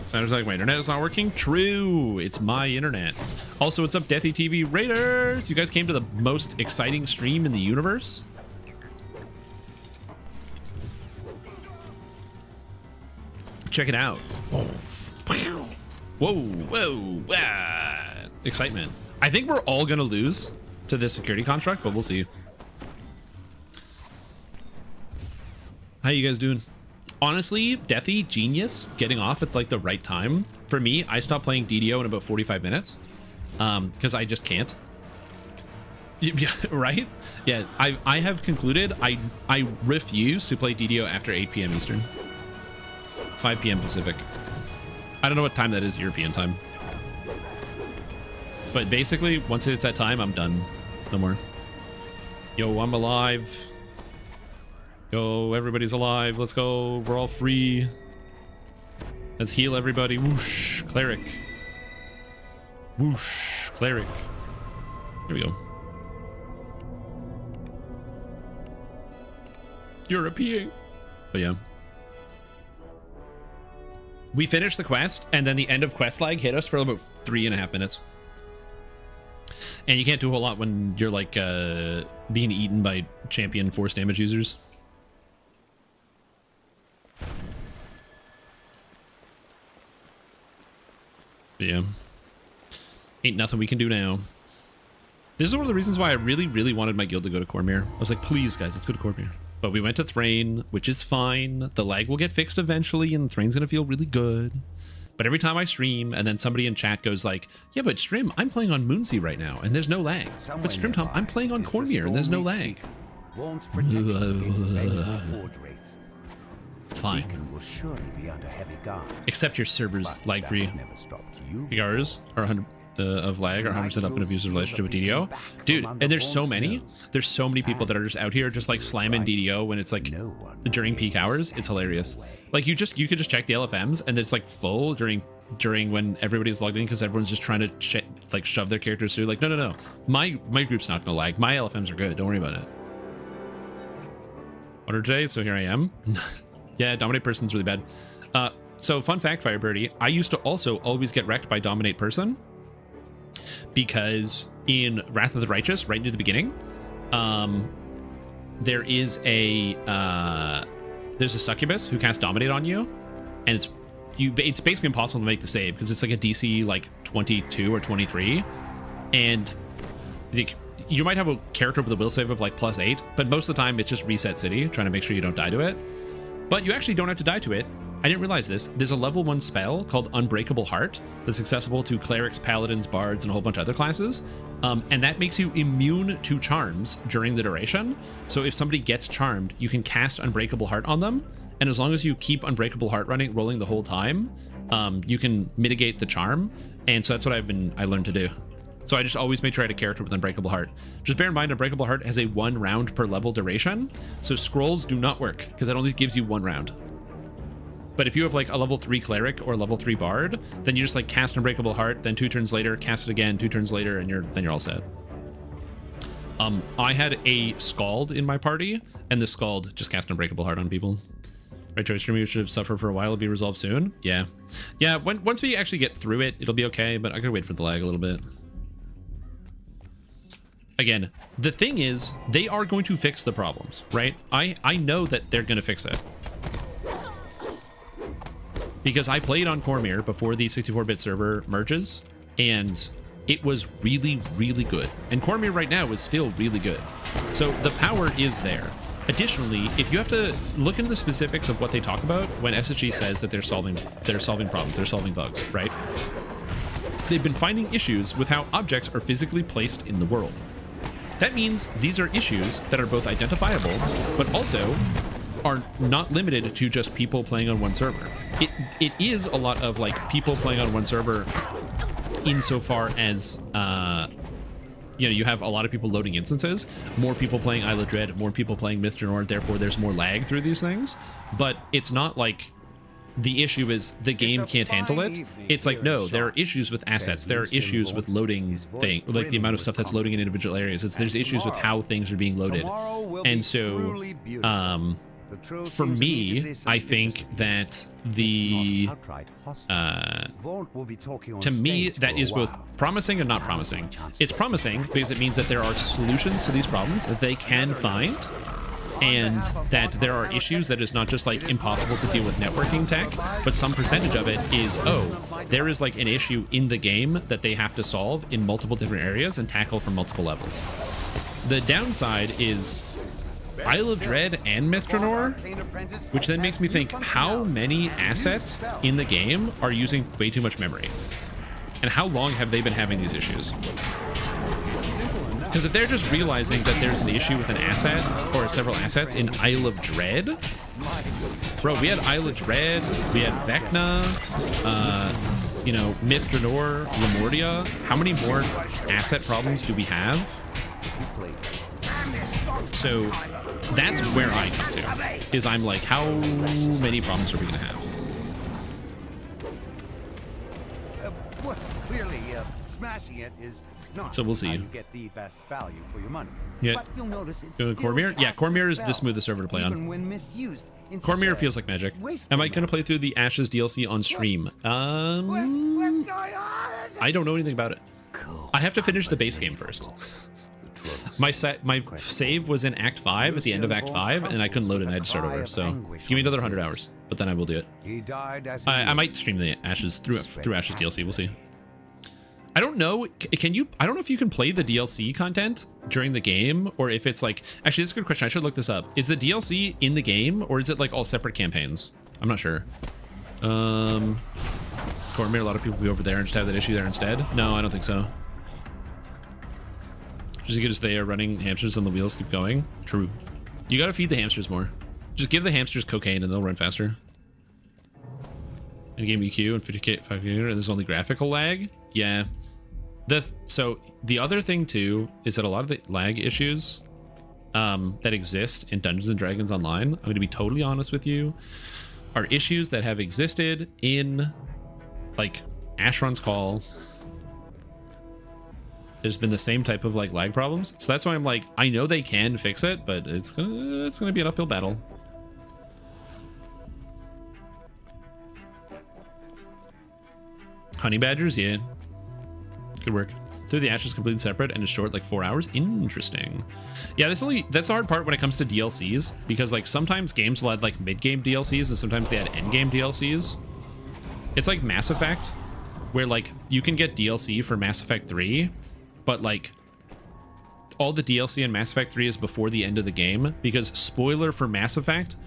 Sounds like my internet is not working. True, it's my internet. Also, what's up, Deathy TV Raiders? You guys came to the most exciting stream in the universe. Check it out. Whoa, whoa, ah. Excitement. I think we're all gonna lose to this security construct, but we'll see. How you guys doing? Honestly, Deathy, genius, getting off at like the right time. For me, I stopped playing DDO in about 45 minutes because I just can't. Yeah, right? Yeah, I have concluded I refuse to play DDO after 8 p.m. Eastern. 5 p.m. Pacific. I don't know what time that is European time. But basically, once it's that time, I'm done. No more. Yo, I'm alive. Yo, everybody's alive. Let's go. We're all free. Let's heal everybody. Whoosh. Cleric. Whoosh. Cleric. Here we go. European. But yeah. We finished the quest, and then the end of quest lag hit us for about 3.5 minutes. And you can't do a whole lot when you're like being eaten by champion force damage users. But yeah. Ain't nothing we can do now. This is one of the reasons why I really, really wanted my guild to go to Cormyr. I was like, please, guys, let's go to Cormyr. But we went to Thrain, which is fine. The lag will get fixed eventually, and Thrain's going to feel really good. But every time I stream, and then somebody in chat goes like, yeah, but Strim, I'm playing on Moonsea right now, and there's no lag. But Strim Tom, I'm playing on Cormyr, and there's no lag. Fine. Except your server's lag-free. Ours are 100 of lag are 100% up in abusive relationship with DDO. Dude, and there's so many people that are just out here just like slamming DDO when it's like during peak hours. It's hilarious. Like you could just check the LFMs and it's like full during when everybody's logged in because everyone's just trying to like shove their characters through. Like no, my group's not gonna lag. My LFMs are good. Don't worry about it. Order today, so here I am. Yeah, dominate person's really bad. So fun fact, Firebirdie, I used to also always get wrecked by dominate person. Because in Wrath of the Righteous, right near the beginning, there is there's a succubus who casts dominate on you, and it's basically impossible to make the save because it's like a DC like 22 or 23, and you might have a character with a will save of like +8, but most of the time it's just reset city, trying to make sure you don't die to it. But you actually don't have to die to it. I didn't realize this. There's a level 1 spell called Unbreakable Heart that's accessible to clerics, paladins, bards, and a whole bunch of other classes. And that makes you immune to charms during the duration. So if somebody gets charmed, you can cast Unbreakable Heart on them. And as long as you keep Unbreakable Heart rolling the whole time, you can mitigate the charm. And so that's what I learned to do. So I just always made sure I had a character with Unbreakable Heart. Just bear in mind, Unbreakable Heart has a 1 round per level duration. So scrolls do not work because it only gives you 1 round. But if you have like a level 3 cleric or a level 3 bard, then you just like cast Unbreakable Heart, then 2 turns later, cast it again, 2 turns later, and then you're all set. I had a Scald in my party, and the Scald just cast Unbreakable Heart on people. Right choice for me, which should have suffered for a while, it'll be resolved soon. Yeah. Yeah, once we actually get through it, it'll be okay, but I gotta wait for the lag a little bit. Again, the thing is, they are going to fix the problems, right? I know that they're going to fix it. Because I played on Cormyr before the 64-bit server merges, and it was really, really good. And Cormyr right now is still really good. So the power is there. Additionally, if you have to look into the specifics of what they talk about when SSG says that they're solving problems, they're solving bugs, right? They've been finding issues with how objects are physically placed in the world. That means these are issues that are both identifiable, but also are not limited to just people playing on one server. It is a lot of like people playing on one server insofar as you know, you have a lot of people loading instances, more people playing Isle of Dread, more people playing Mr. Nord, therefore there's more lag through these things. But it's not like the issue is the game can't handle it. It's like, no, there are issues with assets. There are issues with loading thing, like the amount of stuff that's loading in individual areas. There's issues with how things are being loaded. And so, for me, I think that the to me that is both promising and not promising. It's promising because it means that there are solutions to these problems that they can find, and that there are issues that is not just like impossible to deal with networking tech, but some percentage of it is, oh, there is like an issue in the game that they have to solve in multiple different areas and tackle from multiple levels. The downside is Isle of Dread and Mithranor, which then makes me think, how many assets in the game are using way too much memory? And how long have they been having these issues? Because if they're just realizing that there's an issue with an asset or several assets in Isle of Dread, bro, we had Isle of Dread, we had Vecna, you know, Mithranor, Lemordia. How many more asset problems do we have? So that's where I come to, is I'm like, how many problems are we gonna have? Clearly, smashing it is not so we'll see. how you get the best value for your money. Yeah. But you'll notice it's Cormier? Yeah, Cormier is the smoothest server to play on. when misused. Cormier feels like magic. Am I going to play through the Ashes DLC on stream? What's going on? I don't know anything about it. I have to finish the base game first. My save was in Act 5 at the end of Act 5, and I couldn't load it and I had to start over. So give me another 100 hours, but then I will do it. He died as I might stream the Ashes through Ashes DLC. We'll see. I don't know. Can you? I don't know if you can play the DLC content during the game, or if it's like. Actually, that's a good question. I should look this up. Is the DLC in the game, or is it like all separate campaigns? I'm not sure. Cormier, a lot of people will be over there and just have that issue there instead. No, I don't think so. Just as good as they are running hamsters and the wheels keep going. True. You got to feed the hamsters more. Just give the hamsters cocaine and they'll run faster. In game EQ and 50K, and there's only graphical lag. Yeah. So the other thing too is that a lot of the lag issues that exist in Dungeons and Dragons Online, I'm going to be totally honest with you, are issues that have existed in like Asheron's Call. There's been the same type of like lag problems, so that's why I'm like, I know they can fix it, but it's gonna be an uphill battle. Honey badgers, yeah. Good work. Through the Ashes completely separate and is short, like 4 hours. Interesting. Yeah, that's the hard part when it comes to DLCs, because like sometimes games will add like mid-game DLCs and sometimes they add end-game DLCs. It's like Mass Effect, where like you can get DLC for Mass Effect 3, but like all the DLC in Mass Effect 3 is before the end of the game, because spoiler for Mass Effect,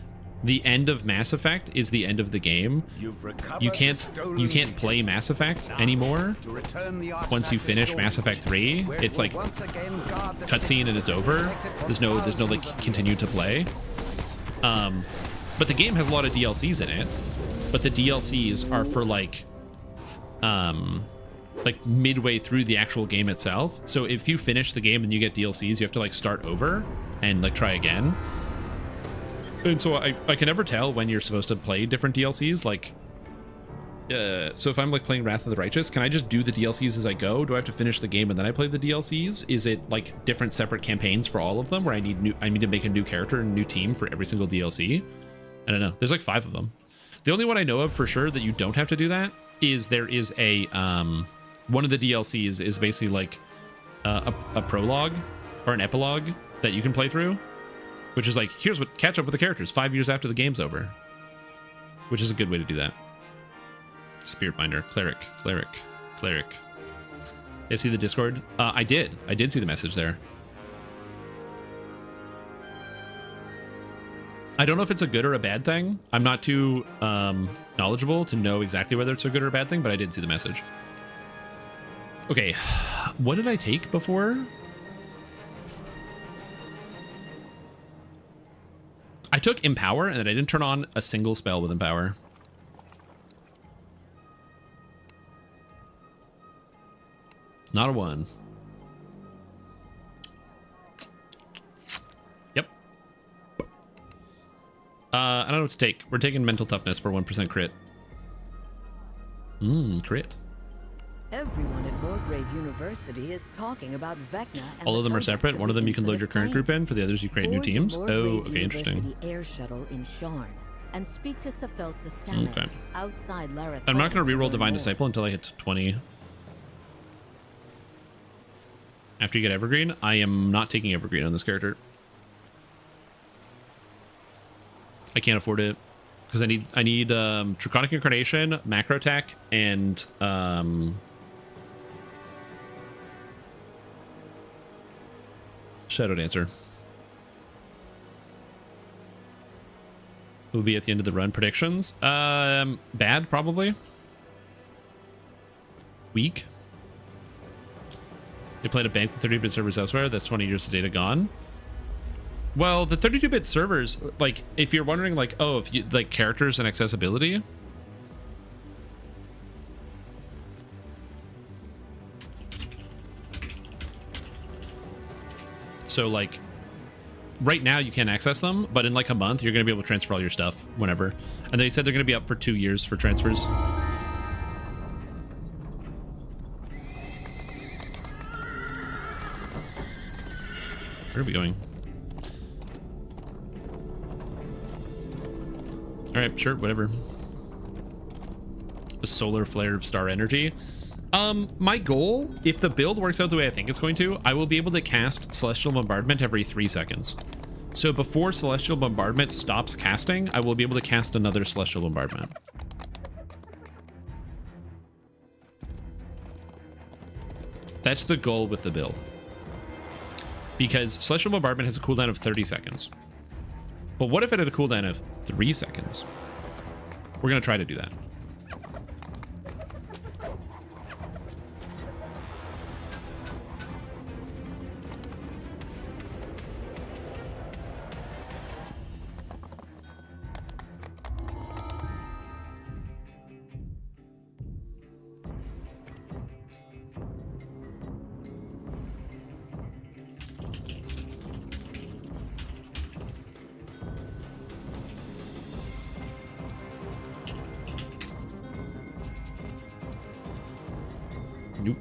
the end of Mass Effect is the end of the game. You can't play Mass Effect anymore once you finish Mass Effect 3. It's like cutscene and it's over. There's no like continue to play. But the game has a lot of DLCs in it. But the DLCs are for like midway through the actual game itself. So if you finish the game and you get DLCs, you have to like start over and like try again. And so I can never tell when you're supposed to play different DLCs. Like, so if I'm like playing Wrath of the Righteous, can I just do the DLCs as I go? Do I have to finish the game and then I play the DLCs? Is it like different separate campaigns for all of them, where I need to make a new character and a new team for every single DLC? I don't know. There's like 5 of them. The only one I know of for sure that you don't have to do that is there is a one of the DLCs is basically like a prologue or an epilogue that you can play through, which is like, here's what, catch up with the characters 5 years after the game's over, which is a good way to do that. Spirit Binder, Cleric. You see the Discord? I did see the message there. I don't know if it's a good or a bad thing. I'm not too knowledgeable to know exactly whether it's a good or a bad thing, but I did see the message. Okay, what did I take before? took Empower, and then I didn't turn on a single spell with Empower. Not a one. Yep. I don't know what to take. We're taking Mental Toughness for 1% crit. Crit. Everyone at Morgrave University is talking about Vecna. All of them are separate. One of them you can load your current group in. For the others, you create new teams. Oh, okay, interesting. Air shuttle in Sharn and speak to Safel Sistana Okay. outside Lareth. I'm not going to reroll Divine Disciple until I hit 20. After you get Evergreen, I am not taking Evergreen on this character. I can't afford it because I need Draconic Incarnation, Macro Attack, and Shadow Dancer. Will be at the end of the run. Predictions? Bad, probably. Weak. They plan to bank the 32-bit servers elsewhere. That's 20 years of data gone. Well, the 32-bit servers, like, if you're wondering, like, oh, if you like characters and accessibility. So, like, right now you can't access them, but in like a month you're going to be able to transfer all your stuff whenever. And they said they're going to be up for 2 years for transfers. Where are we going? All right, sure, whatever. A solar flare of star energy. My goal, if the build works out the way I think it's going to, I will be able to cast Celestial Bombardment every 3 seconds. So before Celestial Bombardment stops casting, I will be able to cast another Celestial Bombardment. That's the goal with the build. Because Celestial Bombardment has a cooldown of 30 seconds. But what if it had a cooldown of 3 seconds? We're going to try to do that. Nope.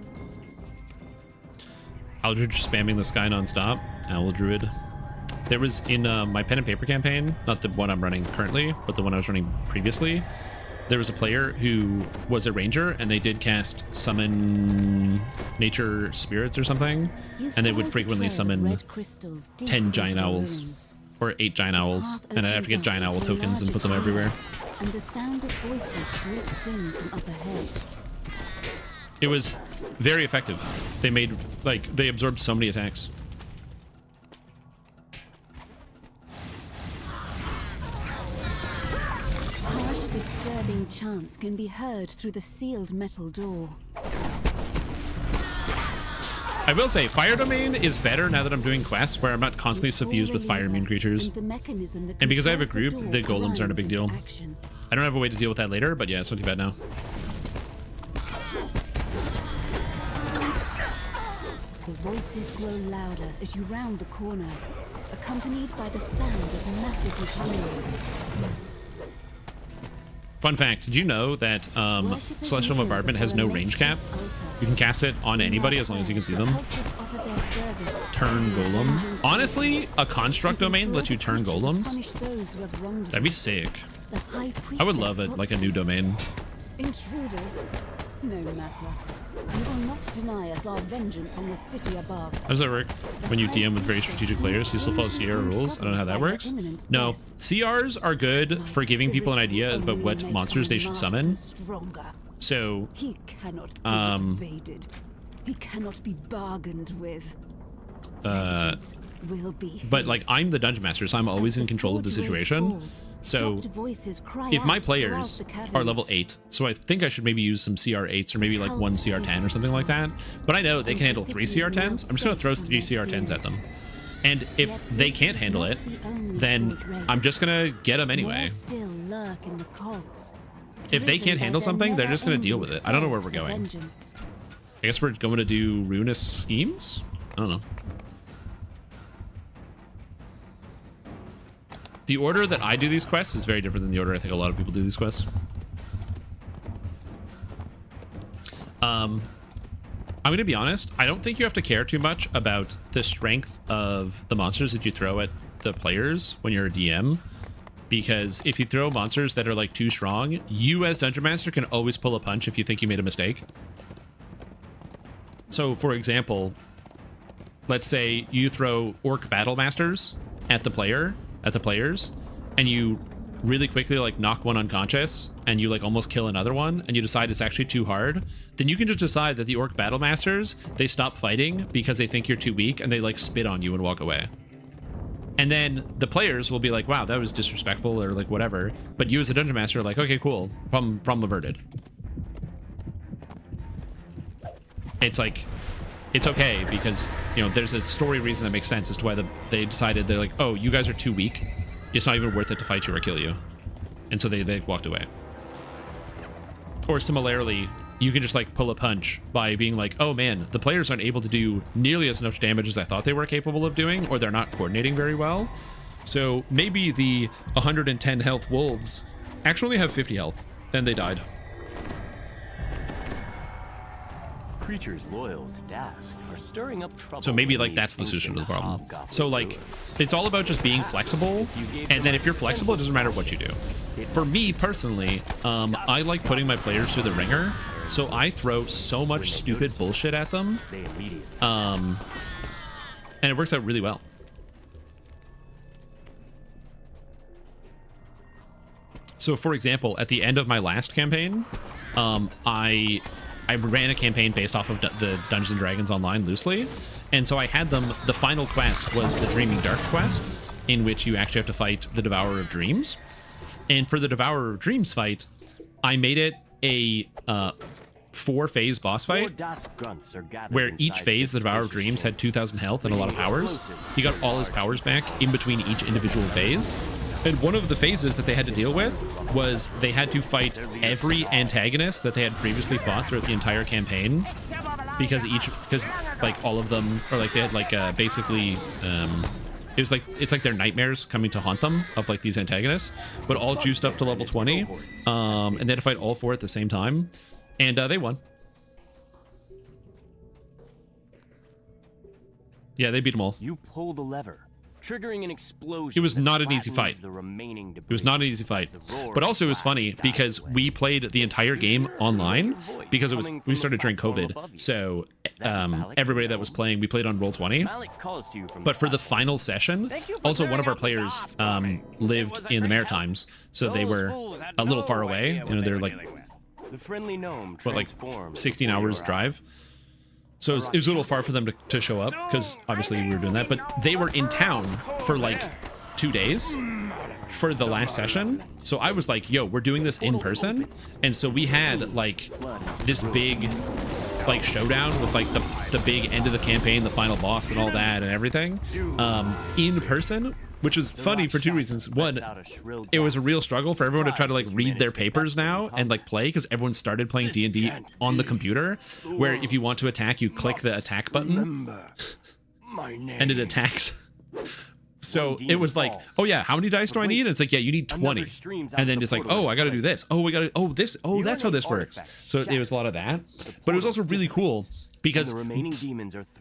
Aldridge spamming the sky nonstop. Owl Druid. There was in my pen and paper campaign, not the one I'm running currently, but the one I was running previously. There was a player who was a ranger, and they did cast summon nature spirits or something, and they would frequently summon 10 giant owls or 8 giant owls, and I'd have to get giant owl tokens and put them everywhere. And the sound of voices drifts in from up ahead. It was very effective. They made, like, they absorbed so many attacks. Harsh, disturbing chants can be heard through the sealed metal door. I will say, Fire Domain is better now that I'm doing quests where I'm not constantly suffused with fire immune creatures. And because I have a group, the golems aren't a big deal. I don't have a way to deal with that later, but yeah, it's not too bad now. The voices grow louder as you round the corner, accompanied by the sound of massive machinery. Fun fact, did you know that Celestial Bombardment has no range cap? You can cast it on anybody as long as you can see them. Turn Golem. Honestly, a Construct Domain lets you turn Golems. That'd be sick. I would love it, like a new domain. Intruders, no matter. You will not deny us our vengeance on the city above. How does that work? When you DM with very strategic players, you still follow CR rules? I don't know how that works. No, CRs are good for giving people an idea about what monsters they should summon. So, he cannot be evaded. He cannot be bargained with. Will be but like, I'm the dungeon master, so I'm always in control of the situation. So if my players are level 8, so I think I should maybe use some CR8s or maybe like 1 CR10 or something like that. But I know they can handle 3 CR10s. I'm just going to throw 3 CR10s at them. And if they can't handle it, then I'm just gonna get them anyway. If they can't handle something, they're just gonna deal with it. I don't know where we're going. I guess we're going to do ruinous schemes? I don't know. The order that I do these quests is very different than the order I think a lot of people do these quests. I'm going to be honest. I don't think you have to care too much about the strength of the monsters that you throw at the players when you're a DM. Because if you throw monsters that are like too strong, you as Dungeon Master can always pull a punch if you think you made a mistake. So, for example, let's say you throw Orc Battle Masters at the players, and you really quickly like knock one unconscious, and you like almost kill another one, and you decide it's actually too hard. Then you can just decide that the Orc Battle Masters, they stop fighting because they think you're too weak, and they like spit on you and walk away. And then the players will be like, "Wow, that was disrespectful," or like whatever. But you as a Dungeon Master are like, "Okay, cool, problem averted." It's like, it's okay because, you know, there's a story reason that makes sense as to why they decided they're like, oh, you guys are too weak. It's not even worth it to fight you or kill you. And so they walked away. Or similarly, you can just like pull a punch by being like, oh man, the players aren't able to do nearly as much damage as I thought they were capable of doing, or they're not coordinating very well. So maybe the 110 health wolves actually have 50 health, and they died. Creatures loyal to Dask are stirring up trouble. So maybe like that's the solution to the problem. So like it's all about just being flexible, and then if you're flexible, it doesn't matter what you do. For me personally, I like putting my players through the ringer, so I throw so much stupid bullshit at them, and it works out really well. So for example, at the end of my last campaign, I ran a campaign based off of the Dungeons & Dragons Online loosely, and so I had them, the final quest was the Dreaming Dark quest, in which you actually have to fight the Devourer of Dreams. And for the Devourer of Dreams fight, I made it a 4-phase boss fight, where each phase, the Devourer of Dreams had 2,000 health and a lot of powers. He got all his powers back in between each individual phase. And one of the phases that they had to deal with was they had to fight every antagonist that they had previously fought throughout the entire campaign, because like all of them, or like they had like basically it's like their nightmares coming to haunt them of like these antagonists, but all juiced up to level 20, and they had to fight all 4 at the same time, and they won. Yeah, they beat them all. You pull the lever, triggering an explosion. It was not an easy fight. It was not an easy fight. But also it was funny because we played the entire game online because we started during COVID. So everybody that was playing, we played on Roll20. But for the final session, also one of our players lived in the Maritimes, so they were a little far away. You know, they're like, what, like 16 hours drive. So it was a little far for them to show up, because obviously we were doing that, but they were in town for like 2 days for the last session. So I was like, yo, we're doing this in person. And so we had like this big like showdown with like the big end of the campaign, the final boss and all that and everything in person, which was funny for 2 reasons. One, it was a real struggle for everyone to try to like read their papers now and like play, because everyone started playing D&D on the computer, where if you want to attack, you click the attack button and it attacks. So it was like, oh yeah, how many dice do I need? And it's like, yeah, you need 20. And then it's like, oh, I got to do this. Oh, we got to, oh, that's how this works. So it was a lot of that, but it was also really cool because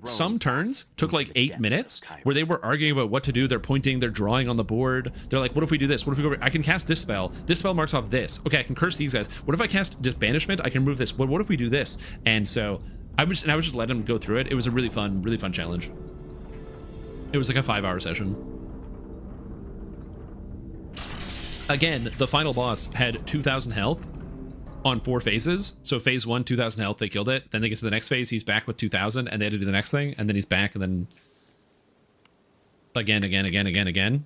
some turns took like 8 minutes where they were arguing about what to do. They're pointing, they're drawing on the board. They're like, what if we do this? What if we go, I can cast this spell. This spell marks off this. Okay, I can curse these guys. What if I cast just banishment? I can remove this. What if we do this? And so I was just letting them go through it. It was a really fun challenge. It was like a 5-hour session. Again, the final boss had 2,000 health on 4 phases. So phase 1, 2,000 health, they killed it. Then they get to the next phase, he's back with 2,000, and they had to do the next thing, and then he's back, and then again.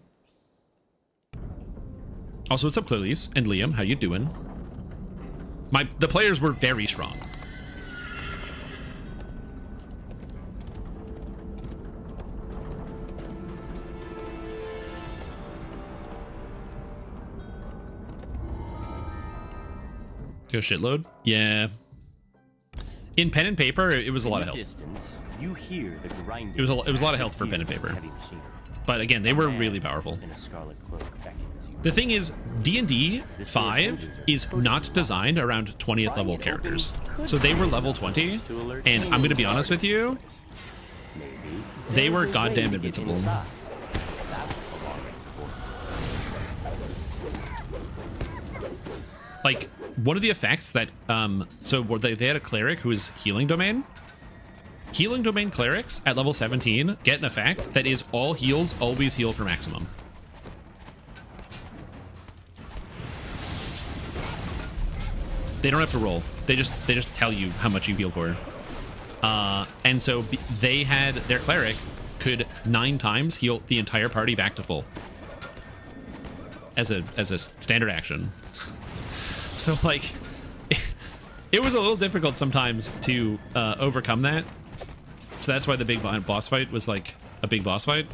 Also, what's up, Clarice and Liam? How you doing? The players were very strong. Like a shitload. Yeah. In pen and paper, it was a lot of health. Distance, you hear the grinding. It was a lot of health for pen and paper. But again, they were really powerful. In a scarlet cloak beckons you. The thing is, D&D 5 is not designed around 20th level characters. So they were level 20, and I'm going to be honest with you, they were goddamn invincible. Like, one of the effects that, so they had a cleric who was healing domain. Healing domain clerics at level 17 get an effect that is all heals always heal for maximum. They don't have to roll. They just tell you how much you heal for. And so they had their cleric could 9 times heal the entire party back to full as a standard action. So like, it was a little difficult sometimes to overcome that. So that's why the big boss fight was like a big boss fight,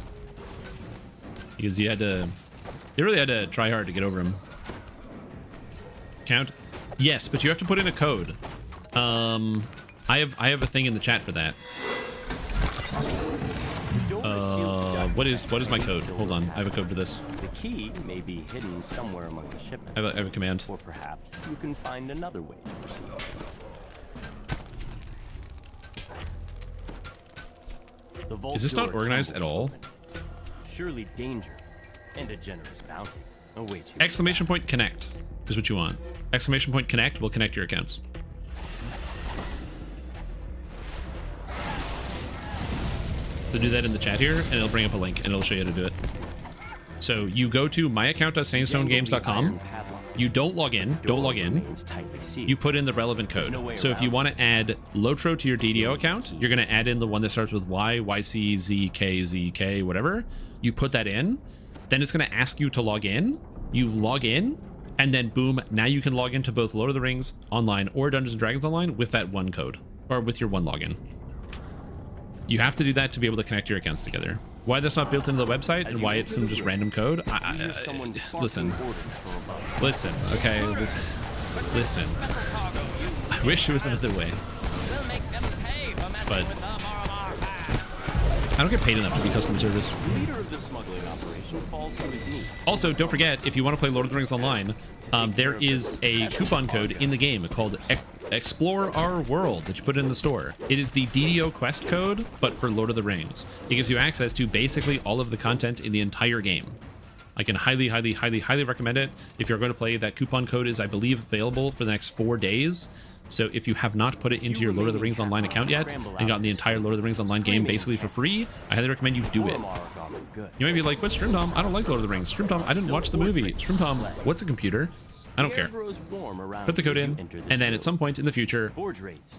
because you really had to try hard to get over him. Count, yes, but you have to put in a code. I have a thing in the chat for that. What is my code? Hold on, I have a code for this. The key may be hidden somewhere among the shipments. I have a command. Or perhaps you can find another way to proceed. The vault Is this not door organized at all? Surely danger and a generous bounty await you. Exclamation point connect is what you want. Exclamation point connect will connect your accounts. So do that in the chat here, and it'll bring up a link, and it'll show you how to do it. So you go to myaccount.sandstonegames.com. You don't log in. You put in the relevant code. So if you want to add Lotro to your DDO account, you're going to add in the one that starts with Y, YC, ZK, ZK, whatever. You put that in. Then it's going to ask you to log in. You log in, and then boom, now you can log into both Lord of the Rings Online or Dungeons & Dragons Online with that one code, or with your one login. You have to do that to be able to connect your accounts together. Why that's not built into the website and why it's some just random code, listen, okay, listen. I wish there was another way, but I don't get paid enough to be customer service. Also, don't forget, if you want to play Lord of the Rings Online, there is a coupon code in the game called Explore Our World that you put in the store. It is the DDO quest code, but for Lord of the Rings. It gives you access to basically all of the content in the entire game. I can highly, highly, highly, highly recommend it. If you're going to play, that coupon code is, I believe, available for the next 4 days. So if you have not put it into your Lord of the Rings Online account yet and gotten the entire Lord of the Rings Online game basically for free, I highly recommend you do it. You might be like, what's Stream Tom? I don't like Lord of the Rings. Stream Tom, I didn't watch the movie. Stream Tom, what's a computer? I don't care. Put the code in, and then at some point in the future,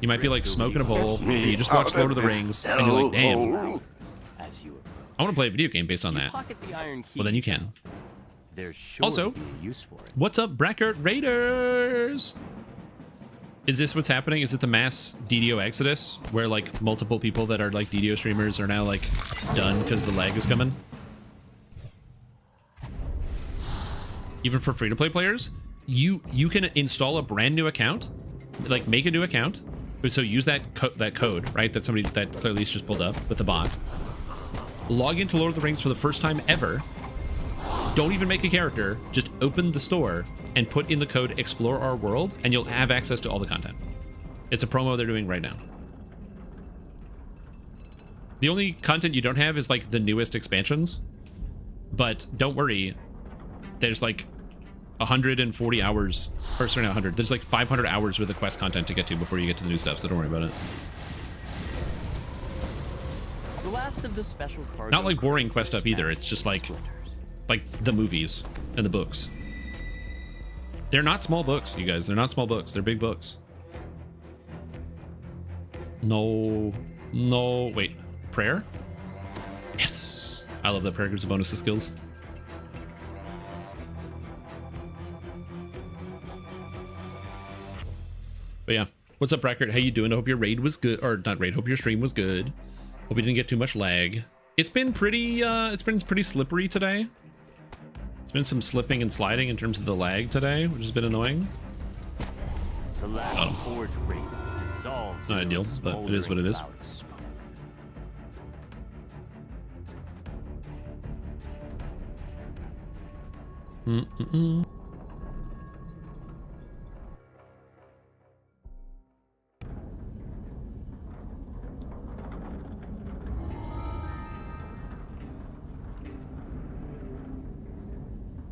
you might be like smoking a bowl, and you just watch Lord of the Rings, and you're like, damn, I want to play a video game based on that. Well, then you can. Also, what's up, Brackert Raiders? Is this what's happening? Is it the mass DDO exodus, where like multiple people that are like DDO streamers are now like done because the lag is coming? Even for free-to-play players? You can install a brand new account, like make a new account. So use that code, right? That somebody that Claire just pulled up with the bot. Log into Lord of the Rings for the first time ever. Don't even make a character. Just open the store and put in the code Explore Our World, and you'll have access to all the content. It's a promo they're doing right now. The only content you don't have is like the newest expansions, but don't worry. There's like 140 hours, or sorry, not 100. There's like 500 hours worth of quest content to get to before you get to the new stuff, so don't worry about it. The last of the special cargo. Not like boring quest stuff either. It's just like the movies and the books. They're not small books, you guys. They're not small books. They're big books. No, wait. Prayer? Yes. I love that prayer gives a bonus to skills. But yeah, what's up, Brackert? How you doing? I hope your raid was good, or not raid. Hope your stream was good. Hope you didn't get too much lag. It's been pretty slippery today. It's been some slipping and sliding in terms of the lag today, which has been annoying. The last forge wraith dissolves. Not ideal, but it is what it is.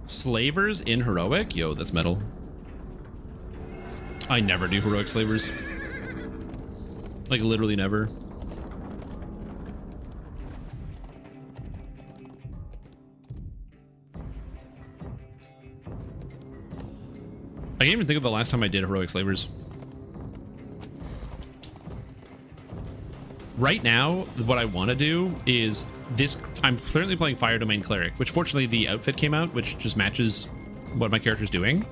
Slavers in heroic? Yo, that's metal. I never do heroic slavers. Like literally never. I can't even think of the last time I did heroic slavers. Right now, what I want to do is this. I'm currently playing Fire Domain Cleric, which fortunately the outfit came out, which just matches what my character's doing.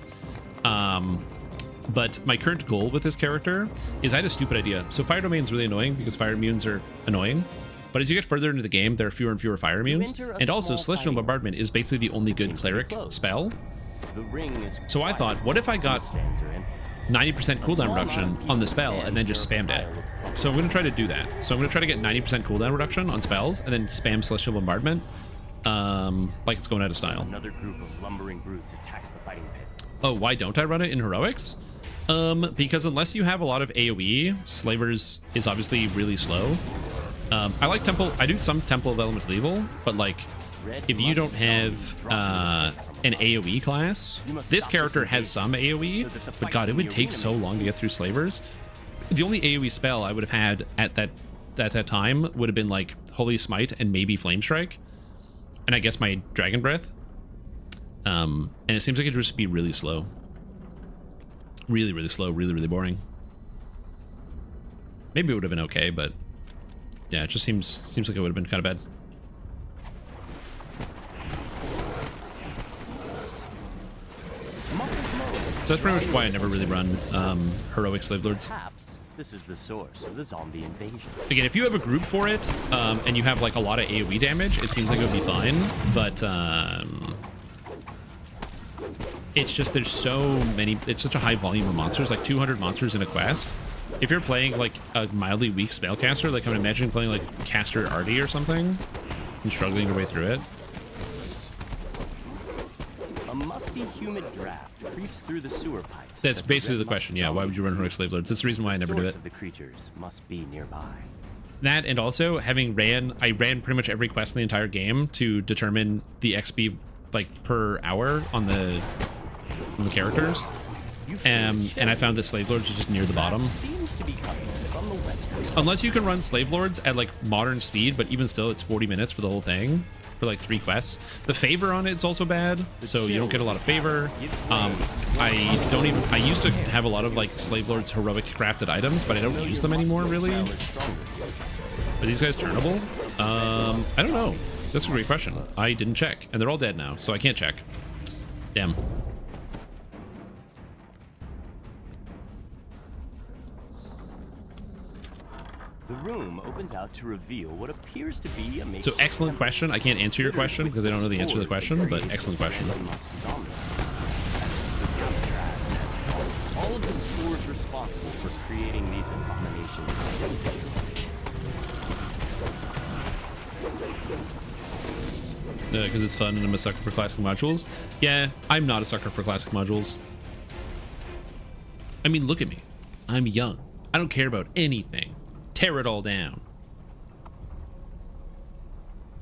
But my current goal with this character is I had a stupid idea. So Fire Domain's really annoying because fire immunes are annoying. But as you get further into the game, there are fewer and fewer fire immunes. And also, Celestial Bombardment is basically the only good cleric spell. So I thought, what if I got 90% cooldown reduction on the spell and then just spammed it? So I'm going to try to do that. So I'm going to try to get 90% cooldown reduction on spells and then spam Celestial Bombardment like it's going out of style. Another group of lumbering brutes attacks the fighting pit. Oh, why don't I run it in heroics? Because unless you have a lot of AoE, Slavers is obviously really slow. I like Temple. I do some Temple of Elemental Evil, but like if you don't have an AoE class, this character has some AoE, but God, it would take so long to get through Slavers. The only AoE spell I would have had at that time would have been like Holy Smite and maybe Flame Strike, and I guess my Dragon Breath. And it seems like it would just be really slow. Really, really slow, really, really boring. Maybe it would have been okay, but yeah, it just seems like it would have been kind of bad. So that's pretty much why I never really run heroic slave lords. This is the source of the zombie invasion. Again, if you have a group for it and you have like a lot of AoE damage, it seems like it would be fine. But it's just there's so many. It's such a high volume of monsters, like 200 monsters in a quest. If you're playing like a mildly weak spellcaster, like I'm imagining playing like Caster Artie or something, and struggling your way through it. A musty, humid draft creeps through the sewer pipes. That's basically the question. Yeah, why would you run heroic slave lords? That's the reason why I never do it. The creatures must be nearby. That, and also having I ran pretty much every quest in the entire game to determine the XP like per hour on the characters. And I found that slave lords was just near the bottom. Seems to be coming from the west coast. Unless you can run slave lords at like modern speed, but even still, it's 40 minutes for the whole thing for like 3 quests. The favor on it's also bad, so you don't get a lot of favor. I used to have a lot of like slave lords heroic crafted items, but I don't use them anymore really. Are these guys turnable? I don't know. That's a great question. I didn't check, and they're all dead now, so I can't check. Damn. The room opens out to reveal what appears to be a So excellent question. I can't answer your question because I don't know the answer to the question, but excellent question. All of the spores responsible for creating these abominations. Because it's fun and I'm a sucker for classic modules. Yeah, I'm not a sucker for classic modules. I mean, look at me. I'm young. I don't care about anything. Tear it all down.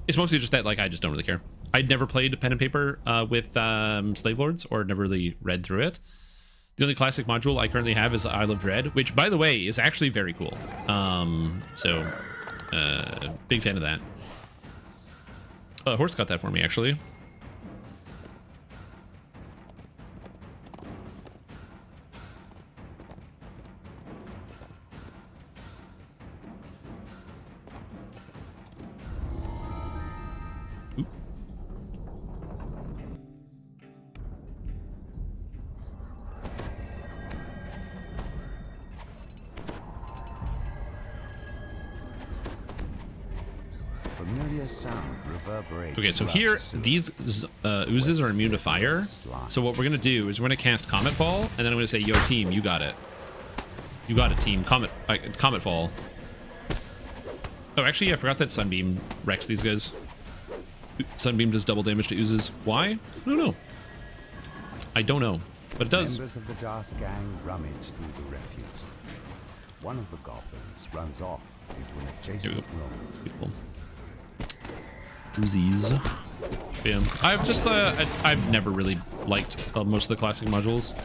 It's mostly just that, like, I just don't really care. I'd never played pen and paper with slave lords, or never really read through it. The only classic module I currently have is Isle of Dread, which, by the way, is actually very cool. Big fan of that. Horse got that for me, actually. Okay, so here, these oozes are immune to fire. So what we're going to do is we're going to cast Comet Fall, and then I'm going to say, yo, team, you got it. You got it, team. Comet Fall. Oh, actually, I forgot that Sunbeam wrecks these guys. Sunbeam does double damage to oozes. Why? I don't know. I don't know, but it does. Members of the Das gang rummage through the refuse. One of the goblins runs off into an adjacent room. Beautiful. Oozes. Bam. I've just I've never really liked most of the classic modules,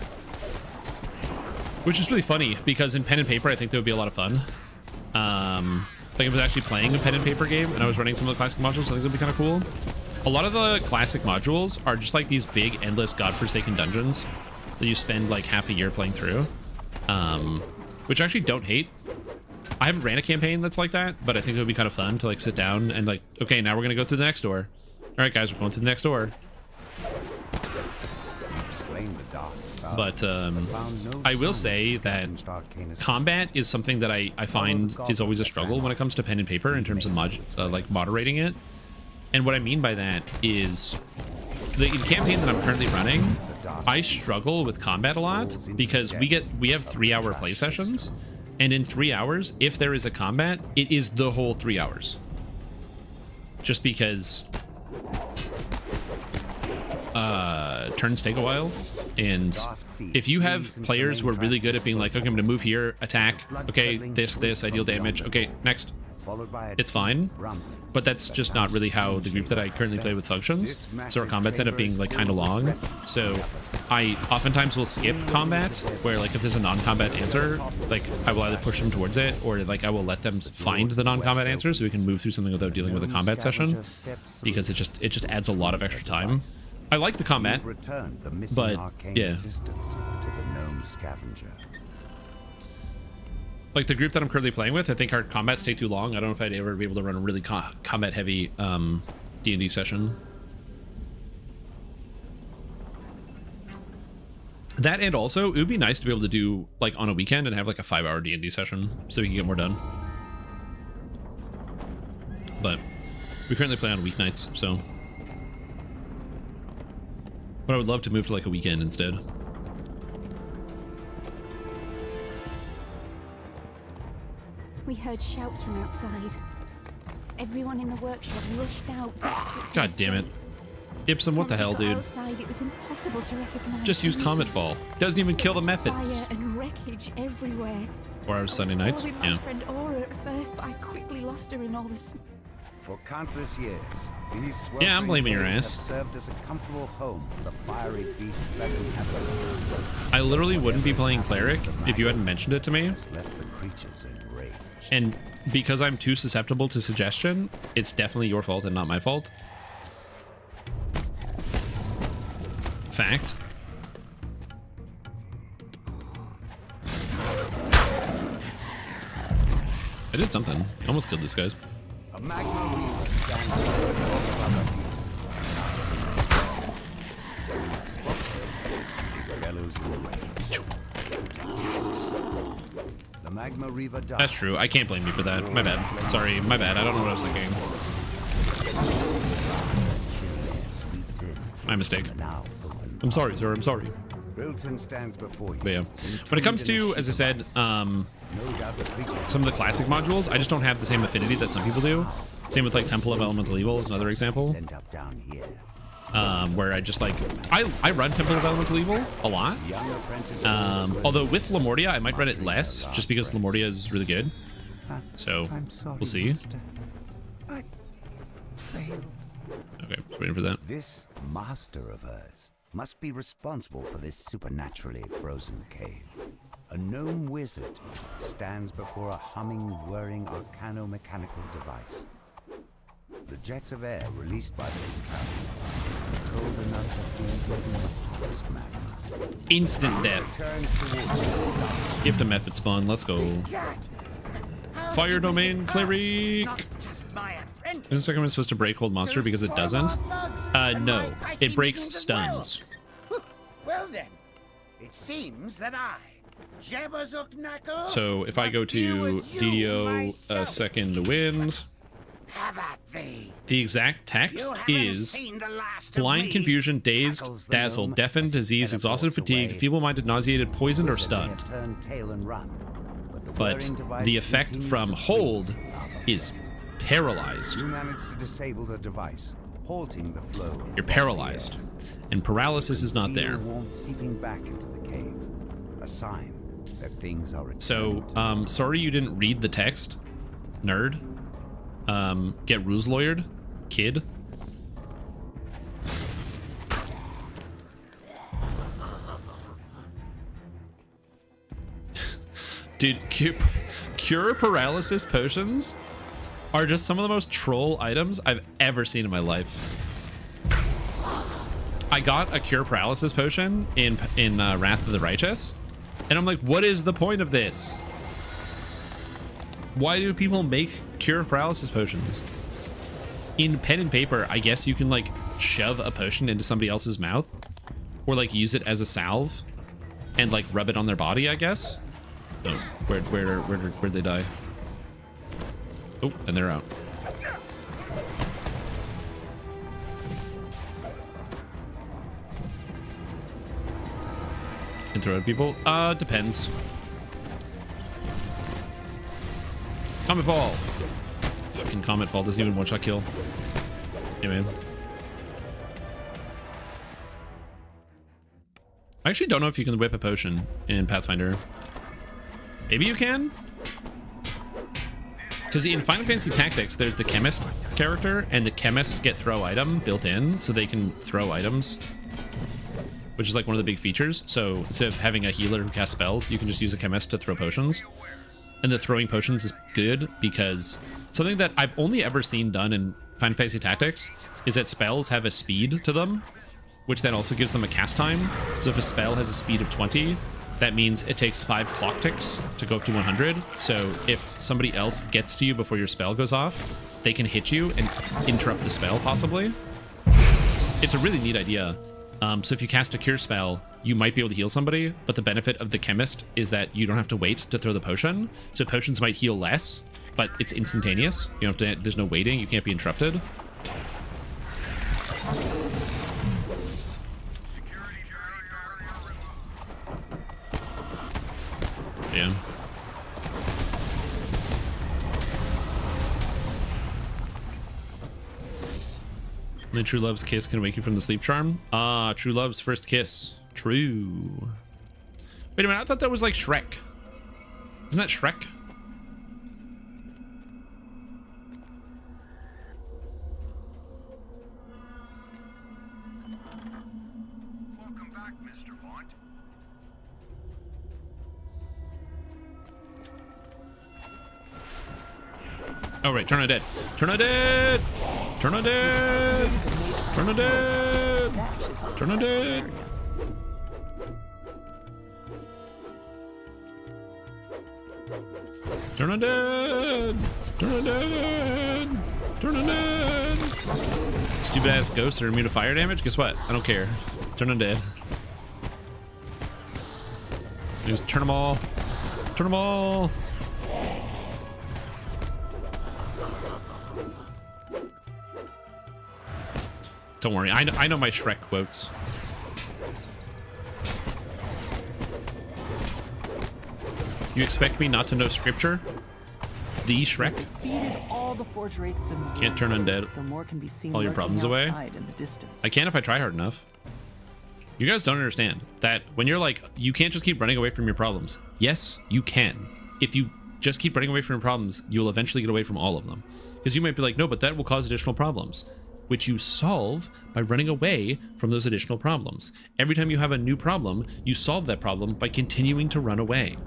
which is really funny because in pen and paper I think that would be a lot of fun. Like if I was actually playing a pen and paper game and I was running some of the classic modules, I think it would be kind of cool. A lot of the classic modules are just like these big endless godforsaken dungeons that you spend like half a year playing through, which I actually don't hate. I haven't ran a campaign that's like that, but I think it would be kind of fun to like sit down and like, okay, now we're gonna go through the next door. All right, guys, we're going through the next door. But I will say that combat is something that I find is always a struggle when it comes to pen and paper in terms of like moderating it. And what I mean by that is the campaign that I'm currently running, I struggle with combat a lot because we have 3-hour play sessions, and in 3 hours, if there is a combat, it is the whole 3 hours. Just because turns take a while, and if you have players who are really good at being like, okay, I'm gonna move here, attack, okay, this, I deal damage, okay, next, it's fine. But that's just not really how the group that I currently play with functions. So our combats end up being like kind of long. So I oftentimes will skip combat, where like if there's a non-combat answer, like I will either push them towards it, or like I will let them find the non-combat answer so we can move through something without dealing with a combat session, because it just adds a lot of extra time. I like the combat, but yeah. Like the group that I'm currently playing with, I think our combats take too long. I don't know if I'd ever be able to run a really combat heavy D&D session. That, and also it would be nice to be able to do like on a weekend and have like a 5-hour D&D session so we can get more done. But we currently play on weeknights, so. But I would love to move to like a weekend instead. We heard shouts from outside. Everyone in the workshop rushed out, desperate to God damn it. Ipsum, what the hell, dude? Outside, it was impossible to recognize. Just use Comet Fall. Doesn't even kill the methods. Fire and wreckage everywhere. 4 hours Sunday nights? I Yeah. my friend Aura at first, but I quickly lost her in all the smoke. For countless years, these Yeah, I'm blaming your ass. ass. Have served as a comfortable home for the fiery beasts that inhabit. I literally wouldn't be playing Cleric if you hadn't mentioned it to me. Left the creatures in rage. And because I'm too susceptible to suggestion, it's definitely your fault and not my fault. Fact. I did something. I almost killed this guys. A magma weaver stands before the other beasts. Explosive, bellows in rage. The magma reaver dies. That's true. I can't blame you for that. My bad. Sorry, my bad. I don't know what I was thinking. My mistake. I'm sorry, sir. I'm sorry. Wilton stands before you. But yeah, when it comes to, as I said, some of the classic modules, I just don't have the same affinity that some people do. Same with like Temple of Elemental Evil is another example. Where I just like, I run Temple of Elemental Evil a lot. Although with Lamortia, I might run it less just because Lamortia is really good. So we'll see. I failed. Okay, just waiting for that. This master of hers must be responsible for this supernaturally frozen cave. A gnome wizard stands before a humming, whirring arcano-mechanical device. The jets of air released by the contraption are cold enough to freeze even the hottest magma. Instant death. Skipped a method spawn. Let's go. Fire domain cleric. Is the second one supposed to break hold monster because it doesn't? No, it breaks stuns. Well then, it seems that I, Jabazuk Knuckle, So if I go to DDO second wind, the exact text is blind, confusion, dazed, dazzled, deafened, diseased, exhausted, fatigued, feeble-minded, nauseated, poisoned, or stunned. Turn tail and run. but the effect from hold is paralyzed. You managed to disable the device, halting the flow. You're paralyzed, and paralysis is not there. Warmth seeping back into the cave, a sign that things are. So, sorry you didn't read the text, nerd. Get ruse lawyered, kid. Dude, cure paralysis potions are just some of the most troll items I've ever seen in my life. I got a cure paralysis potion in Wrath of the Righteous, and I'm like, what is the point of this? Why do people make cure paralysis potions? In pen and paper, I guess you can like shove a potion into somebody else's mouth, or like use it as a salve and like rub it on their body, I guess. Oh, where'd they die? Oh, and they're out. And throw at people? Depends. Comet Fall. Fucking Comet Fall doesn't even one-shot kill. Anyway. I actually don't know if you can whip a potion in Pathfinder. Maybe you can? Because in Final Fantasy Tactics, there's the chemist character, and the chemists get throw item built in, so they can throw items, which is like one of the big features. So instead of having a healer who casts spells, you can just use a chemist to throw potions. And the throwing potions is good because something that I've only ever seen done in Final Fantasy Tactics is that spells have a speed to them, which then also gives them a cast time. So if a spell has a speed of 20, that means it takes 5 clock ticks to go up to 100. So if somebody else gets to you before your spell goes off, they can hit you and interrupt the spell, possibly. It's a really neat idea. So if you cast a cure spell, you might be able to heal somebody, but the benefit of the chemist is that you don't have to wait to throw the potion. So potions might heal less, but it's instantaneous. You don't have to, there's no waiting. You can't be interrupted. Yeah. Only true love's kiss can wake you from the sleep charm. Ah, true love's first kiss. True. Wait a minute, I thought that was like Shrek. Isn't that Shrek? Welcome back, Mr. Bond. Oh, right, turn undead. Turn undead! Turn undead! Turn undead! Turn undead! Turn undead! Turn undead! Turn undead! Stupid ass ghosts are immune to fire damage? Guess what? I don't care. Turn undead. Just turn them all. Turn them all! Don't worry, I know my Shrek quotes. You expect me not to know scripture? The Shrek? All the forge wraiths in the Can't turn undead. The more can be seen All your problems away. in the distance. I can if I try hard enough. You guys don't understand that when you're like, you can't just keep running away from your problems. Yes, you can. If you just keep running away from your problems, you'll eventually get away from all of them. Because you might be like, no, but that will cause additional problems, which you solve by running away from those additional problems. Every time you have a new problem, you solve that problem by continuing to run away.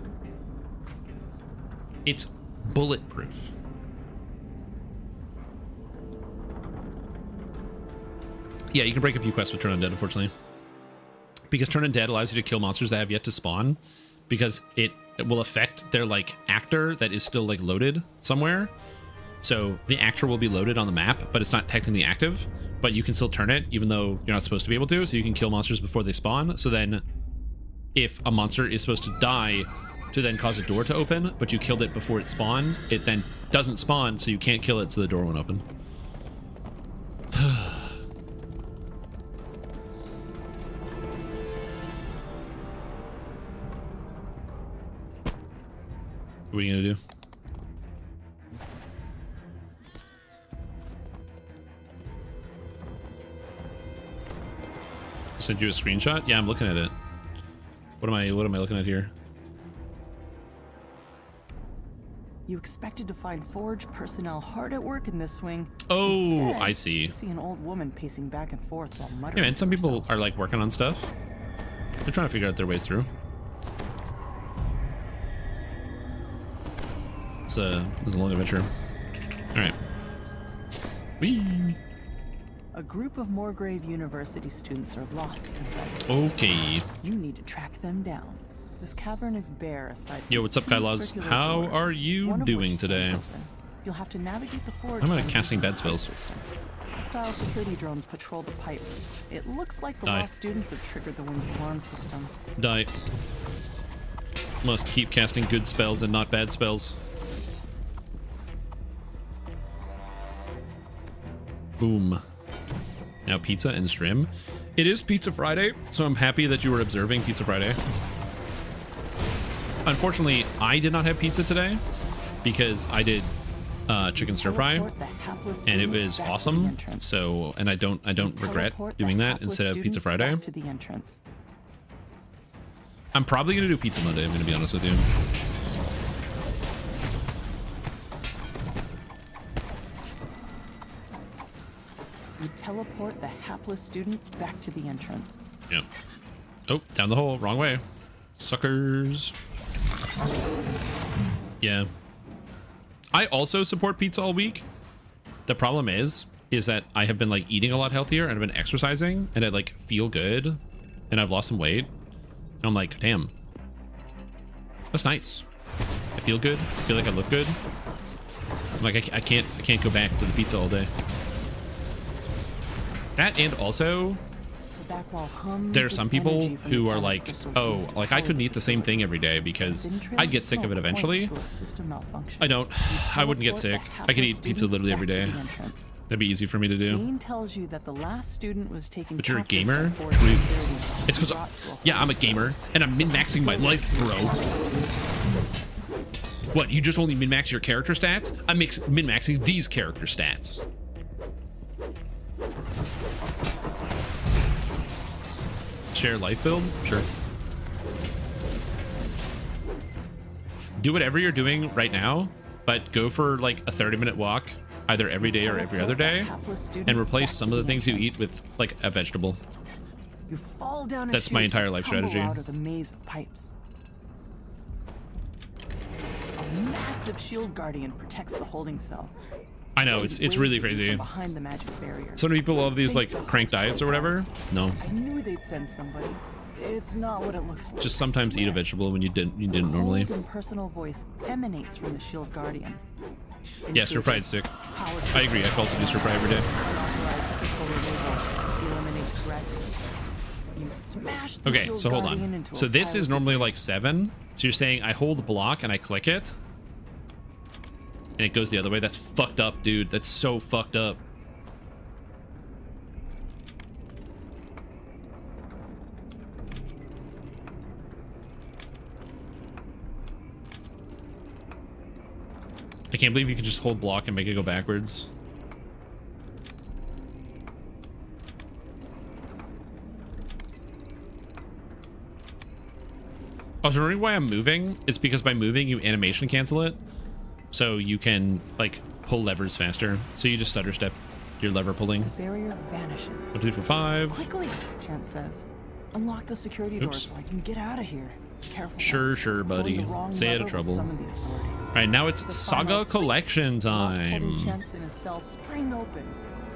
It's bulletproof. Yeah, you can break a few quests with Turn Undead, unfortunately. Because Turn Undead allows you to kill monsters that have yet to spawn, because it will affect their like actor that is still like loaded somewhere. So the actor will be loaded on the map, but it's not technically active, but you can still turn it even though you're not supposed to be able to. So you can kill monsters before they spawn. So then if a monster is supposed to die to then cause a door to open, but you killed it before it spawned, it then doesn't spawn, so you can't kill it, so the door won't open. What are you gonna do? Send you a screenshot? Yeah, I'm looking at it. What am I looking at here? You expected to find Forge personnel hard at work in this wing. Oh, Instead, I see. You see an old woman pacing back and forth while muttering. Yeah, man, some to people herself. are like working on stuff. They're trying to figure out their ways through. It's a long adventure. All right. Whee. A group of Moorgrave University students are lost inside. Okay. You need to track them down. This cavern is bare aside from Yo, what's up, two Kylaz? circular How doors, are you one of doing which today? stands open. You'll have to navigate the forge. I'm tunnels casting using bad the pipe spells. system. Hostile security drones patrol the pipes. It looks like the Die. lost students have triggered the wing's alarm system. Die. Must keep casting good spells and not bad spells. Boom. Now pizza and stream. It is Pizza Friday, so I'm happy that you were observing Pizza Friday. Unfortunately, I did not have pizza today because I did chicken stir fry, and it was awesome. So, and I don't regret doing that instead of Pizza Friday. To the entrance. I'm probably gonna do Pizza Monday. I'm gonna be honest with you. You teleport the hapless student back to the entrance. Yeah. Oh, down the hole. Wrong way. Suckers. Yeah. I also support pizza all week. The problem is that I have been like eating a lot healthier and I've been exercising and I like feel good and I've lost some weight. And I'm like, damn, that's nice. I feel good. I feel like I look good. I'm like, I can't go back to the pizza all day. That, and also there are some people who are like, oh, like I couldn't eat the same thing every day because I'd get sick of it eventually. I wouldn't get sick. I could eat pizza literally every day. That'd be easy for me to do. Dean tells you that the last student was taken. But you're a captive gamer? by True. Forge It's because, yeah, I'm a gamer and I'm min-maxing my life, bro. What, you just only min-max your character stats? I'm min-maxing these character stats. Share life build? Sure. Do whatever you're doing right now, but go for like a 30-minute walk either every day or every other day and replace some of the things you eat with like a vegetable. You fall down a That's my chute entire and life tumble strategy. Out of the maze of pipes. A massive shield guardian protects the holding cell. I know, it's really crazy. Behind the magic barrier. So many people love these like crank diets or whatever. No. I knew they'd send somebody. It's not what it looks like. Just sometimes eat a vegetable when you didn't normally. Cold and personal voice emanates from the shield guardian. Yeah, stir fried sick. I agree. I could also do stir fry every day. Okay, so hold on. So this is normally like 7. So you're saying I hold the block and I click it, and it goes the other way? That's fucked up, dude. That's so fucked up. I can't believe you can just hold block and make it go backwards. I was wondering why I'm moving. It's because by moving, you animation cancel it. So you can, like, pull levers faster. So you just stutter step your lever pulling. Barrier vanishes. 1, 2, 3, 4, 5. Quickly, Chance says. Unlock the security door so I can get out of here. Careful. Sure, buddy. Stay out of trouble. Alright, now it's Saga Collection time. Chance in his cell spring open.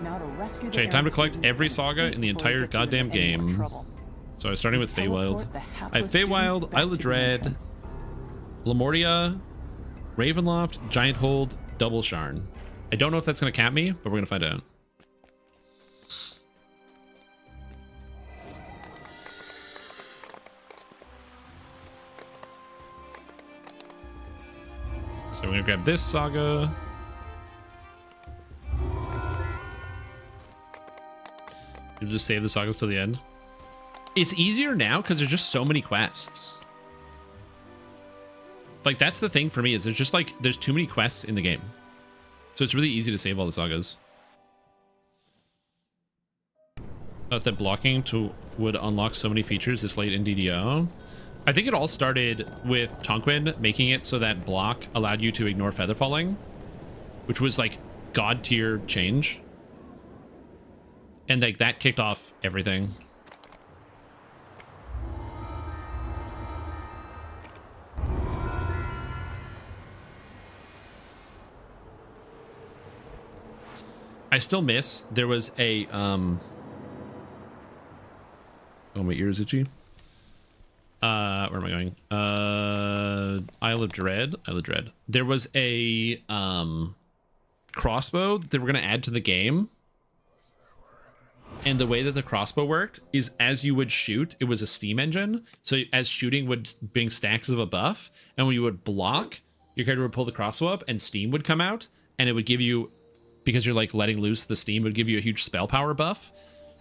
Now to rescue the Okay, time to collect every saga in the entire goddamn game. So I was starting with Feywild. I have Feywild, Isle of Dread, Lemuria, Ravenloft, Giant Hold, Double Sharn. I don't know if that's going to cap me, but we're going to find out. So we're going to grab this saga. You'll just save the sagas till the end. It's easier now because there's just so many quests. Like, that's the thing for me, is there's just like, there's too many quests in the game. So it's really easy to save all the sagas. That blocking would unlock so many features this late in DDO. I think it all started with Tonquin making it so that block allowed you to ignore feather falling, which was like god tier change. And like that kicked off everything. I still miss, there was a oh, my ear is itchy. Where am I going? Isle of Dread. There was a crossbow that they were going to add to the game. And the way that the crossbow worked is as you would shoot, it was a steam engine. So as shooting would bring stacks of a buff, and when you would block, your character would pull the crossbow up and steam would come out, and it would give you, because you're like letting loose the steam, would give you a huge spell power buff.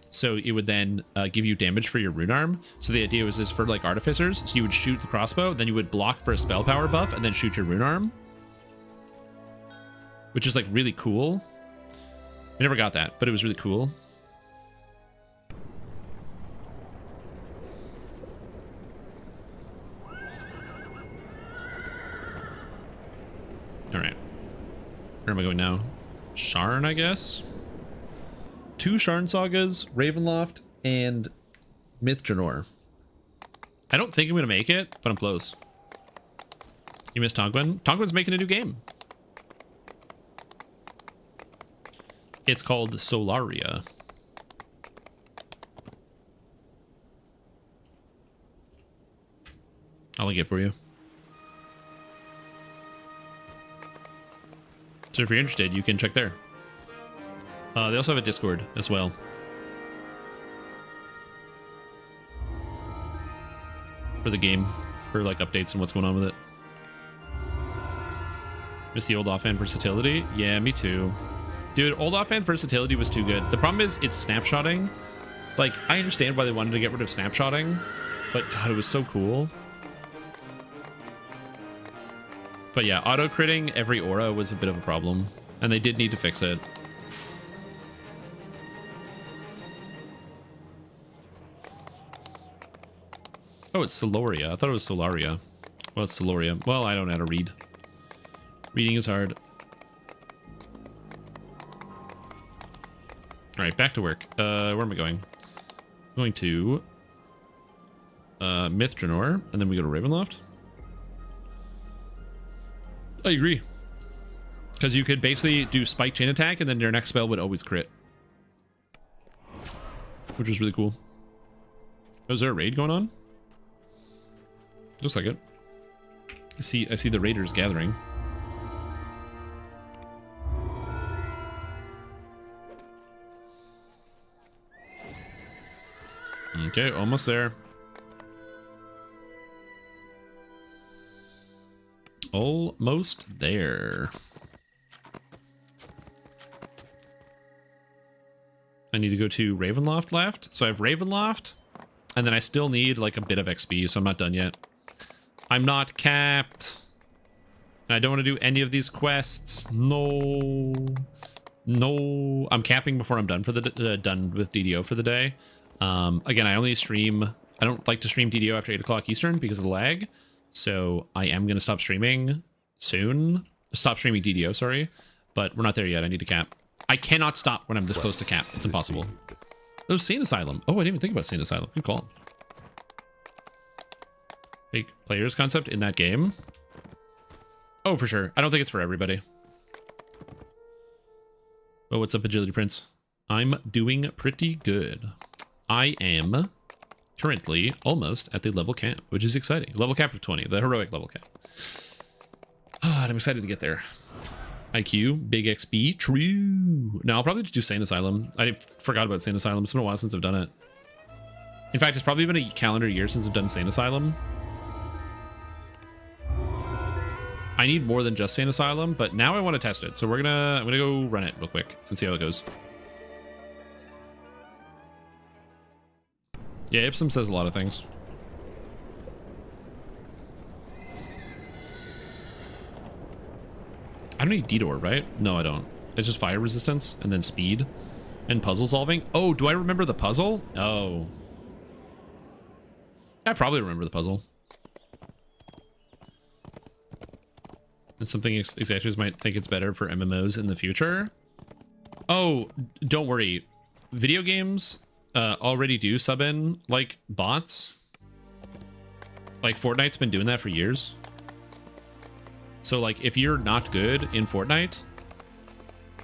So it would then give you damage for your rune arm. So the idea was this for like artificers. So you would shoot the crossbow, then you would block for a spell power buff, and then shoot your rune arm, which is like really cool. I never got that, but it was really cool. All right, where am I going now? Sharn, I guess. 2 Sharn sagas, Ravenloft, and Myth-Janor. I don't think I'm gonna make it, but I'm close. You missed Tonquin? Tonquin's making a new game. It's called Solaria. I'll link it for you. So if you're interested, you can check there. They also have a Discord as well. For the game, for like updates and what's going on with it. Miss the old offhand versatility? Yeah, me too. Dude, old offhand versatility was too good. The problem is it's snapshotting. Like, I understand why they wanted to get rid of snapshotting, but God, it was so cool. But yeah, auto-critting every aura was a bit of a problem, and they did need to fix it. Oh, it's Solaria. I thought it was Solaria. Well, it's Solaria. Well, I don't know how to read. Reading is hard. All right, back to work. Where am I going? I'm going to Myth-Janor, and then we go to Ravenloft. I agree. Because you could basically do spike chain attack, and then your next spell would always crit. Which is really cool. Oh, is there a raid going on? Looks like it. I see the raiders gathering. Okay, almost there. Almost there. I need to go to Ravenloft left. So I have Ravenloft, and then I still need like a bit of XP, so I'm not done yet. I'm not capped. And I don't want to do any of these quests. No. No. I'm capping before I'm done for the done with DDO for the day. Again, I only stream. I don't like to stream DDO after 8 o'clock Eastern because of the lag. So I am going to stop streaming soon. Stop streaming DDO, sorry. But we're not there yet. I need to cap. I cannot stop when I'm this close to cap. It's impossible. Oh, Sane Asylum. Oh, I didn't even think about Sane Asylum. Good call. Fake players concept in that game. Oh, for sure. I don't think it's for everybody. Oh, what's up, Agility Prince? I'm doing pretty good. I am currently almost at the level cap, which is exciting. Level cap of 20, the heroic level cap. Oh, and I'm excited to get there. IQ, big XP, true. No, I'll probably just do Sane Asylum. I forgot about Sane Asylum. It's been a while since I've done it. In fact, it's probably been a calendar year since I've done Sane Asylum. I need more than just Sane Asylum, but now I want to test it. So I'm gonna go run it real quick and see how it goes. Yeah, Ipsum says a lot of things. I don't need detour, right? No, I don't. It's just fire resistance and then speed and puzzle solving. Oh, do I remember the puzzle? Oh. I probably remember the puzzle. It's something executives might think it's better for MMOs in the future. Oh, don't worry. Video games already do sub in like bots. Like Fortnite's been doing that for years. So like if you're not good in Fortnite,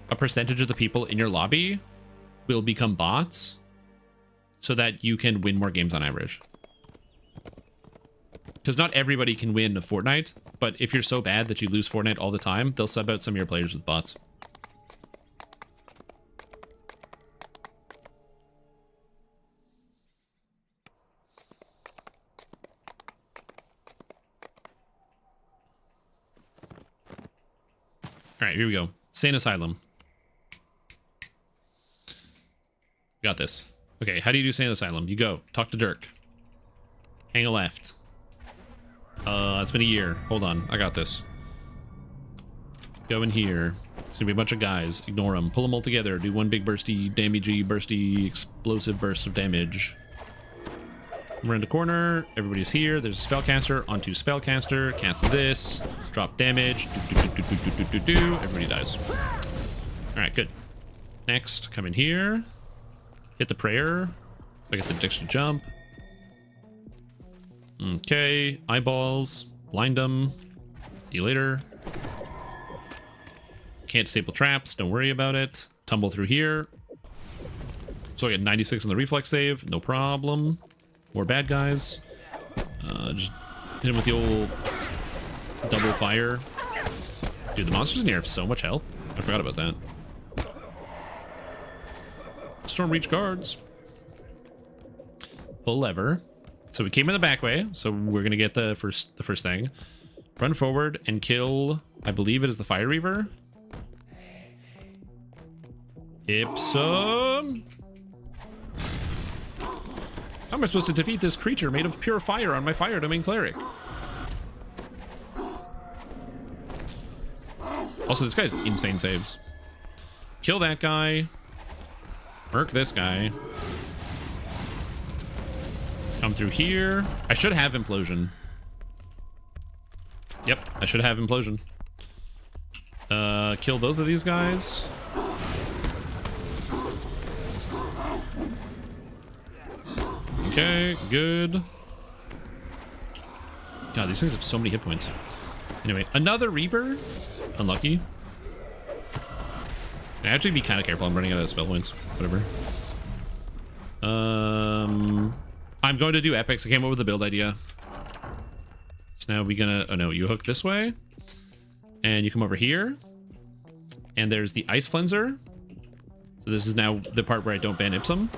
a percentage of the people in your lobby will become bots so that you can win more games on average. Because not everybody can win a Fortnite, but if you're so bad that you lose Fortnite all the time, they'll sub out some of your players with bots. All right, here we go. Sane Asylum. Got this. Okay, how do you do Sane Asylum? You go. Talk to Dirk. Hang a left. It's been a year. Hold on. I got this. Go in here. It's gonna be a bunch of guys. Ignore them. Pull them all together. Do one big bursty, damagey, bursty, explosive burst of damage. We're in the corner. Everybody's here. There's a spellcaster. Onto spellcaster. Cast this. Drop damage. Everybody dies. Alright, good. Next, come in here. Hit the prayer. So I get the extra jump. Okay, eyeballs, blind them. See you later. Can't disable traps, don't worry about it. Tumble through here. So I get 96 on the reflex save, no problem. More bad guys. Just hit him with the old double fire. Dude, the monsters in here have so much health. I forgot about that. Storm Reach guards. Pull lever. So we came in the back way, so we're gonna get the first thing. Run forward and kill, I believe it is the Fire Reaver. Ipsum. How am I supposed to defeat this creature made of pure fire on my Fire Domain Cleric? Also, this guy's insane saves. Kill that guy. Murk this guy. Come through here. I should have Implosion. Yep, I should have Implosion. Kill both of these guys. Okay, good. God, these things have so many hit points. Anyway, another Reaper. Unlucky. I have to be kind of careful. I'm running out of spell points. Whatever. I'm going to do epics. I came up with a build idea. So now we're gonna... Oh no, you hook this way. And you come over here. And there's the Ice Cleanser. So this is now the part where I don't ban Ipsum.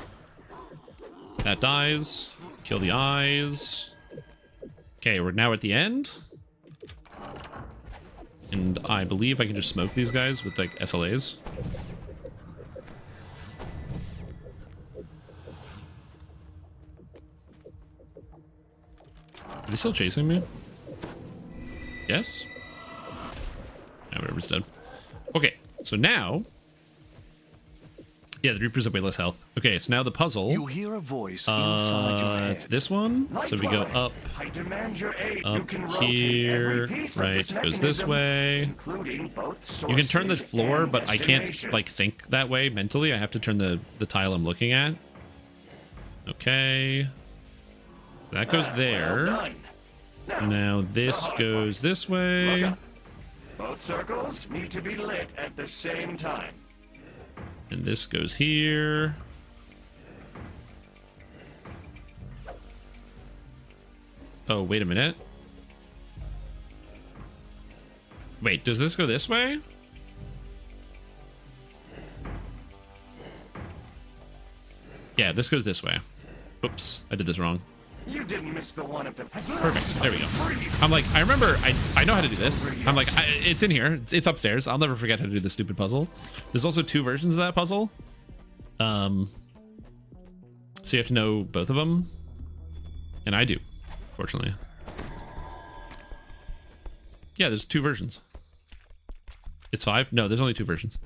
That dies. Kill the eyes. Okay, we're now at the end. And I believe I can just smoke these guys with like SLAs. Are they still chasing me? Yes? No, whatever's dead. Okay, so now... Yeah, the Reapers have way less health. Okay, so now the puzzle... You hear a voice inside your head. It's this one. So we go up. I demand your aid. Up you can here. Right, goes this way. You can turn the floor, but I can't, like, think that way mentally. I have to turn the tile I'm looking at. Okay. So that goes there. So now this goes this way. Both circles need to be lit at the same time. And this goes here. Oh, wait a minute. Wait, does this go this way? Yeah, this goes this way. Oops, I did this wrong. You didn't miss the one at the... Perfect. There we go. I'm like, I remember, I know how to do this. I'm like, it's in here. It's upstairs. I'll never forget how to do this stupid puzzle. There's also 2 versions of that puzzle. So you have to know both of them. And I do, fortunately. Yeah, there's 2 versions. It's 5? No, there's only 2 versions.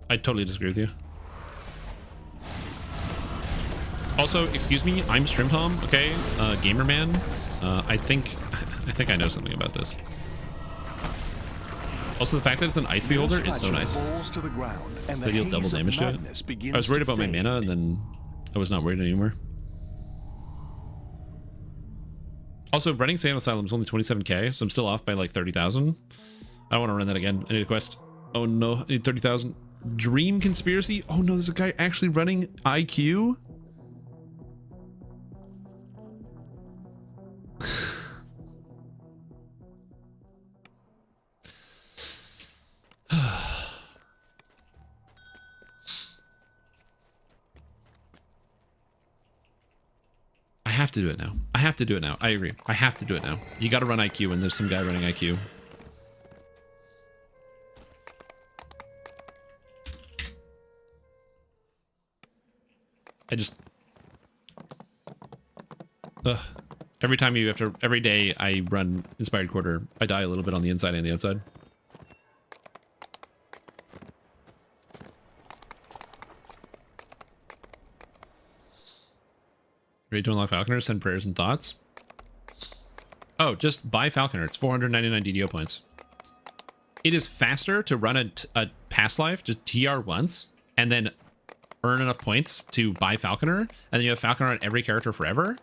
I totally disagree with you. Also, excuse me, I'm StreamTom, okay? Gamer man. I think I know something about this. Also, the fact that it's an ice beholder is so nice. They deal double damage to it. I was worried about my mana, and then I was not worried anymore. Also, running Sand Asylum is only 27k, so I'm still off by like 30,000. I don't want to run that again. I need a quest. Oh no, I need 30,000. Dream Conspiracy? Oh no, there's a guy actually running IQ? I have to do it now. I have to do it now. I agree. I have to do it now. You got to run IQ, and there's some guy running IQ. I just... Ugh. Every time you have to... Every day I run Inspired Quarter, I die a little bit on the inside and the outside. Ready to unlock Falconer? Send prayers and thoughts. Oh, just buy Falconer. It's 499 DDO points. It is faster to run a past life, just TR once, and then earn enough points to buy Falconer, and then you have Falconer on every character forever.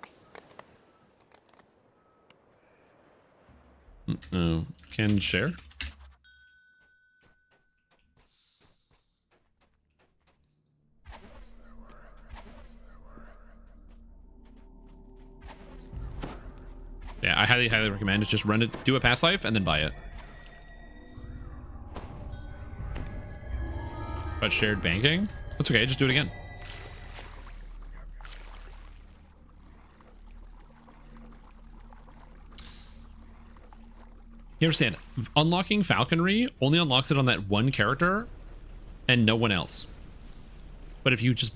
Can share? Yeah, I highly recommend it. Just run it, do a past life, and then buy it. But shared banking? That's okay, just do it again. You understand, unlocking Falconry only unlocks it on that one character and no one else. But if you just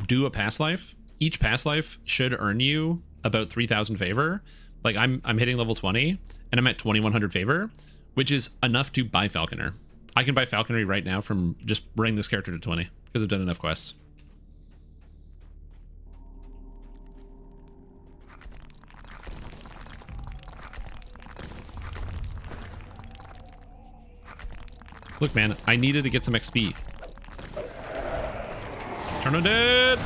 do a past life, each past life should earn you about 3,000 favor. Like I'm hitting level 20 and I'm at 2,100 favor, which is enough to buy Falconer. I can buy Falconry right now from just bringing this character to 20 because I've done enough quests. Look, man, I needed to get some XP. Turn undead!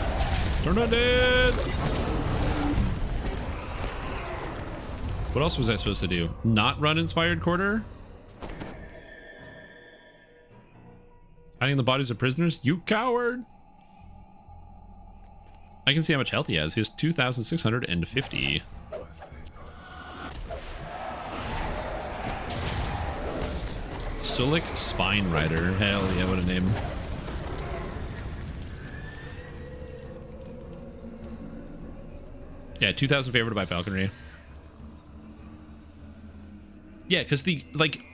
Turn undead! What else was I supposed to do? Not run Inspired Quarter? Hiding the bodies of prisoners? You coward! I can see how much health he has. He has 2,650. Sulik Spine Rider. Hell yeah, what a name. Yeah, 2,000 favor to buy Falconry. Yeah, because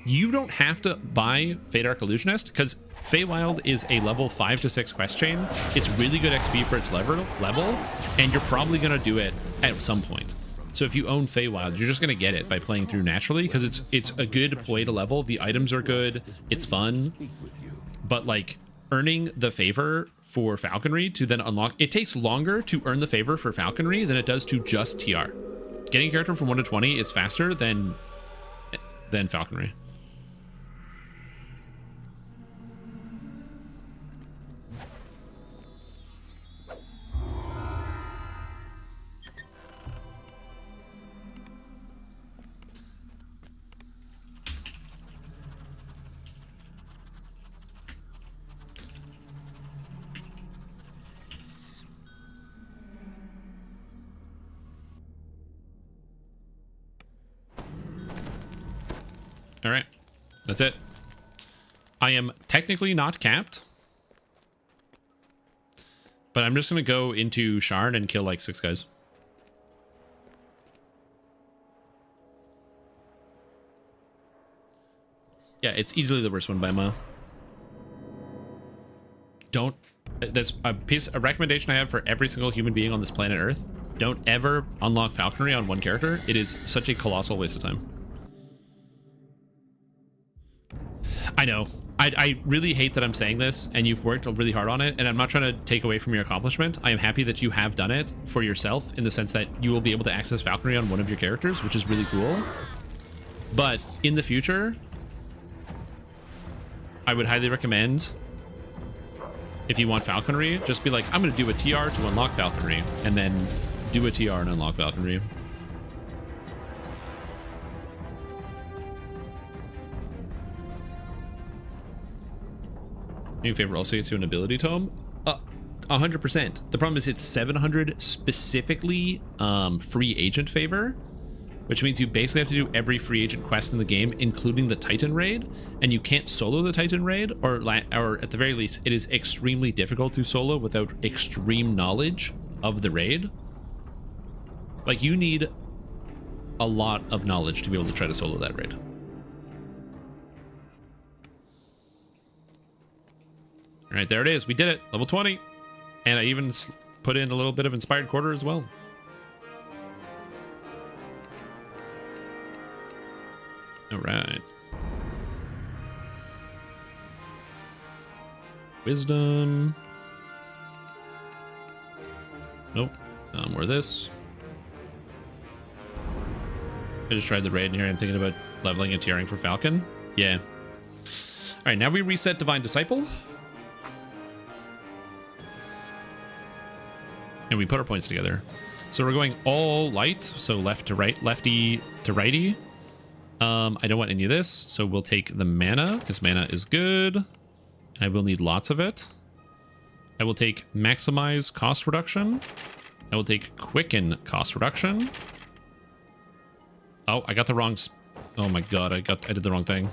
you don't have to buy Feydark Illusionist, because Feywild is a level 5 to 6 quest chain. It's really good XP for its level, and you're probably going to do it at some point. So if you own Feywild, you're just going to get it by playing through naturally, because it's a good play to level. The items are good. It's fun. But like earning the favor for Falconry to then unlock, it takes longer to earn the favor for Falconry than it does to just TR. Getting a character from 1 to 20 is faster than Falconry. All right, that's it. I am technically not capped, but I'm just going to go into Sharn and kill like 6 guys. Yeah, it's easily the worst one by a mile. Don't, that's a recommendation I have for every single human being on this planet Earth. Don't ever unlock Falconry on one character. It is such a colossal waste of time. I know. I really hate that I'm saying this, and you've worked really hard on it, and I'm not trying to take away from your accomplishment. I am happy that you have done it for yourself in the sense that you will be able to access falconry on one of your characters, which is really cool. But in the future, I would highly recommend, if you want falconry, just be like, I'm going to do a TR to unlock falconry, and then do a TR and unlock falconry. New favor also gets you an ability tome. 100%. The problem is it's 700 specifically free agent favor, which means you basically have to do every free agent quest in the game, including the Titan raid, and you can't solo the Titan raid, or at the very least, it is extremely difficult to solo without extreme knowledge of the raid. Like, you need a lot of knowledge to be able to try to solo that raid. All right, there it is. We did it. Level 20. And I even put in a little bit of Inspired Quarter as well. All right. Wisdom. Nope. More of this. I just tried the raid in here. I'm thinking about leveling and tiering for Falcon. Yeah. All right, now we reset Divine Disciple. And we put our points together. So we're going all light, so left to right, lefty to righty. I don't want any of this, so we'll take the mana, because mana is good. I will need lots of it. I will take maximize cost reduction. I will take quicken cost reduction. Oh, I got the wrong... Oh my god, I did the wrong thing.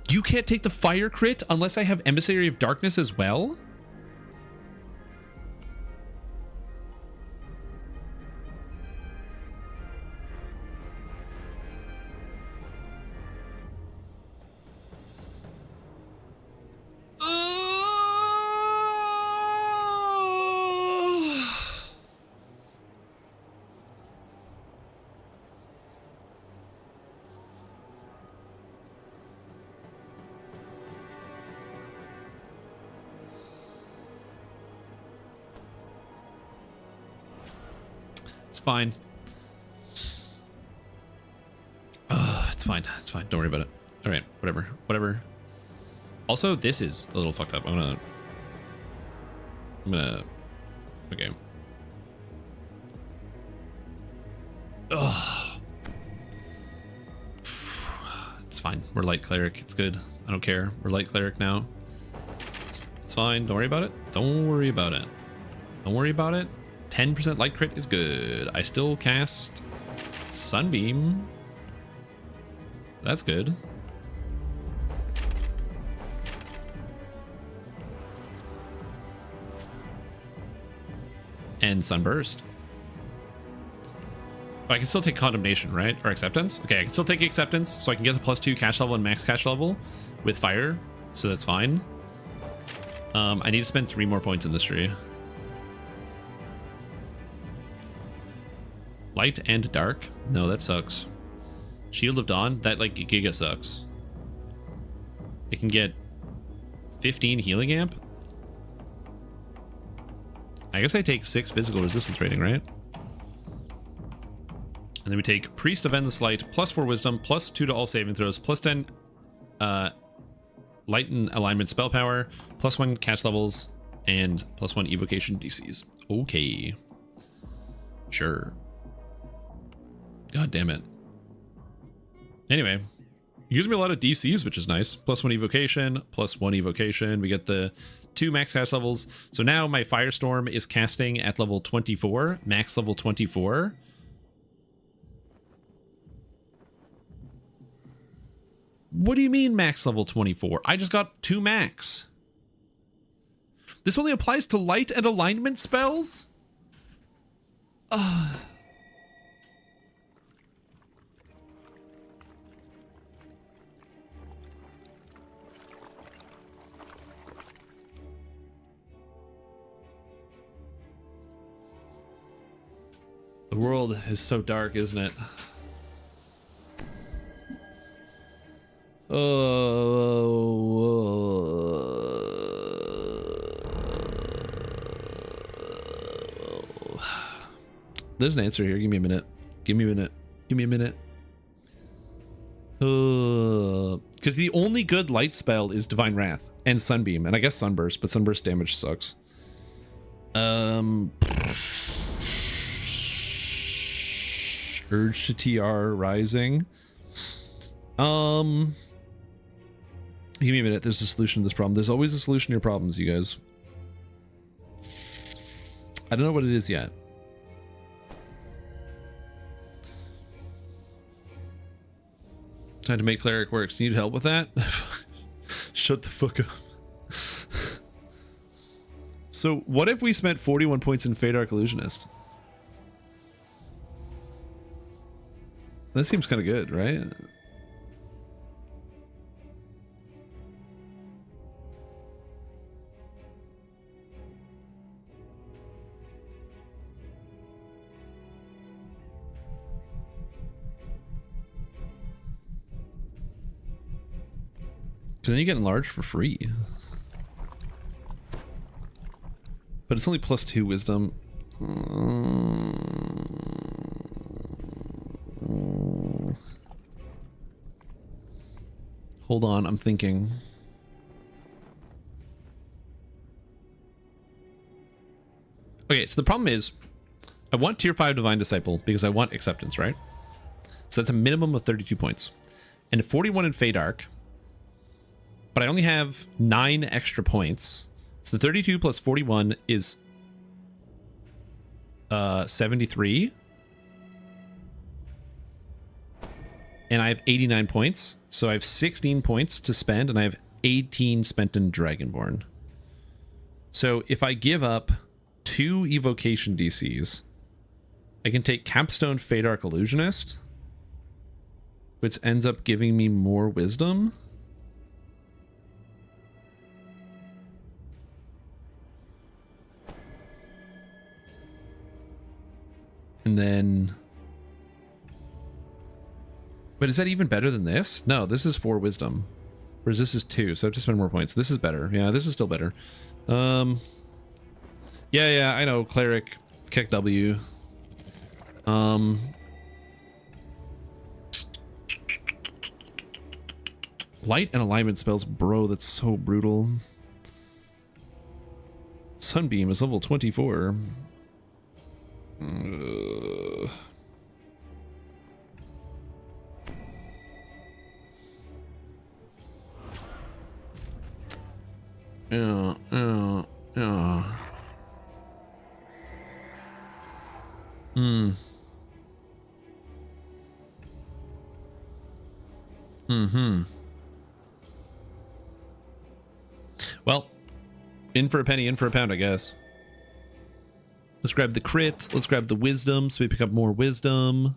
You can't take the fire crit unless I have Emissary of Darkness as well? It's fine. It's fine. It's fine. Don't worry about it. All right. Whatever. Whatever. Also, this is a little fucked up. I'm gonna... Okay. Ugh. It's fine. We're light cleric. It's good. I don't care. We're light cleric now. It's fine. Don't worry about it. Don't worry about it. Don't worry about it. 10% light crit is good. I still cast Sunbeam. That's good. And Sunburst. But I can still take Condemnation, right? Or Acceptance? Okay, I can still take Acceptance, so I can get the +2 cash level and max cash level with Fire, so that's fine. I need to spend 3 more points in this tree. Light and dark? No, that sucks. Shield of Dawn? That, like, giga sucks. It can get 15 healing amp? I guess I take 6 physical resistance rating, right? And then we take Priest of Endless Light, +4 wisdom, +2 to all saving throws, +10 light and alignment spell power, +1 cast levels, and +1 evocation DCs. Okay. Sure. God damn it. Anyway, it gives me a lot of DCs, which is nice. +1 evocation, +1 evocation. We get the 2 max cast levels. So now my Firestorm is casting at level 24, max level 24. What do you mean max level 24? I just got 2 max. This only applies to light and alignment spells? Ugh. The world is so dark, isn't it? There's an answer here. Give me a minute. Give me a minute. Give me a minute. Because the only good light spell is Divine Wrath and Sunbeam, and I guess Sunburst, but Sunburst damage sucks. Urge to TR Rising. Give me a minute. There's a solution to this problem. There's always a solution to your problems, you guys. I don't know what it is yet. Time to make cleric works. Need help with that? Shut the fuck up. So what if we spent 41 points in Fade Arc Illusionist? That seems kind of good, right? Because then you get enlarged for free. But it's only +2 wisdom. Hold on, I'm thinking. Okay, so the problem is, I want tier 5 Divine Disciple because I want acceptance, right? So that's a minimum of 32 points. And 41 in Fade Arc. But I only have 9 extra points. So 32 plus 41 is 73. And I have 89 points. So I have 16 points to spend, and I have 18 spent in Dragonborn. So if I give up 2 evocation DCs, I can take Capstone Fade Arc Illusionist, which ends up giving me more wisdom. And then... But is that even better than this? No, this is 4 wisdom. Whereas this is 2, so I have to spend more points. This is better. Yeah, this is still better. Yeah, I know. Cleric. Kick W. Light and alignment spells. Bro, that's so brutal. Sunbeam is level 24. Yeah. Well, in for a penny, in for a pound, I guess. Let's grab the crit. Let's grab the wisdom, so we pick up more wisdom.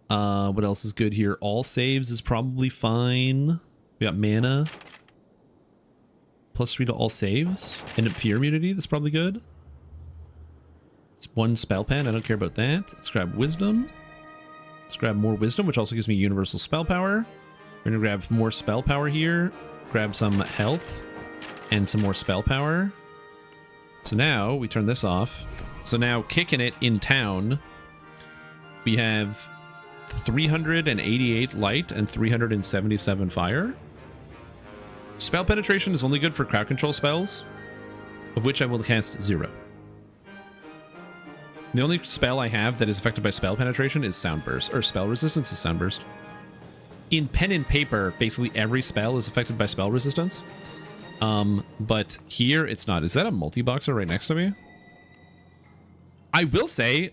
What else is good here? All saves is probably fine. We got mana. +3 to all saves. And fear immunity, that's probably good. It's 1 spell pen, I don't care about that. Let's grab wisdom. Let's grab more wisdom, which also gives me universal spell power. We're gonna grab more spell power here. Grab some health. And some more spell power. So now we turn this off. So now kicking it in town, we have 388 light and 377 fire. Spell penetration is only good for crowd control spells, of which I will cast 0. The only spell I have that is affected by spell penetration is sound burst, or spell resistance is sound burst. In pen and paper, basically every spell is affected by spell resistance. But here it's not. Is that a multi-boxer right next to me? I will say,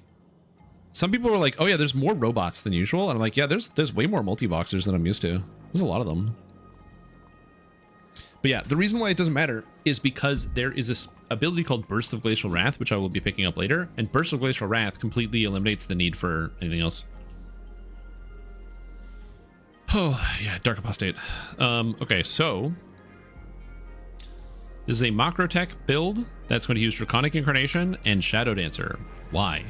some people were like, oh yeah, there's more robots than usual. And I'm like, yeah, there's way more multi-boxers than I'm used to. There's a lot of them. But yeah, the reason why it doesn't matter is because there is this ability called Burst of Glacial Wrath, which I will be picking up later. And Burst of Glacial Wrath completely eliminates the need for anything else. Oh, yeah, Dark Apostate. Okay, so... this is a Macrotech build that's going to use Draconic Incarnation and Shadow Dancer. Why?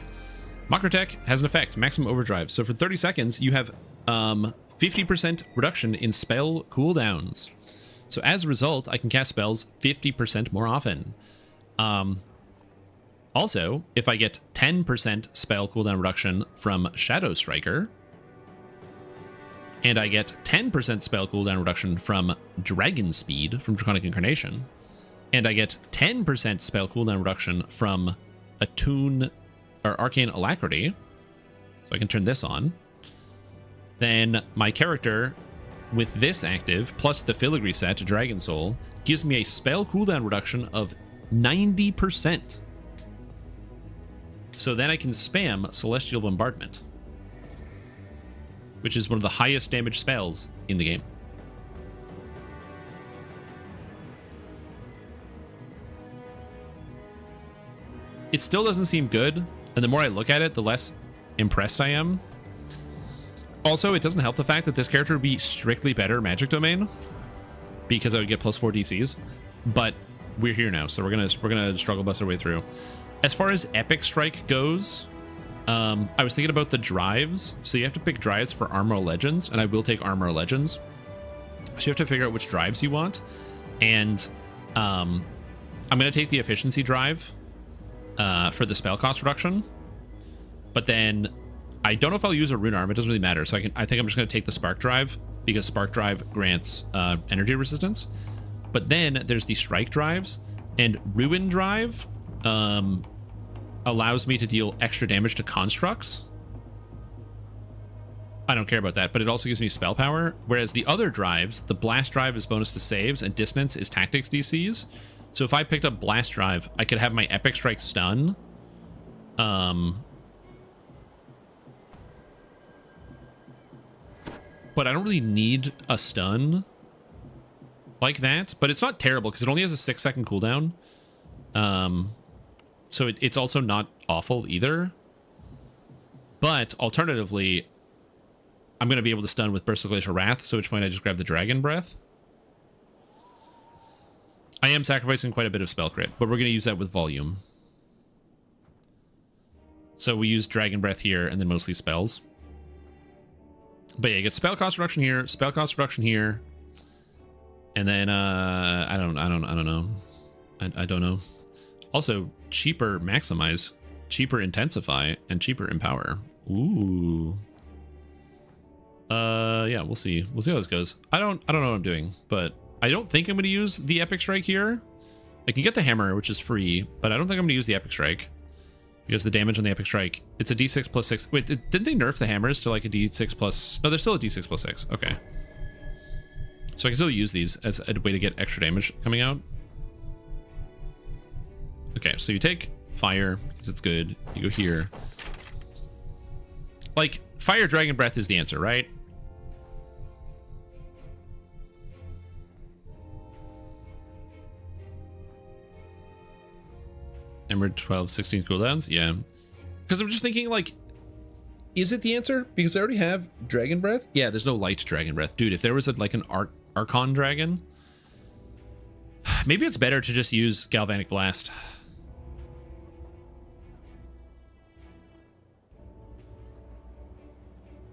Macrotech has an effect, maximum overdrive. So for 30 seconds, you have 50% reduction in spell cooldowns. So as a result, I can cast spells 50% more often. Also, if I get 10% spell cooldown reduction from Shadow Striker, and I get 10% spell cooldown reduction from Dragon Speed from Draconic Incarnation, and I get 10% spell cooldown reduction from Attune or Arcane Alacrity, so I can turn this on, then my character with this active plus the filigree set, Dragon Soul, gives me a spell cooldown reduction of 90%. So then I can spam Celestial Bombardment, which is one of the highest damage spells in the game. It still doesn't seem good, and the more I look at it, the less impressed I am. Also, it doesn't help the fact that this character would be strictly better Magic Domain, because I would get +4 DCs. But we're here now, so we're gonna struggle bust our way through. As far as Epic Strike goes, I was thinking about the drives. So you have to pick drives for Armor Legends, and I will take Armor Legends. So you have to figure out which drives you want. And I'm going to take the Efficiency drive for the spell cost reduction. But then I don't know if I'll use a Rune Arm. It doesn't really matter. So I think I'm just going to take the Spark drive, because Spark drive grants energy resistance. But then there's the Strike drives, and Ruin drive allows me to deal extra damage to constructs. I don't care about that, but it also gives me spell power. Whereas the other drives, the Blast drive is bonus to saves, and Dissonance is tactics DCs. So if I picked up Blast drive, I could have my Epic Strike stun. But I don't really need a stun like that. But it's not terrible, because it only has a 6-second cooldown. So it's also not awful either. But alternatively, I'm going to be able to stun with Burst of Glacial Wrath, so at which point I just grab the Dragon Breath. I am sacrificing quite a bit of spell crit, but we're going to use that with volume. So we use Dragon Breath here, and then mostly spells. But yeah, you get spell cost reduction here, spell cost reduction here, and then I don't know. Also, cheaper maximize, cheaper intensify, and cheaper empower. Ooh. Yeah, we'll see. We'll see how this goes. I don't know what I'm doing, but I don't think I'm going to use the Epic Strike here. I can get the hammer, which is free, but I don't think I'm going to use the Epic Strike, because the damage on the Epic Strike, it's a d6 plus 6. Wait, didn't they nerf the hammers to like a d6 plus... No, they're still a d6 plus 6. Okay. So I can still use these as a way to get extra damage coming out. Okay, so you take fire, because it's good. You go here. Like, Fire Dragon Breath is the answer, right? Emerald 12, 16 cooldowns? Yeah. Because I'm just thinking, like, is it the answer? Because I already have Dragon Breath. Yeah, there's no light Dragon Breath. Dude, if there was like an Archon Dragon, maybe it's better to just use Galvanic Blast.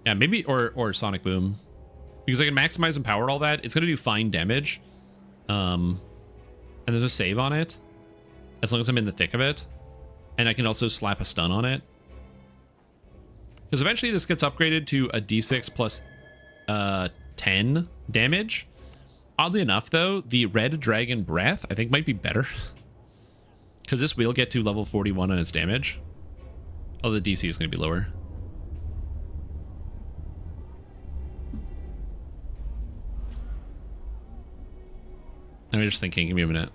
Yeah, maybe, or Sonic Boom. Because I can maximize and power all that. It's going to do fine damage. And there's a save on it, as long as I'm in the thick of it. And I can also slap a stun on it. Because eventually this gets upgraded to a d6 plus 10 damage. Oddly enough, though, the Red Dragon Breath, I think, might be better. Because this will get to level 41 on its damage. Although the DC is going to be lower. I'm just thinking, give me a minute.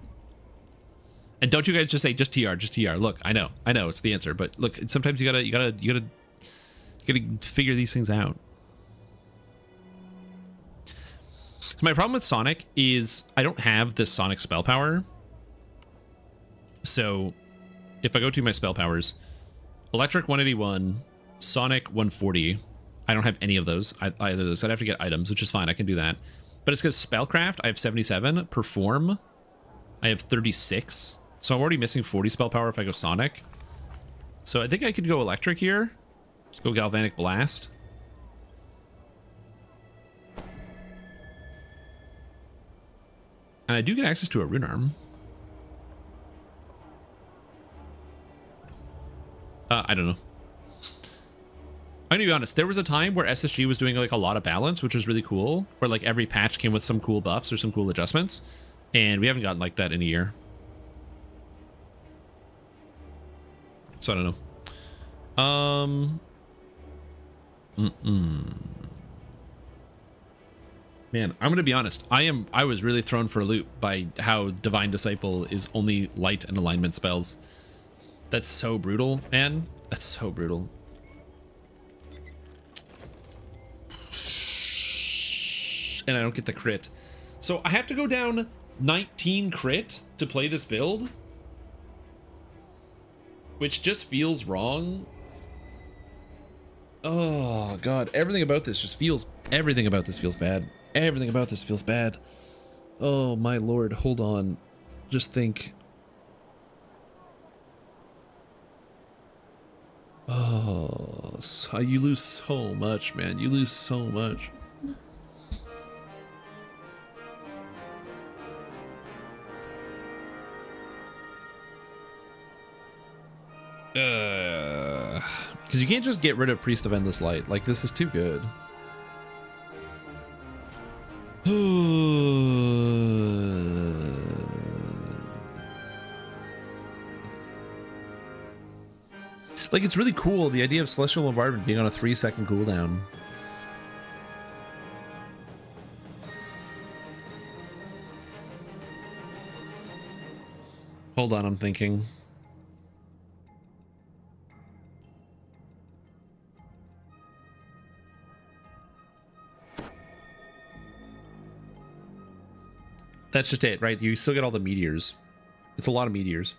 And don't you guys just say just TR, just TR. Look, I know it's the answer, but look, sometimes you gotta figure these things out. So my problem with Sonic is I don't have the Sonic spell power. So if I go to my spell powers, Electric 181, Sonic 140, I don't have any of those, either of those. I'd have to get items, which is fine, I can do that. But it's because Spellcraft, I have 77. Perform, I have 36. So I'm already missing 40 spell power if I go Sonic. So I think I could go electric here. Go galvanic blast. And I do get access to a rune arm. I don't know. I'm gonna be honest, there was a time where SSG was doing like a lot of balance, which was really cool, where like every patch came with some cool buffs or some cool adjustments, and we haven't gotten like that in a year. So I don't know. Man, I'm gonna be honest. I was really thrown for a loop by how Divine Disciple is only light and alignment spells. That's so brutal, man. That's so brutal. And I don't get the crit. So I have to go down 19 crit to play this build, which just feels wrong. Oh god, everything about this just feels, everything about this feels bad. Everything about this feels bad. Oh my lord, hold on. Just think. Oh, so you lose so much, man. You lose so much. Because you can't just get rid of Priest of Endless Light. Like, this is too good. Like, it's really cool, the idea of Celestial Bombardment being on a 3-second cooldown. Hold on, I'm thinking. That's just it, right? You still get all the meteors. It's a lot of meteors.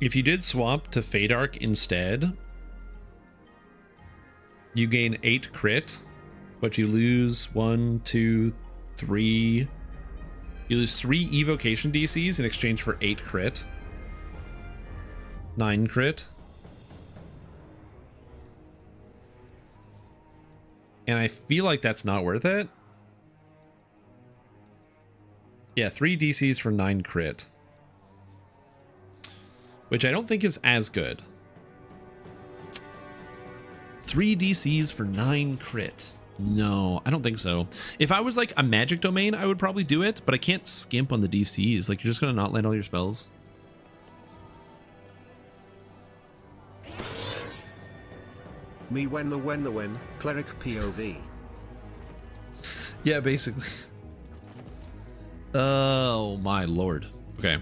If you did swap to Fade Arc instead, you gain 8 crit, but you lose 1, 2, 3. You lose 3 evocation DCs in exchange for 8 crit. 9 crit. And I feel like that's not worth it. Yeah, 3 DCs for 9 crit. Which I don't think is as good. 3 DCs for 9 crit. No, I don't think so. If I was like a magic domain, I would probably do it, but I can't skimp on the DCs. Like, you're just gonna not land all your spells. Me when the win, cleric POV. Yeah, basically. Oh my lord. Okay.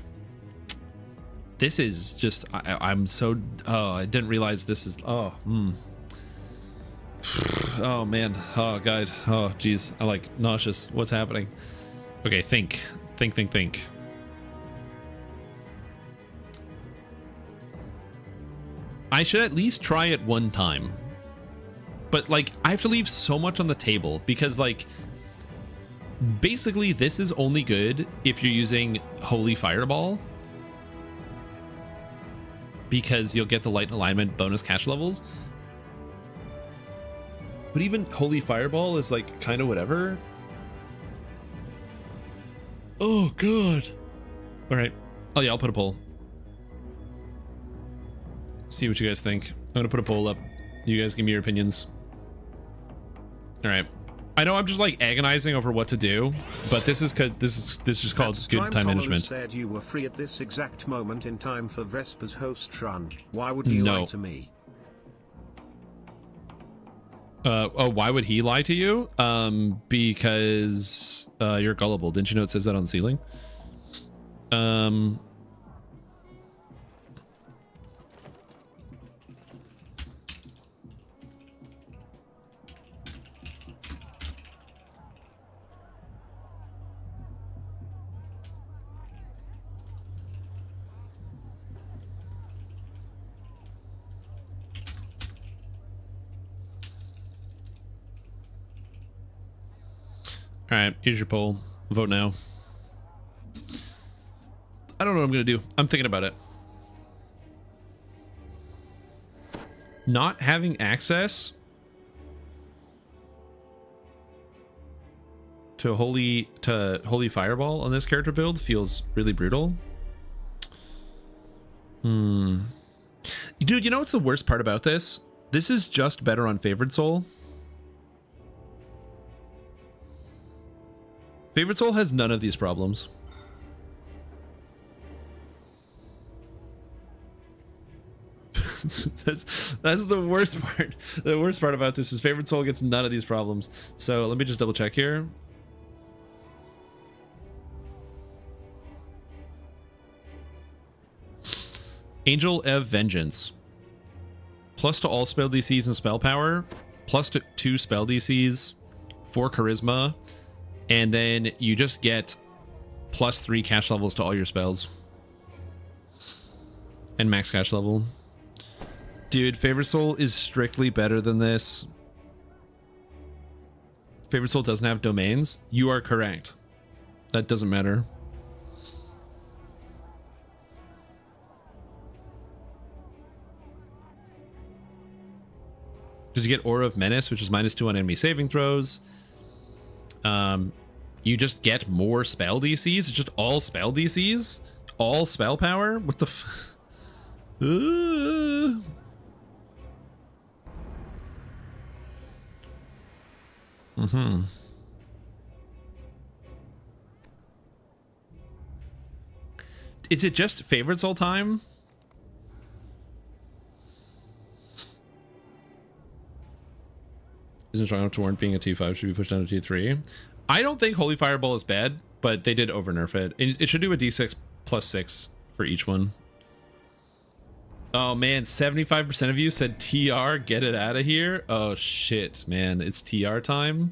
This is just, I'm so, oh, I didn't realize this is, oh, oh man, oh god, oh geez, I'm like nauseous. What's happening? Okay, think. I should at least try it one time. But like, I have to leave so much on the table because like, basically this is only good if you're using Holy Fireball, because you'll get the light alignment bonus catch levels. But even Holy Fireball is like kind of whatever. Oh god. All right. Oh yeah, I'll put a poll. See what you guys think. I'm gonna put a poll up. You guys give me your opinions. All right. I know I'm just like agonizing over what to do, but this is just called good time management. Said you were free at this exact moment in time for Vesper's host run. Why would he lie to me? Oh, why would he lie to you? Because you're gullible. Didn't you know it says that on the ceiling? All right, here's your poll. Vote now. I don't know what I'm gonna do. I'm thinking about it. Not having access to holy fireball on this character build feels really brutal. Dude, you know what's the worst part about this? This is just better on Favored Soul. Favored Soul has none of these problems. that's the worst part. The worst part about this is Favored Soul gets none of these problems. So let me just double check here. Angel of Vengeance. Plus to all spell DCs and spell power. Plus to 2 spell DCs. 4 charisma. And then you just get plus 3 cash levels to all your spells. And max cash level. Dude, Favored Soul is strictly better than this. Favored Soul doesn't have domains. You are correct. That doesn't matter. Did you get Aura of Menace, which is -2 on enemy saving throws? You just get more spell DCs. It's just all spell DCs, all spell power. What the? Is it just Favored Soul time? Isn't strong enough to warrant being a T5, should be pushed down to T3. I don't think Holy Fireball is bad, but they did over nerf it. It should do a D6 plus 6 for each one. Oh man, 75% of you said TR, get it out of here. Oh shit, man, it's TR time.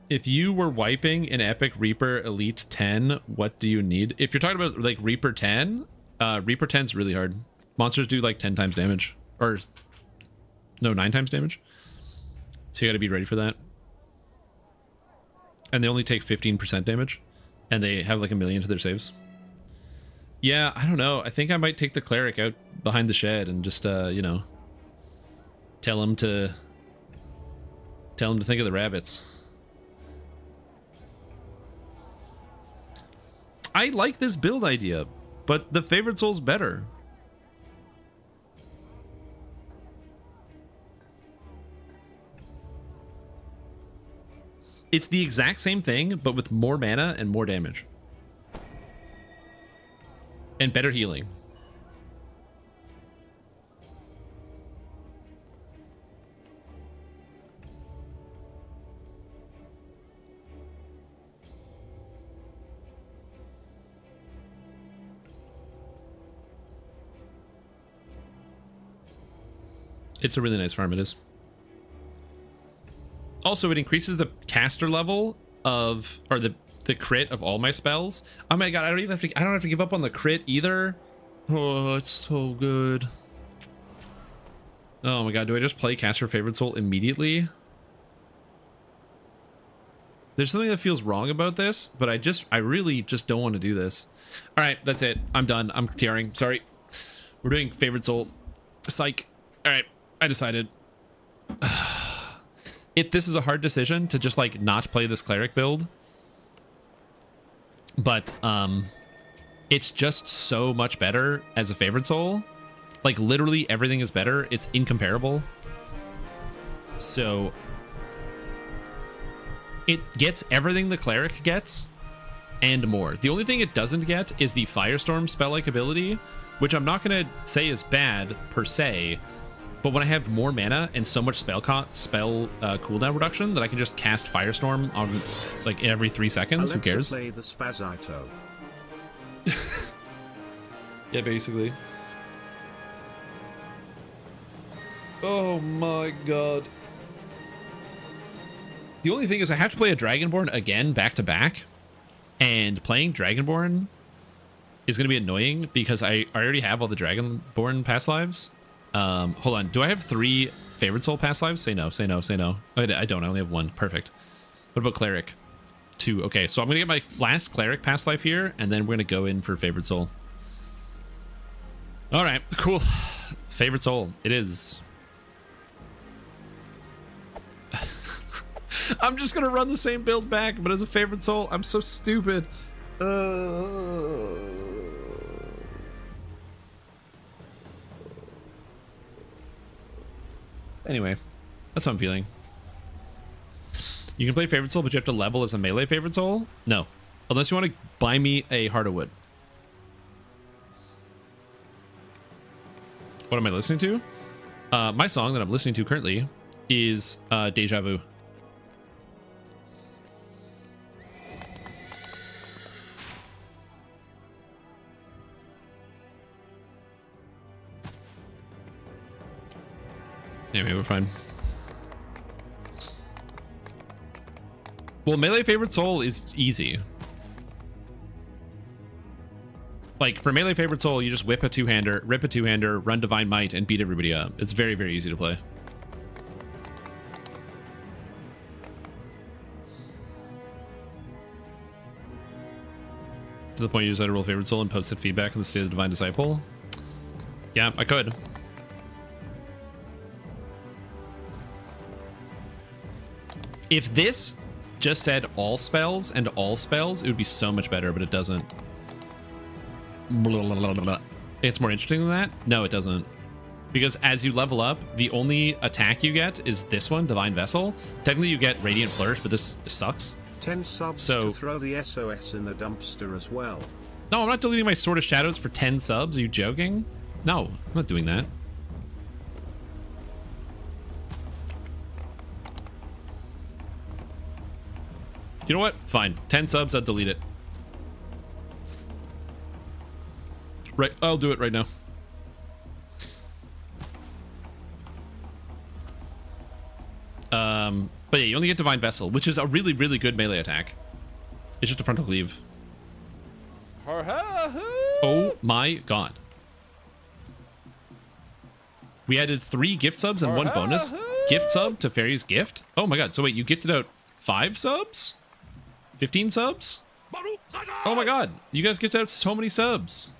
If you were wiping an Epic Reaper Elite 10, what do you need? If you're talking about like Reaper 10, Reaper 10's really hard. Monsters do like 10 times damage. Or, no, 9 times damage. So you gotta be ready for that. And they only take 15% damage. And they have like 1 million to their saves. Yeah, I don't know. I think I might take the Cleric out behind the shed and just, you know, tell him to think of the rabbits. I like this build idea, but the Favored Soul's better. It's the exact same thing, but with more mana and more damage. And better healing. It's a really nice farm, it is. Also, it increases the caster level of, or the crit of all my spells. Oh my god, I don't have to give up on the crit either. Oh, it's so good. Oh my god, do I just play Caster Favored Soul immediately? There's something that feels wrong about this, but I really just don't want to do this. All right, that's it. I'm done. I'm tearing. Sorry. We're doing Favored Soul. Psych. All right, I decided. This is a hard decision to just like not play this Cleric build. But it's just so much better as a Favored Soul. Like literally everything is better. It's incomparable. So it gets everything the Cleric gets and more. The only thing it doesn't get is the Firestorm spell-like ability, which I'm not going to say is bad per se. But when I have more mana and so much spell cooldown reduction that I can just cast Firestorm on like every 3 seconds, who cares? Play the Spazito. Yeah, basically. Oh my god. The only thing is I have to play a Dragonborn again back to back, and playing Dragonborn is going to be annoying because I already have all the Dragonborn past lives. Hold on. Do I have 3 favorite soul past lives? Say no, say no, say no. I don't. I only have one. Perfect. What about cleric? 2. Okay, so I'm gonna get my last cleric past life here, and then we're gonna go in for favorite soul. All right, cool. Favorite soul. It is. I'm just gonna run the same build back, but as a favorite soul, I'm so stupid. Anyway, that's how I'm feeling. You can play favorite soul, but you have to level as a melee favorite soul? No. Unless you want to buy me a Heart of Wood. What am I listening to? My song that I'm listening to currently is Deja Vu. Anyway, we're fine. Well, melee favorite soul is easy. Like, for melee favorite soul, you just whip a two-hander, rip a two-hander, run Divine Might, and beat everybody up. It's very, very easy to play. To the point you decide to roll favorite soul and posted feedback on the state of the Divine Disciple? Yeah, I could. If this just said all spells and all spells, it would be so much better, but it doesn't. Blah, blah, blah, blah. It's more interesting than that? No, it doesn't. Because as you level up, the only attack you get is this one, Divine Vessel. Technically, you get Radiant Flourish, but this sucks. 10 subs to throw the SOS in the dumpster as well. No, I'm not deleting my Sword of Shadows for 10 subs. Are you joking? No, I'm not doing that. You know what? Fine. 10 subs, I'll delete it. Right, I'll do it right now. But yeah, you only get Divine Vessel, which is a really, really good melee attack. It's just a frontal cleave. Oh my god. We added 3 gift subs and 1 bonus gift sub to Fairy's Gift. Oh my god. So wait, you gifted out 5 subs? 15 subs? Oh my god. You guys gifted out so many subs.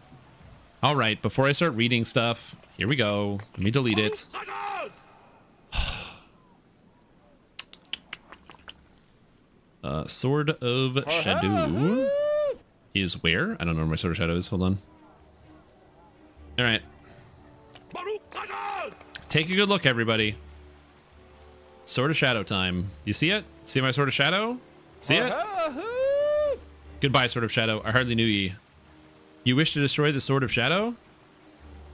All right, before I start reading stuff, here we go. Let me delete it. Sword of Shadow is where? I don't know where my Sword of Shadow is. Hold on. All right. Take a good look, everybody. Sword of Shadow time. You see it? See my Sword of Shadow? See it? Goodbye, Sword of Shadow. I hardly knew ye. You wish to destroy the Sword of Shadow?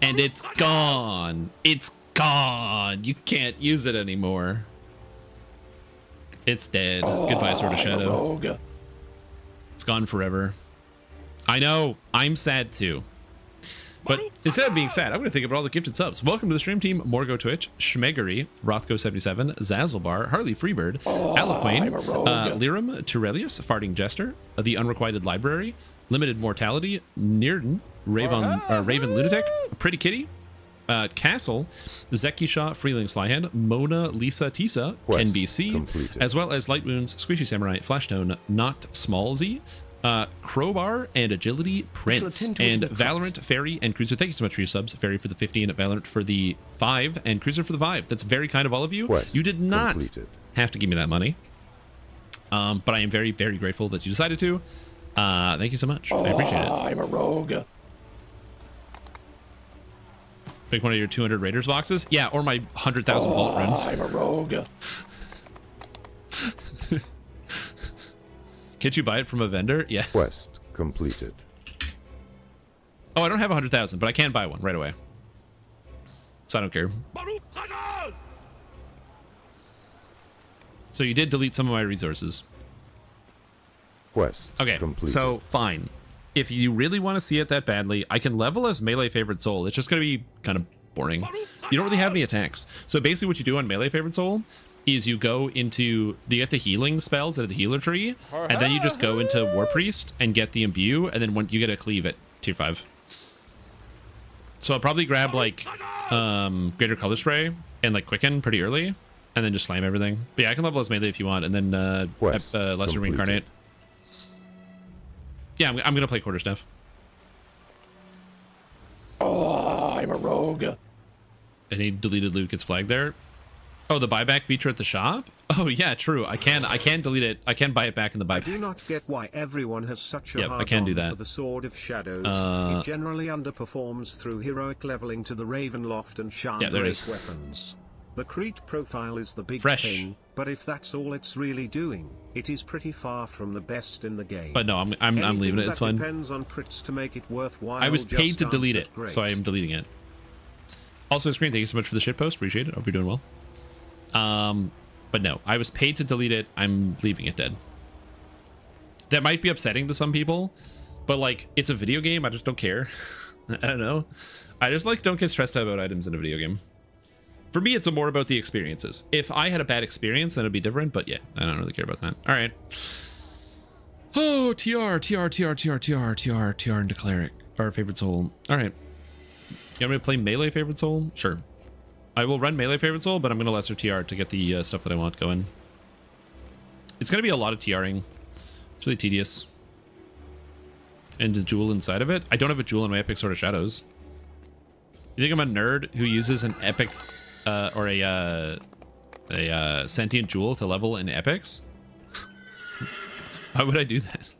And it's gone. It's gone. You can't use it anymore. It's dead. Goodbye, Sword of Shadow. It's gone forever. I know. I'm sad too. But instead of being sad, I'm going to think about all the gifted subs. Welcome to the stream team: Morgo Twitch, Schmegery, Rothko77, Zazzlebar, Harley Freebird, Alaquane, Lirum, Turelius, Farting Jester, The Unrequited Library, Limited Mortality, Nearden, Raven Lunatic, Pretty Kitty, Castle, Zeki Shaw, Freeling Slyhand, Mona Lisa Tisa, Ken BC, as well as Light Wounds, Squishy Samurai, Flashtone, Not Smallzy, Crowbar, and Agility Prince, and Valorant, Fairy, and Cruiser. Thank you so much for your subs. Fairy for the 15, Valorant for the 5, and Cruiser for the 5. That's very kind of all of you. You did not have to give me that money. But I am very, very grateful that you decided to. Thank you so much. I appreciate it. I'm a rogue. Pick one of your 200 Raiders boxes? Yeah, or my 100,000 Vault runs. I'm a rogue. Can't you buy it from a vendor? Yeah. Quest completed. Oh, I don't have 100,000, but I can buy one right away. So I don't care. So you did delete some of my resources. Quest completed. So fine. If you really want to see it that badly, I can level as melee favorite soul. It's just going to be kind of boring. You don't really have any attacks. So basically what you do on melee favorite soul is you go into, you get the healing spells out of the healer tree, and then you just go into War Priest and get the imbue, and then when you get a cleave at tier 5. So I'll probably grab like greater color spray and like quicken pretty early, and then just slam everything. But yeah, I can level as melee if you want, and then lesser reincarnate. Yeah, I'm gonna play quarterstaff. Oh, I'm a rogue. Any deleted loot gets flagged there. Oh, the buyback feature at the shop? Oh yeah, true. I can delete it. I can buy it back in the buyback. I do not get why everyone has such a hard I can do on that. for the Sword of Shadows. It generally underperforms through heroic leveling to the Ravenloft and Sharn great weapons. The Crete profile is the big thing, but if that's all it's really doing, it is pretty far from the best in the game. But no, I'm leaving it. It's fine. Depends on crits to make it worthwhile. I was paid to delete it, so I am deleting it. Also, Screen, thank you so much for the shitpost. Appreciate it. Hope you're doing well. But no, I was paid to delete it. I'm leaving it dead. That might be upsetting to some people, but like, it's a video game. I just don't care. I don't know. I just like don't get stressed out about items in a video game. For me, it's more about the experiences. If I had a bad experience, then it'd be different. But yeah, I don't really care about that. All right. Oh, TR into cleric. Our favorite soul. All right. You want me to play melee favorite soul? Sure. I will run melee favorite soul, but I'm going to lesser TR to get the stuff that I want going. It's going to be a lot of TRing. It's really tedious. And the jewel inside of it. I don't have a jewel in my epic Sword of Shadows. You think I'm a nerd who uses an epic or a sentient jewel to level in epics? Why would I do that?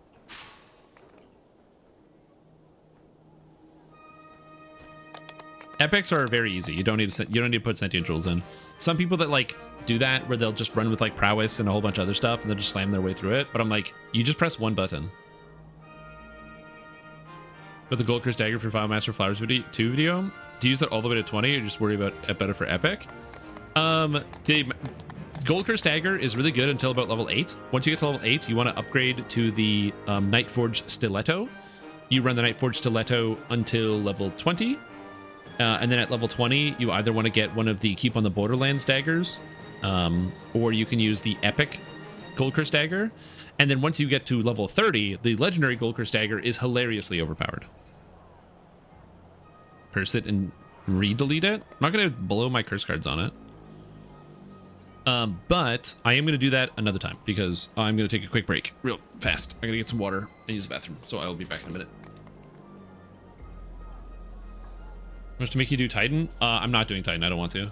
Epics are very easy. You don't need to put sentient jewels in. Some people that like do that where they'll just run with like prowess and a whole bunch of other stuff and they'll just slam their way through it. But I'm like, you just press one button. With the Gold Curse Dagger for File Master Flowers 2 video, do you use it all the way to 20 or just worry about it better for epic? The Gold Curse Dagger is really good until about level 8. Once you get to level 8, you want to upgrade to the Nightforged Stiletto. You run the Nightforged Stiletto until level 20. And then at level 20, you either want to get one of the Keep on the Borderlands daggers, or you can use the epic Gold Curse Dagger. And then once you get to level 30, the legendary Gold Curse Dagger is hilariously overpowered. Curse it and re-delete it. I'm not going to blow my curse cards on it. But I am going to do that another time because I'm going to take a quick break real fast. I'm going to get some water and use the bathroom. So I will be back in a minute. Much to make you do Titan? I'm not doing Titan. I don't want to.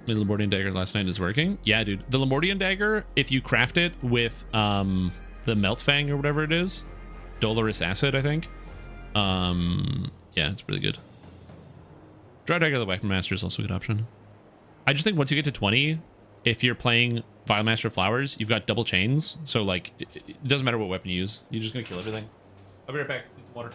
The Lamborghini dagger last night is working. Yeah, dude. The Lamborghini dagger, if you craft it with the Melt Fang or whatever it is, Dolorous Acid, I think. Yeah, it's really good. Dry Dagger of the Weapon Master is also a good option. I just think once you get to 20, if you're playing Vile Master Flowers, you've got double chains. So like, it doesn't matter what weapon you use. You're just gonna kill everything. I'll be right back. Need some water.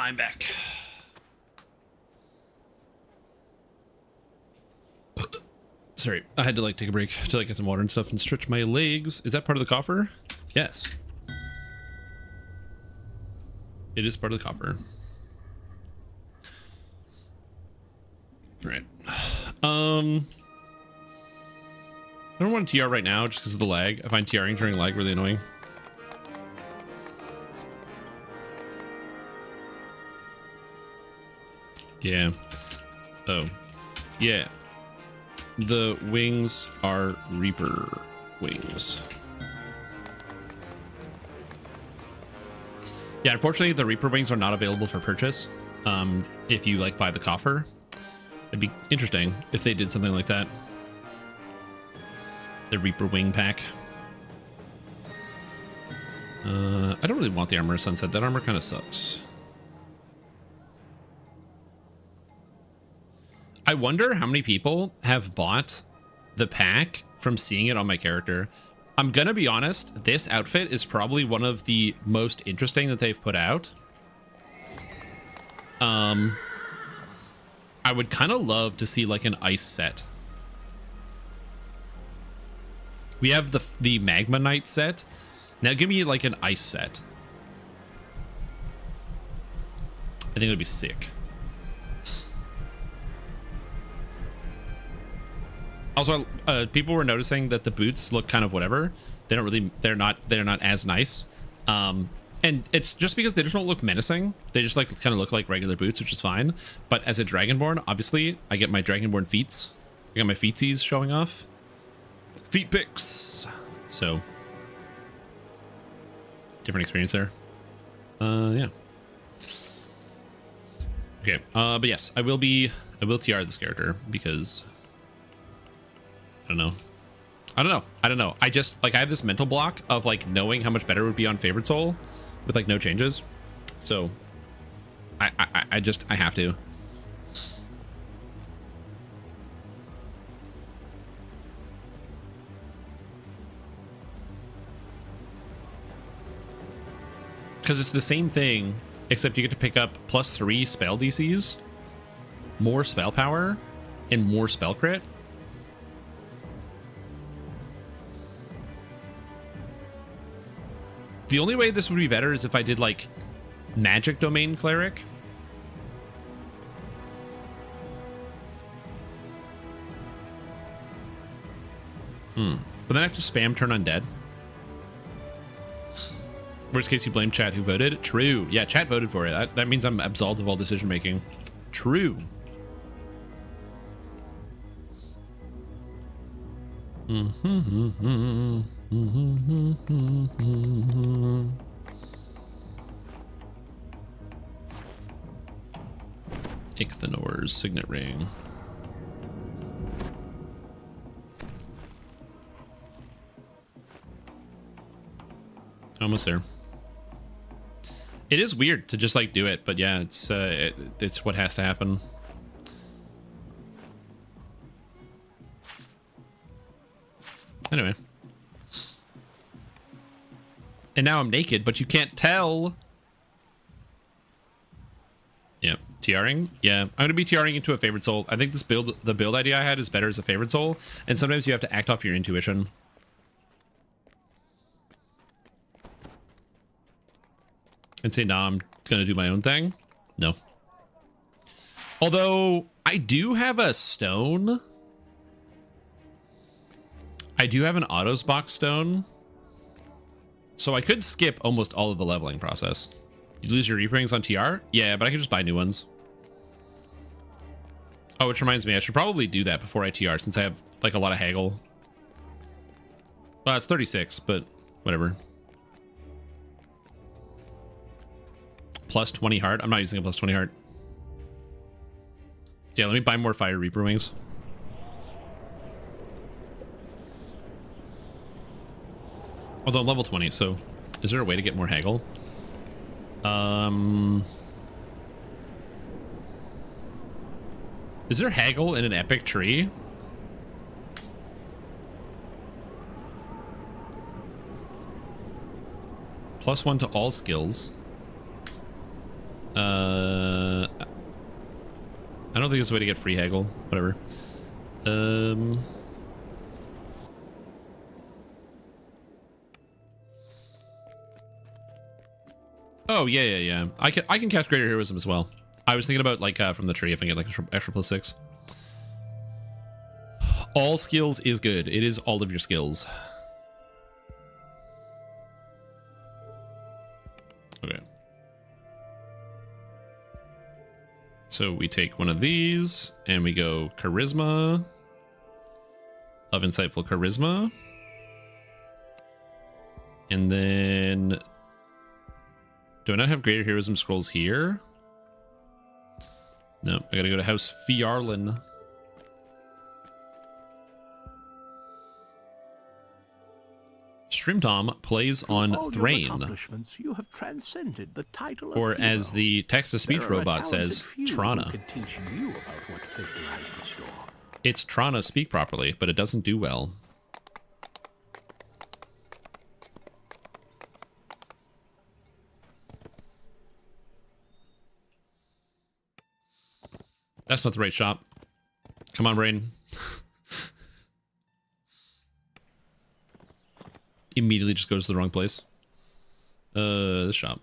I'm back. Sorry, I had to like take a break to like get some water and stuff and stretch my legs. Is that part of the coffer? Yes. It is part of the coffer. All right. I don't want to TR right now just because of the lag. I find TRing during lag really annoying. Yeah. Oh. Yeah. The wings are Reaper wings. Yeah, unfortunately, the Reaper wings are not available for purchase. If you like buy the coffer, it'd be interesting if they did something like that. The Reaper wing pack. I don't really want the armor sunset. That armor kind of sucks. I wonder how many people have bought the pack from seeing it on my character. I'm gonna be honest, this outfit is probably one of the most interesting that they've put out. I would kind of love to see like an ice set. We have the Magma Knight set. Now give me like an ice set. I think it would be sick. Also, people were noticing that the boots look kind of whatever. They don't really, they're not as nice. And it's just because they just don't look menacing. They just like kind of look like regular boots, which is fine. But as a Dragonborn, obviously, I get my Dragonborn feats. I got my feetsies showing off. Feet pics. So, different experience there. Yeah. Okay. But yes, I will TR this character because I don't know. I just like I have this mental block of like knowing how much better it would be on favorite soul with like no changes. So I have to. Because it's the same thing, except you get to pick up +3 spell DCs, more spell power, and more spell crit. The only way this would be better is if I did like magic domain cleric. But then I have to spam turn undead. Worst case, you blame chat who voted. True. Yeah, chat voted for it. That means I'm absolved of all decision making. True. Ichthenor's signet ring. Almost there. It is weird to just like do it, but yeah, it's what has to happen. Anyway. And now I'm naked, but you can't tell. Yep. TRing? Yeah. I'm going to be TRing into a favorite soul. I think this build, the build idea I had is better as a favorite soul. And sometimes you have to act off your intuition. And say, nah, I'm going to do my own thing. No. Although I do have a stone. I do have an autos box stone. So I could skip almost all of the leveling process. You lose your Reaper rings on TR? Yeah, but I can just buy new ones. Oh, which reminds me, I should probably do that before I TR since I have like a lot of haggle. Well, it's 36, but whatever. +20 heart. I'm not using a +20 heart. So yeah, let me buy more Fire Reaper wings. Although I'm level 20, so is there a way to get more haggle? Is there haggle in an epic tree? +1 to all skills. don't think there's a way to get free haggle. Whatever. Oh, yeah. I can cast Greater Heroism as well. I was thinking about, like, from the tree, if I get, like, extra +6. All skills is good. It is all of your skills. Okay. So we take one of these, and we go Charisma. Of Insightful Charisma. And then... Do I not have Greater Heroism scrolls here? No, I gotta go to House Fjarlin. Streamtom plays on Thrain. You have transcended the title of Or hero. as the text-to-speech robot says, Trana. Can teach you about what fate lies in store. It's Trana speak properly, but it doesn't do well. That's not the right shop. Come on, brain. Immediately just goes to the wrong place. This shop.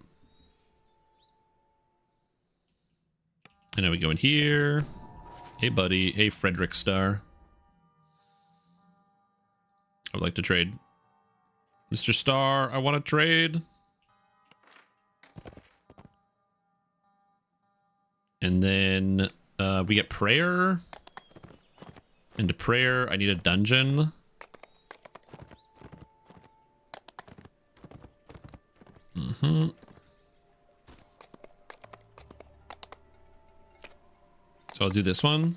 And now we go in here. Hey, buddy. Hey, Frederick Star. I would like to trade. Mr. Star, I want to trade. And then we get prayer. And to prayer, I need a dungeon. So I'll do this one.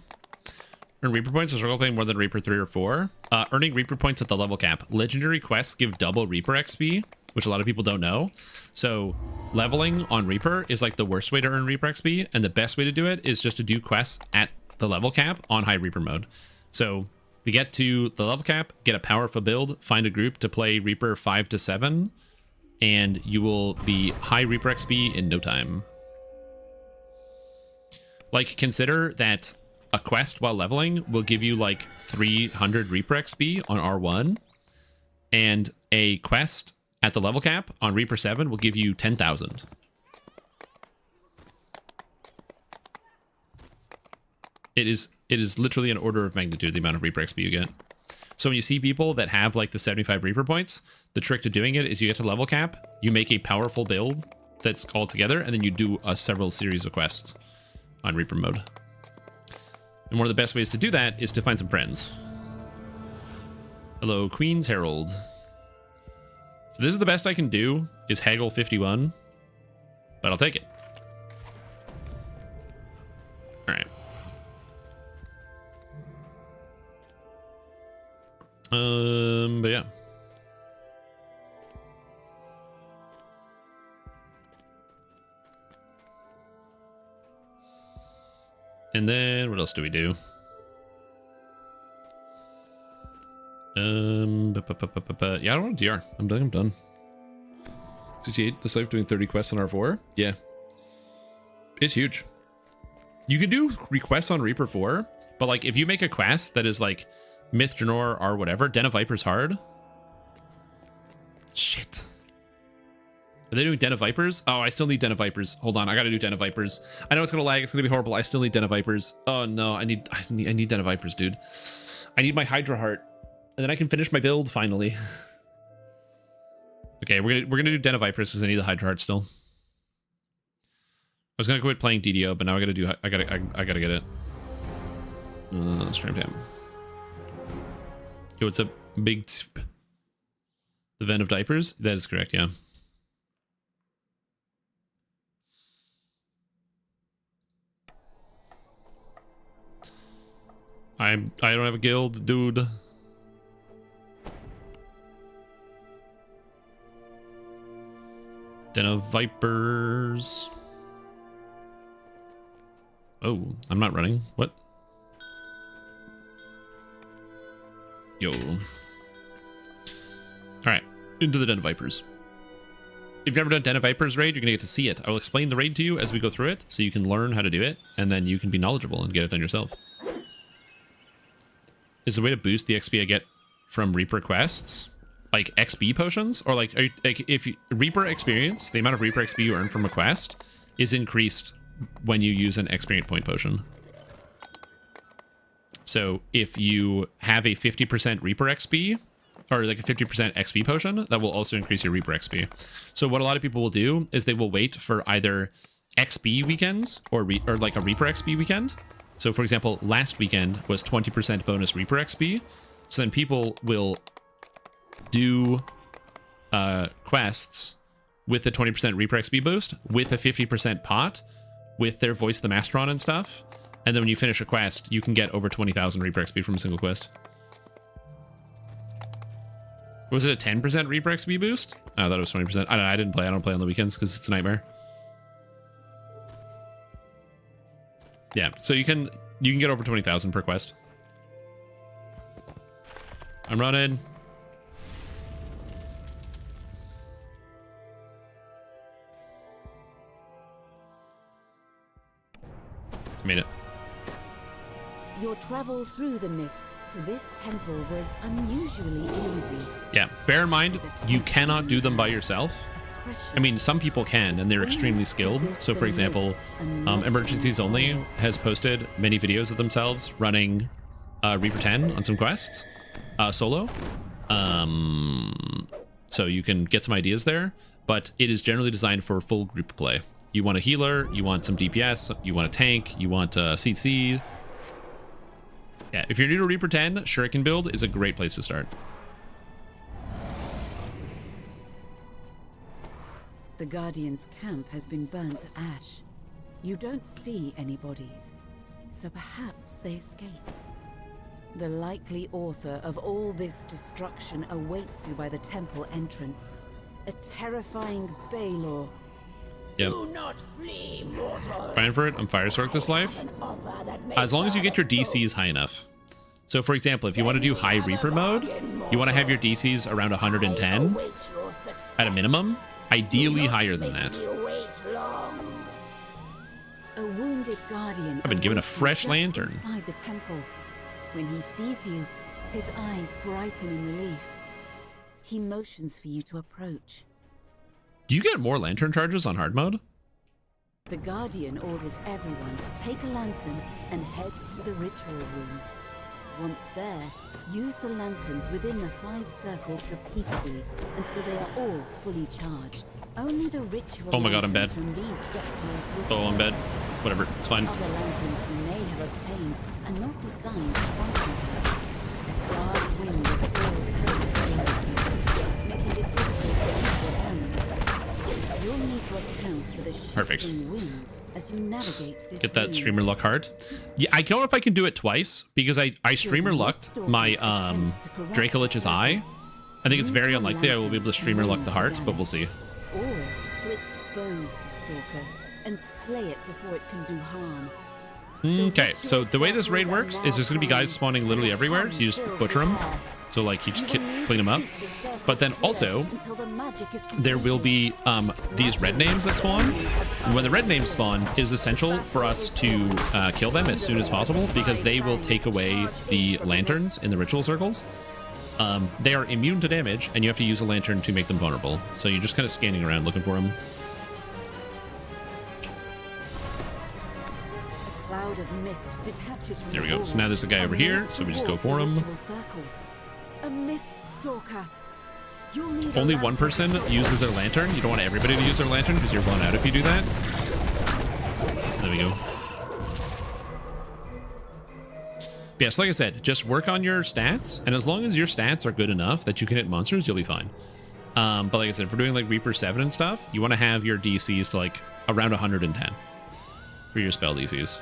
Earn Reaper points to struggle playing more than Reaper 3 or 4. Earning Reaper points at the level cap. Legendary quests give double Reaper XP, which a lot of people don't know. So leveling on Reaper is like the worst way to earn Reaper XP, and the best way to do it is just to do quests at the level cap on high Reaper mode. So to get to the level cap, get a powerful build, find a group to play Reaper 5 to 7, and you will be high Reaper XP in no time. Like, consider that a quest while leveling will give you like 300 Reaper XP on R1, and a quest at the level cap on Reaper 7 will give you 10,000. It is literally an order of magnitude the amount of Reaper XP you get. So when you see people that have like the 75 Reaper points, the trick to doing it is you get to level cap, you make a powerful build that's all together, and then you do several series of quests on Reaper mode. And one of the best ways to do that is to find some friends. Hello, Queen's Herald. So this is the best I can do, is haggle 51, but I'll take it. All right. But yeah. And then what else do we do? Yeah, I don't want to DR. I'm done. 68, the life doing 30 quests on R4. Yeah. It's huge. You can do requests on Reaper 4, but like if you make a quest that is like Myth Janor or whatever, Den of Vipers hard. Shit. Are they doing Den of Vipers? Oh, I still need Den of Vipers. Hold on, I gotta do Den of Vipers. I know it's gonna lag, it's gonna be horrible. I still need Den of Vipers. Oh no, I need Den of Vipers, dude. I need my Hydra Heart, and then I can finish my build finally. Okay, we're gonna do Den of Vipers because I need the Hydra Heart still. I was gonna quit playing DDO, but now I gotta get it. Stream time. Yo, what's up, big? The Ven of Diapers? That is correct, yeah. I don't have a guild, dude. Den of Vipers. Oh, I'm not running. What? Yo. Alright, into the Den of Vipers. If you've never done Den of Vipers raid, you're going to get to see it. I will explain the raid to you as we go through it, so you can learn how to do it, and then you can be knowledgeable and get it done yourself. Is there a way to boost the XP I get from Reaper quests? Like XP potions? Or like, if you, Reaper experience, the amount of Reaper XP you earn from a quest is increased when you use an experience point potion. So if you have a 50% Reaper XP, or like a 50% XP potion, that will also increase your Reaper XP. So what a lot of people will do is they will wait for either XP weekends or like a Reaper XP weekend. So for example, last weekend was 20% bonus Reaper XP. So then people will do quests with the 20% Reaper XP boost, with a 50% pot, with their Voice of the Masteron and stuff. And then when you finish a quest, you can get over 20,000 Reaper XP from a single quest. Was it a 10% Reaper XP boost? Oh, I thought it was 20%. I didn't play. I don't play on the weekends because it's a nightmare. Yeah, so you can get over 20,000 per quest. I'm running. I made it. Your travel through the mists to this temple was unusually easy. Yeah, bear in mind, you cannot do them by yourself. I mean, some people can, and they're extremely skilled. So, for example, Emergencies Only has posted many videos of themselves running Reaper 10 on some quests solo. So you can get some ideas there, but it is generally designed for full group play. You want a healer, you want some DPS, you want a tank, you want a CC. Yeah, if you're new to Reaper 10, Shuriken build is a great place to start. The Guardian's camp has been burnt to ash. You don't see any bodies, so perhaps they escaped. The likely author of all this destruction awaits you by the temple entrance. A terrifying Baylor. Yep. Do not flee, mortal. Fine for it. I'm Firestork this life. As long as you get your DCs high enough. So, for example, if you want to do high Reaper mode, you want to have your DCs around 110 at a minimum. Ideally higher than that. A wounded guardian. I've been given a fresh lantern. Inside the temple. When he sees you, his eyes brighten in relief. He motions for you to approach. Do you get more lantern charges on hard mode? The Guardian orders everyone to take a lantern and head to the ritual room. Once there, use the lanterns within the 5 circles repeatedly until they are all fully charged. Only the ritual. Oh my god, I'm bad. Oh, I'm bad. Whatever, it's fine. Other lanterns you may have obtained are not designed to function. A dark wind of ill purpose making it difficult for equal balance. You'll need to account for the shifting wind as you navigate this Get that room. streamer luck heart. Yeah, I don't know if I can do it twice because I streamer lucked my Dracolich's eye. I think it's very unlikely I will be able to streamer luck the heart, but we'll see. Or to expose the stalker and slay it before it can do harm. Okay, so the way this raid works is there's going to be guys spawning literally everywhere, so you just butcher them. So, like, you just clean them up. But then also, there will be these red names that spawn. And when the red names spawn, it is essential for us to kill them as soon as possible because they will take away the lanterns in the ritual circles. They are immune to damage, and you have to use a lantern to make them vulnerable. So you're just kind of scanning around looking for them. Cloud of mist detaches from There we go. So now there's a guy over here, so we just go for him. A mist stalker. Only one person uses their lantern. You don't want everybody to use their lantern because you're blown out if you do that. There we go. But yeah, so like I said, just work on your stats, and as long as your stats are good enough that you can hit monsters, you'll be fine. But like I said, if we're doing like Reaper 7 and stuff, you want to have your DCs to like around 110 for your spell DCs.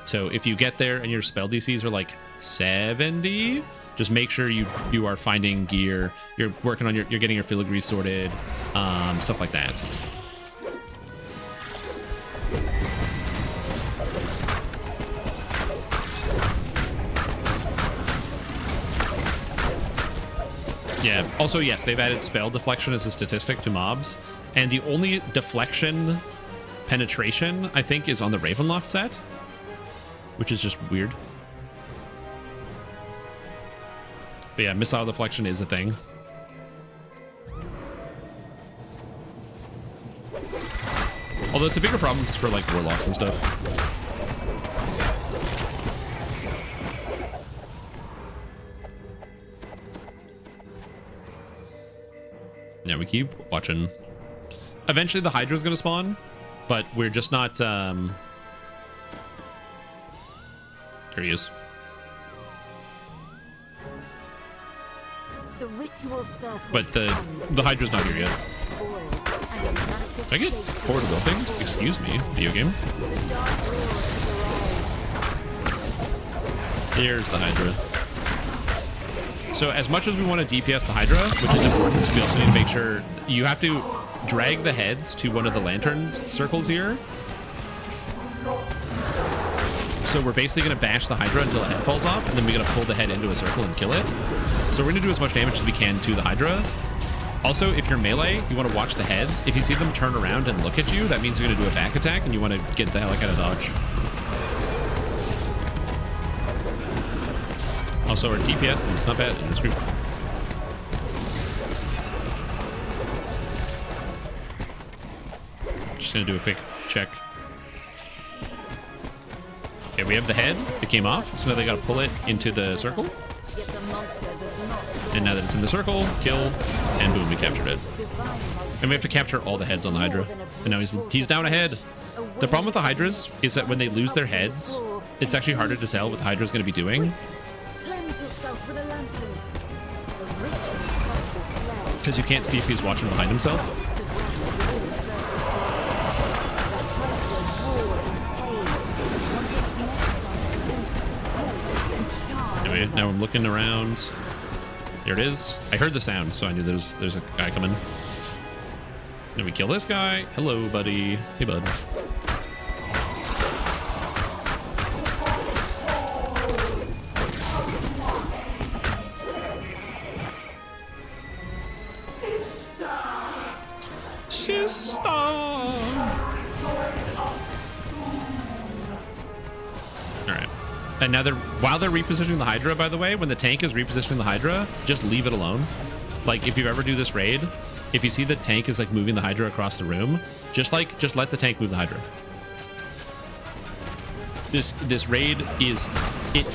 So if you get there and your spell DCs are like 70, just make sure you are finding gear, you're working on you're getting your filigree sorted, stuff like that. Yeah. Also, yes, they've added spell deflection as a statistic to mobs, and the only deflection penetration I think is on the Ravenloft set, which is just weird. But yeah, missile deflection is a thing. Although it's a bigger problem for like warlocks and stuff. Yeah, we keep watching. Eventually the Hydra's gonna spawn, but we're just not there he is. The ritual circle. But the Hydra's not here yet. Did I get forward wilting? Excuse me, video game. Here's the Hydra. So as much as we want to DPS the Hydra, which is important, we also need to make sure you have to drag the heads to one of the lantern circles here. So we're basically going to bash the Hydra until the head falls off, and then we're going to pull the head into a circle and kill it. So we're going to do as much damage as we can to the Hydra. Also, if you're melee, you want to watch the heads. If you see them turn around and look at you, that means you're going to do a back attack, and you want to get the hell out of dodge. Also, our DPS is not bad in this group. Just going to do a quick check. Okay, we have the head. It came off, so now they got to pull it into the circle. And now that it's in the circle, kill, and boom, we captured it. And we have to capture all the heads on the Hydra. And now he's down a head. The problem with the Hydras is that when they lose their heads, it's actually harder to tell what the Hydra's going to be doing. Because you can't see if he's watching behind himself. Anyway, now I'm looking around. There it is. I heard the sound, so I knew there's a guy coming. Then we kill this guy. Hello, buddy. Hey, bud. Sister. All right. And now while they're repositioning the Hydra, by the way, when the tank is repositioning the Hydra, just leave it alone. Like, if you ever do this raid, if you see the tank is like moving the Hydra across the room, just let the tank move the Hydra. This raid is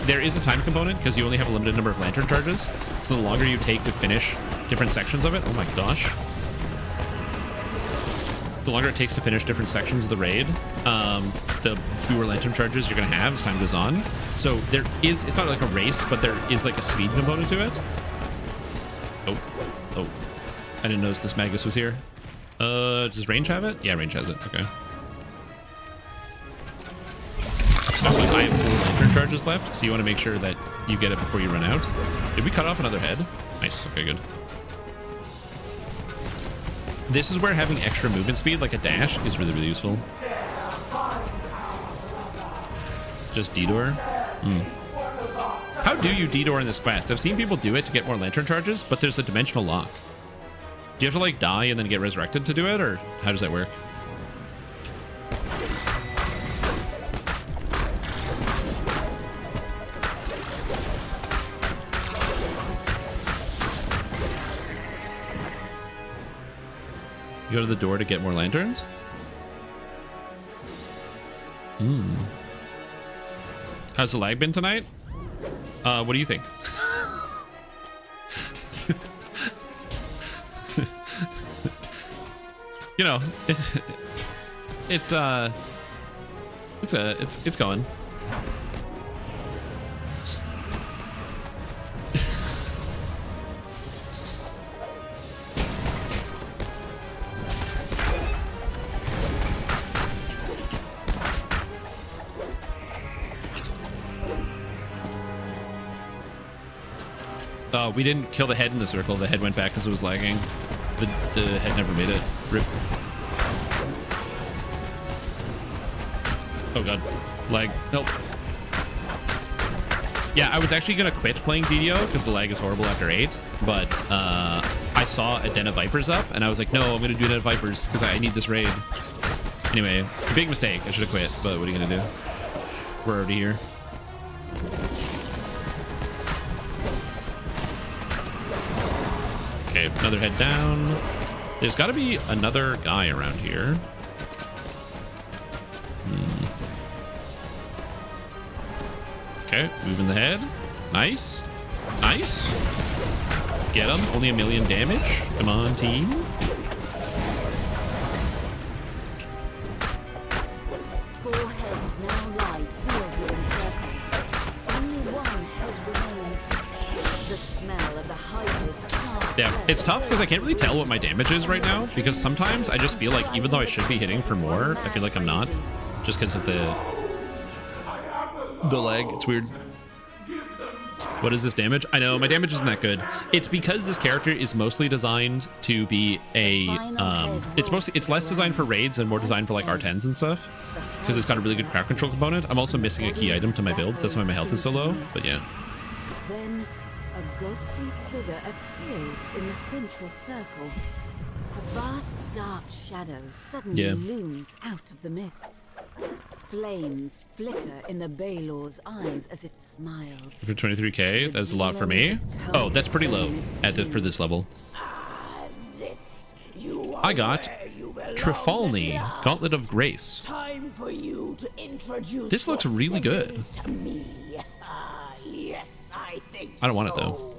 there is a time component because you only have a limited number of lantern charges. So the longer you take to finish different sections of it, oh my gosh. The longer it takes to finish different sections of the raid, the fewer lantern charges you're going to have as time goes on. So it's not like a race, but there is like a speed component to it. Oh, I didn't notice this Magus was here. Does Range have it? Yeah, Range has it. Okay. So I have 4 lantern charges left, so you want to make sure that you get it before you run out. Did we cut off another head? Nice. Okay, good. This is where having extra movement speed, like a dash, is really, really useful. Just detour. How do you detour in this quest? I've seen people do it to get more lantern charges, but there's a dimensional lock. Do you have to like die and then get resurrected to do it, or how does that work? You go to the door to get more lanterns? How's the lag been tonight? What do you think? You know, it's going. We didn't kill the head in the circle. The head went back because it was lagging. The head never made it. Rip. Oh god. Lag. Help. Yeah, I was actually gonna quit playing DDO because the lag is horrible after 8, but I saw a Den of Vipers up, and I was like, no, I'm gonna do Den of Vipers because I need this raid. Anyway, big mistake. I should have quit, but what are you gonna do? We're already here. Okay, another head down. There's got to be another guy around here. Okay, moving the head. Nice. Nice. Get him. Only 1 million damage. Come on, team. Four heads now lie sealed within circles. Only one head remains. The smell of the hideous Yeah, it's tough because I can't really tell what my damage is right now, because sometimes I just feel like even though I should be hitting for more, I feel like I'm not, just because of the lag. It's weird. What is this damage? I know my damage isn't that good. It's because this character is mostly designed to be a it's less designed for raids and more designed for like R10s and stuff, because it's got a really good crowd control component. I'm also missing a key item to my build, so that's why my health is so low, but yeah. Then a ghostly figure appears in the central circle. A vast dark shadow suddenly looms out of the mists. Flames flicker in the Baylor's eyes as it smiles. For 23k, that's a lot for me. Oh, that's pretty low for this level. I got Trifalni, Gauntlet of Grace. Time for you to introduce This looks really good. to me. Yes, I think I don't want it though.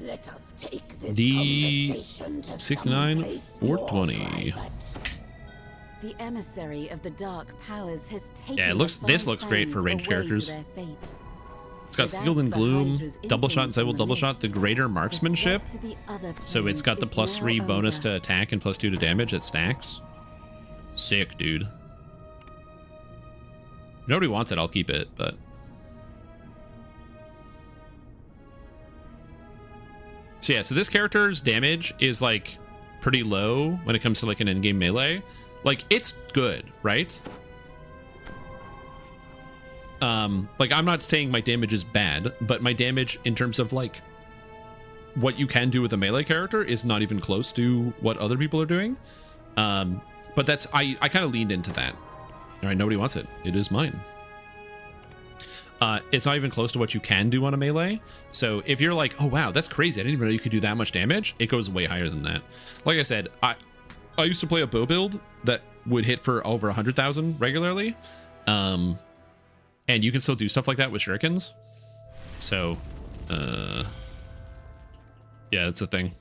Let us take this D69 420. The emissary of the dark powers has taken Yeah, this looks great for ranged characters. It's got Sealed in Gloom, Double Shot, Disciple Double Shot, the Greater Marksmanship. So it's got the +3 bonus to attack and +2 to damage. It stacks. Sick, dude. If nobody wants it, I'll keep it, but... So yeah, so this character's damage is like pretty low when it comes to like an in-game melee. Like, it's good, right? Like, I'm not saying my damage is bad, but my damage in terms of like what you can do with a melee character is not even close to what other people are doing. But that's, I kind of leaned into that. All right, nobody wants it. It is mine. It's not even close to what you can do on a melee. So if you're like, oh wow, that's crazy, I didn't even know you could do that much damage, it goes way higher than that. Like I said, I used to play a bow build that would hit for over 100,000 regularly. And you can still do stuff like that with shurikens. So, yeah, it's a thing.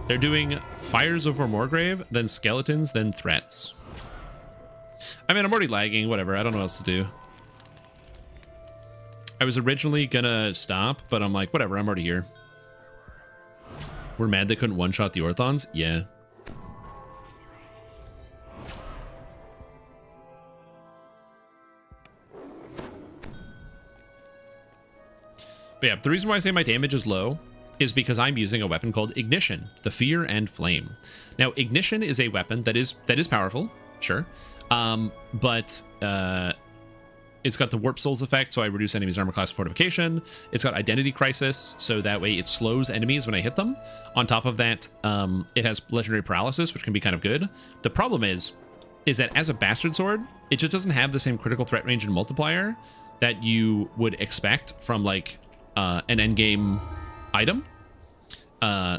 They're doing Fires over Moorgrave, then Skeletons, then Threats. I mean, I'm already lagging, whatever. I don't know what else to do. I was originally gonna stop, but I'm like, whatever, I'm already here. We're mad they couldn't one-shot the Orthons? Yeah. But yeah, the reason why I say my damage is low is because I'm using a weapon called Ignition, the Fear and Flame. Now, Ignition is a weapon that is powerful, sure. But it's got the Warp Souls effect, so I reduce enemies' armor class fortification. It's got Identity Crisis, so that way it slows enemies when I hit them. On top of that, it has Legendary Paralysis, which can be kind of good. The problem is that as a Bastard Sword, it just doesn't have the same critical threat range and multiplier that you would expect from like an endgame item.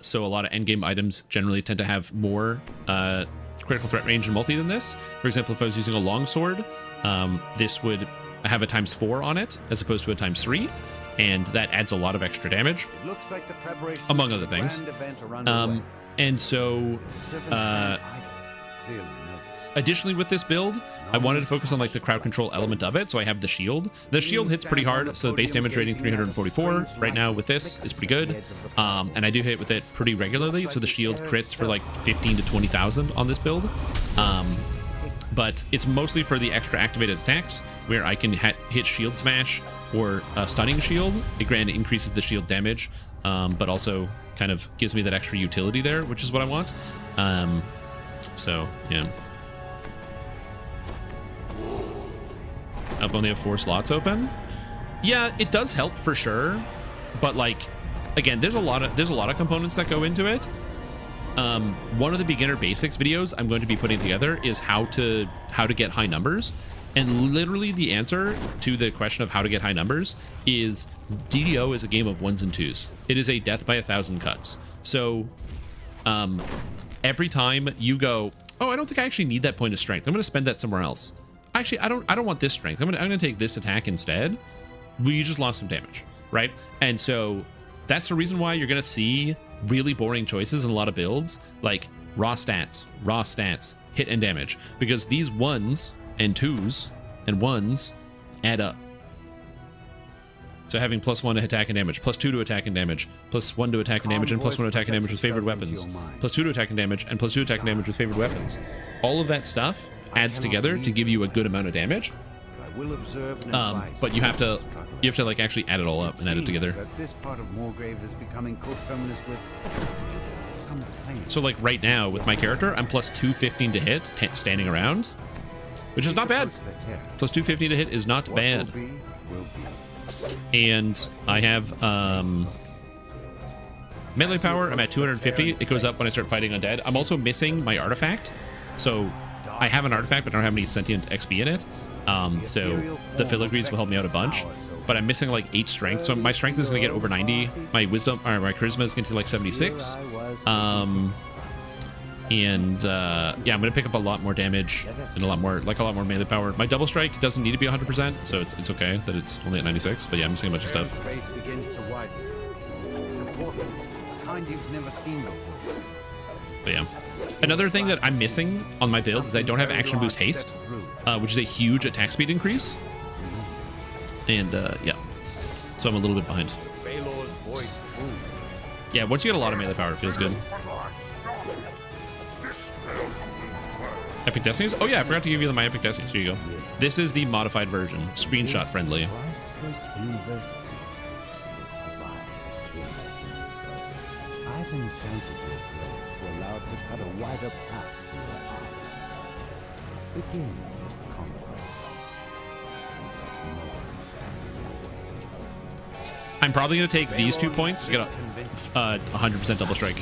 So a lot of endgame items generally tend to have more critical threat range and multi than this. For example, if I was using a longsword, this would have a ×4 on it as opposed to a ×3, and that adds a lot of extra damage. It looks like the preparation among other things. And so additionally with this build, I wanted to focus on like the crowd control element of it, so I have the shield. The shield hits pretty hard, so the base damage rating 344 right now with this is pretty good. And I do hit with it pretty regularly, so the shield crits for like 15 to 20,000 on this build. But it's mostly for the extra activated attacks where I can hit shield smash or stunning shield. It granted increases the shield damage, but also kind of gives me that extra utility there, which is what I want. So yeah. only have 4 slots open. Yeah, it does help for sure, but like, again, there's a lot of components that go into it. One of the beginner basics videos I'm going to be putting together is how to get high numbers, and literally the answer to the question of how to get high numbers is DDO is a game of 1s and 2s. It is a death by 1,000 cuts. So every time you go, oh, I don't think I actually need that point of strength, I'm going to spend that somewhere else. Actually, I don't want this strength. I'm gonna take this attack instead. Well, you just lost some damage, right? And so that's the reason why you're gonna see really boring choices in a lot of builds, like raw stats, hit and damage, because these 1s and 2s and 1s add up. So having +1 to attack and damage, +2 to attack and damage, +1 to attack and damage, and +1 to attack and damage with favored weapons, +2 to attack and damage, and +2 to attack and damage with favored weapons. All of that stuff adds together to give you a good amount of damage. But you have to like actually add it all up and add it together. This part of Moorgrave is becoming coterminous with some pain. So like right now with my character, I'm +215 to hit standing around, which is not bad. +215 to hit is not bad. And I have melee power. I'm at 250. It goes up when I start fighting undead. I'm also missing my artifact, so I have an artifact, but I don't have any sentient XP in it. So the filigrees will help me out a bunch, but I'm missing like 8 strength. So my strength is going to get over 90. My wisdom or my charisma is going to like 76. Yeah, I'm going to pick up a lot more damage and a lot more melee power. My double strike doesn't need to be 100%, so it's okay that it's only at 96. But yeah, I'm missing a bunch of stuff. Space begins to widen. It's important, the kind you've never seen before. But yeah, another thing that I'm missing on my build is I don't have action boost haste, which is a huge attack speed increase. And yeah, so I'm a little bit behind. Yeah, once you get a lot of melee power, it feels good. Epic Destinies? Oh yeah, I forgot to give you my Epic Destinies. Here you go. This is the modified version, screenshot friendly. I've enchanted your blade to allow it to cut a wider path through it. Begin your conquest. Let no one stand in your way. I'm probably going to take these 2 points to get a 100% double strike.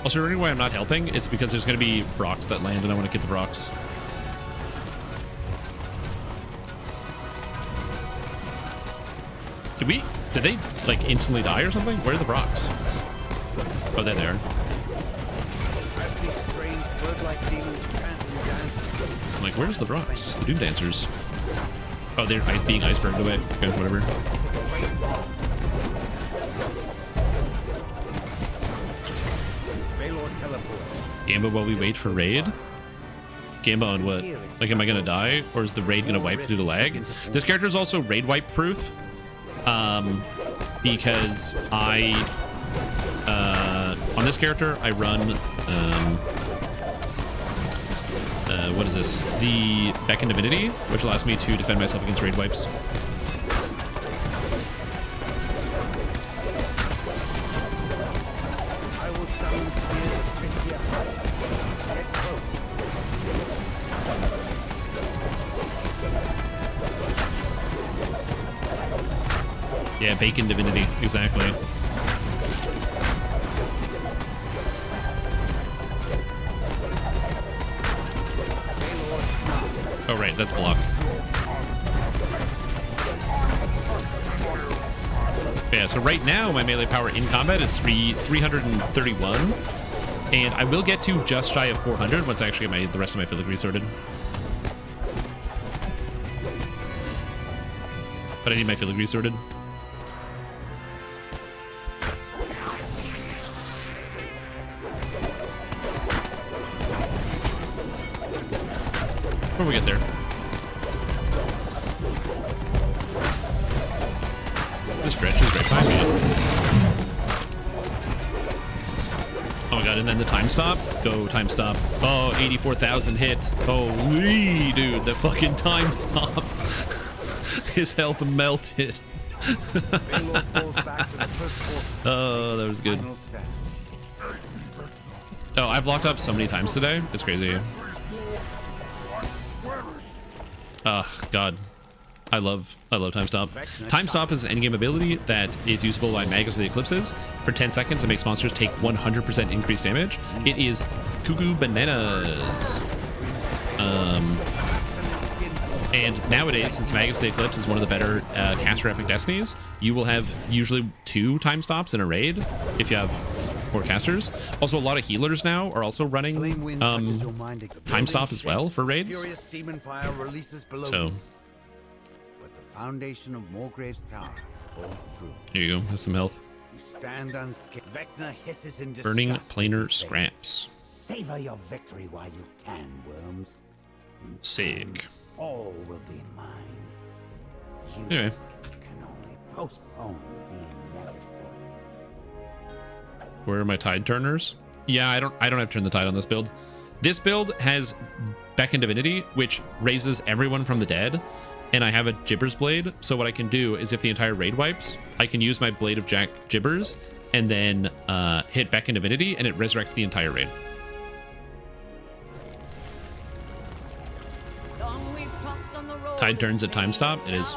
Also, the reason why I'm not helping, it's because there's going to be rocks that land, and I want to get the rocks. Did they, like, instantly die or something? Where are the rocks? Oh, they're there. I'm like, where's the rocks? The Doom Dancers. Oh, they're being iceberged away. Okay, whatever. Gamba while we wait for raid? Gamba on what? Like, am I gonna die? Or is the raid gonna wipe due to lag? This character is also raid wipe proof. Because on this character, I run, what is this? The Beckon Divinity, which allows me to defend myself against raid wipes. Yeah, Bacon Divinity, exactly. Oh, right, that's block. Yeah, so right now my melee power in combat is 331, and I will get to just shy of 400 once I actually get the rest of my filigree sorted. But I need my filigree sorted. When we get there. The stretch is right behind me. Oh my god, and then the time stop? Go, time stop. Oh, 84,000 hit. Holy, dude, the fucking time stop. His health melted. Oh, that was good. Oh, I've locked up so many times today. It's crazy. God. I love time stop. Time stop is an endgame ability that is usable by Magus of the Eclipses. For 10 seconds, it makes monsters take 100% increased damage. It is cuckoo bananas. And nowadays, since Magus of the Eclipse is one of the better caster epic destinies, you will have usually 2 time stops in a raid if you have 4 casters. Also, a lot of healers now are also running time stop as well for raids. So. Foundation of Morgrave's Tower. Here you go. Have some health. You stand unscathed. Vecna hisses in disgust. Burning planar scraps. Savor your victory while you can, worms. Sick. All will be mine. You anyway. can only postpone the inevitable. Where are my tide turners? Yeah, I don't have to turn the tide on this build. This build has Beckon Divinity, which raises everyone from the dead. And I have a Gibbers Blade, so what I can do is if the entire raid wipes, I can use my Blade of Jack Gibbers and then hit Beckon Divinity, and it resurrects the entire raid. Tide turns at time stop. It is.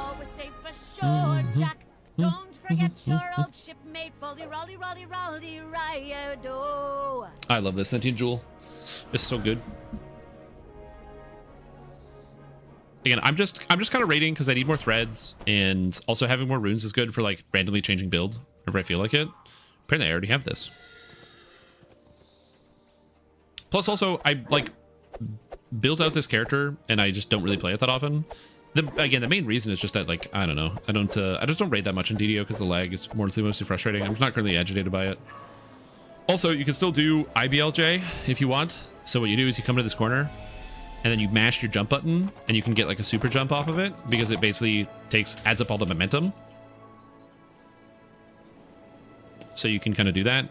I love this Sentient Jewel. It's so good. Again, I'm just kind of raiding because I need more threads, and also having more runes is good for like randomly changing build whenever I feel like it. Apparently I already have this. Plus also I like built out this character and I just don't really play it that often. Again, the main reason is just that like, I don't know. I just don't raid that much in DDO because the lag is mostly frustrating. I'm not currently agitated by it. Also, you can still do IBLJ if you want. So what you do is you come to this corner and then you mash your jump button and you can get like a super jump off of it because it basically adds up all the momentum. So you can kind of do that.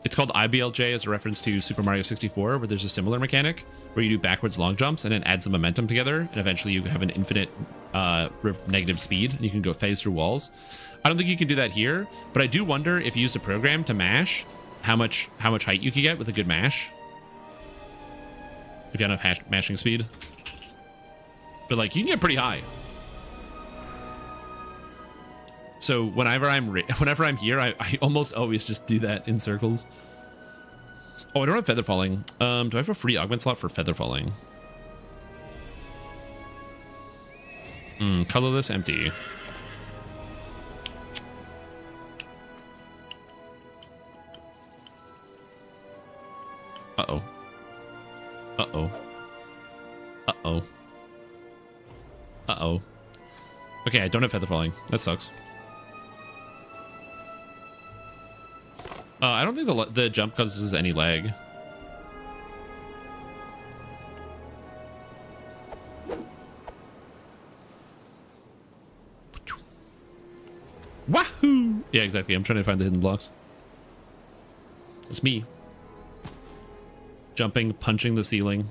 It's called IBLJ as a reference to Super Mario 64, where there's a similar mechanic where you do backwards long jumps and it adds the momentum together, and eventually you have an infinite negative speed and you can go phase through walls. I don't think you can do that here, but I do wonder if you used a program to mash, how much height you could get with a good mash. If you have enough mashing speed. But like, you can get pretty high. So whenever I'm here, I almost always just do that in circles. Oh, I don't have feather falling. Do I have a free augment slot for feather falling? Colorless, empty. Uh-oh. Uh-oh. Uh-oh. Uh-oh. Okay, I don't have feather falling. That sucks. I don't think the jump causes any lag. Wahoo! Yeah, exactly. I'm trying to find the hidden blocks. It's me. Jumping, punching the ceiling.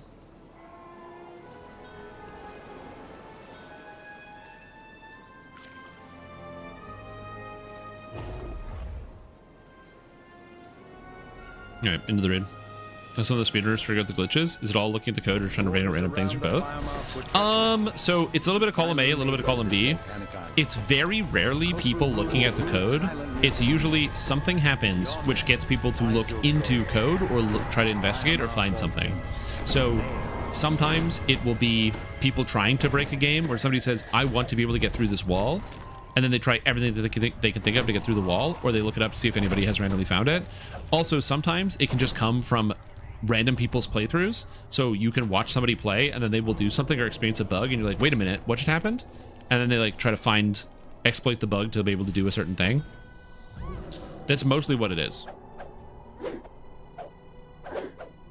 Alright, into the raid. Some of the speedrunners figure out the glitches. Is it all looking at the code or trying to random things or both? So it's a little bit of column A, a little bit of column B. It's very rarely people looking at the code. It's usually something happens which gets people to look into code or try to investigate or find something. So sometimes it will be people trying to break a game where somebody says, I want to be able to get through this wall. And then they try everything that they can think of to get through the wall, or they look it up to see if anybody has randomly found it. Also, sometimes it can just come from random people's playthroughs. So you can watch somebody play and then they will do something or experience a bug and you're like, wait a minute, what just happened? And then they like try to exploit the bug to be able to do a certain thing. That's mostly what it is.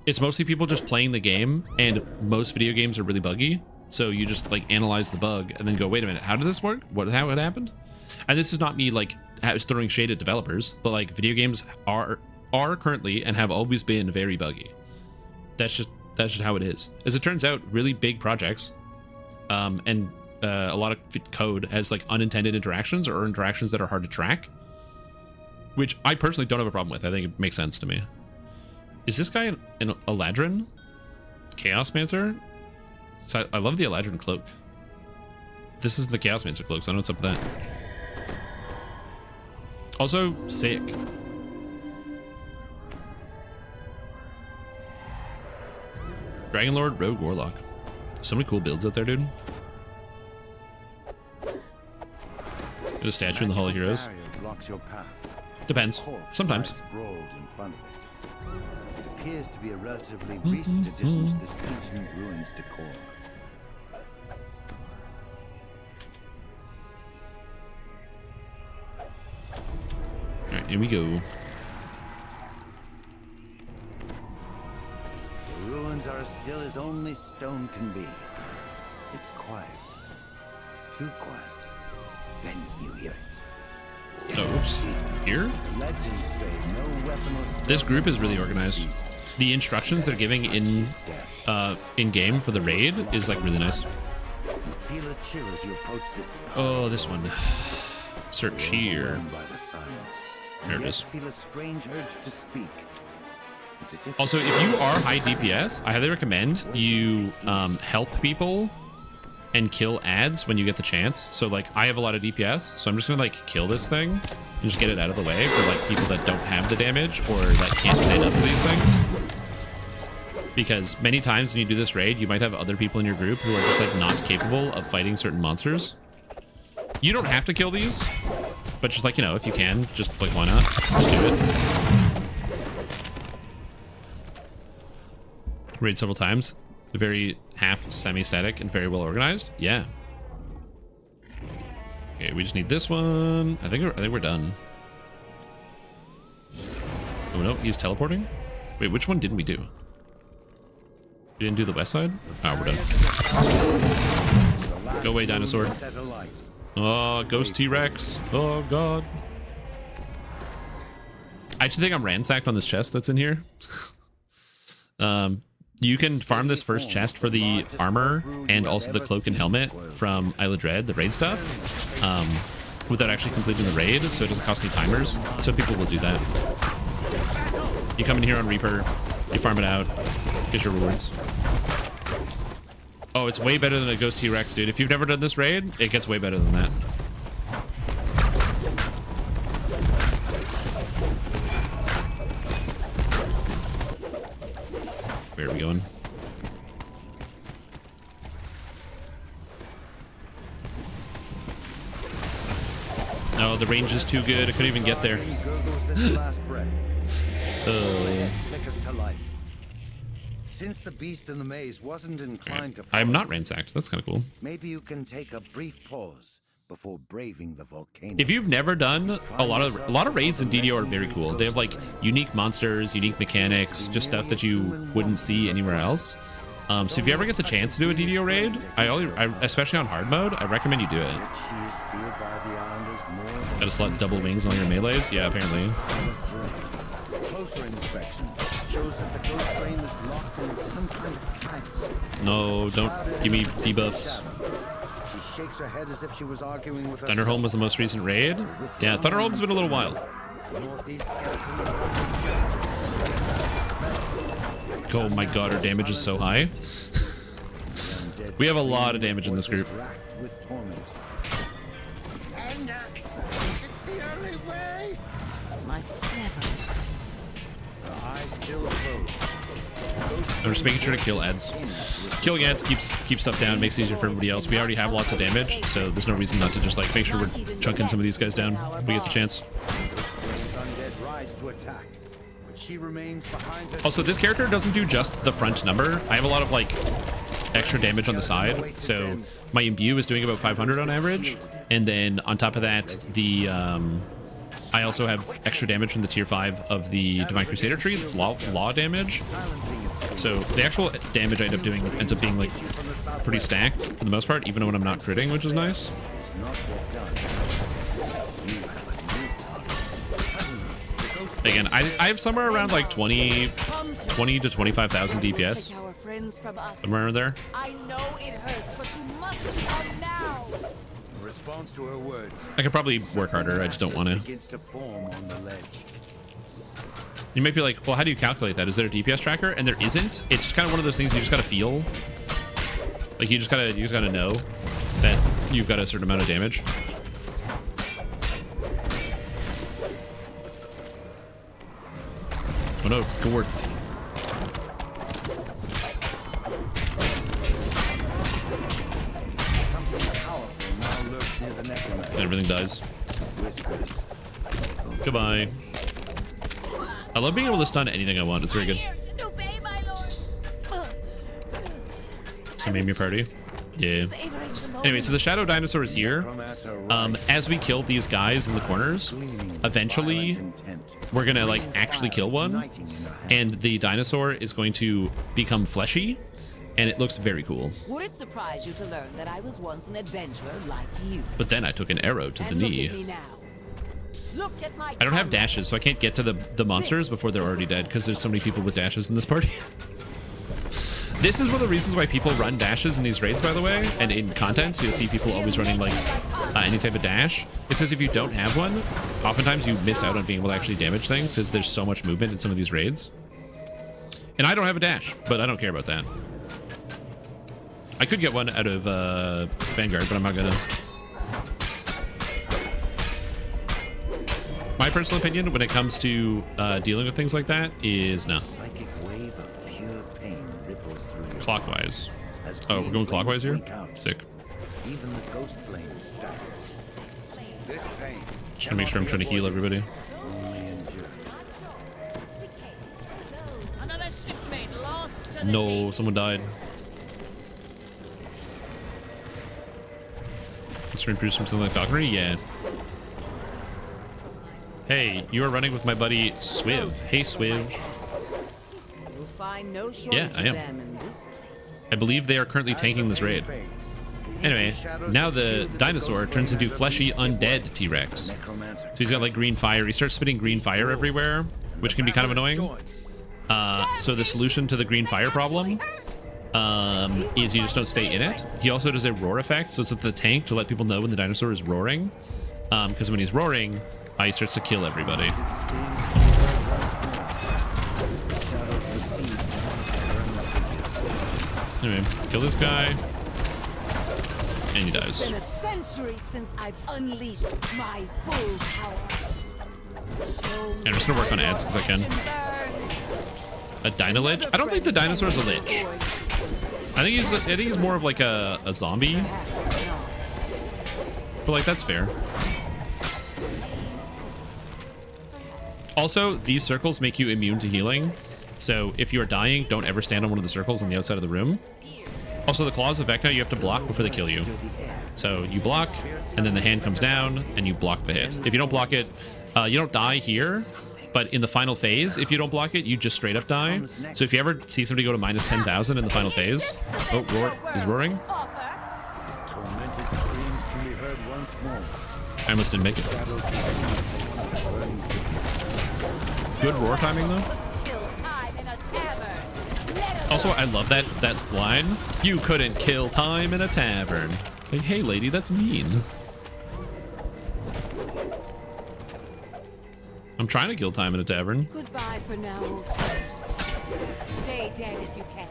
It's mostly people just playing the game, and most video games are really buggy. So you just like analyze the bug and then go, wait a minute, how did this work? How it happened? And this is not me like throwing shade at developers, but like video games are currently and have always been very buggy. That's just how it is. As it turns out, really big projects and a lot of code has like unintended interactions or interactions that are hard to track, which I personally don't have a problem with. I think it makes sense to me. Is this guy an Eladrin? Chaos Mancer? So I love the Eladrin cloak. this is the Chaos Mancer cloak, so I don't know what's up with that. Also, sick. Dragon Lord, Rogue Warlock. So many cool builds out there, dude. There's a statue in the Hall of Heroes. Depends. Sometimes. It appears to be a relatively recent addition to this ancient ruins decor. Alright, here we go. The ruins are as still as only stone can be. It's quiet. Too quiet. Then you hear it. Oh, oops. Here? Legends say no weapon or This group is really organized. The instructions they're giving in game for the raid is like really nice. You feel a chill as you approach this. Oh, this one. Search here. There it is. Feel a strange urge to speak. Also, if you are high DPS, I highly recommend you help people and kill ads when you get the chance. So like I have a lot of DPS, so I'm just gonna like kill this thing and just get it out of the way for like people that don't have the damage or that can't stand up to these things. Because many times when you do this raid, you might have other people in your group who are just like not capable of fighting certain monsters. You don't have to kill these, but just like, you know, if you can, just like why not? Just do it. Raid several times. Very half semi-static and very well organized. Yeah. Okay, we just need this one. I think we're done. Oh no, he's teleporting. Wait, which one didn't we do? We didn't do the west side? Oh, we're done. Go away, dinosaur. Oh, ghost T-Rex. Oh god. I actually think I'm ransacked on this chest that's in here. You can farm this first chest for the armor and also the cloak and helmet from Isle of Dread, the raid stuff, without actually completing the raid, so it doesn't cost any timers. So people will do that. You come in here on Reaper, you farm it out, get your rewards. Oh, it's way better than a Ghost T-Rex, dude. If you've never done this raid, it gets way better than that. Where are we going? No, the range is too good. I couldn't even get there. Oh. Since the beast in the maze wasn't inclined to I'm not ransacked. That's kind of cool. Maybe you can take a brief pause before braving the volcano. If you've never done a lot of raids in DDO are very cool. They have like unique monsters, unique mechanics, just stuff that you wouldn't see anywhere else. So if you ever get the chance to do a DDO raid, especially on hard mode, I recommend you do it. Got a slot double wings on your melees? Yeah, apparently. Closer inspection shows that the ghost train was locked in some kind of trance. No, don't give me debuffs. She shakes her head as if she was arguing with Thunderholm was the most recent raid. Yeah, Thunderholm's been a little wild. Oh my god, our damage is so high. We have a lot of damage in this group. I'm just making sure to kill ads. Killing ads keeps stuff down, makes it easier for everybody else. We already have lots of damage, so there's no reason not to just like make sure we're chunking some of these guys down when we get the chance. Also, this character doesn't do just the front number. I have a lot of like extra damage on the side, so my imbue is doing about 500 on average, and then on top of that, the I also have extra damage from the tier 5 of the Divine Crusader tree. That's law damage. So the actual damage I end up doing ends up being like pretty stacked for the most part, even when I'm not critting, which is nice. Again, I have somewhere around like 20 to 25,000 DPS. Somewhere around there. I know it hurts, but you must come now. Response to her words. I could probably work harder. I just don't want to. You might be like, well, how do you calculate that? Is there a DPS tracker? And there isn't. It's just kind of one of those things you just gotta feel. Like you just gotta know that you've got a certain amount of damage. Oh no, it's Gorth. And everything dies. Goodbye. I love being able to stun anything I want. It's very good. So name your party. Yeah. Anyway, so the shadow dinosaur is here. As we kill these guys in the corners, eventually we're gonna like actually kill one, and the dinosaur is going to become fleshy, and it looks very cool. Would it surprise you to learn that I was once an adventurer like you? But then I took an arrow to the And look knee. at me now. Look at my I don't have dashes, so I can't get to the monsters before they're already dead because there's so many people with dashes in this party. This is one of the reasons why people run dashes in these raids, by the way, and in contents you'll see people always running like any type of dash. It's because if you don't have one, oftentimes you miss out on being able to actually damage things because there's so much movement in some of these raids. And I don't have a dash, but I don't care about that. I could get one out of Vanguard, but I'm not gonna. My personal opinion when it comes to dealing with things like that is no. Clockwise. Oh, we're going clockwise here? Sick. Even the ghost flames start. This pain. Just gonna make sure I'm trying to heal everybody. Another shipmate lost to the No, someone died. Let's reproduce something like falconry? Yeah. Hey, you are running with my buddy Swiv. Hey, Swiv. You'll find no Yeah, I am. shortage of them in this place. I believe they are currently tanking this raid. Anyway, now the dinosaur turns into fleshy undead T-Rex. So he's got like green fire. He starts spitting green fire everywhere, which can be kind of annoying. So the solution to the green fire problem is you just don't stay in it. He also does a roar effect, so it's with the tank to let people know when the dinosaur is roaring. Because when he's roaring, he starts to kill everybody. Anyway, kill this guy. And he dies. It's been a century since I've unleashed my full power. And I'm just gonna work on ads because I can. A Dino Lich? I don't think the dinosaur is a lich. I think he's more of like a zombie. But like that's fair. Also, these circles make you immune to healing. So if you are dying, don't ever stand on one of the circles on the outside of the room. Also, the claws of Vecna you have to block before they kill you. So you block, and then the hand comes down, and you block the hit. If you don't block it, you don't die here. But in the final phase, if you don't block it, you just straight up die. So if you ever see somebody go to minus 10,000 in the final phase, oh, roar is roaring. I almost didn't make it. Good roar timing though. Also, I love that line. You couldn't kill time in a tavern. Like, hey lady, that's mean. I'm trying to kill time in a tavern. Goodbye for now, old friend. Stay dead if you can.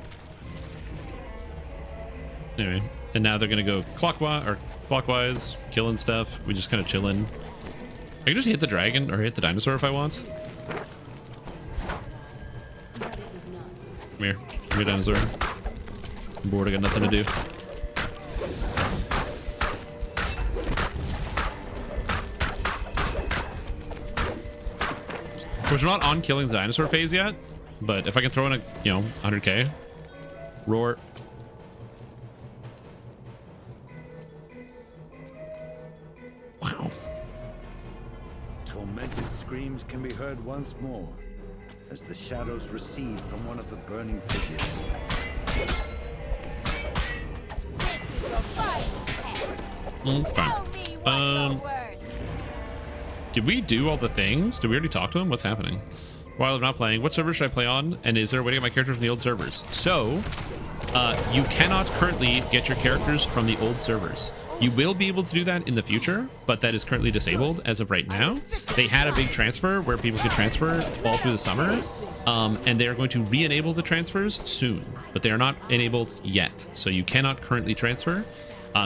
Anyway, and now they're gonna go clockwise, killing stuff. We just kind of chilling. I can just hit the dragon or hit the dinosaur if I want. Come here, dinosaur. I'm bored. I got nothing to do. We're not on killing the dinosaur phase yet, but if I can throw in a 100k, roar. Tormented screams can be heard once more as the shadows recede from one of the burning figures. Okay. Did we do all the things? Did we already talk to him? What's happening? While I'm not playing, what server should I play on? And is there a way to get my characters from the old servers? So, you cannot currently get your characters from the old servers. You will be able to do that in the future, but that is currently disabled as of right now. They had a big transfer where people could transfer all through the summer, and they are going to re-enable the transfers soon, but they are not enabled yet. So you cannot currently transfer.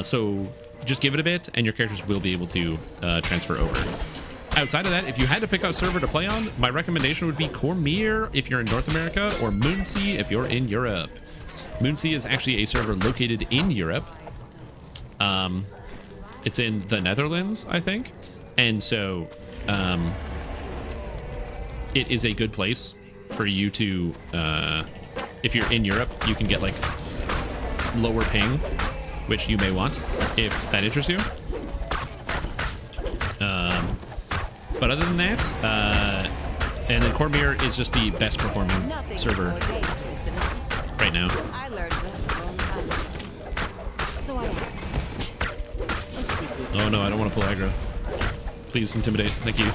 So just give it a bit, and your characters will be able to transfer over. Outside of that, if you had to pick a server to play on, my recommendation would be Cormier if you're in North America, or Moonsea if you're in Europe. Moonsea is actually a server located in Europe. It's in the Netherlands, I think. And so it is a good place for you to, if you're in Europe, you can get like lower ping, which you may want if that interests you. But other than that, and then Cormier is just the best performing server right now. I learned that a long time ago. So I asked. Oh no, I don't want to pull aggro. Please intimidate. Thank you.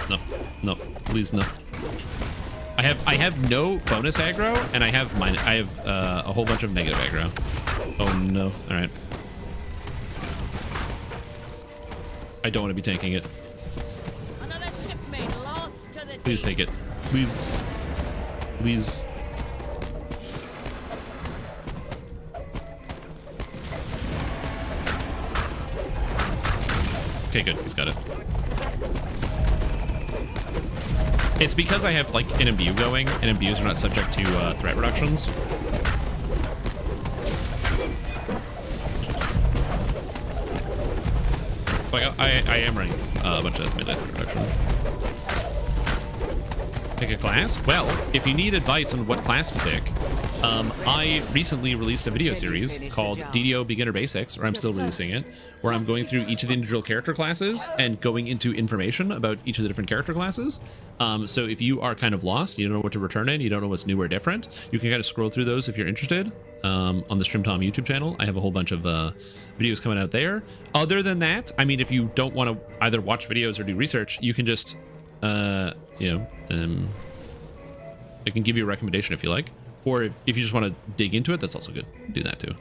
No, no, please no. I have no bonus aggro, and I have a whole bunch of negative aggro. Oh no! All right. I don't want to be tanking it. Please take it. Please. Please. Okay, good. He's got it. It's because I have like an imbue going, and imbues are not subject to threat reductions. Like I am running a bunch of melee threat reduction. Pick a class? Well, if you need advice on what class to pick, I recently released a video series called DDO Beginner Basics, or I'm still releasing it, where I'm going through each of the individual character classes and going into information about each of the different character classes. So if you are kind of lost, you don't know what to return in, you don't know what's new or different, you can kind of scroll through those if you're interested. On the StreamTom YouTube channel, I have a whole bunch of videos coming out there. Other than that, I mean, if you don't want to either watch videos or do research, you can just I can give you a recommendation if you like, or if you just want to dig into it, that's also good. Do that too.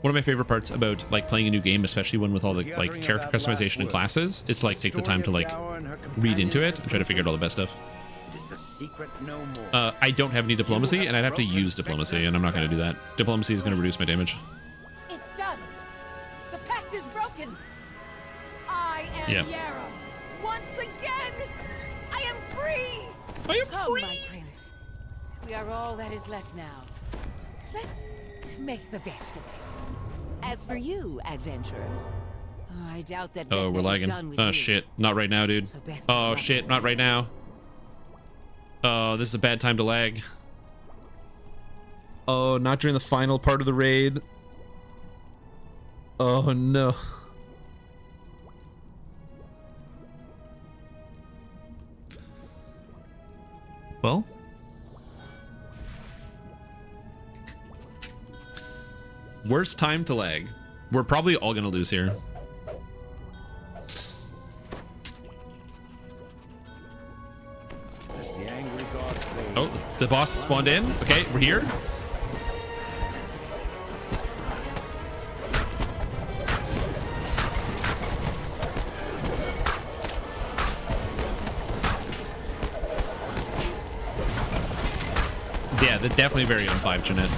One of my favorite parts about like playing a new game, especially one with all the like character customization and classes, is to like take the time to like read into it and try to figure out all the best stuff. I don't have any diplomacy, and I'd have to use diplomacy, and I'm not going to do that. Diplomacy is going to reduce my damage. It's done. The pact is broken. I am Yarrow. Once again, I am free. I am free. My prince. We are all that is left now. Let's make the best of it. As for you, adventurers, I doubt that. Oh, we're lagging. Oh shit, not right now, dude. Oh shit, not right now. Oh, this is a bad time to lag. Oh, not during the final part of the raid. Oh no. Well, worst time to lag. We're probably all gonna lose here. Oh, the boss spawned in. Okay, we're here. Yeah, they're definitely very on 5, Jeanette.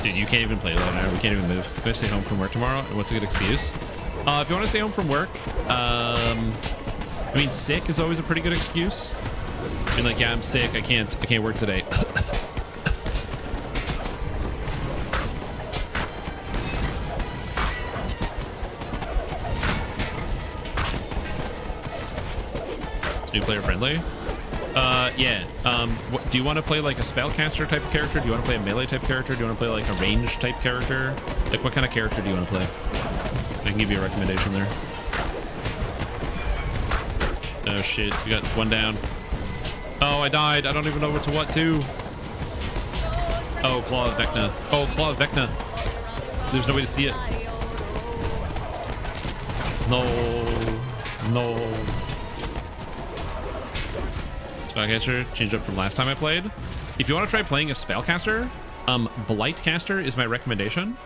Dude, you can't even play that now. We can't even move. I'm gonna stay home from work tomorrow. And what's a good excuse? If you want to stay home from work, I mean, sick is always a pretty good excuse. Being like, yeah, I'm sick. I can't work today. It's new player friendly. Yeah. Do you want to play like a spellcaster type of character? Do you want to play a melee type character? Do you want to play like a range type character? Like, what kind of character do you want to play? I can give you a recommendation there. Oh shit, we got one down. Oh, I died. I don't even know what to. Oh, Claw of Vecna. Oh, Claw of Vecna. There's no way to see it. No. Spellcaster changed up from last time I played. If you want to try playing a spellcaster, Blightcaster is my recommendation.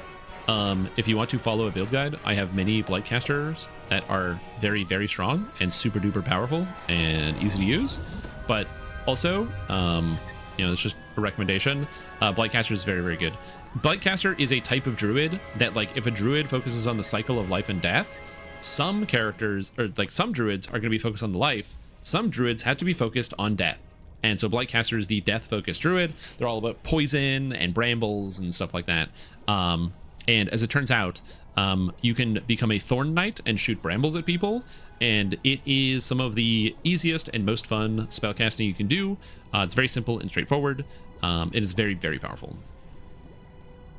If you want to follow a build guide, I have many Blightcasters that are very, very strong and super duper powerful and easy to use. But also, you know, it's just a recommendation. Blightcaster is very, very good. Blightcaster is a type of druid that, like, if a druid focuses on the cycle of life and death, some characters, or like some druids, are going to be focused on the life. Some druids have to be focused on death. And so Blightcaster is the death-focused druid. They're all about poison and brambles and stuff like that. And as it turns out, you can become a Thorn Knight and shoot brambles at people, and it is some of the easiest and most fun spellcasting you can do. It's very simple and straightforward. It is very, very powerful.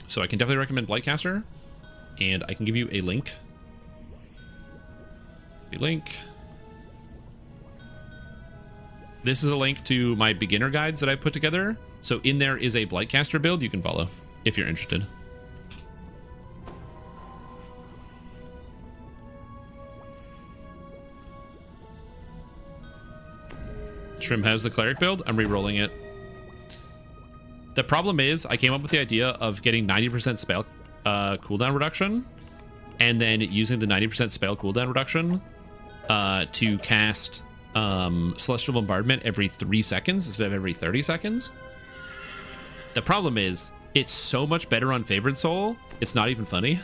So I can definitely recommend Blightcaster, and I can give you a link. This is a link to my beginner guides that I put together. So in there is a Blightcaster build you can follow if you're interested. Shrimp has the cleric build. I'm re-rolling it. The problem is I came up with the idea of getting 90% spell cooldown reduction, and then using the 90% spell cooldown reduction to cast Celestial Bombardment every 3 seconds instead of every 30 seconds. The problem is it's so much better on Favored Soul, it's not even funny.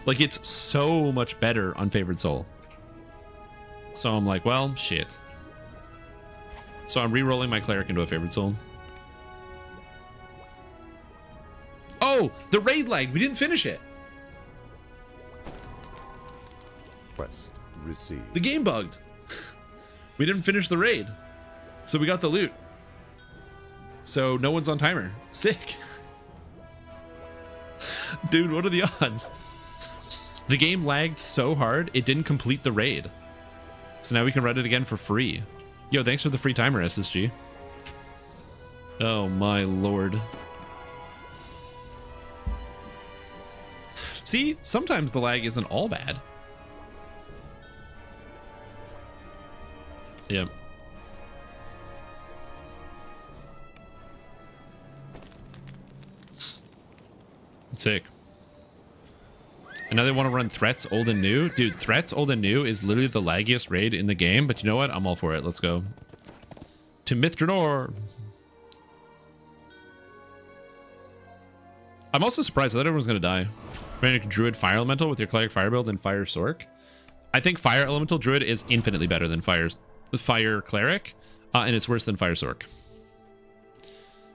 Like, it's so much better on Favored Soul. So I'm like, well, shit. So I'm re-rolling my cleric into a Favored Soul. Oh, the raid lagged. We didn't finish it. Quest received. The game bugged. We didn't finish the raid. So we got the loot. So no one's on timer. Sick. Dude, what are the odds? The game lagged so hard, it didn't complete the raid. So now we can run it again for free. Yo, thanks for the free timer, SSG. Oh my lord. See, sometimes the lag isn't all bad. Yep. Sick. I know they want to run Threats Old and New. Dude, Threats Old and New is literally the laggiest raid in the game, but you know what? I'm all for it. Let's go. To Mithranor. I'm also surprised. I thought everyone's going to die. Running a Druid Fire Elemental with your Cleric Fire build and Fire Sork. I think Fire Elemental Druid is infinitely better than Fire Cleric, and it's worse than Fire Sork.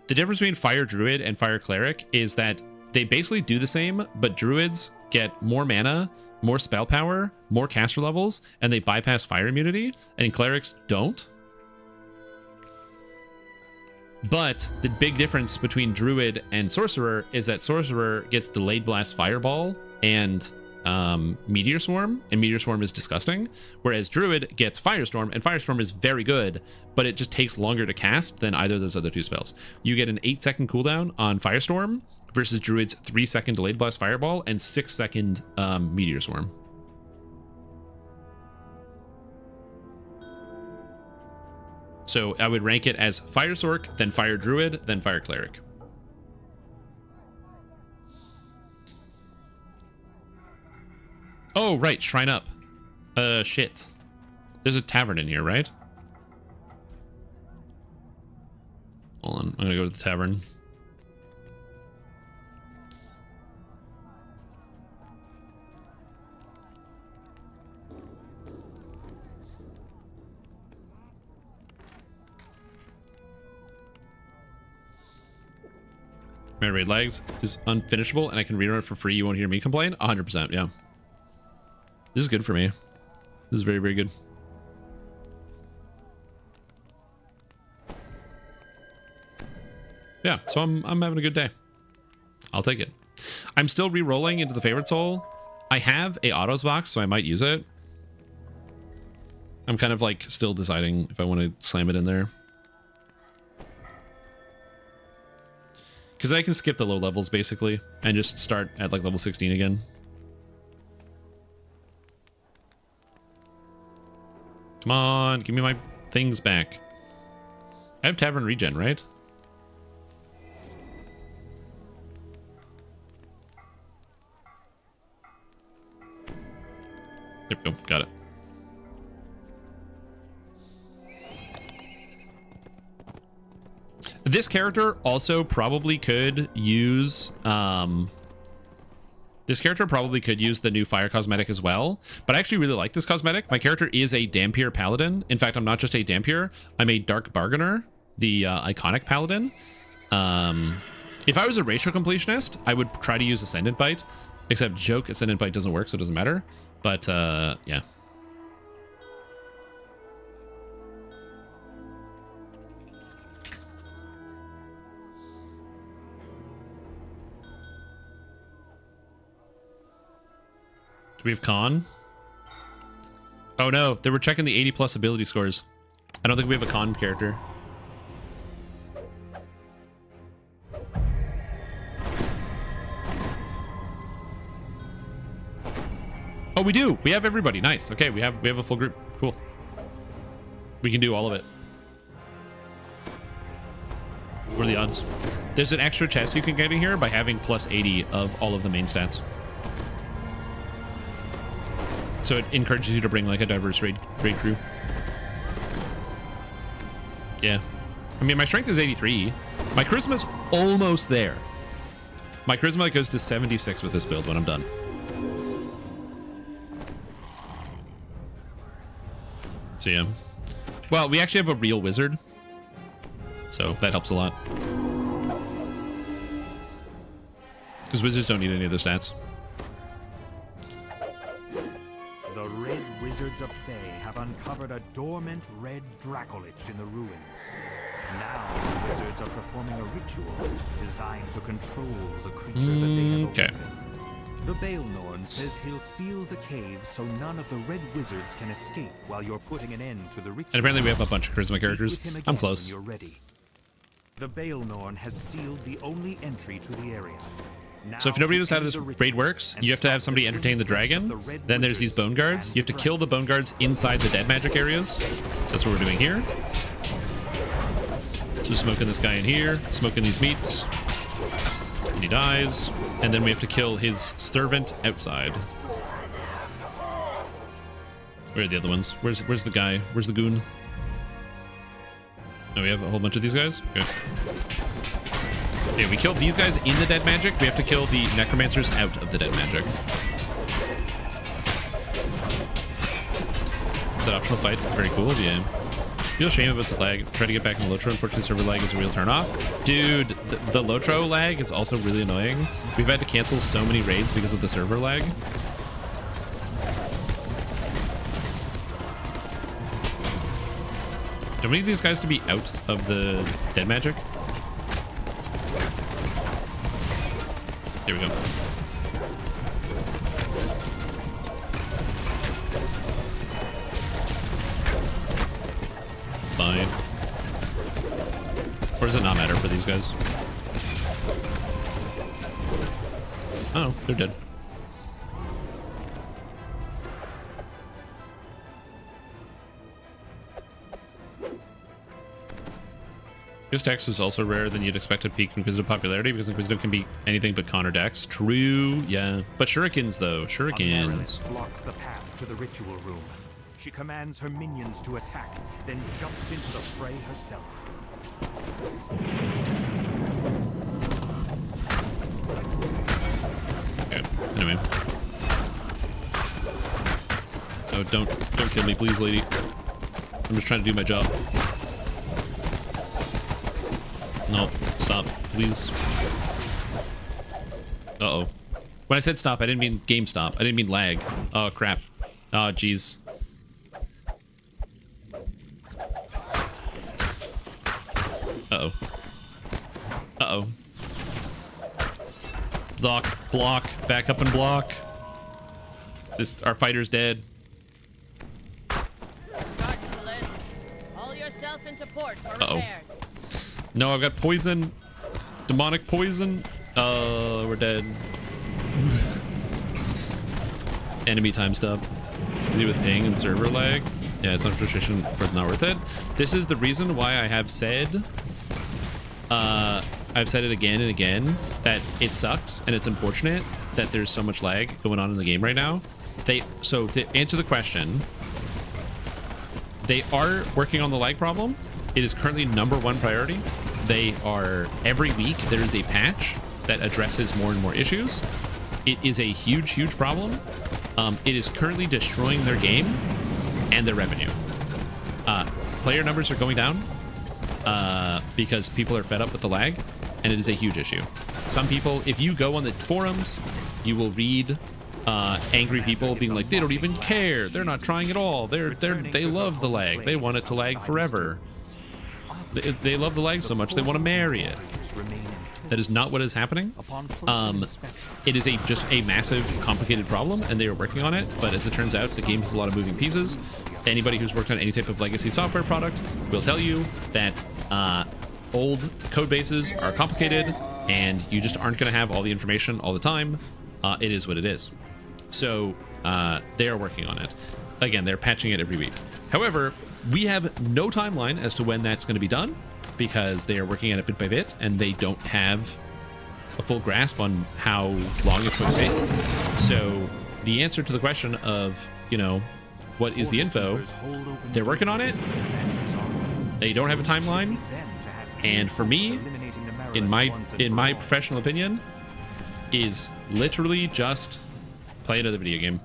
The difference between Fire Druid and Fire Cleric is that they basically do the same, but Druids get more mana, more spell power, more caster levels, and they bypass fire immunity, and Clerics don't. But the big difference between Druid and Sorcerer is that Sorcerer gets Delayed Blast Fireball and Meteor Swarm, and Meteor Swarm is disgusting, whereas Druid gets Firestorm, and Firestorm is very good, but it just takes longer to cast than either of those other two spells. You get an 8-second cooldown on Firestorm versus Druid's 3-second Delayed Blast Fireball and 6-second Meteor Swarm. So I would rank it as Fire Sork, then Fire Druid, then Fire Cleric. Oh, right, Shrine Up. Shit. There's a tavern in here, right? Hold on, I'm gonna go to the tavern. Mary Raid Lags is unfinishable and I can rerun it for free. You won't hear me complain? 100%, yeah. This is good for me. This is very, very good. Yeah, so I'm having a good day. I'll take it. I'm still re-rolling into the Favorite Soul. I have a autos box, so I might use it. I'm kind of like still deciding if I want to slam it in there. Because I can skip the low levels basically and just start at like level 16 again. Come on, give me my things back. I have Tavern Regen, right? Oh, got it. This character also probably could use this character probably could use the new fire cosmetic as well, but I actually really like this cosmetic. My character is a Dampier Paladin. In fact, I'm not just a Dampier, I'm a Dark Bargainer, the iconic Paladin. If I was a racial completionist, I would try to use Ascendant Bite, except joke, Ascendant Bite doesn't work, so it doesn't matter. But yeah. Do we have Con? Oh no, they were checking the 80+ ability scores. I don't think we have a Con character. Oh, we do. We have everybody. Nice. Okay, we have a full group. Cool. We can do all of it. What are the odds? There's an extra chest you can get in here by having plus 80 of all of the main stats. So it encourages you to bring like a diverse raid crew. Yeah. I mean, my strength is 83. My charisma's almost there. My charisma goes to 76 with this build when I'm done. So yeah. Well, we actually have a real wizard. So that helps a lot. Because wizards don't need any of their stats. The Red Wizards of Thay have uncovered a dormant red Dracolich in the ruins. Now the wizards are performing a ritual designed to control the creature that they have awoken. The Baelnorn says he'll seal the cave so none of the Red Wizards can escape while you're putting an end to the ritual. And apparently we have a bunch of charisma characters. I'm close. You're ready. The Baelnorn has sealed the only entry to the area. So if nobody knows how this raid works, you have to have somebody entertain the dragon. Then there's these bone guards. You have to kill the bone guards inside the dead magic areas. So that's what we're doing here. So smoking this guy in here, smoking these meats. And he dies. And then we have to kill his servant outside. Where are the other ones? Where's the guy? Where's the goon? Oh, we have a whole bunch of these guys? Okay. Okay, we killed these guys in the dead magic. We have to kill the necromancers out of the dead magic. Is that optional fight? That's very cool. Yeah. Feel shame about the lag. Try to get back in the Lotro. Unfortunately, server lag is a real turnoff. Dude, the Lotro lag is also really annoying. We've had to cancel so many raids because of the server lag. Do we need these guys to be out of the dead magic? Here we go. Fine. Or does it not matter for these guys? Oh, they're dead. This Dex was also rarer than you'd expect at peak Inquisitive popularity because Inquisitive can be anything but Connor Dex. True, yeah. But shurikens, though. Shurikens. Blocks the path to the ritual room. She commands her minions to attack, then jumps into the fray herself. Okay, anyway. Oh, don't kill me, please, lady. I'm just trying to do my job. No, stop, please. Uh-oh. When I said stop, I didn't mean game stop. I didn't mean lag. Oh, crap. Oh, jeez. Uh-oh. Uh-oh. Block. Back up and block. Our fighter's dead. Start the list. Haul yourself into port for repairs. No, I've got poison. Demonic poison. We're dead. Enemy time stop. To do with ping and server lag. Yeah, it's unfortunate, but not worth it. This is the reason why I have said, I've said it again and again, that it sucks and it's unfortunate that there's so much lag going on in the game right now. So to answer the question, they are working on the lag problem. It is currently #1 priority. They are, every week there is a patch that addresses more and more issues. It is a huge problem. It is currently destroying their game and their revenue. Player numbers are going down because people are fed up with the lag, and it is a huge issue. Some people, if you go on the forums, you will read angry people being like, they don't even care, they're not trying at all, they love the lag, they want it to lag forever, they love the lag so much they want to marry it. That is not what is happening. It is just a massive, complicated problem, and they are working on it. But as it turns out, the game has a lot of moving pieces. Anybody who's worked on any type of legacy software product will tell you that old code bases are complicated, and you just aren't going to have all the information all the time. It is what it is. So they are working on it. Again, they're patching it every week. However, we have no timeline as to when that's going to be done, because they are working at it bit by bit, and they don't have a full grasp on how long it's going to take. So the answer to the question of, you know, what is the info, they're working on it. They don't have a timeline. And for me, in my professional opinion, is literally just play another video game.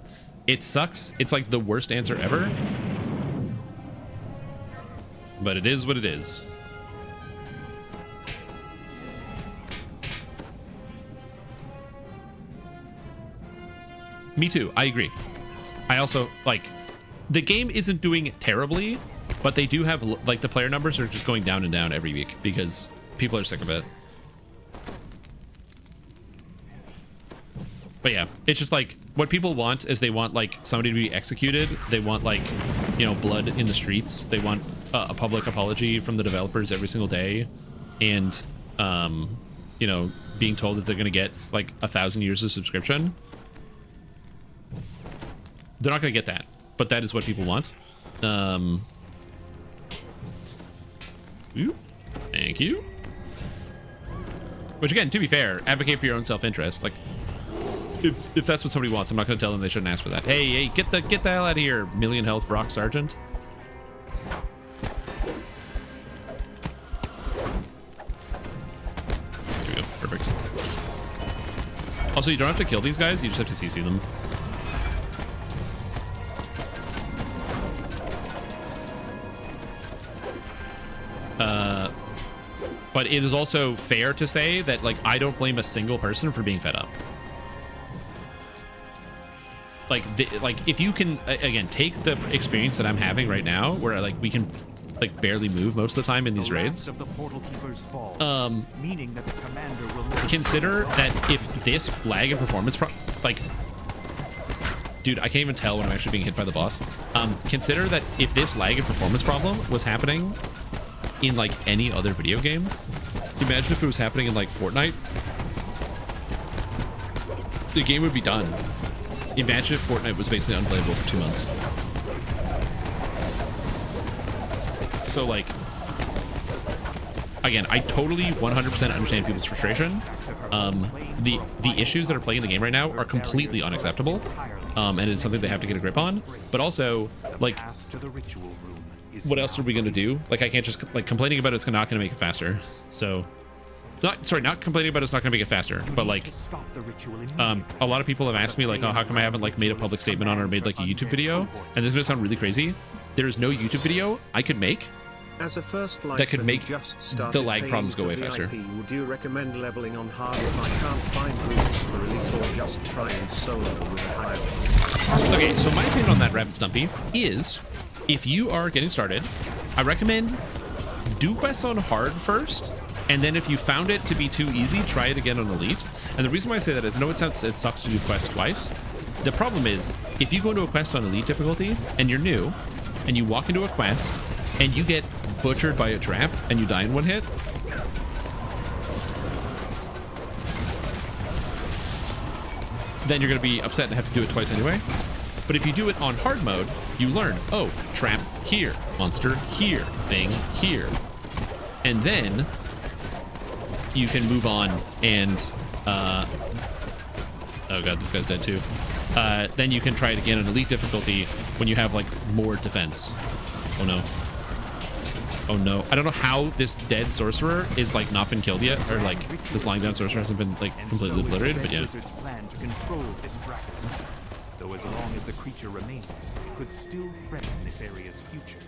It sucks. It's like the worst answer ever. But it is what it is. Me too. I agree. I also, like, the game isn't doing terribly, but they do have, like, the player numbers are just going down and down every week because people are sick of it. But yeah, it's just like, what people want is they want, like, somebody to be executed. They want, like, you know, blood in the streets. They want a public apology from the developers every single day. And, you know, being told that they're going to get, like, 1,000 years of subscription. They're not going to get that, but that is what people want. Ooh, thank you. Which, again, to be fair, advocate for your own self-interest. Like, if that's what somebody wants, I'm not going to tell them they shouldn't ask for that. Hey, get the hell out of here, million health rock sergeant. There we go. Perfect. Also, you don't have to kill these guys. You just have to CC them. But it is also fair to say that, like, I don't blame a single person for being fed up. Like, if you can, again, take the experience that I'm having right now, where, like, we can, like, barely move most of the time in these raids. Consider that if this lag and performance, like, dude, I can't even tell when I'm actually being hit by the boss. Consider that if this lag and performance problem was happening in, like, any other video game, imagine if it was happening in, like, Fortnite. The game would be done. Imagine if Fortnite was basically unplayable for 2 months. So, like, again, I totally 100% understand people's frustration. The issues that are playing in the game right now are completely unacceptable, and it's something they have to get a grip on. But also, like, what else are we going to do? Like, I can't just, like, complaining about it's not going to make it faster. So, not complaining about it's not going to make it faster, but, like, a lot of people have asked me, like, oh, how come I haven't, like, made a public statement on it or made, like, a YouTube video? And this is going to sound really crazy. There is no YouTube video I could make that could make the lag problems go way faster. Would you recommend leveling on hard if I can't find routes for elite, or just try and solo with a higher? Okay, so my opinion on that, Rabbit Stumpy, is if you are getting started, I recommend do quests on hard first, and then if you found it to be too easy, try it again on elite. And the reason why I say that is, I know it sucks to do quests twice. The problem is, if you go into a quest on elite difficulty and you're new, and you walk into a quest and you get butchered by a trap and you die in one hit, then you're going to be upset and have to do it twice anyway. But if you do it on hard mode, you learn, oh, trap here, monster here, thing here. And then you can move on and, oh god, this guy's dead too. then you can try it again on elite difficulty when you have like more defense. Oh no. Oh no. I don't know how this dead sorcerer is like not been killed yet, or like this lying down sorcerer hasn't been like completely obliterated, but yeah. Plan to control this dragon. Though as long as the creature remains, it could still threaten this area's future.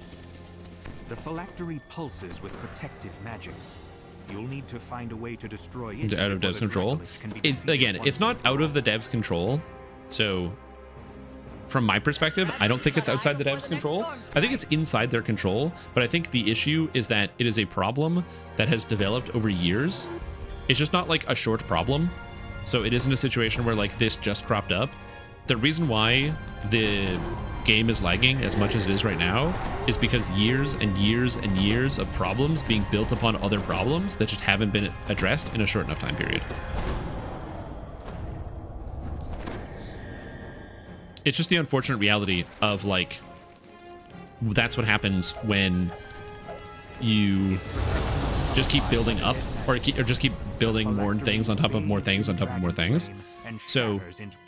The phylactery pulses with protective magics. You'll need to find a way to destroy it. Out of dev's control. It's not out of the dev's control. So from my perspective, I don't think it's outside the dev's control. I think it's inside their control, but I think the issue is that it is a problem that has developed over years. It's just not like a short problem. So it isn't a situation where like this just cropped up. The reason why the game is lagging as much as it is right now is because years and years and years of problems being built upon other problems that just haven't been addressed in a short enough time period. It's just the unfortunate reality of like, that's what happens when you just keep building up or just keep building more things on top of more things on top of more things. So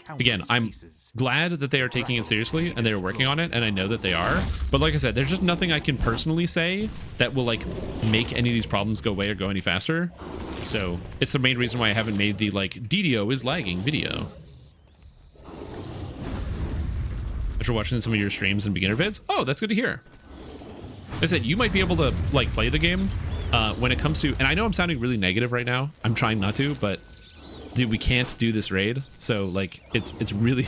again, I'm glad that they are taking it seriously and they're working on it, and I know that they are, but like I said, there's just nothing I can personally say that will like make any of these problems go away or go any faster. So it's the main reason why I haven't made the like DDO is lagging video. After watching some of your streams and beginner vids. Oh, that's good to hear. Like I said, you might be able to like play the game when it comes to, and I know I'm sounding really negative right now. I'm trying not to, but dude, we can't do this raid. So like it's really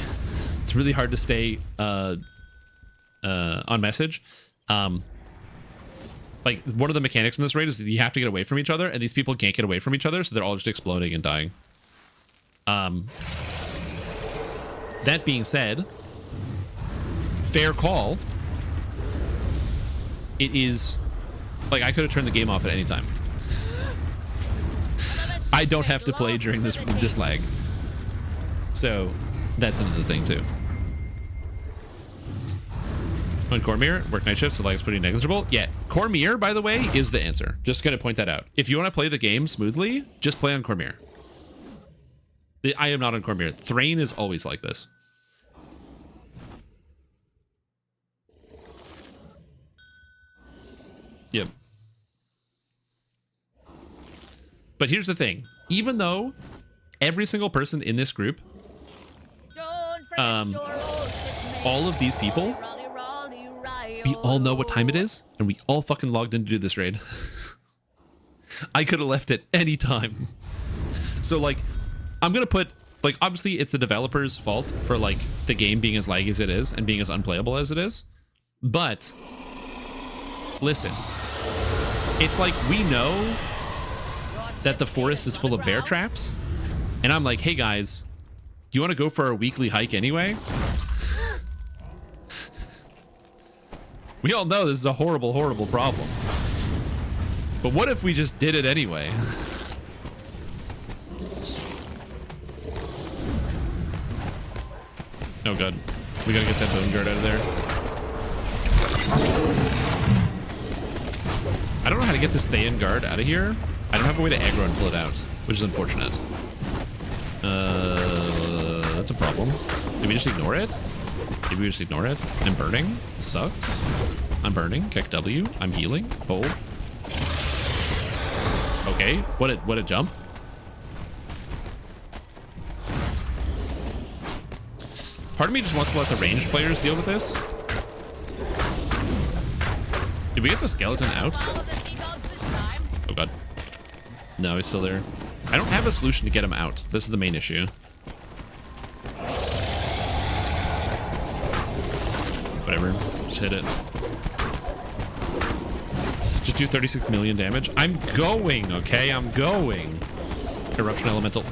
hard to stay on message. Like one of the mechanics in this raid is that you have to get away from each other, and these people can't get away from each other, so they're all just exploding and dying. That being said, fair call. It is like I could have turned the game off at any time. I don't have to play during this lag. So that's another thing too. On Cormier, work night shift, so lag's pretty negligible. Yeah, Cormier, by the way, is the answer. Just gonna point that out. If you want to play the game smoothly, just play on Cormier. I am not on Cormier. Thrain is always like this. Yep. But here's the thing. Even though every single person in this group, all of these people, we all know what time it is, and we all fucking logged in to do this raid. I could have left at any time. So, like, I'm going to put, like, obviously it's the developer's fault for, like, the game being as laggy as it is and being as unplayable as it is. But, listen. It's like we know that the forest is full of bear traps, and I'm like, hey guys, do you want to go for our weekly hike anyway? We all know this is a horrible, horrible problem. But what if we just did it anyway? Oh god, we gotta get that bone guard out of there. I don't know how to get this stay-in guard out of here. I don't have a way to aggro and pull it out, which is unfortunate. That's a problem. Did we just ignore it? Did we just ignore it? I'm burning. This sucks. I'm burning. Kick W. I'm healing. Hold. Okay. What a jump. Part of me just wants to let the ranged players deal with this. Did we get the skeleton out? Oh god. No, he's still there. I don't have a solution to get him out. This is the main issue. Whatever. Just hit it. Just do 36 million damage. I'm going, okay? I'm going. Eruption Elemental.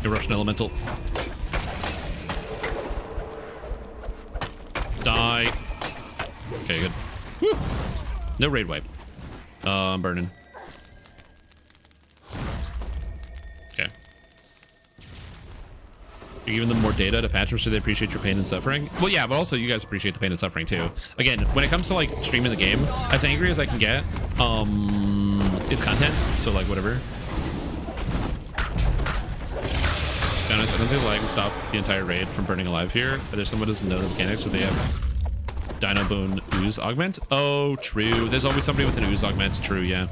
Eruption Elemental. Die. Okay, good. Whew. No raid wipe. I'm burning. Okay. You're giving them more data to patch them so they appreciate your pain and suffering? Well, yeah, but also you guys appreciate the pain and suffering too. Again, when it comes to like streaming the game, as angry as I can get, it's content, so like whatever. To be honest, I don't think the lag will stop the entire raid from burning alive here. There's someone who doesn't know the mechanics, so they have Dino Bone Ooze Augment. Oh, true. There's always somebody with an Ooze Augment. True, yeah.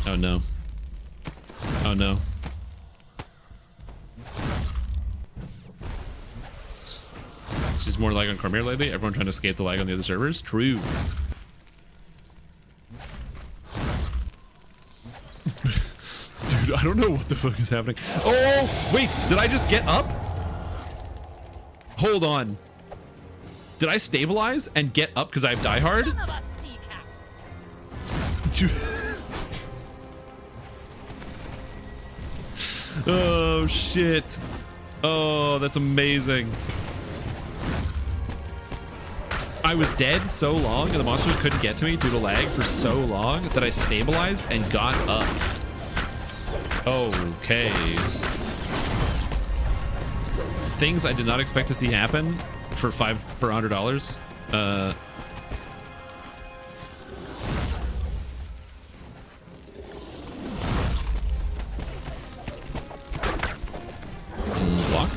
Oh no. Oh no. This is more lag on Cormier lately. Everyone trying to escape the lag on the other servers. True. Dude, I don't know what the fuck is happening. Oh, wait, did I just get up? Hold on. Did I stabilize and get up because I have Die Hard? Oh, shit. Oh, that's amazing. I was dead so long and the monsters couldn't get to me due to lag for so long that I stabilized and got up. Okay. Things I did not expect to see happen for $100. Block.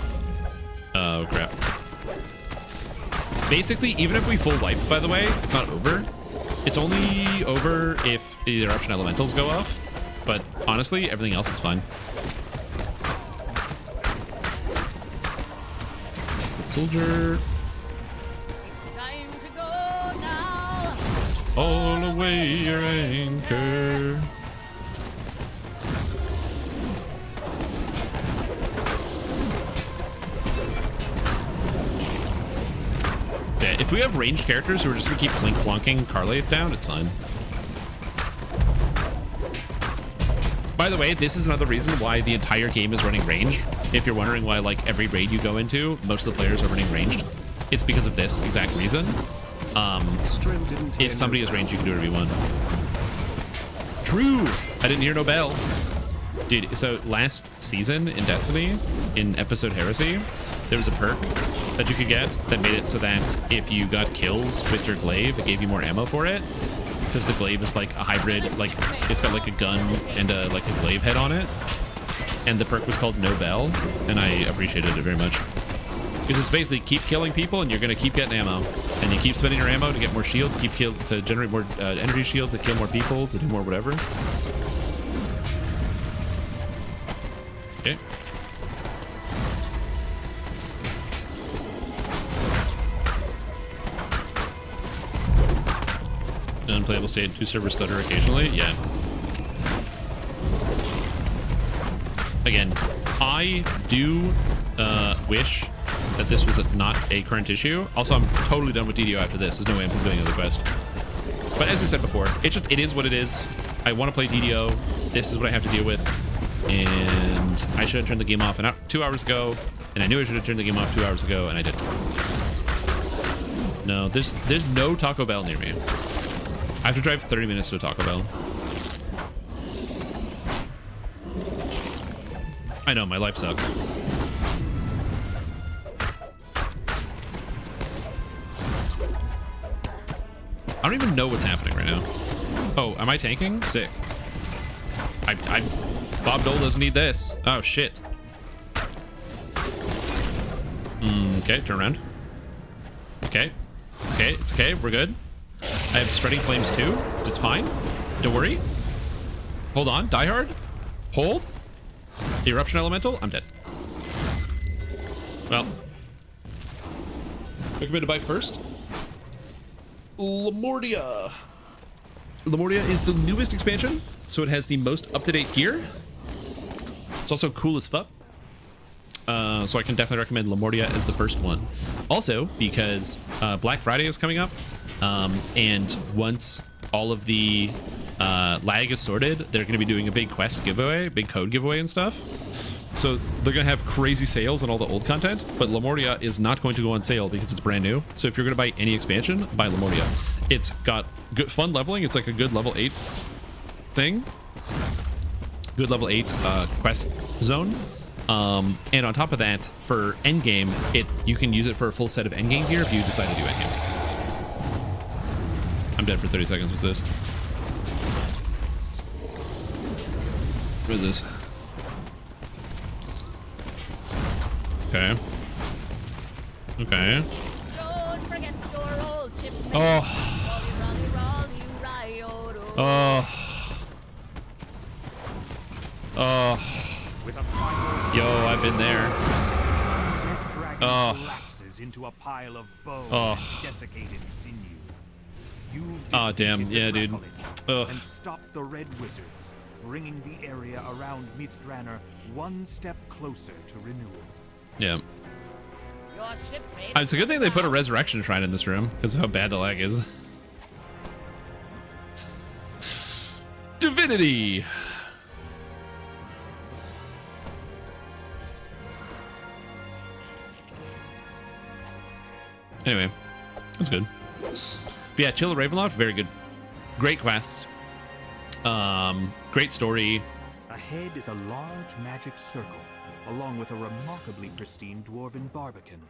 Oh crap. Basically, even if we full wipe, by the way, it's not over. It's only over if the eruption elementals go off. But honestly, everything else is fine. Soldier. It's time to go now. All away your anchor. Yeah, if we have ranged characters who are just gonna keep plink plonking Carlath down, it's fine. By the way, this is another reason why the entire game is running ranged. If you're wondering why, like, every raid you go into, most of the players are running ranged, it's because of this exact reason. If somebody is ranged, you can do whatever you want. True! I didn't hear no bell. Dude, so last season in Destiny, in episode Heresy, there was a perk that you could get that made it so that if you got kills with your glaive, it gave you more ammo for it. Because the glaive is like a hybrid, like it's got like a gun and like a glaive head on it. And the perk was called No Bell, and I appreciated it very much. Because it's basically keep killing people and you're going to keep getting ammo. And you keep spending your ammo to get more shield, to generate more energy shield, to kill more people, to do more whatever. Okay. Unplayable state, 2 server stutter occasionally. Yeah. Again, I do wish that this was not a current issue. Also, I'm totally done with DDO after this. There's no way I'm doing another quest. But as I said before, it is what it is. I want to play DDO. This is what I have to deal with. And I should have turned the game off 2 hours ago. And I knew I should have turned the game off 2 hours ago, and I didn't. No, there's no Taco Bell near me. I have to drive 30 minutes to a Taco Bell. I know, my life sucks. I don't even know what's happening right now. Oh, am I tanking? Sick. Bob Dole doesn't need this. Oh, shit. Okay, turn around. Okay. It's okay. It's okay. We're good. I have spreading flames too. It's fine. Don't worry. Hold on. Die Hard. Hold. Eruption Elemental. I'm dead. Well. Recommend to buy first. Lamortia. Lamortia is the newest expansion, so it has the most up-to-date gear. It's also cool as fuck. So I can definitely recommend Lamortia as the first one. Also, because Black Friday is coming up, and once all of the lag is sorted, they're going to be doing a big quest giveaway, big code giveaway and stuff. So they're going to have crazy sales on all the old content, but Lamortia is not going to go on sale because it's brand new. So if you're going to buy any expansion, buy Lamortia. It's got good fun leveling. It's like a good level 8 thing. Good level 8 quest zone. And on top of that, for endgame, you can use it for a full set of endgame gear if you decide to do endgame. I'm dead for 30 seconds. What's this? What is this? Okay. Okay. Oh. Oh. Oh. Yo, I've been there. Oh. Into a pile of bone Oh. and desiccated sinew. Oh, damn. Yeah, dude. Ugh. And stop the Red Wizards, bringing the area around Mithranor one step closer to renewal. Yeah. It's a good thing they put a resurrection shrine in this room because of how bad the lag is. Divinity. Anyway, that's good. But yeah, Chill of Ravenloft, very good. Great quests. Great story. Ahead is a large magic circle, along with a remarkably pristine dwarven barbican.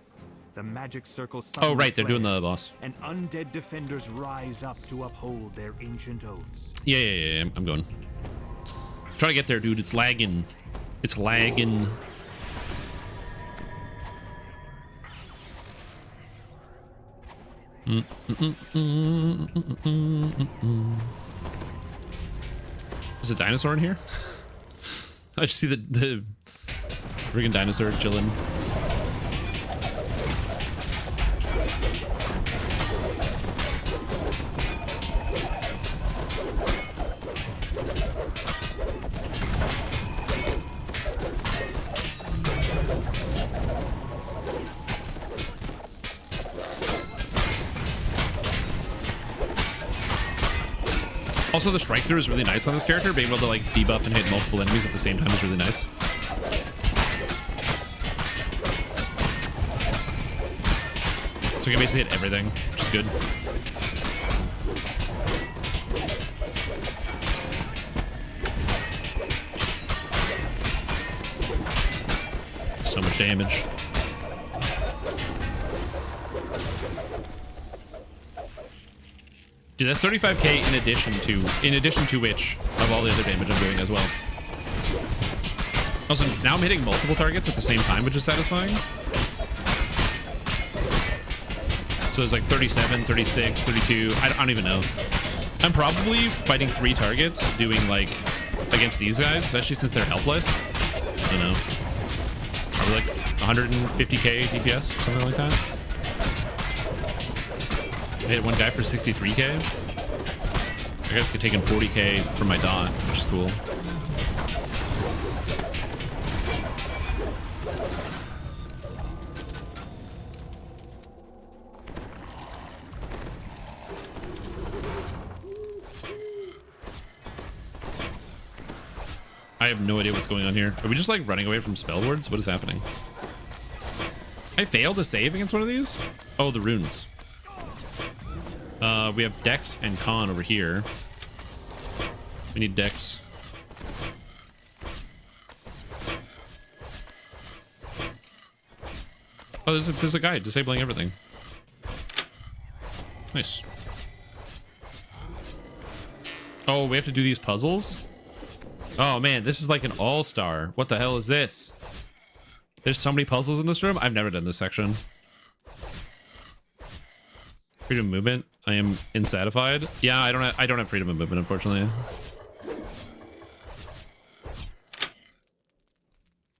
The magic circle. Oh, right, they're doing the boss. And undead defenders rise up to uphold their ancient oaths. Yeah. I'm going. Trying to get there, dude. It's lagging. It's lagging. Is a dinosaur in here? I just see the friggin' dinosaur chilling. Also, the strike through is really nice on this character. Being able to like debuff and hit multiple enemies at the same time is really nice. So you can basically hit everything, which is good. So much damage. Dude, that's 35k in addition to which of all the other damage I'm doing as well. Also, now I'm hitting multiple targets at the same time, which is satisfying. So it's like 37, 36, 32. I don't even know. I'm probably fighting 3 targets doing like against these guys, especially since they're helpless. I don't know. Probably like 150k DPS, something like that. I hit one guy for 63k. I guess could take in 40k from my dot, which is cool. I have no idea what's going on here. Are we just like running away from spell words? What is happening? I failed to save against one of these? Oh, the runes. We have Dex and Con over here. We need Dex. Oh, there's a guy disabling everything. Nice. Oh, we have to do these puzzles? Oh man, this is like an all-star. What the hell is this? There's so many puzzles in this room. I've never done this section. Freedom of movement. I am insatified. Yeah, I don't have freedom of movement, unfortunately.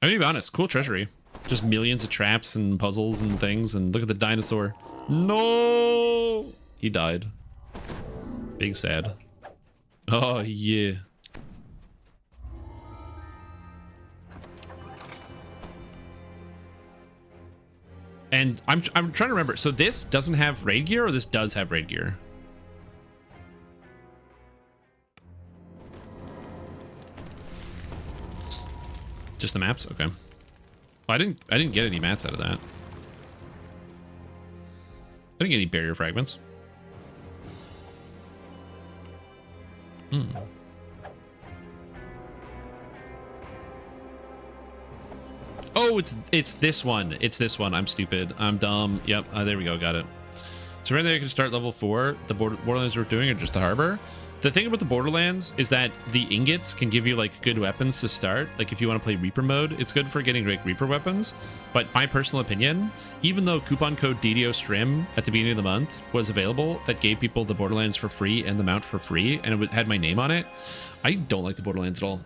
I'm gonna be honest, cool treasury. Just millions of traps and puzzles and things, and look at the dinosaur. No! He died. Big sad. Oh yeah. And I'm trying to remember. So this doesn't have raid gear, or this does have raid gear? Just the maps? Okay. Well, I didn't get any mats out of that. I didn't get any barrier fragments. Oh, it's this one. It's this one. I'm stupid. I'm dumb. Yep. There we go. Got it. So right there, you can start level 4. The Borderlands we're doing, or just the harbor. The thing about the Borderlands is that the ingots can give you like good weapons to start. Like if you want to play Reaper mode, it's good for getting like Reaper weapons. But my personal opinion, even though coupon code DDO Strim at the beginning of the month was available, that gave people the Borderlands for free and the mount for free, and it had my name on it, I don't like the Borderlands at all.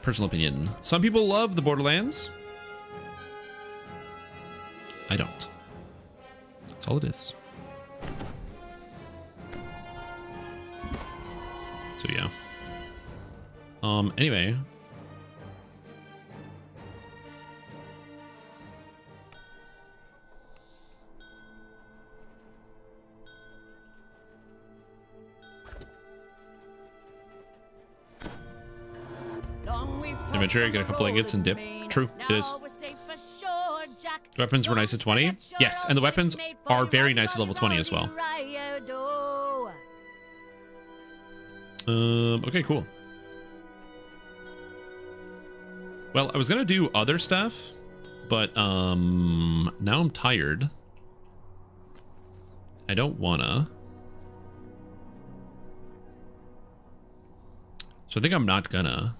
Personal opinion. Some people love the Borderlands. I don't. That's all it is. So yeah. Anyway. Adventure, get a couple ingots and dip. True, it is. The weapons were nice at 20. Yes, and the weapons are very nice at level 20 as well. Okay, cool. Well, I was gonna do other stuff, but now I'm tired. I don't wanna. So I think I'm not gonna.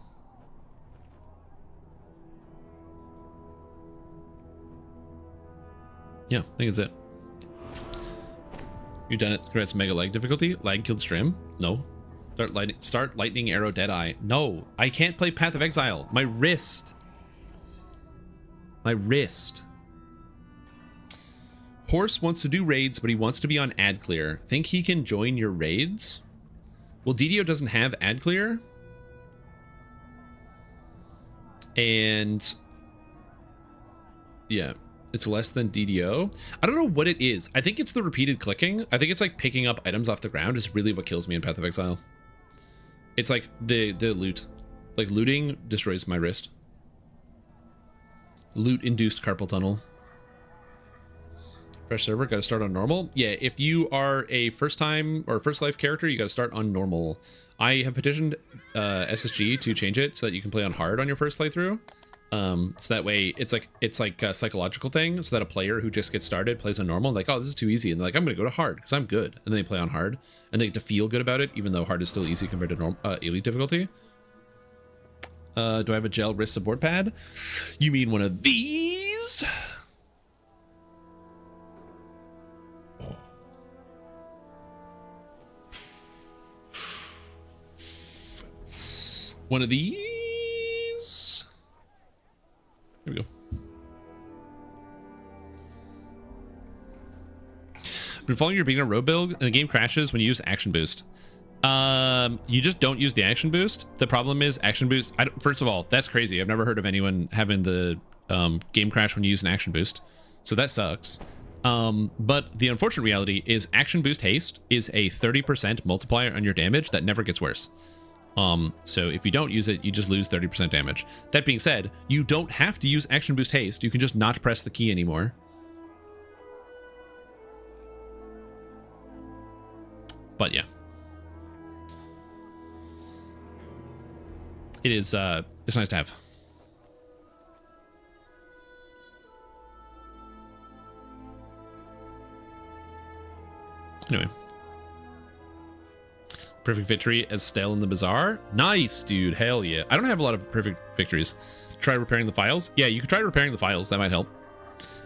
Yeah, I think it's it. You done it. Congrats, mega lag difficulty. Lag killed stream. No. Start lightning arrow deadeye. No, I can't play Path of Exile. My wrist. My wrist. Horse wants to do raids, but he wants to be on ad clear. Think he can join your raids? Well, DDO doesn't have ad clear. And yeah, it's less than DDO. I don't know what it is. I think it's the repeated clicking. I think it's like picking up items off the ground is really what kills me in Path of Exile. It's like the loot. Like looting destroys my wrist. Loot induced carpal tunnel. Fresh server, gotta start on normal. Yeah, if you are a first time or first life character, you gotta start on normal. I have petitioned SSG to change it so that you can play on hard on your first playthrough. So that way it's like a psychological thing, so that a player who just gets started plays on normal, like, oh, this is too easy, and they're like, I'm gonna go to hard because I'm good, and then they play on hard and they get to feel good about it, even though hard is still easy compared to normal elite difficulty. Do I have a gel wrist support pad? You mean one of these? One of these? Here we go. Been following your beginner road build and the game crashes when you use action boost. You just don't use the action boost. The problem is action boost. First of all, that's crazy. I've never heard of anyone having the game crash when you use an action boost. So that sucks. But the unfortunate reality is action boost haste is a 30% multiplier on your damage that never gets worse. So if you don't use it, you just lose 30% damage. That being said, you don't have to use action boost haste. You can just not press the key anymore. But yeah. It is, it's nice to have. Anyway. Perfect victory as Stale in the Bazaar. Nice, dude. Hell yeah. I don't have a lot of perfect victories. Try repairing the files. Yeah, you could try repairing the files. That might help.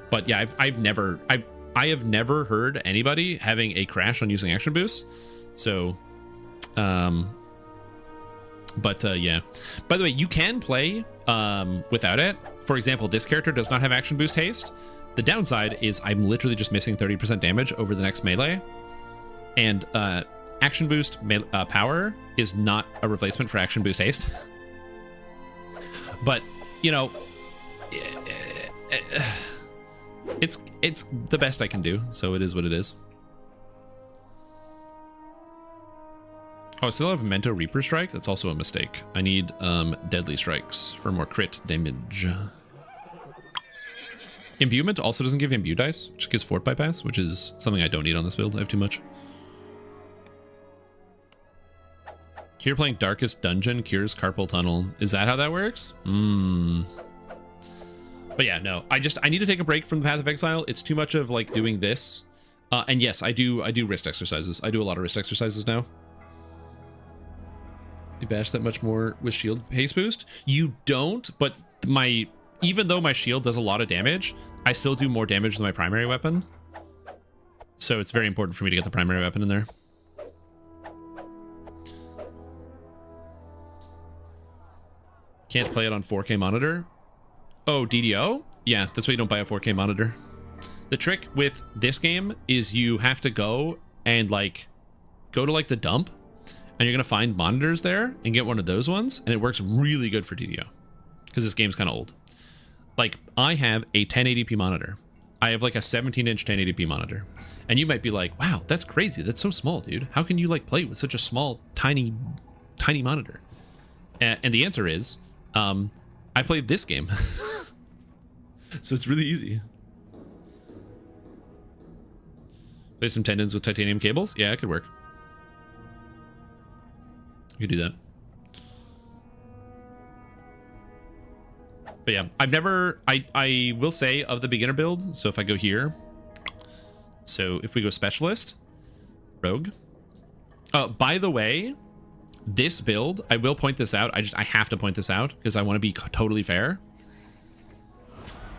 But yeah, I have never heard anybody having a crash on using action boosts. So, yeah. By the way, you can play without it. For example, this character does not have action boost haste. The downside is I'm literally just missing 30% damage over the next melee. And action boost power is not a replacement for action boost haste. But, you know, it's the best I can do, so it is what it is. Oh, I still have Memento Reaper Strike? That's also a mistake. I need Deadly Strikes for more crit damage. Imbuement also doesn't give Imbue dice, just gives Fort Bypass, which is something I don't need on this build. I have too much. Here playing Darkest Dungeon cures carpal tunnel. Is that how that works? But yeah, no, I need to take a break from the Path of Exile. It's too much of like doing this. And yes, I do wrist exercises. I do a lot of wrist exercises now. You bash that much more with shield haste boost? You don't, but even though my shield does a lot of damage, I still do more damage than my primary weapon. So it's very important for me to get the primary weapon in there. Can't play it on 4K monitor. Oh, DDO? Yeah, that's why you don't buy a 4K monitor. The trick with this game is you have to go and like go to like the dump, and you're gonna find monitors there and get one of those ones, and it works really good for DDO because this game's kind of old. Like I have a 1080p monitor. I have like a 17-inch 1080p monitor, and you might be like, "Wow, that's crazy. That's so small, dude. How can you like play with such a small, tiny monitor?" And the answer is, I played this game. So it's really easy. Play some tendons with titanium cables? Yeah, it could work. You could do that. But yeah, I've never... I will say of the beginner build, so if I go here... So if we go specialist, rogue. By the way, this build, I will point this out. I have to point this out because I want to be totally fair.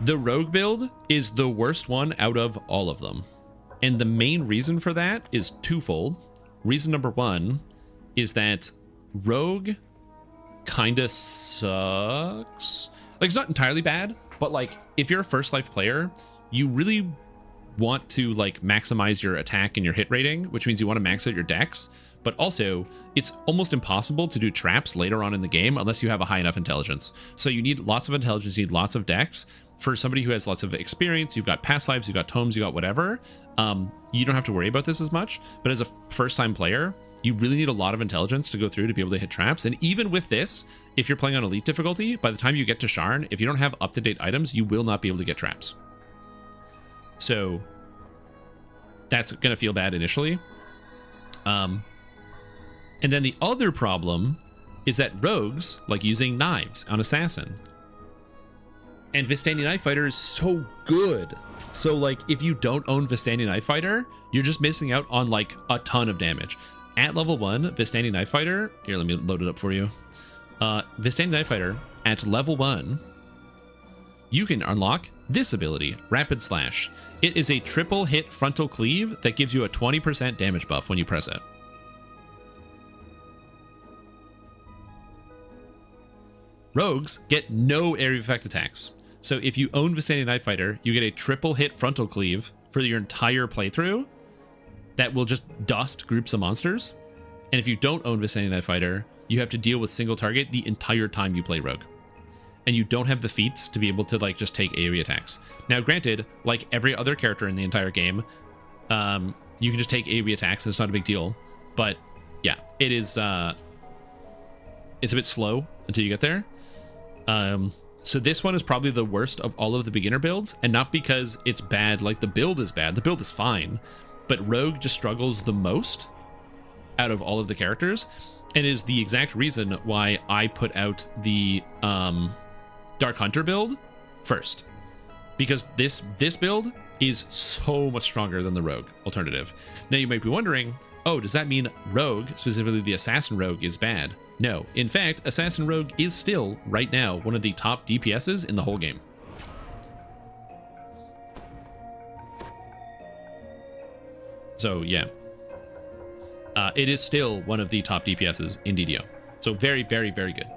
The rogue build is the worst one out of all of them. And the main reason for that is twofold. Reason number one is that rogue kind of sucks. Like, it's not entirely bad, but like if you're a first life player, you really want to like maximize your attack and your hit rating, which means you want to max out your dex. But also, it's almost impossible to do traps later on in the game unless you have a high enough intelligence. So you need lots of intelligence, you need lots of dex. For somebody who has lots of experience, you've got past lives, you've got tomes, you got whatever, you don't have to worry about this as much. But as a first-time player, you really need a lot of intelligence to go through to be able to hit traps. And even with this, if you're playing on elite difficulty, by the time you get to Sharn, if you don't have up-to-date items, you will not be able to get traps. So that's going to feel bad initially. And then the other problem is that rogues like using knives on assassin. And Vistani Knife Fighter is so good. So like if you don't own Vistani Knife Fighter, you're just missing out on like a ton of damage. At level 1, Vistani Knife Fighter, here, let me load it up for you. Vistani Knife Fighter at level 1, you can unlock this ability, Rapid Slash. It is a triple hit frontal cleave that gives you a 20% damage buff when you press it. Rogues get no area of effect attacks. So if you own Vistani Knife Fighter, you get a triple hit frontal cleave for your entire playthrough that will just dust groups of monsters. And if you don't own Vistani Knife Fighter, you have to deal with single target the entire time you play Rogue. And you don't have the feats to be able to like just take AoE attacks. Now granted, like every other character in the entire game, you can just take AoE attacks and it's not a big deal. But yeah, it is it's a bit slow until you get there. So this one is probably the worst of all of the beginner builds, and not because it's bad, like the build is bad. The build is fine, but Rogue just struggles the most out of all of the characters, and is the exact reason why I put out the Dark Hunter build first, because this build is so much stronger than the Rogue alternative. Now you might be wondering, oh, does that mean Rogue, specifically the Assassin Rogue, is bad? No. In fact, Assassin Rogue is still, right now, one of the top DPSs in the whole game. So, yeah. It is still one of the top DPSs in DDO. So, very, very, very good.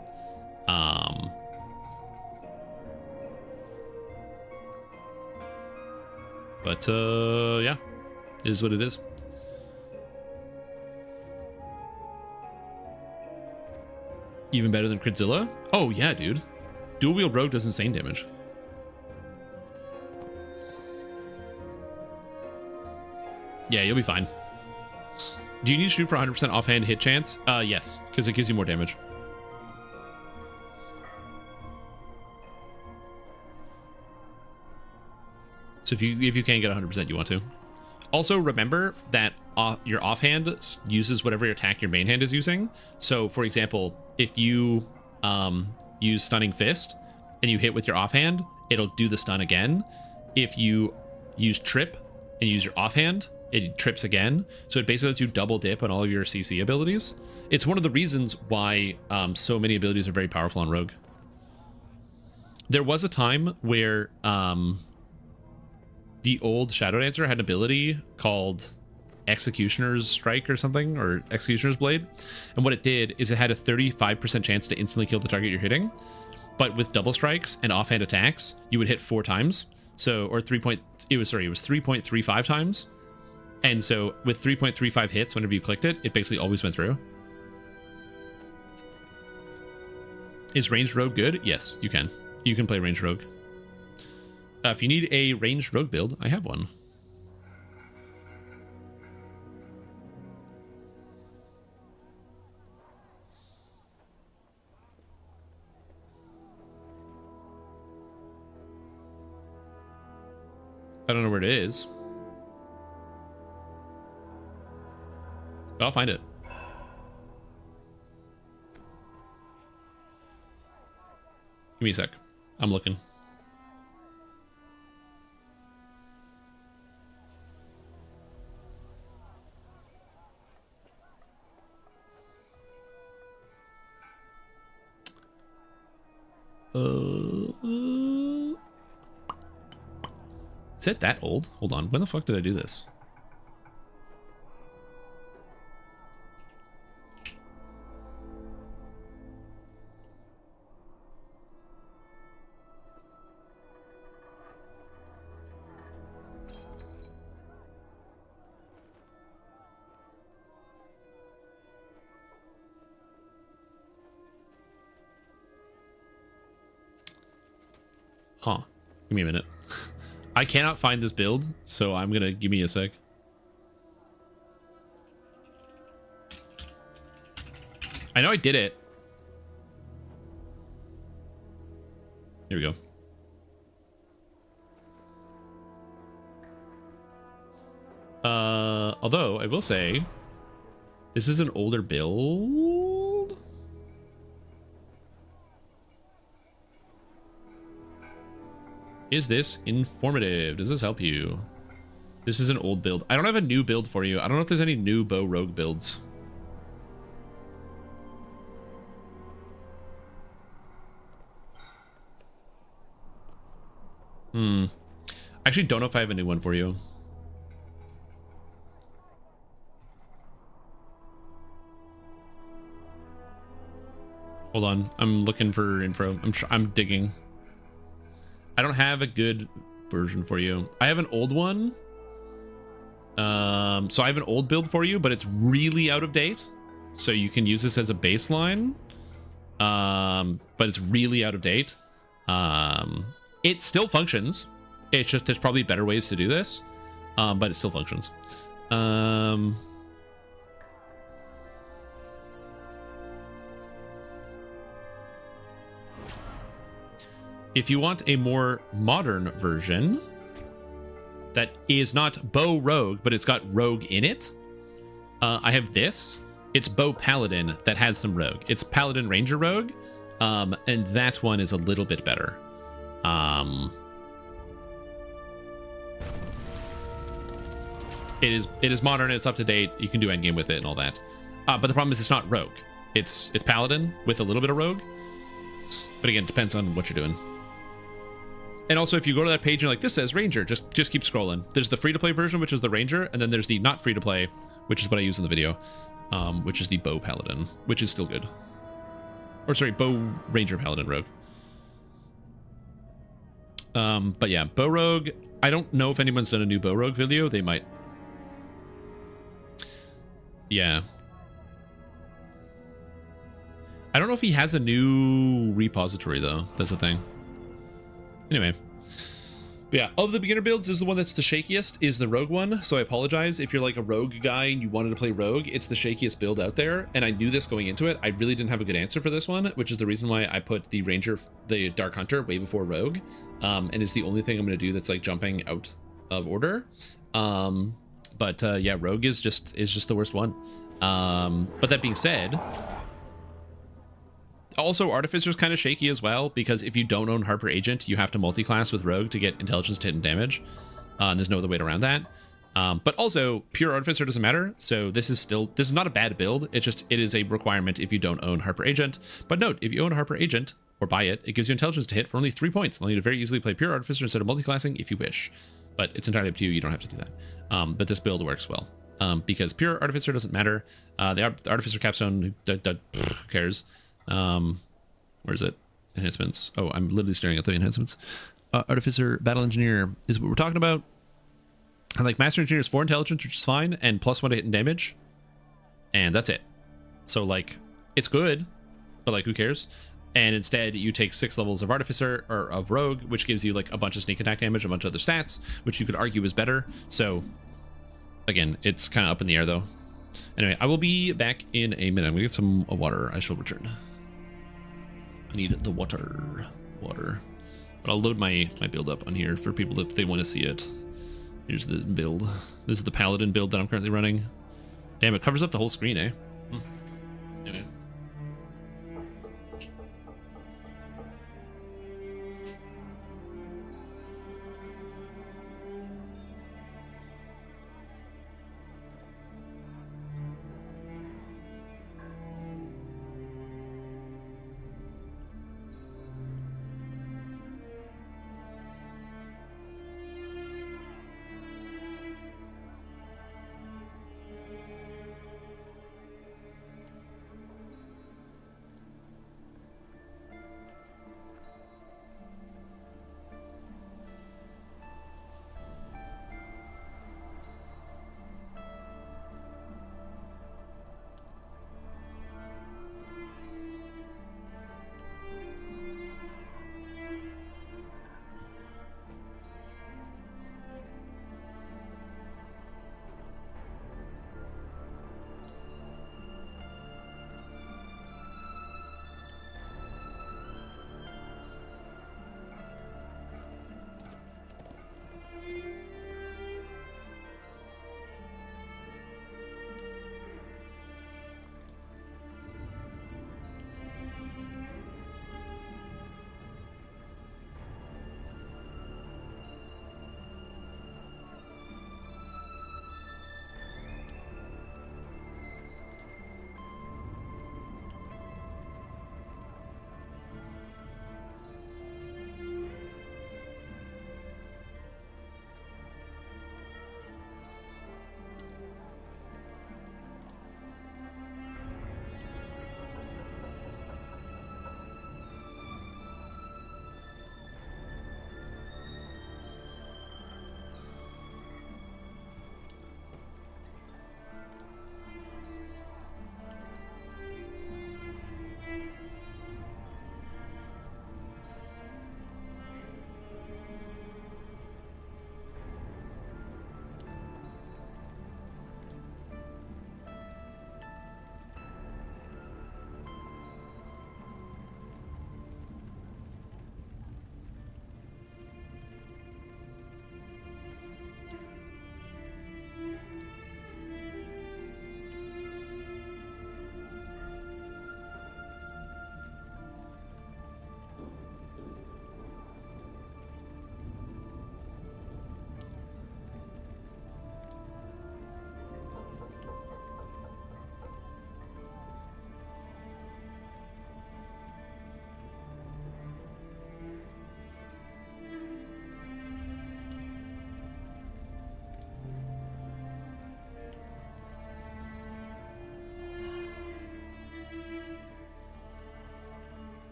But, yeah. It is what it is. Even better than Critzilla? Oh, yeah, dude. Dual wield Rogue does insane damage. Yeah, you'll be fine. Do you need to shoot for 100% offhand hit chance? Yes, because it gives you more damage. So if you can't get 100%, you want to. Also, remember that your offhand uses whatever attack your main hand is using. So, for example, if you use Stunning Fist and you hit with your offhand, it'll do the stun again. If you use trip and use your offhand, it trips again. So it basically lets you double dip on all of your CC abilities. It's one of the reasons why so many abilities are very powerful on Rogue. There was a time where the old Shadow Dancer had an ability called Executioner's Strike or something, or Executioner's Blade. And what it did is it had a 35% chance to instantly kill the target you're hitting. But with double strikes and offhand attacks, you would hit 4 times. So, or it was 3.35 times. And so with 3.35 hits, whenever you clicked it, it basically always went through. Is ranged rogue good? Yes, you can. You can play ranged rogue. If you need a ranged rogue build, I have one. I don't know where it is, but I'll find it. Give me a sec. I'm looking. Is it that old? Hold on. When the fuck did I do this? Huh. Give me a minute. I cannot find this build, so I'm gonna give me a sec. I know I did it. Here we go. Although I will say this is an older build. Is this informative? Does this help you? This is an old build. I don't have a new build for you. I don't know if there's any new bow rogue builds. I actually don't know if I have a new one for you. Hold on. I'm looking for info. I'm digging. I don't have a good version for you. I have an old one. So I have an old build for you, but it's really out of date. So you can use this as a baseline. But it's really out of date. It still functions. It's just there's probably better ways to do this. But it still functions. If you want a more modern version that is not bow rogue, but it's got rogue in it, I have this. It's bow paladin that has some rogue. It's paladin ranger rogue, and that one is a little bit better. It is modern. It's up to date. You can do endgame with it and all that. But the problem is it's not rogue. It's paladin with a little bit of rogue. But again, it depends on what you're doing. And also, if you go to that page and you're like, this says Ranger, just keep scrolling. There's the free-to-play version, which is the Ranger, and then there's the not free-to-play, which is what I use in the video, which is the Bow Paladin, which is still good. Or sorry, Bow Ranger Paladin Rogue. But yeah, Bow Rogue, I don't know if anyone's done a new Bow Rogue video. They might. Yeah. I don't know if he has a new repository, though. That's the thing. Anyway, but yeah, of the beginner builds, is the one that's the shakiest, is the rogue one. So I apologize if you're like a rogue guy and you wanted to play rogue. It's the shakiest build out there, and I knew this going into it. I really didn't have a good answer for this one, which is the reason why I put the ranger, the dark hunter, way before rogue, and it's the only thing I'm going to do that's like jumping out of order. But yeah, rogue is just the worst one. But that being said, Also, Artificer's kind of shaky as well, because if you don't own Harper Agent, you have to multi-class with Rogue to get intelligence to hit and damage. And there's no other way around that. But also, pure Artificer doesn't matter. So this is not a bad build. It is a requirement if you don't own Harper Agent. But note, if you own Harper Agent or buy it, it gives you intelligence to hit for only 3 points. Allow you to very easily play pure Artificer instead of multi-classing if you wish. But it's entirely up to you. You don't have to do that. But this build works well. Because pure Artificer doesn't matter. The Artificer Capstone, who cares? Where is it? Enhancements. Oh, I'm literally staring at the enhancements. Artificer Battle Engineer is what we're talking about. And like Master Engineer is 4 intelligence, which is fine, and +1 to hit and damage. And that's it. So like, it's good, but like, who cares? And instead, you take 6 levels of Artificer or of Rogue, which gives you like a bunch of sneak attack damage, a bunch of other stats, which you could argue is better. So again, it's kind of up in the air though. Anyway, I will be back in a minute. I'm gonna get some water. I shall return. I need the water. But I'll load my build up on here for people if they want to see it. Here's the build. This is the Paladin build that I'm currently running. Damn, it covers up the whole screen, eh? Anyway.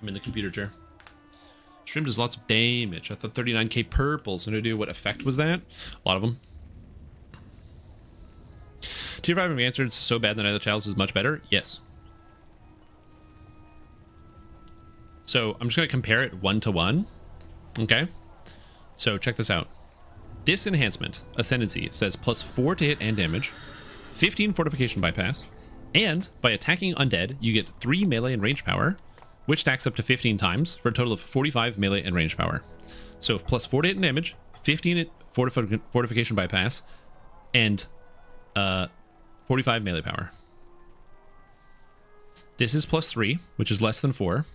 I'm in the computer chair. Stream does lots of damage. I thought 39k purples. And I do what effect was that? A lot of them. Tier 5 answered so bad that Night of the Childs is much better. Yes. So I'm just going to compare it 1-to-1. Okay. So check this out. This enhancement, Ascendancy, says +4 to hit and damage, 15 fortification bypass, and by attacking undead, you get 3 melee and range power, which stacks up to 15 times for a total of 45 melee and range power. So if +4 to hit and damage, 15 fortification bypass, and 45 melee power. This is +3, which is less than 4.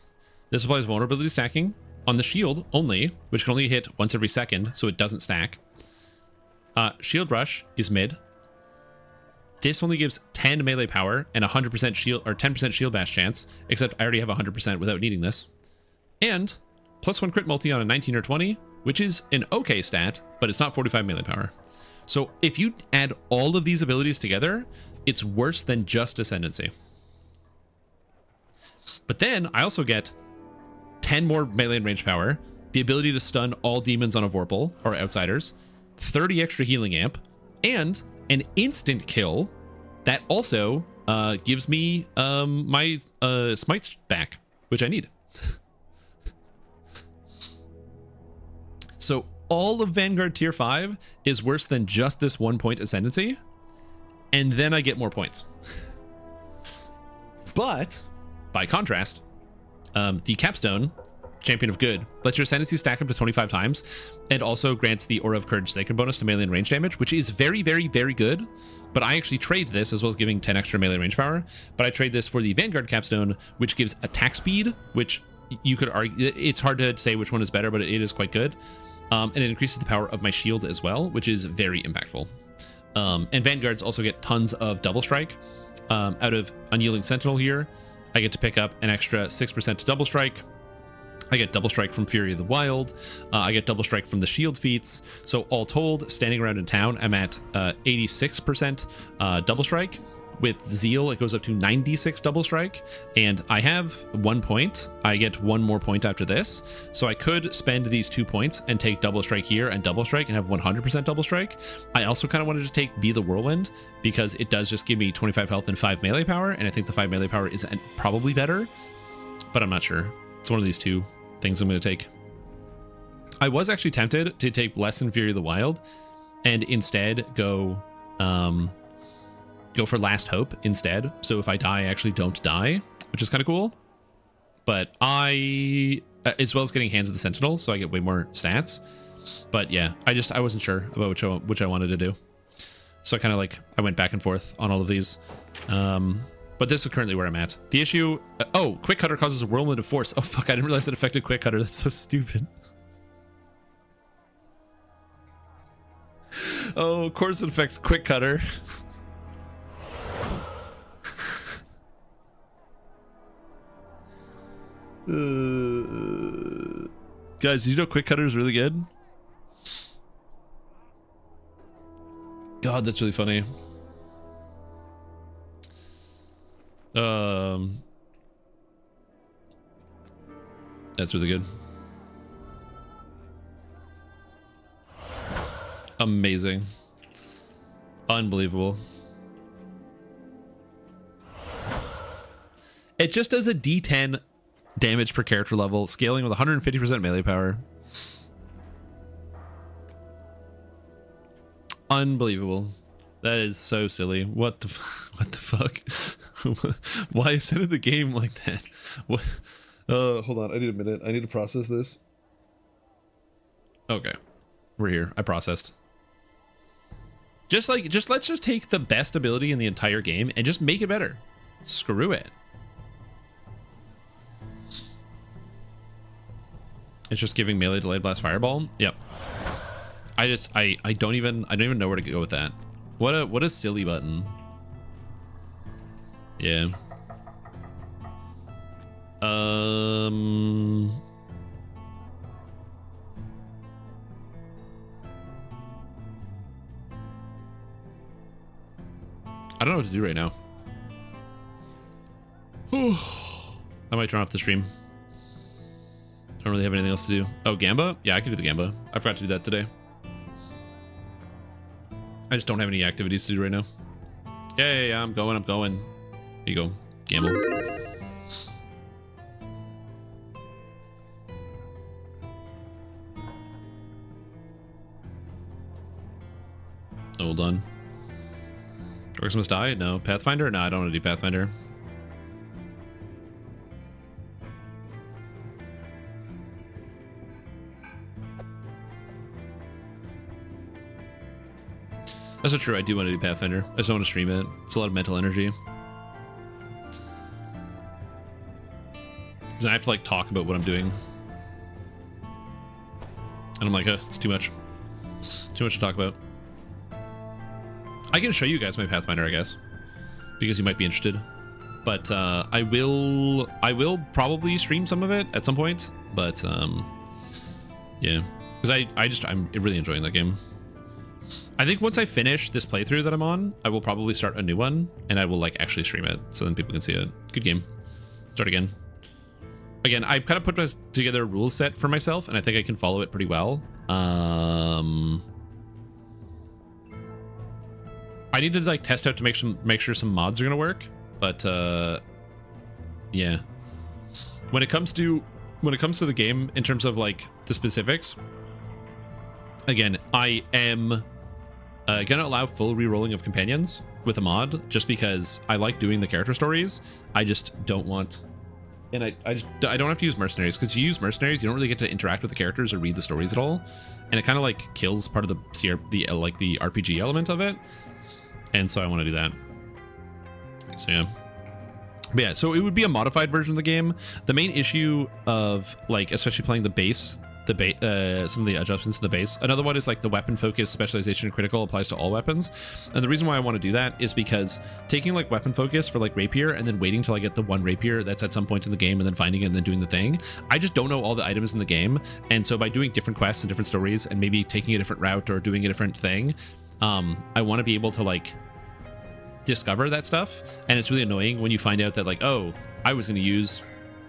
This applies vulnerability stacking on the shield only, which can only hit once every second, so it doesn't stack. Shield rush is mid. This only gives 10 melee power and 100% shield or 10% shield bash chance, except I already have 100% without needing this. And +1 crit multi on a 19 or 20, which is an okay stat, but it's not 45 melee power. So if you add all of these abilities together, it's worse than just Ascendancy. But then I also get 10 more melee and range power, the ability to stun all demons on a Vorpal or outsiders, 30 extra healing amp, and an instant kill that also gives me my smites back, which I need. So all of Vanguard tier 5 is worse than just this 1 point Ascendancy, and then I get more points. But by contrast, the Capstone, Champion of Good, lets your Ascendancy stack up to 25 times, and also grants the Aura of Courage Sacred bonus to melee and range damage, which is very, very, very good. But I actually trade this, as well as giving 10 extra melee range power, but I trade this for the Vanguard Capstone, which gives attack speed, which you could argue, it's hard to say which one is better, but it is quite good. And it increases the power of my shield as well, which is very impactful. And Vanguards also get tons of double strike. Out of Unyielding Sentinel here, I get to pick up an extra 6% to double strike. I get double strike from Fury of the Wild. I get double strike from the shield feats. So all told, standing around in town, I'm at 86% double strike. With Zeal, it goes up to 96 double strike. And I have 1 point. I get 1 more point after this. So I could spend these 2 points and take double strike here and double strike and have 100% double strike. I also kind of want to just take Be the Whirlwind, because it does just give me 25 health and 5 melee power. And I think the 5 melee power is probably better, but I'm not sure. It's one of these two things I'm going to take. I was actually tempted to take less than Fury of the Wild and instead go for Last Hope instead. So if I die, I actually don't die, which is kind of cool. But I, as well as getting Hands of the Sentinel, so I get way more stats. But yeah, I wasn't sure about which I wanted to do. So I went back and forth on all of these. But this is currently where I'm at. The issue, oh, Quick Cutter causes a whirlwind of force. Oh fuck, I didn't realize it affected Quick Cutter. That's so stupid. Oh, of course it affects Quick Cutter. Guys, did you know Quick Cutter is really good? God, that's really funny. That's really good. Amazing. Unbelievable. It just does a D10 damage per character level, scaling with 150% melee power. Unbelievable. That is so silly. What the fuck? Why is it in the game like that? What? Hold on. I need a minute. I need to process this. Okay. We're here. I processed. Let's just take the best ability in the entire game and just make it better. Screw it. It's just giving melee delayed blast fireball. Yep. I don't even know where to go with that. What a silly button. Yeah. I don't know what to do right now. I might turn off the stream. don't really have anything else to do. Oh, Gamba? Yeah, I can do the Gamba. I forgot to do that today. I just don't have any activities to do right now. Yeah, I'm going. There you go. Gamble. Hold on. Orcs must die? No. Pathfinder? No, I don't want to do Pathfinder. That's not true. I do want to do Pathfinder. I just don't want to stream it. It's a lot of mental energy. Because I have to like talk about what I'm doing. And I'm like, it's too much. Too much to talk about. I can show you guys my Pathfinder, I guess, because you might be interested. But I will probably stream some of it at some point. But yeah, because I'm really enjoying that game. I think once I finish this playthrough that I'm on, I will probably start a new one, and I will like actually stream it so then people can see it. Good game. Start again. Again, I kind of put together a rule set for myself, and I think I can follow it pretty well. I need to like test out to make sure some mods are gonna work, but yeah. When it comes to the game in terms of like the specifics, again, I am gonna allow full re-rolling of companions with a mod just because I like doing the character stories. I just don't want, and I don't have to use mercenaries, because you use mercenaries, you don't really get to interact with the characters or read the stories at all, and it kind of like kills part of the RPG element of it. And so I want to do that. So yeah. But yeah, so it would be a modified version of the game. The main issue of like, especially playing the base, some of the adjustments to the base. Another one is like the weapon focus, specialization, and critical applies to all weapons. And the reason why I want to do that is because taking like weapon focus for like rapier and then waiting till I get the one rapier that's at some point in the game and then finding it and then doing the thing, I just don't know all the items in the game. And so by doing different quests and different stories and maybe taking a different route or doing a different thing, I want to be able to like discover that stuff. And it's really annoying when you find out that like, oh, I was going to use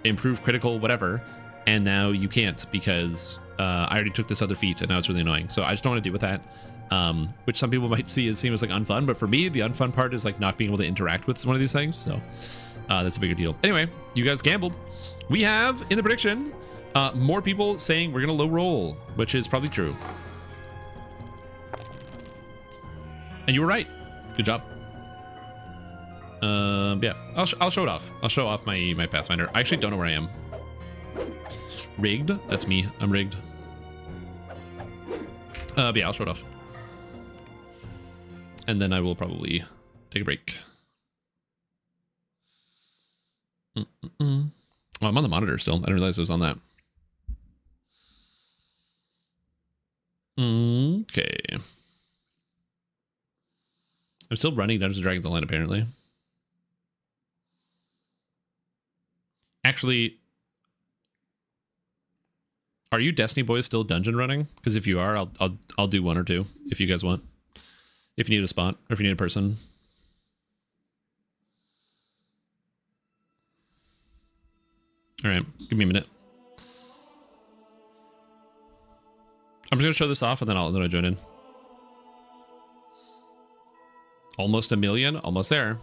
improved critical whatever, and now you can't because I already took this other feat, and now it's really annoying. So I just don't want to deal with that, which some people might seem as like unfun, but for me the unfun part is like not being able to interact with one of these things. So that's a bigger deal. Anyway, you guys gambled. We have in the prediction more people saying we're gonna low roll, which is probably true, and you were right. Good job. Yeah, I'll show it off. I'll show off my Pathfinder. I actually don't know where I am. Rigged? That's me. I'm rigged. But yeah, I'll show it off. And then I will probably take a break. Oh, I'm on the monitor still. I didn't realize I was on that. Okay. I'm still running Dungeons & Dragons Online, apparently. Actually, are you Destiny boys still dungeon running? Because if you are, I'll do one or two if you guys want. If you need a spot or if you need a person. All right, give me a minute. I'm just gonna show this off and then I'll join in. Almost 1 million, almost there.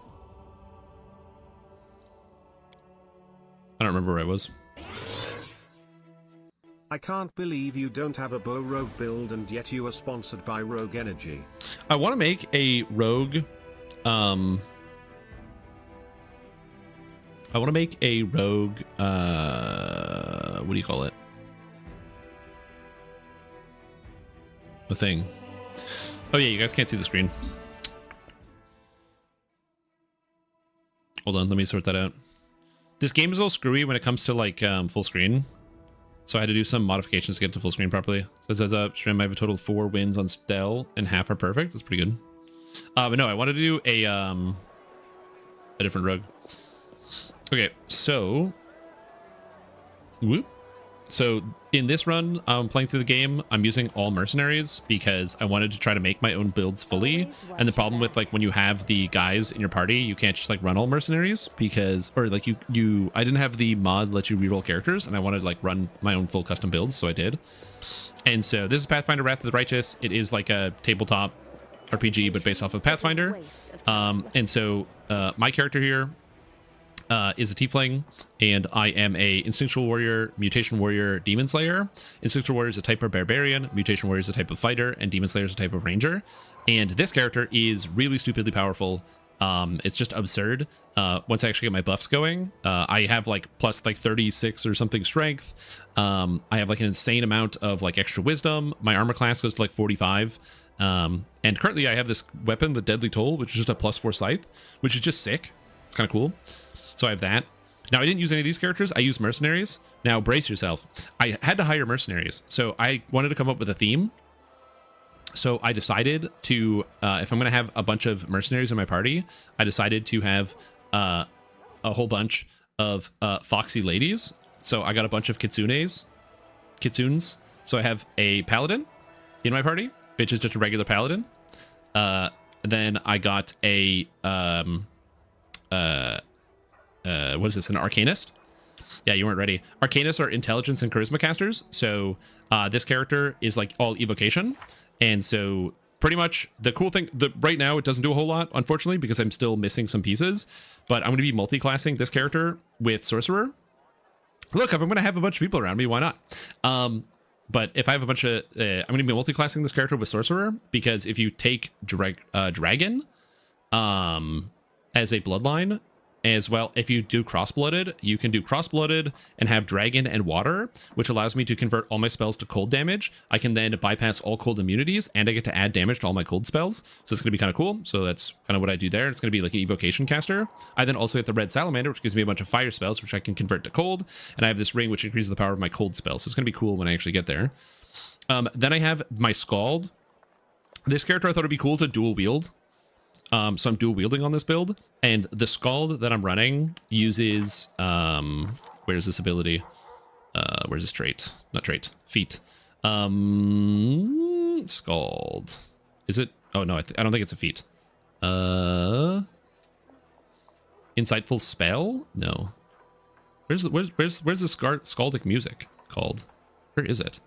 I don't remember where I was. I can't believe you don't have a bow rogue build and yet you are sponsored by Rogue Energy. I want to make a rogue, I want to make a rogue, what do you call it? A thing. Oh yeah, you guys can't see the screen. Hold on, let me sort that out. This game is a little screwy when it comes to like full screen. So I had to do some modifications to get to full screen properly. So it says stream, I have a total of 4 wins on Stell and half are perfect. That's pretty good. But no, I wanted to do a different rogue. Okay, so whoop. So in this run, playing through the game, I'm using all mercenaries because I wanted to try to make my own builds fully. And the problem with like when you have the guys in your party, you can't just like run all mercenaries because, or like I didn't have the mod let you reroll characters, and I wanted to like run my own full custom builds, so I did. And so this is Pathfinder Wrath of the Righteous. It is like a tabletop RPG, but based off of Pathfinder. And so my character here is a tiefling, and I am a instinctual warrior, mutation warrior, demon slayer. Instinctual warrior is a type of barbarian, mutation warrior is a type of fighter, and demon slayer is a type of ranger. And this character is really stupidly powerful. It's just absurd. Once I actually get my buffs going, I have like plus like 36 or something strength. I have like an insane amount of like extra wisdom. My armor class goes to like 45. And currently I have this weapon, the Deadly Toll, which is just a +4 scythe, which is just sick. It's kind of cool. So I have that. Now, I didn't use any of these characters. I used mercenaries. Now, brace yourself. I had to hire mercenaries. So I wanted to come up with a theme. So I decided to, if I'm going to have a bunch of mercenaries in my party, I decided to have a whole bunch of foxy ladies. So I got a bunch of kitsunes. So I have a paladin in my party, which is just a regular paladin. Then I got a... what is this, an arcanist? Yeah, you weren't ready. Arcanists are intelligence and charisma casters. So this character is like all evocation. And so pretty much the cool thing, right now it doesn't do a whole lot, unfortunately, because I'm still missing some pieces. But I'm going to be multi-classing this character with sorcerer. Look, if I'm going to have a bunch of people around me, why not? But if I have a bunch of... I'm going to be multi-classing this character with sorcerer, because if you take dragon as a bloodline, as well, if you do cross-blooded, you can do cross-blooded and have dragon and water, which allows me to convert all my spells to cold damage. I can then bypass all cold immunities, and I get to add damage to all my cold spells. So it's going to be kind of cool. So that's kind of what I do there. It's going to be like an evocation caster. I then also get the red salamander, which gives me a bunch of fire spells, which I can convert to cold. And I have this ring, which increases the power of my cold spells. So it's going to be cool when I actually get there. Then I have my Scald. This character I thought it'd be cool to dual wield. So I'm dual wielding on this build, and the Scald that I'm running uses, where's this ability? Where's this trait? Not trait, feat. Scald. Is it? Oh no, I don't think it's a feat. Insightful spell? No. Where's the Scaldic music called? Where is it?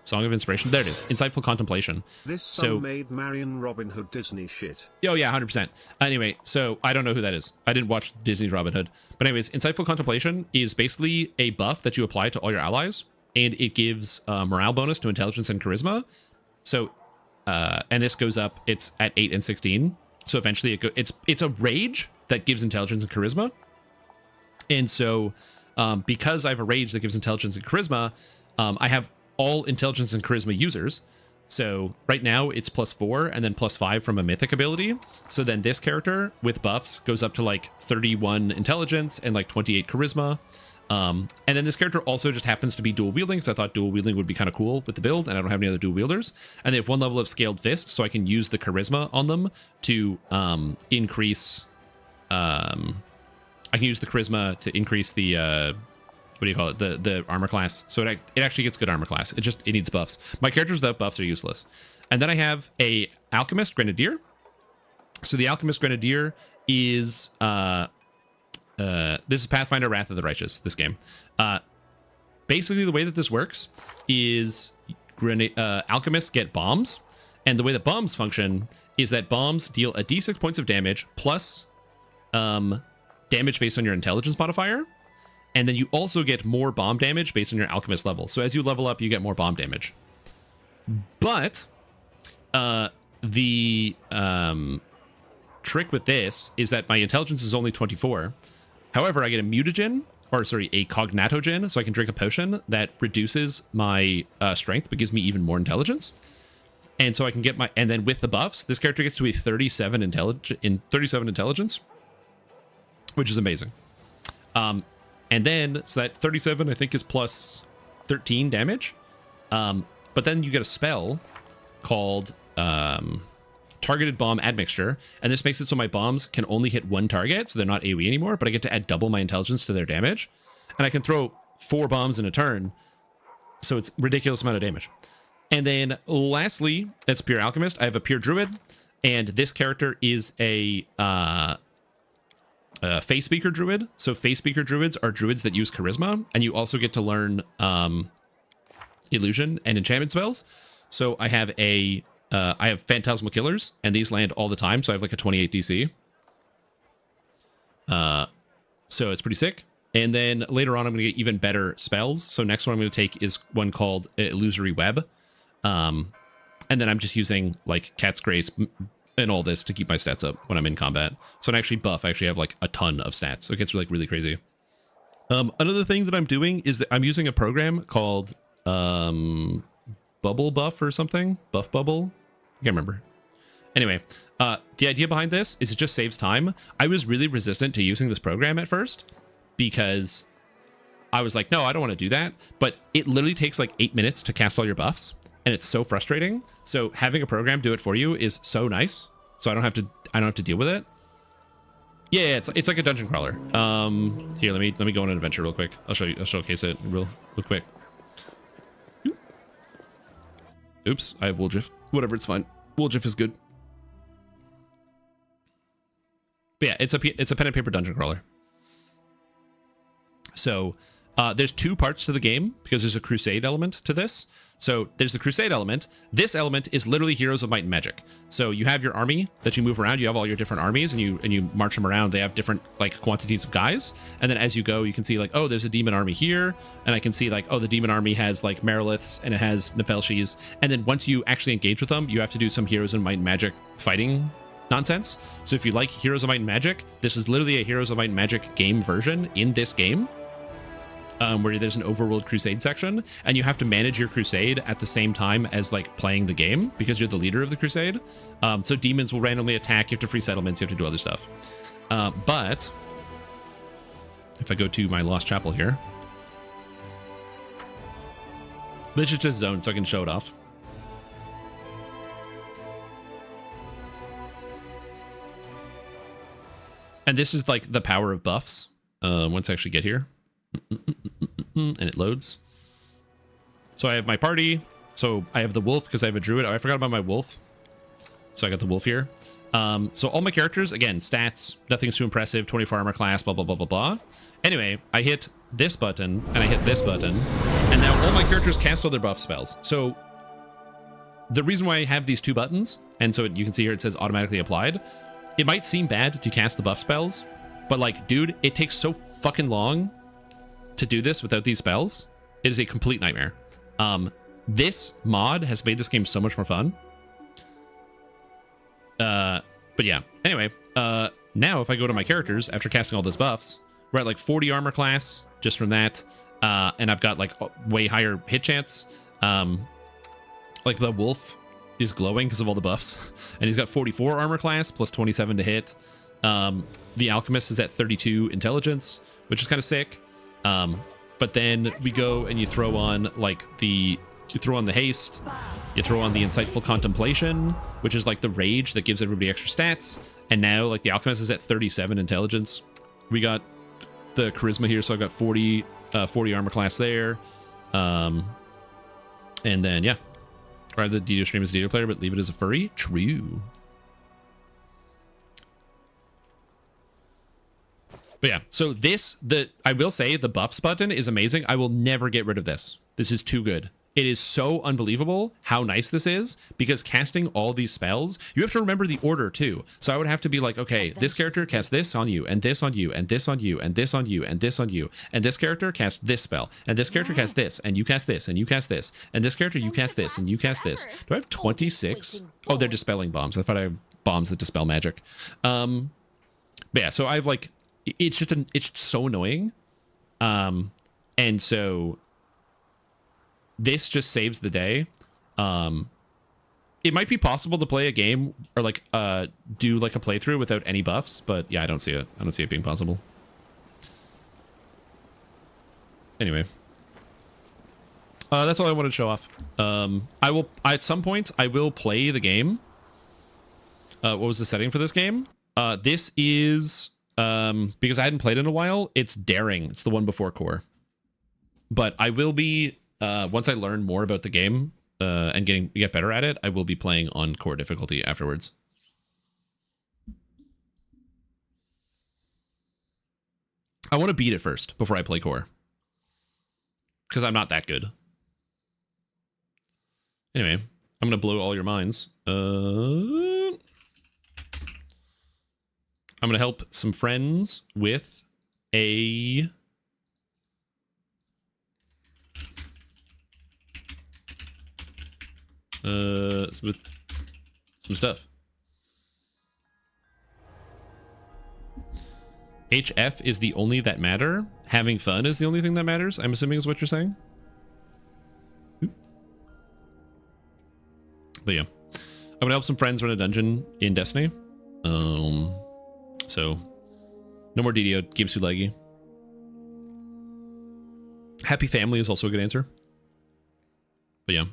Song of Inspiration. There it is. Insightful Contemplation. This song made Marion Robin Hood Disney shit. Oh, yeah, 100%. Anyway, so I don't know who that is. I didn't watch Disney Robin Hood. But anyways, Insightful Contemplation is basically a buff that you apply to all your allies, and it gives morale bonus to intelligence and charisma. So, and this goes up, it's at 8 and 16. So eventually it's a rage that gives intelligence and charisma. And so, because I have a rage that gives intelligence and charisma, I have all intelligence and charisma users. So right now it's +4 and then +5 from a mythic ability. So then this character with buffs goes up to like 31 intelligence and like 28 charisma. And then this character also just happens to be dual wielding, because I thought dual wielding would be kind of cool with the build, and I don't have any other dual wielders. And they have 1 level of scaled fist, so I can use the charisma on them to increase. I can use the charisma to increase the what do you call it? The armor class. So it actually gets good armor class. It needs buffs. My characters without buffs are useless. And then I have a alchemist grenadier. So the alchemist grenadier is this is Pathfinder Wrath of the Righteous, this game. Basically the way that this works is alchemists get bombs, and the way that bombs function is that bombs deal a d6 points of damage plus damage based on your intelligence modifier. And then you also get more bomb damage based on your alchemist level. So as you level up, you get more bomb damage. But the trick with this is that my intelligence is only 24. However, I get a mutagen, or sorry, a cognatogen, so I can drink a potion that reduces my strength, but gives me even more intelligence. And so I can get my, and then with the buffs, this character gets to a 37 intelligence, which is amazing. And then, so that 37, I think, is plus 13 damage. But then you get a spell called Targeted Bomb Admixture. And this makes it so my bombs can only hit 1 target, so they're not AoE anymore, but I get to add double my intelligence to their damage. And I can throw 4 bombs in a turn. So it's ridiculous amount of damage. And then lastly, that's Pure Alchemist. I have a Pure Druid, and this character is a Face Speaker Druid. So Face Speaker Druids are druids that use Charisma, and you also get to learn Illusion and Enchantment spells. So I have I have Phantasmal Killers, and these land all the time, so I have like a 28 DC. So it's pretty sick. And then later on, I'm going to get even better spells. So next one I'm going to take is one called Illusory Web. And then I'm just using like Cat's Grace and all this to keep my stats up when I'm in combat. So I'm actually buff. I actually have like a ton of stats. So it gets like really crazy. Another thing that I'm doing is that I'm using a program called Bubble Buff or something. Buff Bubble. I can't remember. Anyway, the idea behind this is it just saves time. I was really resistant to using this program at first because I was like, no, I don't want to do that. But it literally takes like 8 minutes to cast all your buffs, and it's so frustrating. So having a program do it for you is so nice. So I don't have to deal with it. Yeah, it's like a dungeon crawler. Here, let me go on an adventure real quick. I'll showcase it real quick. Oops, I have Wooljiff. Whatever, it's fine. Wooljiff is good. But yeah, it's a pen and paper dungeon crawler. So there's 2 parts to the game because there's a crusade element to this. So there's the crusade element. This element is literally Heroes of Might and Magic. So you have your army that you move around. You have all your different armies and you march them around. They have different like quantities of guys. And then as you go, you can see like, oh, there's a demon army here. And I can see like, oh, the demon army has like Mariliths and it has Nefelshis. And then once you actually engage with them, you have to do some Heroes of Might and Magic fighting nonsense. So if you like Heroes of Might and Magic, this is literally a Heroes of Might and Magic game version in this game. Where there's an overworld crusade section, and you have to manage your crusade at the same time as like playing the game because you're the leader of the crusade. So demons will randomly attack. You have to free settlements. You have to do other stuff. But if I go to my Lost Chapel here, this is just zone, so I can show it off. And this is like the power of buffs. Once I actually get here. And it loads. So I have my party. So I have the wolf because I have a druid. Oh, I forgot about my wolf. So I got the wolf here. So all my characters, again, stats, nothing's too impressive, 24 armor class, blah, blah, blah, blah, blah. Anyway, I hit this button and I hit this button. And now all my characters cast all their buff spells. So the reason why I have these 2 buttons, and so you can see here it says automatically applied. It might seem bad to cast the buff spells, but like, dude, it takes so fucking long to do this without these spells. It is a complete nightmare. This mod has made this game so much more fun. But yeah, anyway, now if I go to my characters after casting all those buffs, we're at like 40 armor class just from that. And I've got like way higher hit chance. Like the wolf is glowing because of all the buffs, and he's got 44 armor class plus 27 to hit. The alchemist is at 32 intelligence, which is kind of sick. But then we go and you throw on like you throw on the haste, you throw on the insightful contemplation, which is like the rage that gives everybody extra stats. And now like the alchemist is at 37 intelligence. We got the charisma here, so I've got 40 armor class there. And then yeah, or the DDO stream as a DDO player, but leave it as a furry. True. But yeah, so I will say the buffs button is amazing. I will never get rid of this. This is too good. It is so unbelievable how nice this is because casting all these spells, you have to remember the order too. So I would have to be like, okay, this character casts this on you, and this on you, and this on you, and this on you, and this on you, and this character casts this spell, and this character casts this, and you cast this, and you cast this, and this character you cast this, and you cast this. Do I have 26? Oh, they're dispelling bombs. I thought I had bombs that dispel magic. But yeah, so I've like, it's so annoying. And so this just saves the day. It might be possible to play a game or like do like a playthrough without any buffs, but yeah, I don't see it being possible. Anyway, that's all I wanted to show off. At some point I will play the game. What was the setting for this game? This is because I hadn't played in a while. It's daring. It's the one before core. But I will be, once I learn more about the game and get better at it, I will be playing on core difficulty afterwards. I want to beat it first before I play core. Because I'm not that good. Anyway, I'm going to blow all your minds. I'm going to help some friends with with some stuff. HF is the only that matter. Having fun is the only thing that matters, I'm assuming is what you're saying. But yeah, I'm gonna help some friends run a dungeon in Destiny. So no more DDO, game's too laggy. Happy family is also a good answer. But yeah.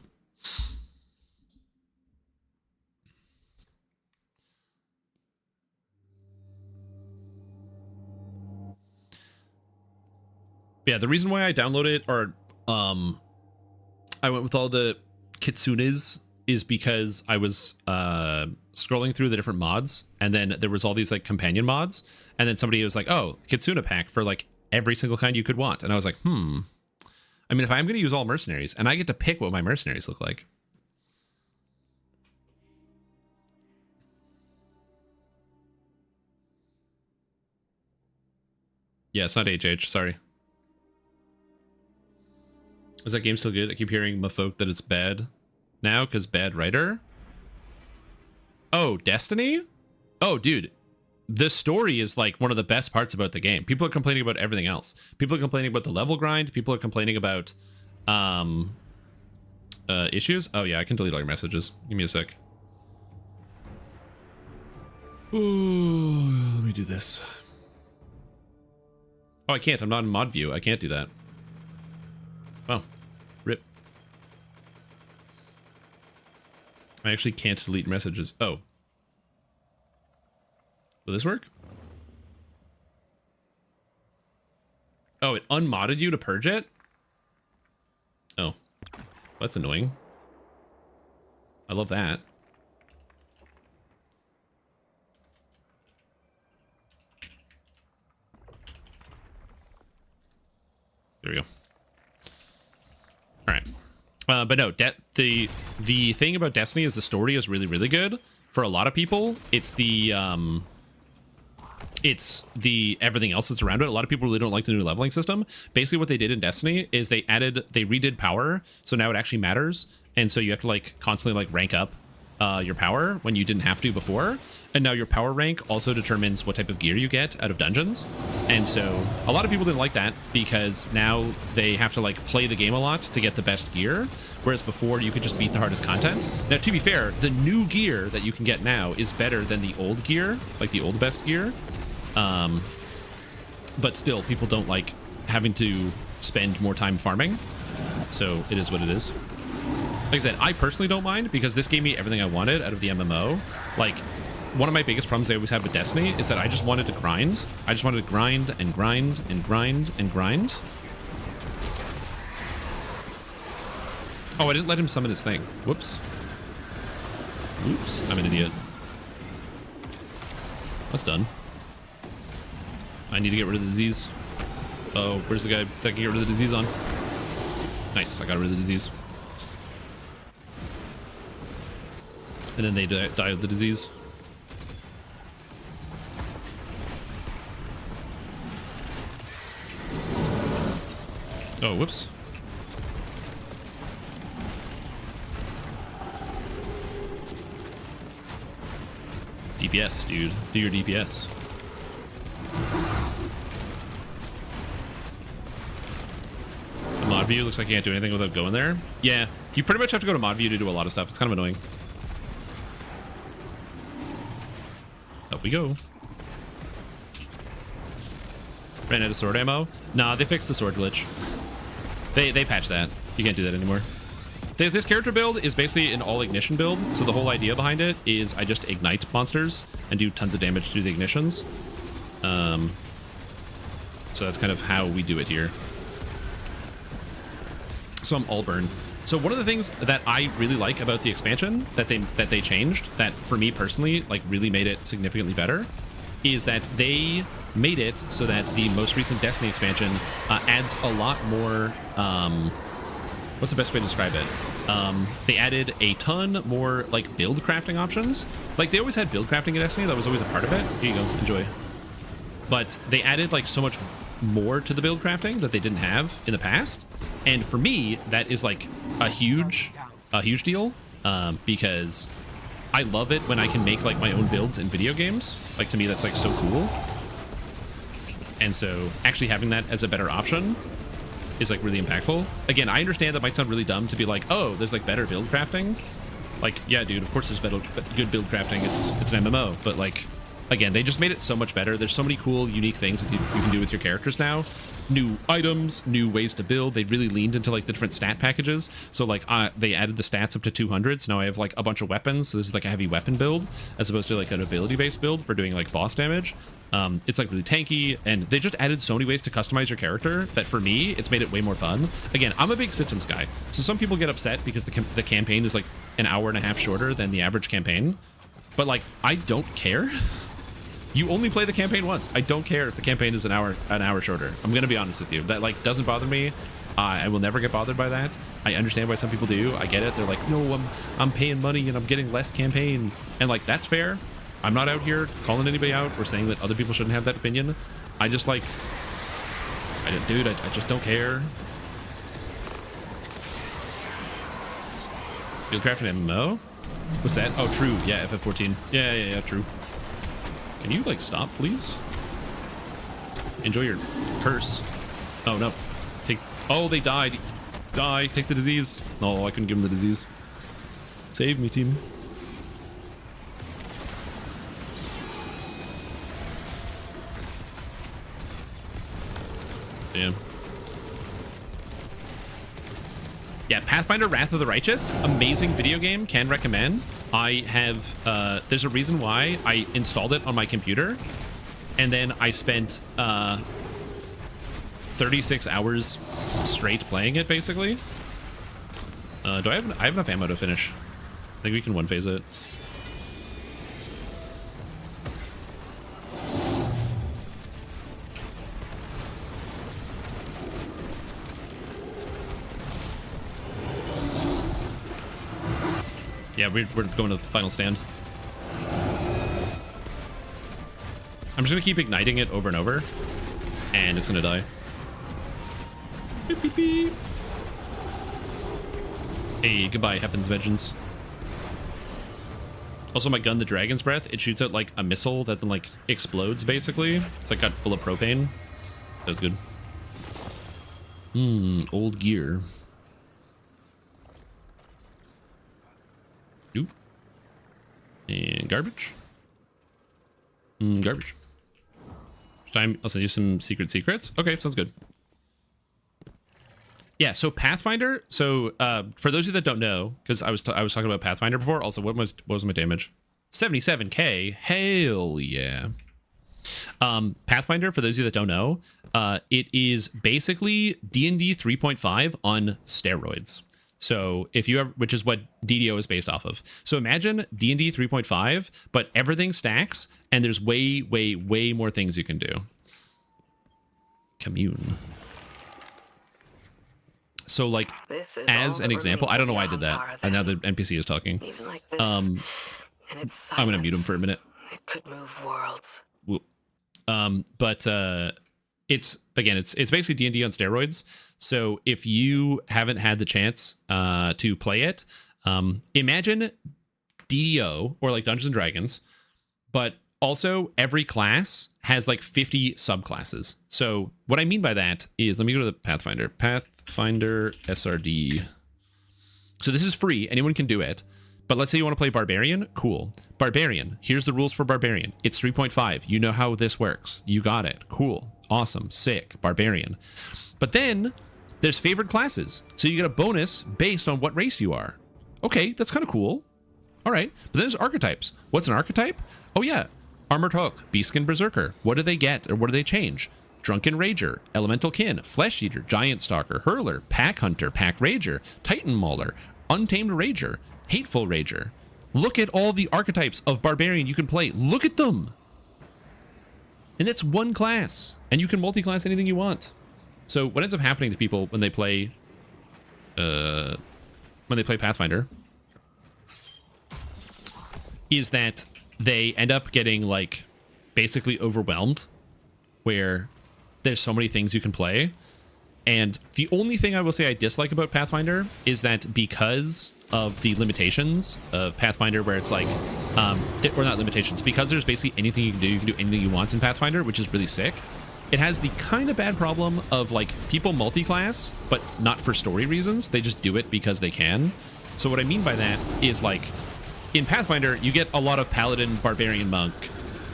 Yeah, the reason why I downloaded it, or I went with all the kitsunes, is because I was scrolling through the different mods, and then there was all these like companion mods, and then somebody was like, oh, kitsune pack for like every single kind you could want. And I was like, I mean, if I'm going to use all mercenaries, and I get to pick what my mercenaries look like. Yeah, it's not HH, sorry. Is that game still good? I keep hearing my folk that it's bad now because bad writer. Oh, Destiny? Oh, dude. The story is like one of the best parts about the game. People are complaining about everything else. People are complaining about the level grind. People are complaining about issues. Oh yeah, I can delete all your messages. Give me a sec. Ooh, let me do this. Oh, I can't. I'm not in mod view. I can't do that. Oh, rip. I actually can't delete messages. Oh. Will this work? Oh, it unmodded you to purge it? Oh. That's annoying. I love that. There we go. All right. But no, the thing about Destiny is the story is really, really good. For a lot of people, it's the everything else that's around it. A lot of people really don't like the new leveling system. Basically what they did in Destiny is they redid power, so now it actually matters, and so you have to like constantly like rank up your power when you didn't have to before, and now your power rank also determines what type of gear you get out of dungeons. And so a lot of people didn't like that because now they have to like play the game a lot to get the best gear, whereas before you could just beat the hardest content. Now, to be fair, the new gear that you can get now is better than the old gear, like the old best gear. But still, people don't like having to spend more time farming, so it is what it is. Like I said, I personally don't mind because this gave me everything I wanted out of the MMO. Like, one of my biggest problems I always have with Destiny is that I just wanted to grind. I just wanted to grind and grind and grind and grind. Oh, I didn't let him summon his thing. Whoops. Oops, I'm an idiot. That's done. I need to get rid of the disease. Oh, where's the guy that can get rid of the disease on? Nice, I got rid of the disease. And then they die of the disease. Oh, whoops. DPS, dude. Do your DPS. The mod view looks like you can't do anything without going there. Yeah, you pretty much have to go to mod view to do a lot of stuff. It's kind of annoying. Up we go. Ran out of sword ammo? Nah, they fixed the sword glitch. They patched that. You can't do that anymore. This character build is basically an all ignition build, so the whole idea behind it is I just ignite monsters and do tons of damage through the ignitions. So that's kind of how we do it here. So I'm all burn. So one of the things that I really like about the expansion that they changed, that for me personally, like really made it significantly better, is that they made it so that the most recent Destiny expansion adds a lot more, what's the best way to describe it? They added a ton more like build crafting options. Like they always had build crafting in Destiny, that was always a part of it. Here you go, enjoy. But they added like so much more to the build crafting that they didn't have in the past. And for me, that is like a huge deal, because I love it when I can make like my own builds in video games. Like to me, that's like so cool. And so actually having that as a better option is like really impactful. Again, I understand that might sound really dumb to be like, oh, there's like better build crafting. Like, yeah, dude, of course there's good build crafting. It's an MMO, but like, again, they just made it so much better. There's so many cool, unique things that you can do with your characters now. New items, new ways to build. They really leaned into like the different stat packages. So like they added the stats up to 200. So now I have like a bunch of weapons. So this is like a heavy weapon build as opposed to like an ability-based build for doing like boss damage. It's like really tanky, and they just added so many ways to customize your character that for me, it's made it way more fun. Again, I'm a big systems guy. So some people get upset because the campaign is like an hour and a half shorter than the average campaign. But like, I don't care. You only play the campaign once. I don't care if the campaign is an hour shorter. I'm gonna be honest with you. That like doesn't bother me. I will never get bothered by that. I understand why some people do. I get it. They're like, no, I'm paying money and I'm getting less campaign. And like, that's fair. I'm not out here calling anybody out or saying that other people shouldn't have that opinion. I just like, dude, I just don't care. Fieldcraft and MMO? What's that? Oh, true. Yeah, FF14. Yeah, true. Can you, like, stop, please? Enjoy your curse. Oh, no. Oh, they died. Die. Take the disease. Oh, I couldn't give him the disease. Save me, team. Damn. Yeah, Pathfinder Wrath of the Righteous, amazing video game, can recommend. I have, there's a reason why I installed it on my computer, and then I spent 36 hours straight playing it, basically. Do I have enough ammo to finish? I think we can one phase it. Yeah, we're going to the final stand. I'm just going to keep igniting it over and over, and it's going to die. Beep, beep, beep. Hey, goodbye, Heaven's Vengeance. Also, my gun, the Dragon's Breath, it shoots out like a missile that then like explodes, basically. It's like got full of propane. That was good. Old gear. Oop. And garbage. Garbage. Time. I'll send you some secrets. Okay, sounds good. Yeah, so Pathfinder. So for those of you that don't know, because I was talking about Pathfinder before. Also, what was my damage? 77k. Hell yeah. Pathfinder, for those of you that don't know, it is basically D&D 3.5 on steroids. So if you have, which is what DDO is based off of. So imagine D&D 3.5, but everything stacks, and there's way more things you can do. Commune. So like, as an example, I don't know why I did that. And now the NPC is talking. Like this, and it's I'm gonna mute him for a minute. It could move worlds. It's basically D&D on steroids. So if you haven't had the chance to play it, imagine DDO or like Dungeons and Dragons, but also every class has like 50 subclasses. So what I mean by that is, let me go to the Pathfinder SRD. So this is free. Anyone can do it. But let's say you want to play Barbarian. Cool. Barbarian. Here's the rules for Barbarian. It's 3.5. You know how this works. You got it. Cool. Awesome. Sick. Barbarian. But then there's favored classes. So you get a bonus based on what race you are. Okay, that's kind of cool. All right. But then there's archetypes. What's an archetype? Oh, yeah. Armored Hulk, Beastkin, Berserker. What do they get or what do they change? Drunken Rager, Elemental Kin, Flesh Eater, Giant Stalker, Hurler, Pack Hunter, Pack Rager, Titan Mauler, Untamed Rager, Hateful Rager. Look at all the archetypes of Barbarian you can play. Look at them. And it's one class, and you can multi-class anything you want. So what ends up happening to people when they play Pathfinder is that they end up getting like basically overwhelmed, where there's so many things you can play. And the only thing I will say I dislike about Pathfinder is that because of the limitations of Pathfinder, where it's like, or not limitations, because there's basically anything you can do anything you want in Pathfinder, which is really sick. It has the kind of bad problem of like people multi-class, but not for story reasons. They just do it because they can. So what I mean by that is like in Pathfinder, you get a lot of Paladin, Barbarian, Monk,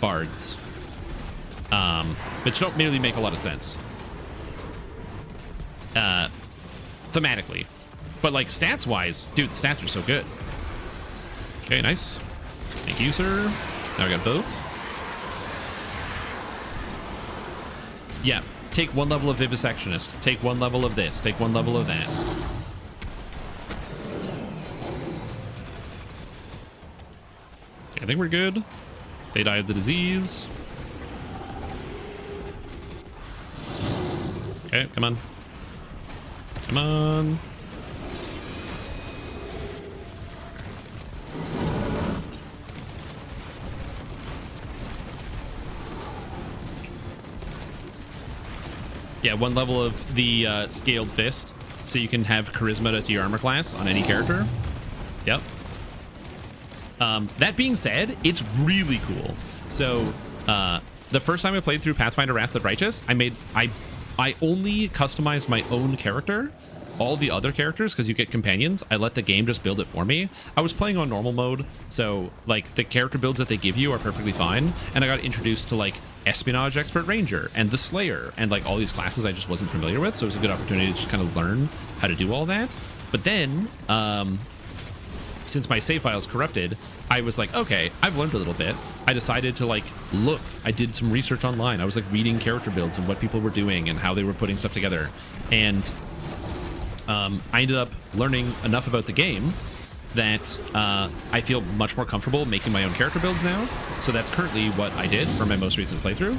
Bards, which don't really make a lot of sense thematically. But like stats wise, dude, the stats are so good. Okay, nice. Thank you, sir. Now we got both. Yeah, take 1 level of Vivisectionist. Take 1 level of this. Take 1 level of that. Okay, I think we're good. They die of the disease. Okay, come on. Come on. Yeah, 1 level of the Scaled Fist, so you can have Charisma to your armor class on any character. Yep. That being said, it's really cool. So, the first time I played through Pathfinder Wrath of the Righteous, I only customized my own character. All the other characters, because you get companions, I let the game just build it for me. I was playing on normal mode, so like the character builds that they give you are perfectly fine. And I got introduced to like Espionage Expert Ranger and the Slayer and like all these classes I just wasn't familiar with. So it was a good opportunity to just kind of learn how to do all that. But then, since my save file is corrupted, I was like, okay, I've learned a little bit. I decided to like look. I did some research online. I was like reading character builds and what people were doing and how they were putting stuff together. And I ended up learning enough about the game that I feel much more comfortable making my own character builds now. So that's currently what I did for my most recent playthrough.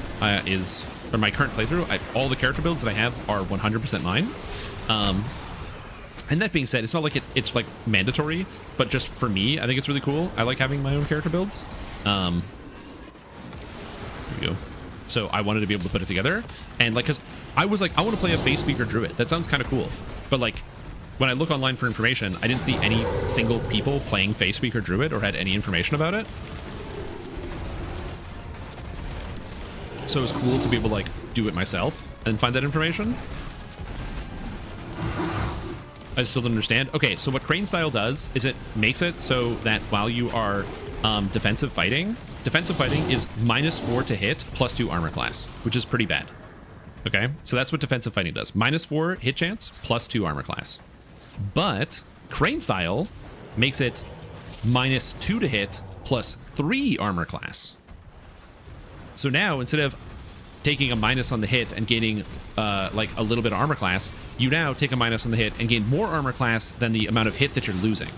Or my current playthrough. All the character builds that I have are 100% mine. And that being said, it's not like it's like mandatory, but just for me, I think it's really cool. I like having my own character builds. Here we go. So I wanted to be able to put it together, and like, cause I was like, I want to play a Face Speaker Druid. That sounds kind of cool. But like, when I look online for information, I didn't see any single people playing Face Speaker Druid or had any information about it. So it was cool to be able to like do it myself and find that information. I still don't understand. Okay, so what Crane Style does is it makes it so that while you are defensive fighting is -4 to hit, +2 armor class, which is pretty bad. Okay, so that's what defensive fighting does. -4 hit chance, +2 armor class. But Crane Style makes it -2 to hit, +3 armor class. So now, instead of taking a minus on the hit and gaining like a little bit of armor class, you now take a minus on the hit and gain more armor class than the amount of hit that you're losing.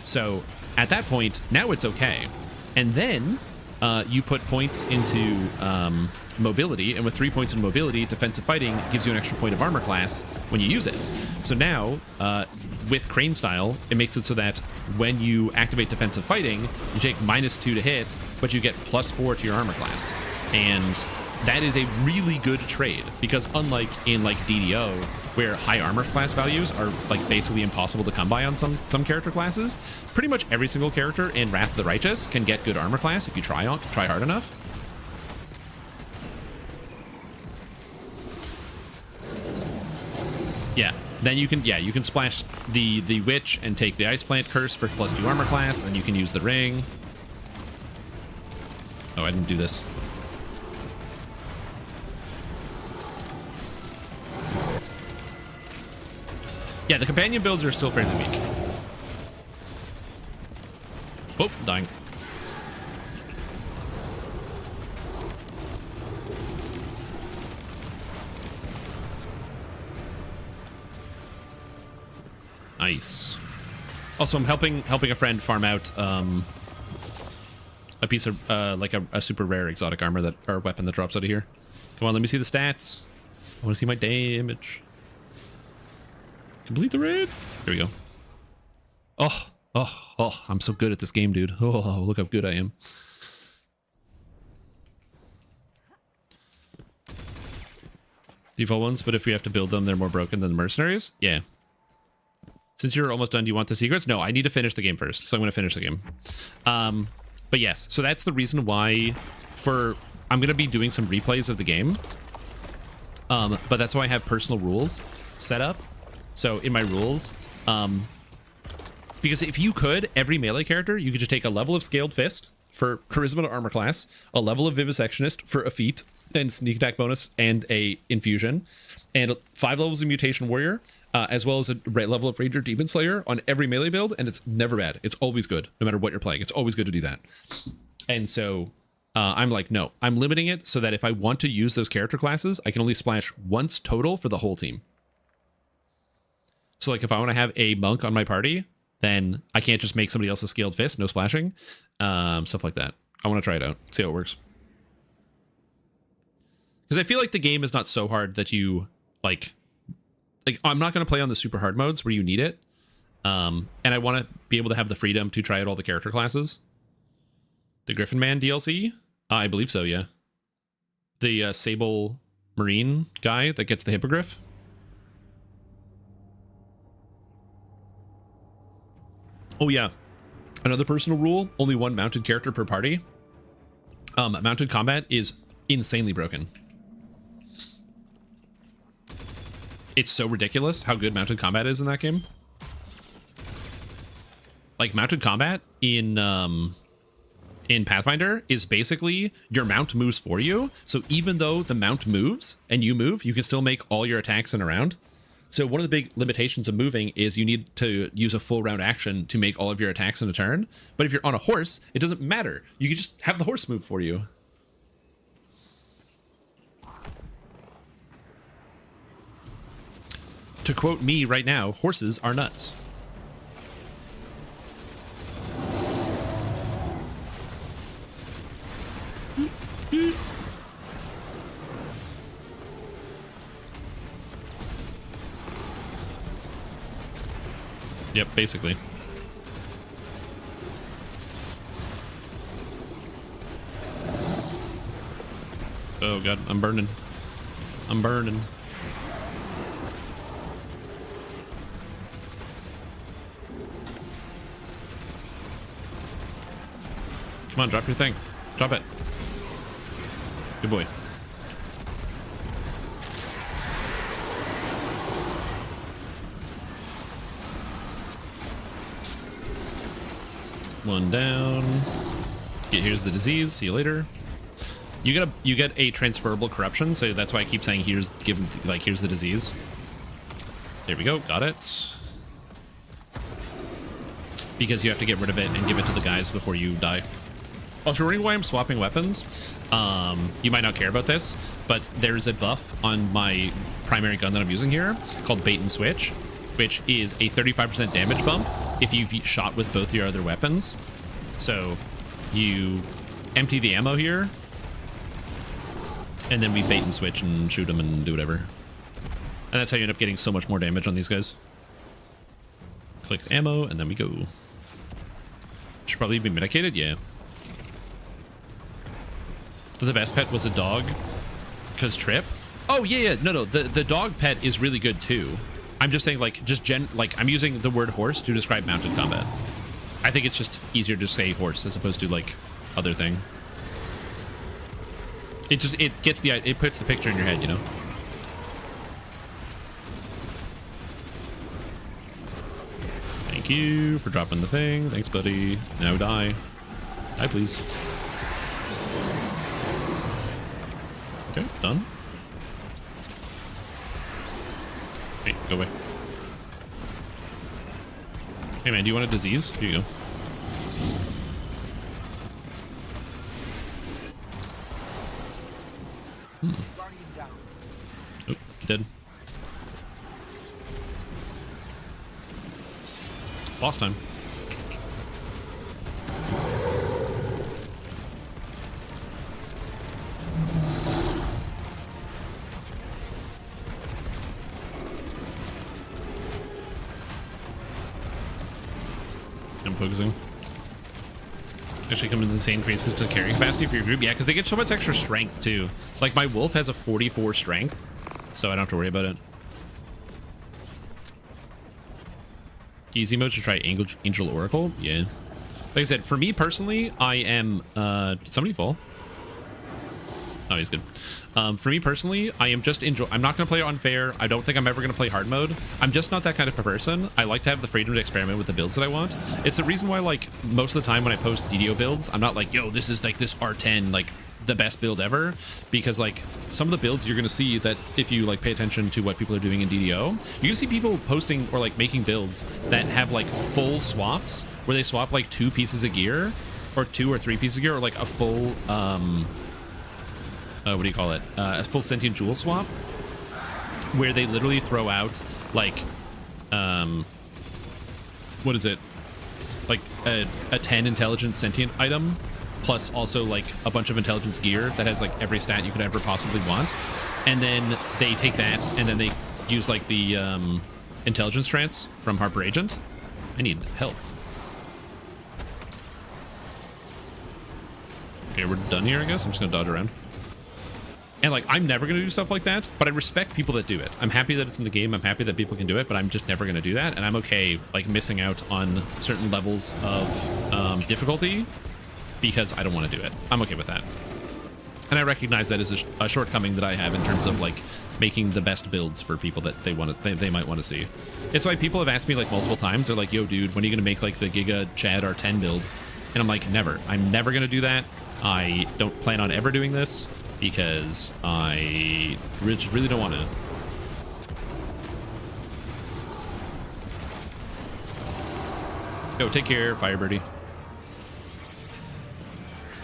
So at that point, now it's okay. And then you put points into mobility, and with 3 points in mobility, defensive fighting gives you an extra point of armor class when you use it. So now, with Crane Style, it makes it so that when you activate defensive fighting, you take -2 to hit, but you get +4 to your armor class. And that is a really good trade, because unlike in like DDO, where high armor class values are like basically impossible to come by on some character classes, pretty much every single character in Wrath of the Righteous can get good armor class if you try hard enough. Yeah, then you can splash the Witch and take the Ice Plant Curse for +2 armor class, then you can use the ring. Oh, I didn't do this. Yeah, the companion builds are still fairly weak. Oh, dying. Nice. Also, I'm helping a friend farm out a piece of like a super rare exotic armor that or weapon that drops out of here. Come on, let me see the stats. I want to see my damage. Complete the raid. There we go. Oh, I'm so good at this game, dude. Oh, look how good I am. Default ones, but if we have to build them, they're more broken than the mercenaries. Yeah. Since you're almost done, do you want the secrets? No, I need to finish the game first, so I'm going to finish the game. But yes, so that's the reason why I'm going to be doing some replays of the game. But that's why I have personal rules set up. So in my rules, because if you could, every melee character, you could just take a level of Scaled Fist for Charisma to Armor class, a level of Vivisectionist for a feat, and Sneak Attack bonus, and a Infusion, and 5 levels of Mutation Warrior, as well as a level of Ranger Demon Slayer on every melee build, and it's never bad. It's always good, no matter what you're playing. It's always good to do that. And so I'm like, no, I'm limiting it so that if I want to use those character classes, I can only splash once total for the whole team. So like if I want to have a monk on my party, then I can't just make somebody else's Scaled Fist, no splashing, stuff like that. I want to try it out, see how it works. Because I feel like the game is not so hard that you like I'm not going to play on the super hard modes where you need it. And I want to be able to have the freedom to try out all the character classes. The Griffin Man DLC? I believe so, yeah. The Sable Marine guy that gets the Hippogriff. Oh yeah, another personal rule, only one mounted character per party. Mounted combat is insanely broken. It's so ridiculous how good mounted combat is in that game. Like mounted combat in Pathfinder is basically your mount moves for you. So even though the mount moves and you move, you can still make all your attacks in a round. So one of the big limitations of moving is you need to use a full round action to make all of your attacks in a turn. But if you're on a horse, it doesn't matter. You can just have the horse move for you. To quote me right now, horses are nuts. Yep, basically. Oh god, I'm burning. I'm burning. Come on, drop your thing. Drop it. Good boy. One down. Here's the disease. See you later. You get a transferable corruption, so that's why I keep saying here's the disease. There we go. Got it. Because you have to get rid of it and give it to the guys before you die. Oh, if you're wondering why I'm swapping weapons, you might not care about this, but there's a buff on my primary gun that I'm using here called Bait and Switch, which is a 35% damage bump if you've shot with both your other weapons. So you empty the ammo here, and then we bait and switch and shoot them and do whatever. And that's how you end up getting so much more damage on these guys. Click ammo, and then we go. Should probably be medicated, yeah. The best pet was a dog, because Trip. Oh yeah, no, the dog pet is really good too. I'm just saying, like, I'm using the word horse to describe mounted combat. I think it's just easier to say horse as opposed to like other thing. It puts the picture in your head, you know. Thank you for dropping the thing. Thanks, buddy. Now die. Die, please. Okay, done. Hey, go away. Hey man, do you want a disease? Here you go. Oh, dead. Boss time. I'm focusing. Actually comes with insane increases to carrying capacity for your group. Yeah, because they get so much extra strength too. Like my wolf has a 44 strength, so I don't have to worry about it. Easy mode to try Angel Oracle. Yeah. Like I said, for me personally, I am did somebody fall? Oh, he's good. For me personally, I am just I'm not gonna play unfair. I don't think I'm ever gonna play hard mode. I'm just not that kind of a person. I like to have the freedom to experiment with the builds that I want. It's the reason why, like, most of the time when I post DDO builds, I'm not like, yo, this is like this R10, like the best build ever, because like some of the builds you're gonna see that if you like pay attention to what people are doing in DDO, you're gonna see people posting or like making builds that have like full swaps where they swap like 2 pieces of gear or 2 or 3 pieces of gear, or like a full what do you call it? A full sentient jewel swap, where they literally throw out like what is it? Like a 10 intelligence sentient item, plus also like a bunch of intelligence gear that has like every stat you could ever possibly want. And then they take that and then they use like the intelligence trance from Harper Agent. I need help. Okay, we're done here, I guess. I'm just gonna dodge around. And like, I'm never gonna do stuff like that, but I respect people that do it. I'm happy that it's in the game. I'm happy that people can do it, but I'm just never gonna do that. And I'm okay like missing out on certain levels of difficulty because I don't want to do it. I'm okay with that. And I recognize that as a shortcoming that I have in terms of like making the best builds for people that they might want to see. It's why people have asked me like multiple times. They're like, yo, dude, when are you gonna make like the Giga Chad R10 build? And I'm like, never. I'm never gonna do that. I don't plan on ever doing this, because I really don't want to. Yo, take care, Firebirdie.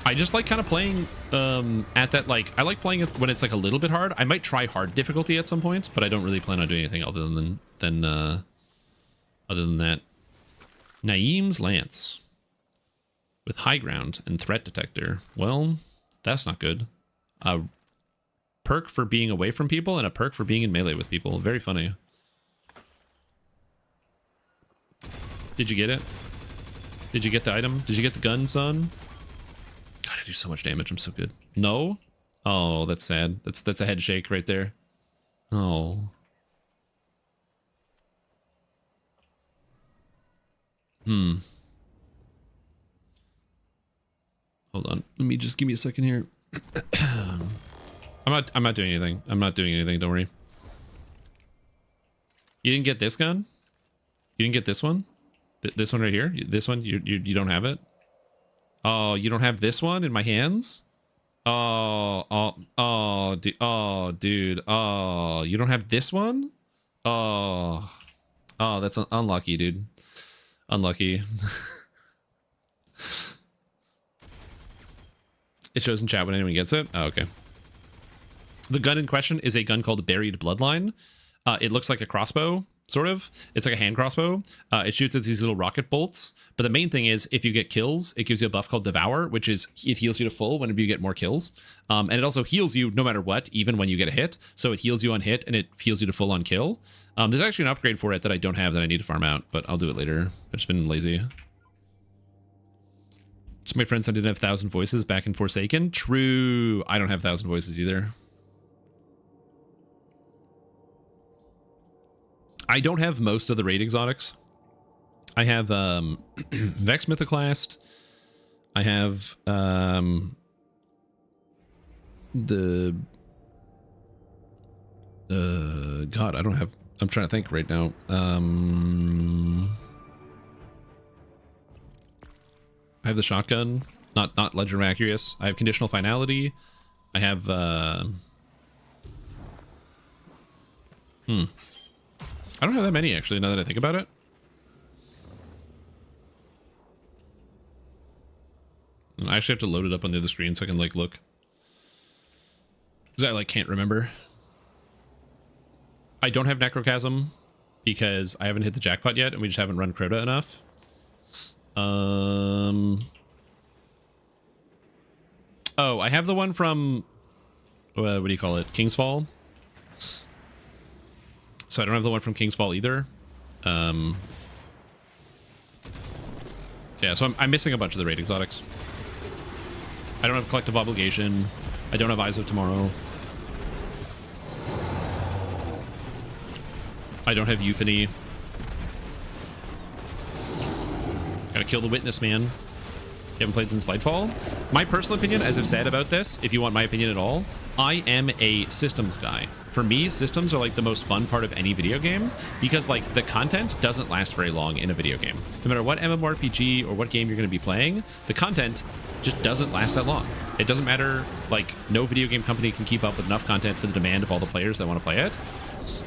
I just like kind of playing at that, like, I like playing it when it's like a little bit hard. I might try hard difficulty at some point, but I don't really plan on doing anything other than that. Naeem's Lance with high ground and threat detector. Well, that's not good. A perk for being away from people and a perk for being in melee with people. Very funny. Did you get it? Did you get the item? Did you get the gun, son? God, I do so much damage. I'm so good. No? Oh, that's sad. That's a head shake right there. Oh. Hold on. Let me just give me a second here. I'm not doing anything. I'm not doing anything. Don't worry. You didn't get this gun? You didn't get this one? This one right here? This one? You don't have it? Oh, you don't have this one in my hands? Oh, dude. Oh, you don't have this one? Oh, that's unlucky, dude. Unlucky. It shows in chat when anyone gets it. Oh, okay. The gun in question is a gun called Buried Bloodline. It looks like a crossbow, sort of. It's like a hand crossbow. It shoots at these little rocket bolts. But the main thing is, if you get kills, it gives you a buff called Devour, which is it heals you to full whenever you get more kills. And it also heals you no matter what, even when you get a hit. So it heals you on hit and it heals you to full on kill. There's actually an upgrade for it that I don't have that I need to farm out, but I'll do it later. I've just been lazy. So my friends, I didn't have 1,000 voices back in Forsaken. True. I don't have 1,000 voices either. I don't have most of the raid exotics. I have Vex Mythoclast. I have God, I don't have, I'm trying to think right now. I have the shotgun, not Legend of Accurious. I have Conditional Finality. I have I don't have that many actually, now that I think about it. And I actually have to load it up on the other screen so I can like look. Because I like can't remember. I don't have Necrochasm. because I haven't hit the jackpot yet and we just haven't run Crota enough. Oh, I have the one from, what do you call it? King's Fall. So I don't have the one from King's Fall either. Yeah, so I'm missing a bunch of the raid exotics. I don't have Collective Obligation. I don't have Eyes of Tomorrow. I don't have Euphony. Gotta kill the Witness, man. You haven't played since Lightfall? My personal opinion, as I've said about this, if you want my opinion at all, I am a systems guy. For me, systems are like the most fun part of any video game because like the content doesn't last very long in a video game. No matter what MMORPG or what game you're going to be playing, the content just doesn't last that long. It doesn't matter, like no video game company can keep up with enough content for the demand of all the players that want to play it.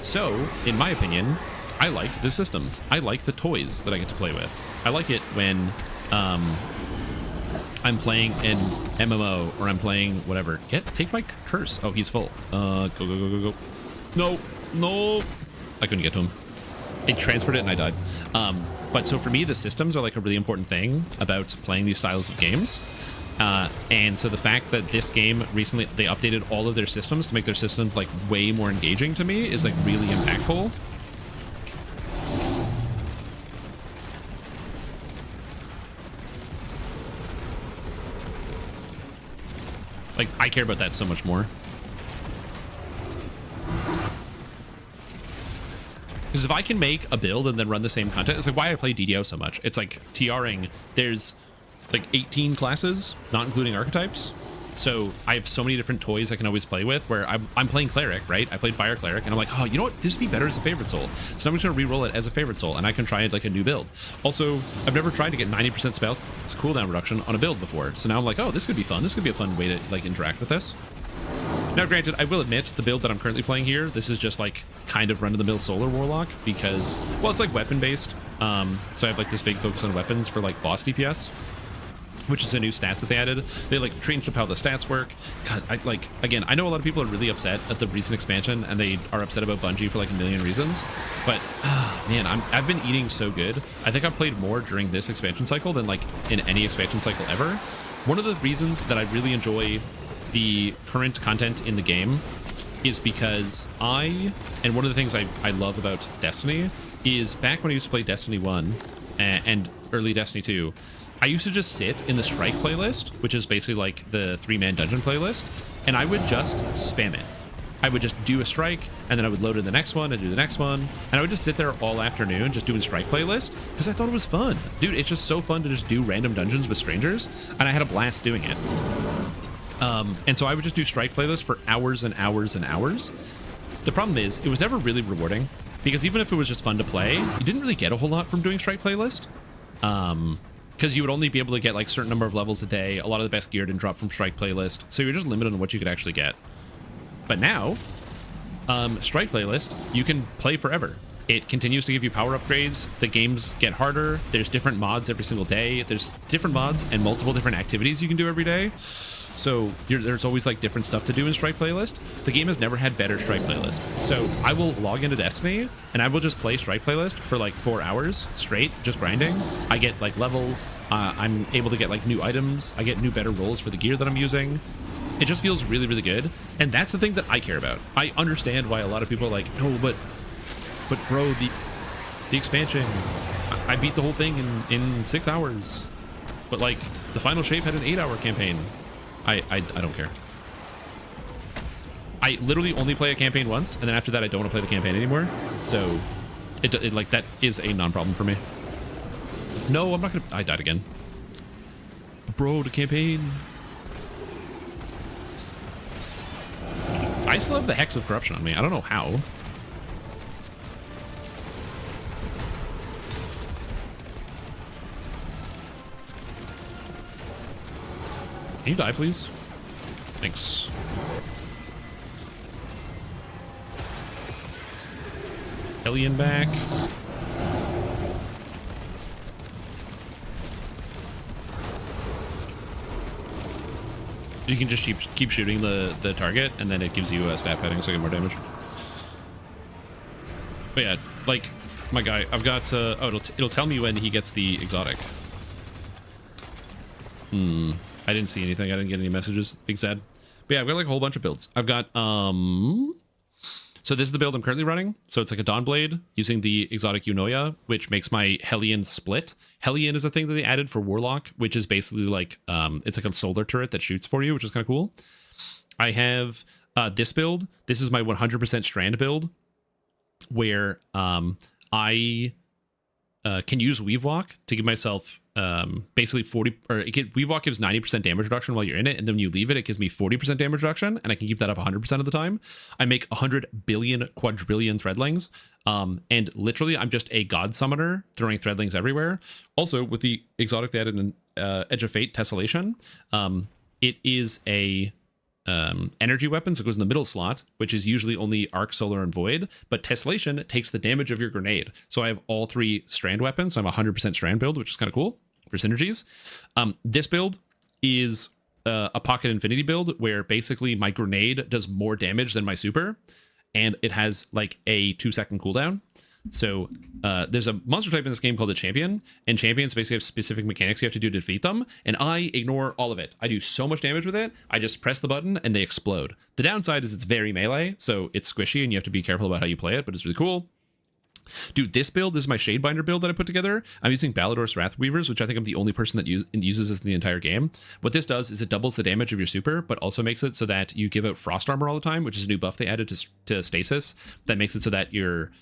So, in my opinion, I like the systems. I like the toys that I get to play with. I like it when I'm playing an MMO or I'm playing whatever. Take my curse. Oh, he's full. Go. No. I couldn't get to him. It transferred it and I died. But so for me, the systems are like a really important thing about playing these styles of games. And so the fact that this game recently, they updated all of their systems to make their systems like way more engaging to me is like really impactful. Like, I care about that so much more. Because if I can make a build and then run the same content, it's like why I play DDO so much. It's like TRing, there's like 18 classes, not including archetypes. So I have so many different toys I can always play with where I'm playing Cleric, right? I played Fire Cleric and I'm like, oh, you know what? This would be better as a favorite soul. So I'm just going to re-roll it as a favorite soul and I can try it like a new build. Also, I've never tried to get 90% spell cooldown reduction on a build before. So now I'm like, oh, this could be fun. This could be a fun way to like interact with this. Now, granted, I will admit the build that I'm currently playing here, this is just like kind of run-of-the-mill Solar Warlock because, well, it's like weapon-based. So I have like this big focus on weapons for like boss DPS, which is a new stat that they added. They like changed up how the stats work. God, again, I know a lot of people are really upset at the recent expansion and they are upset about Bungie for like a million reasons, but man, I've been eating so good. I think I've played more during this expansion cycle than like in any expansion cycle ever. One of the reasons that I really enjoy the current content in the game is because and one of the things I love about Destiny is back when I used to play Destiny 1 and early Destiny 2, I used to just sit in the Strike playlist, which is basically like the 3-man dungeon playlist, and I would just spam it. I would just do a strike, and then I would load in the next one and do the next one, and I would just sit there all afternoon just doing Strike playlist because I thought it was fun. Dude, it's just so fun to just do random dungeons with strangers, and I had a blast doing it. And so I would just do Strike playlist for hours and hours and hours. The problem is, it was never really rewarding, because even if it was just fun to play, you didn't really get a whole lot from doing Strike playlist. Because you would only be able to get like a certain number of levels a day. A lot of the best gear didn't drop from Strike playlist, so you're just limited on what you could actually get. But now, Strike playlist, you can play forever. It continues to give you power upgrades. The games get harder. There's different mods every single day. There's different mods and multiple different activities you can do every day. So there's always like different stuff to do in Strike playlist. The game has never had better Strike playlist. So I will log into Destiny and I will just play Strike playlist for like 4 hours straight, just grinding. I get like levels. I'm able to get like new items. I get new better rolls for the gear that I'm using. It just feels really, really good. And that's the thing that I care about. I understand why a lot of people are like, no, but bro, the expansion, I beat the whole thing in 6 hours. But like the Final Shape had an 8-hour campaign. I don't care. I literally only play a campaign once, and then after that I don't want to play the campaign anymore. So it like that is a non-problem for me. No, I'm not gonna. I died again. Bro, the campaign. I still have the Hex of Corruption on me. I don't know how. Can you die, please? Thanks. Alien back. You can just keep shooting the target, and then it gives you a stat padding so you get more damage. But yeah, like My guy, I've got, oh, it'll tell me when he gets the exotic. I didn't see anything. I didn't get any messages. Big sad. But yeah, I've got like a whole bunch of builds. I've got, so this is the build I'm currently running. So it's like a Dawnblade using the exotic Eunoia, which makes my Hellion split. Hellion is a thing that they added for Warlock, which is basically like, it's like a solar turret that shoots for you, which is kind of cool. I have this build. This is my 100% strand build, where I can use Weave Walk to give myself basically 40, or Weave Walk gives 90% damage reduction while you're in it, and then when you leave it, it gives me 40% damage reduction, and I can keep that up 100% of the time. I make 100 billion quadrillion threadlings, and literally I'm just a god summoner throwing threadlings everywhere. Also, with the exotic they added in Edge of Fate Tessellation, it is a energy weapon, so it goes in the middle slot, which is usually only Arc, Solar, and Void, but Tessellation takes the damage of your grenade. So I have all 3 strand weapons, so I'm 100% strand build, which is kind of cool for synergies. This build is a Pocket Infinity build, where basically my grenade does more damage than my super, and it has like a 2-second cooldown. So there's a monster type in this game called a champion, and champions basically have specific mechanics you have to do to defeat them, and I ignore all of it. I do so much damage with it, I just press the button and they explode. The downside is it's very melee, so it's squishy and you have to be careful about how you play it, but it's really cool. Dude, this build, this is my Shadebinder build that I put together. I'm using Ballador's Wrathweavers, which I think I'm the only person that uses this in the entire game. What this does is it doubles the damage of your super, but also makes it so that you give out Frost Armor all the time, which is a new buff they added to Stasis that makes it so that your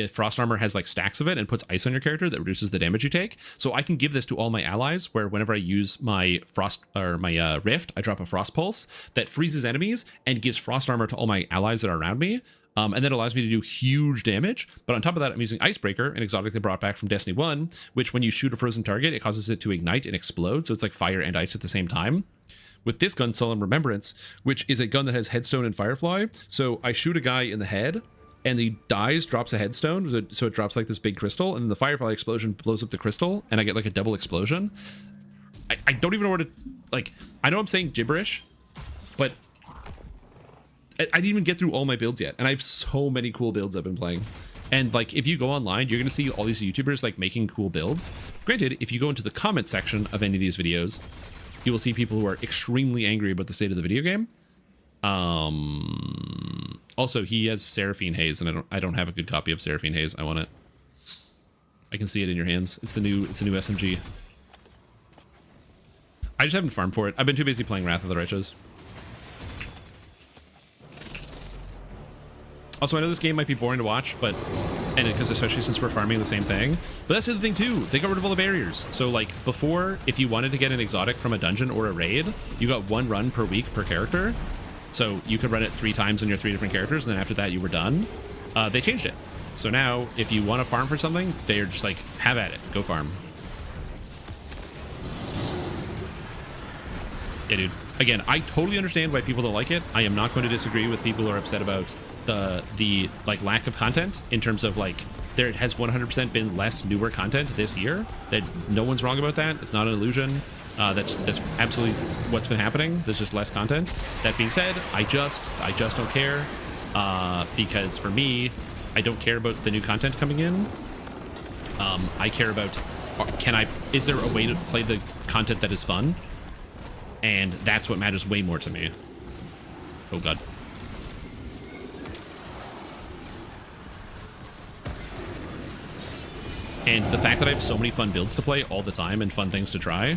Frost Armor has like stacks of it and puts ice on your character that reduces the damage you take. So I can give this to all my allies, where whenever I use my Frost or my Rift, I drop a Frost Pulse that freezes enemies and gives Frost Armor to all my allies that are around me. And that allows me to do huge damage. But on top of that, I'm using Icebreaker, an exotic they brought back from Destiny 1, which when you shoot a frozen target, it causes it to ignite and explode. So it's like fire and ice at the same time. With this gun, Solemn Remembrance, which is a gun that has Headstone and Firefly. So I shoot a guy in the head, and he dies, drops a headstone, so it drops like this big crystal, and then the Firefly explosion blows up the crystal, and I get like a double explosion. I don't even know where to, like, I know I'm saying gibberish, but I didn't even get through all my builds yet, and I have so many cool builds I've been playing. And like, if you go online, you're gonna see all these YouTubers like making cool builds. Granted, if you go into the comment section of any of these videos, you will see people who are extremely angry about the state of the video game. Also, he has Seraphine Haze, and I don't have a good copy of Seraphine Haze. I want it. I can see it in your hands. It's the new SMG. I just haven't farmed for it. I've been too busy playing Wrath of the Righteous. Also, I know this game might be boring to watch, but because especially since we're farming the same thing. But that's the other thing too. They got rid of all the barriers. So like before, if you wanted to get an exotic from a dungeon or a raid, you got 1 run per week per character. So you could run it 3 times on your 3 different characters, and then after that you were done. They changed it. So now if you want to farm for something, they're just like, have at it, go farm. Yeah, dude. Again, I totally understand why people don't like it. I am not going to disagree with people who are upset about the like lack of content, in terms of like there has 100% been less newer content this year. That no one's wrong about that. It's not an illusion. That's absolutely what's been happening. There's just less content. That being said, I just don't care, because for me, I don't care about the new content coming in. I care about, is there a way to play the content that is fun? And that's what matters way more to me. Oh god. And the fact that I have so many fun builds to play all the time and fun things to try.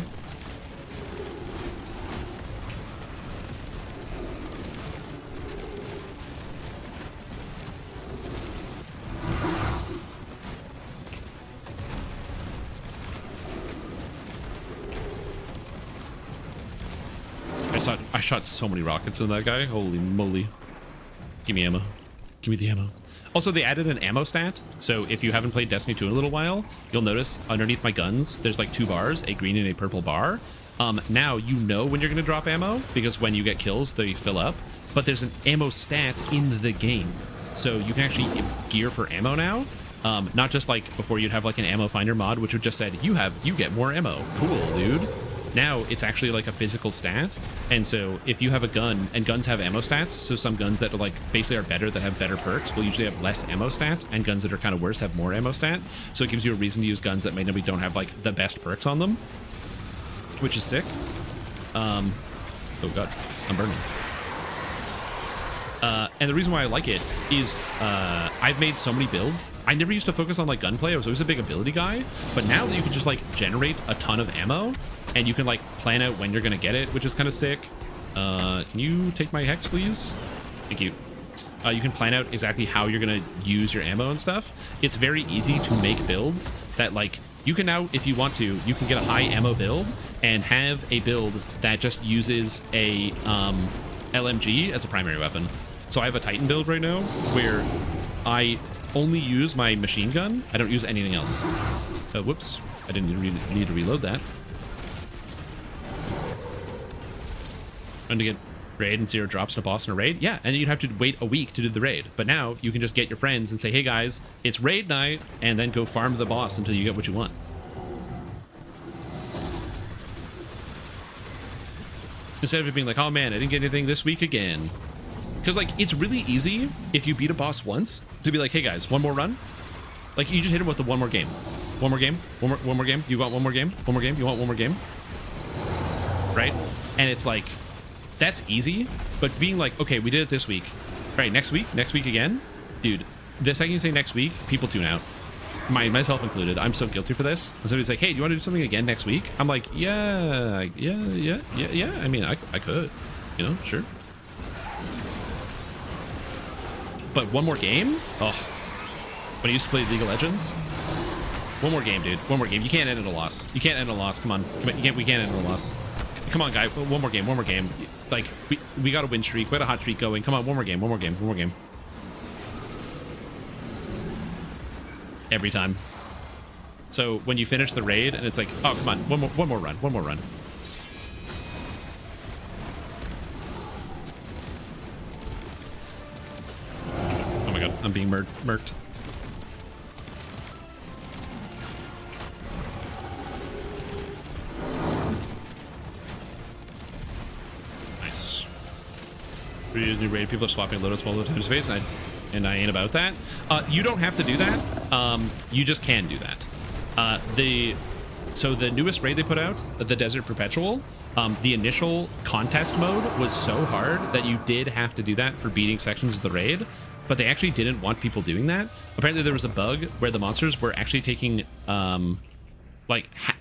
I shot so many rockets in that guy. Holy moly. Give me ammo. Give me the ammo. Also, they added an ammo stat. So if you haven't played Destiny 2 in a little while, you'll notice underneath my guns, there's like 2 bars, a green and a purple bar. Now you know when you're going to drop ammo, because when you get kills, they fill up. But there's an ammo stat in the game. So you can actually gear for ammo now. Not just like before you'd have like an ammo finder mod, which would just said, you get more ammo. Cool, dude. Now it's actually like a physical stat. And so if you have a gun, and guns have ammo stats, so some guns that are like basically are better, that have better perks, will usually have less ammo stat, and guns that are kind of worse have more ammo stat. So it gives you a reason to use guns that maybe don't have like the best perks on them, which is sick. Oh god, I'm burning. And the reason why I like it is I've made so many builds. I never used to focus on like gunplay. I was always a big ability guy, but now that you can just like generate a ton of ammo and you can like plan out when you're gonna get it, which is kind of sick. Can you take my hex, please? Thank you. You can plan out exactly how you're gonna use your ammo and stuff. It's very easy to make builds that like you can now, if you want to, you can get a high ammo build and have a build that just uses a LMG as a primary weapon. So I have a Titan build right now where I only use my machine gun. I don't use anything else. Whoops. I didn't need to reload that. And to get raid and 0 drops in a boss in a raid? Yeah, and you'd have to wait a week to do the raid. But now you can just get your friends and say, hey guys, it's raid night, and then go farm the boss until you get what you want. Instead of it being like, oh man, I didn't get anything this week again. Because like it's really easy if you beat a boss once to be like, hey guys, one more run. Like you just hit him with the one more game. One more game, one more game. You want one more game? One more game? You want one more game? Right? And it's like, that's easy. But being like, okay, we did it this week. All right, next week again? Dude, the second you say next week, people tune out. Myself included. I'm so guilty for this. And somebody's like, hey, do you want to do something again next week? I'm like, yeah. I mean, I could, you know, sure. But one more game? Oh, when I used to play League of Legends, one more game, dude. One more game. You can't end in a loss. You can't end in a loss. Come on. We can't end in a loss. Come on, guy. One more game. One more game. Like we got a win streak. We got a hot streak going. Come on, one more game. One more game. One more game. Every time. So when you finish the raid and it's like, oh come on, one more run. One more run. Oh my god, I'm being murked. Nice. New raid, people are swapping Lotus multiple times space, and I ain't about that. You don't have to do that. You just can do that. So the newest raid they put out, the Desert Perpetual, the initial contest mode was so hard that you did have to do that for beating sections of the raid, but they actually didn't want people doing that. Apparently there was a bug where the monsters were actually taking,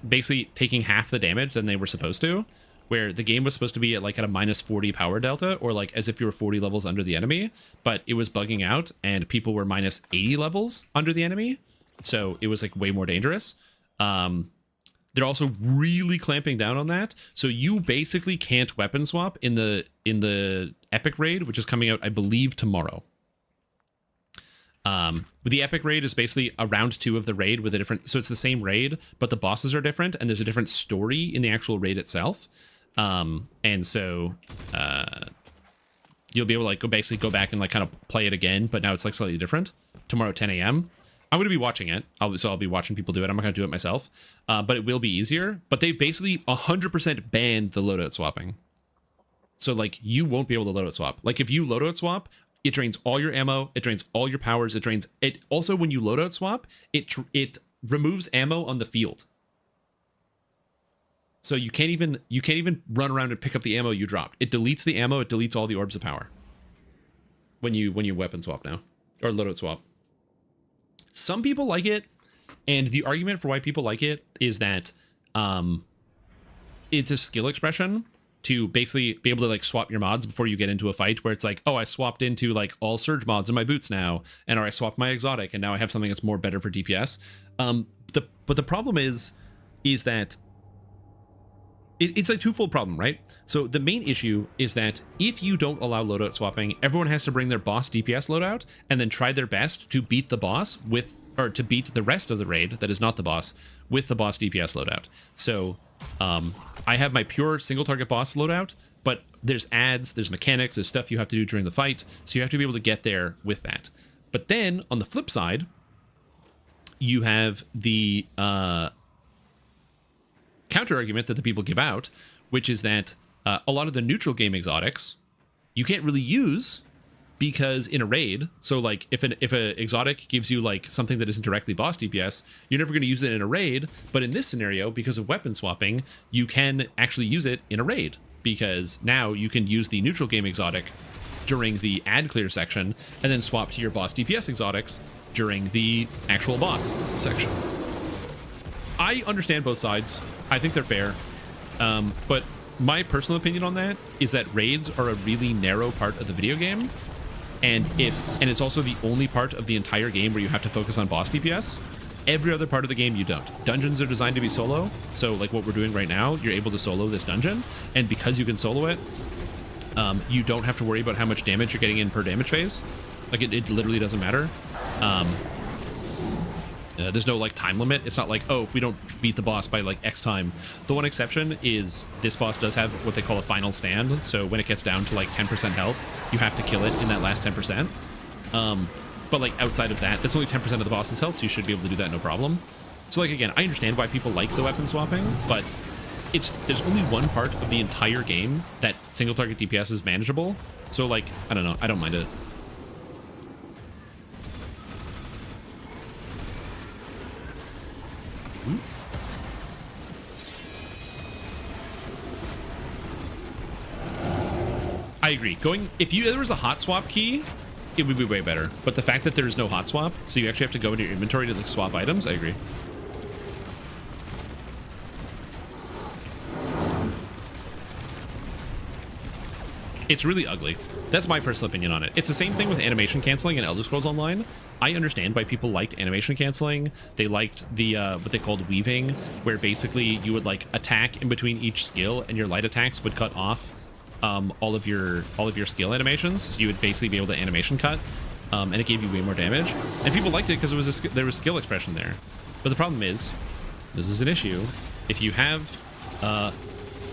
basically taking half the damage than they were supposed to, where the game was supposed to be at a minus 40 power delta, or like as if you were 40 levels under the enemy, but it was bugging out and people were minus 80 levels under the enemy. So it was like way more dangerous. They're also really clamping down on that. So you basically can't weapon swap in the epic raid, which is coming out, I believe, tomorrow. The epic raid is basically a round 2 of the raid with a different, so it's the same raid, but the bosses are different and there's a different story in the actual raid itself. And so you'll be able to basically go back and kind of play it again, but now it's slightly different. Tomorrow at 10 a.m. I'm going to be watching it. I'll be watching people do it. I'm not going to do it myself, but it will be easier. But they basically 100% banned the loadout swapping. So you won't be able to loadout swap. If you loadout swap, it drains all your ammo. It drains all your powers. It drains it. Also, when you loadout swap, it removes ammo on the field. So you can't even run around and pick up the ammo you dropped. It deletes the ammo. It deletes all the orbs of power. When you weapon swap now, or loadout swap. Some people like it, and the argument for why people like it is that it's a skill expression to basically be able to swap your mods before you get into a fight, where it's oh, I swapped into all surge mods in my boots now, and or I swapped my exotic and now I have something that's more better for DPS. But the problem is that it's a twofold problem, right? So the main issue is that if you don't allow loadout swapping, everyone has to bring their boss DPS loadout and then try their best to beat the boss to beat the rest of the raid that is not the boss with the boss DPS loadout. So I have my pure single target boss loadout, but there's adds, there's mechanics, there's stuff you have to do during the fight. So you have to be able to get there with that. But then on the flip side, you have the counter argument that the people give out, which is that a lot of the neutral game exotics you can't really use because in a raid, so like if an exotic gives you like something that isn't directly boss DPS, you're never going to use it in a raid. But in this scenario, because of weapon swapping, you can actually use it in a raid, because now you can use the neutral game exotic during the ad clear section and then swap to your boss DPS exotics during the actual boss section. I understand both sides. I think they're fair. But my personal opinion on that is that raids are a really narrow part of the video game. And it's also the only part of the entire game where you have to focus on boss DPS. Every other part of the game you don't. Dungeons are designed to be solo, so like what we're doing right now, you're able to solo this dungeon, and because you can solo it, you don't have to worry about how much damage you're getting in per damage phase. Like it literally doesn't matter. There's no like time limit. It's not like, oh, if we don't beat the boss by like X time. The one exception is this boss does have what they call a final stand. So when it gets down to like 10% health, you have to kill it in that last 10%. But like outside of that, that's only 10% of the boss's health, so you should be able to do that no problem. So like again, I understand why people like the weapon swapping, but there's only one part of the entire game that single target DPS is manageable. So like, I don't know, I don't mind it. I agree. If there was a hot swap key, it would be way better. But the fact that there is no hot swap, so you actually have to go into your inventory to like swap items, I agree. It's really ugly. That's my personal opinion on it. It's the same thing with animation canceling in Elder Scrolls Online. I understand why people liked animation canceling. They liked the what they called weaving, where basically you would like attack in between each skill and your light attacks would cut off all of your skill animations, so you would basically be able to animation cut, and it gave you way more damage. And people liked it because there was skill expression there. But the problem is, this is an issue. If you have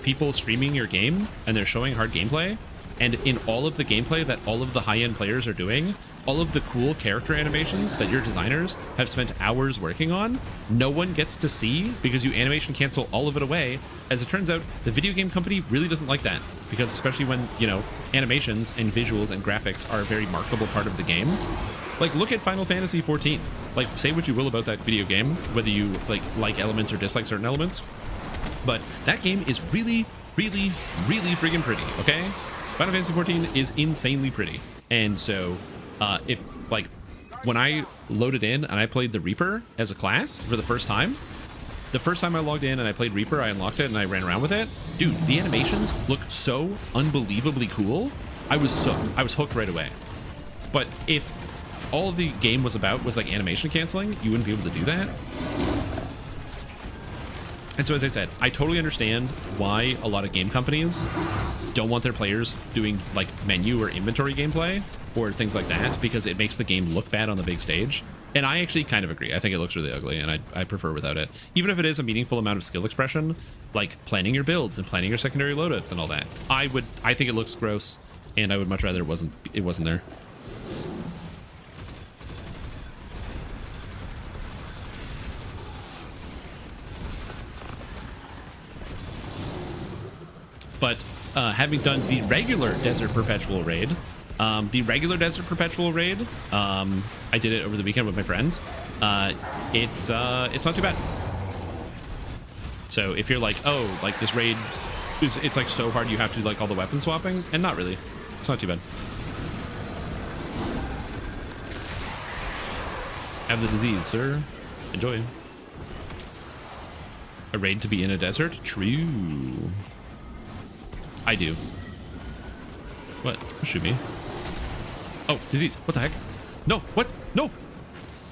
people streaming your game and they're showing hard gameplay, and in all of the gameplay that all of the high-end players are doing, all of the cool character animations that your designers have spent hours working on, no one gets to see because you animation cancel all of it away. As it turns out, the video game company really doesn't like that, because especially when, you know, animations and visuals and graphics are a very marketable part of the game. Like, look at Final Fantasy XIV. Like, say what you will about that video game, whether you like elements or dislike certain elements, but that game is really, really, really freaking pretty, okay? Final Fantasy XIV is insanely pretty. And so if like when I loaded in and I played the Reaper as a class for the first time I logged in and I played Reaper, I unlocked it and I ran around with it. Dude, the animations looked so unbelievably cool. I was hooked right away. But if all the game was about was like animation canceling, you wouldn't be able to do that. And so, as I said, I totally understand why a lot of game companies don't want their players doing like menu or inventory gameplay or things like that, because it makes the game look bad on the big stage. And I actually kind of agree. I think it looks really ugly, and I prefer without it. Even if it is a meaningful amount of skill expression, like planning your builds and planning your secondary loadouts and all that, I think it looks gross, and I would much rather it wasn't there. But having done the regular Desert Perpetual raid, I did it over the weekend with my friends. It's not too bad. So if you're like, oh, like this raid, it's like so hard you have to like all the weapon swapping, and not really. It's not too bad. Have the disease, sir. Enjoy. A raid to be in a desert? True. I do. What? Shoot me. Oh, disease. What the heck? No. What? No.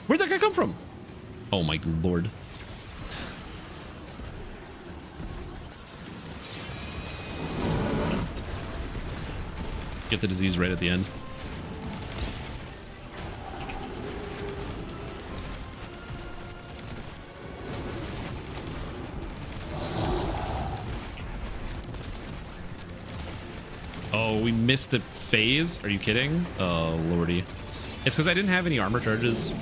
Where'd that guy come from? Oh my lord. Get the disease right at the end. Oh, we missed the phase? Are you kidding? Oh, lordy. It's because I didn't have any armor charges.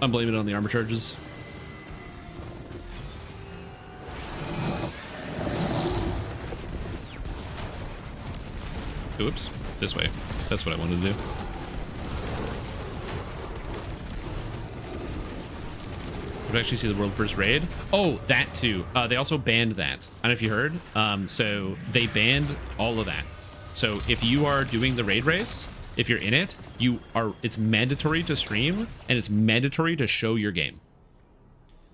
I'm blaming it on the armor charges. Oops, this way. That's what I wanted to do. Would actually see the world first raid. Oh, that too. They also banned that. I don't know if you heard. So they banned all of that. So if you are doing the raid race, if you're in it, it's mandatory to stream and it's mandatory to show your game.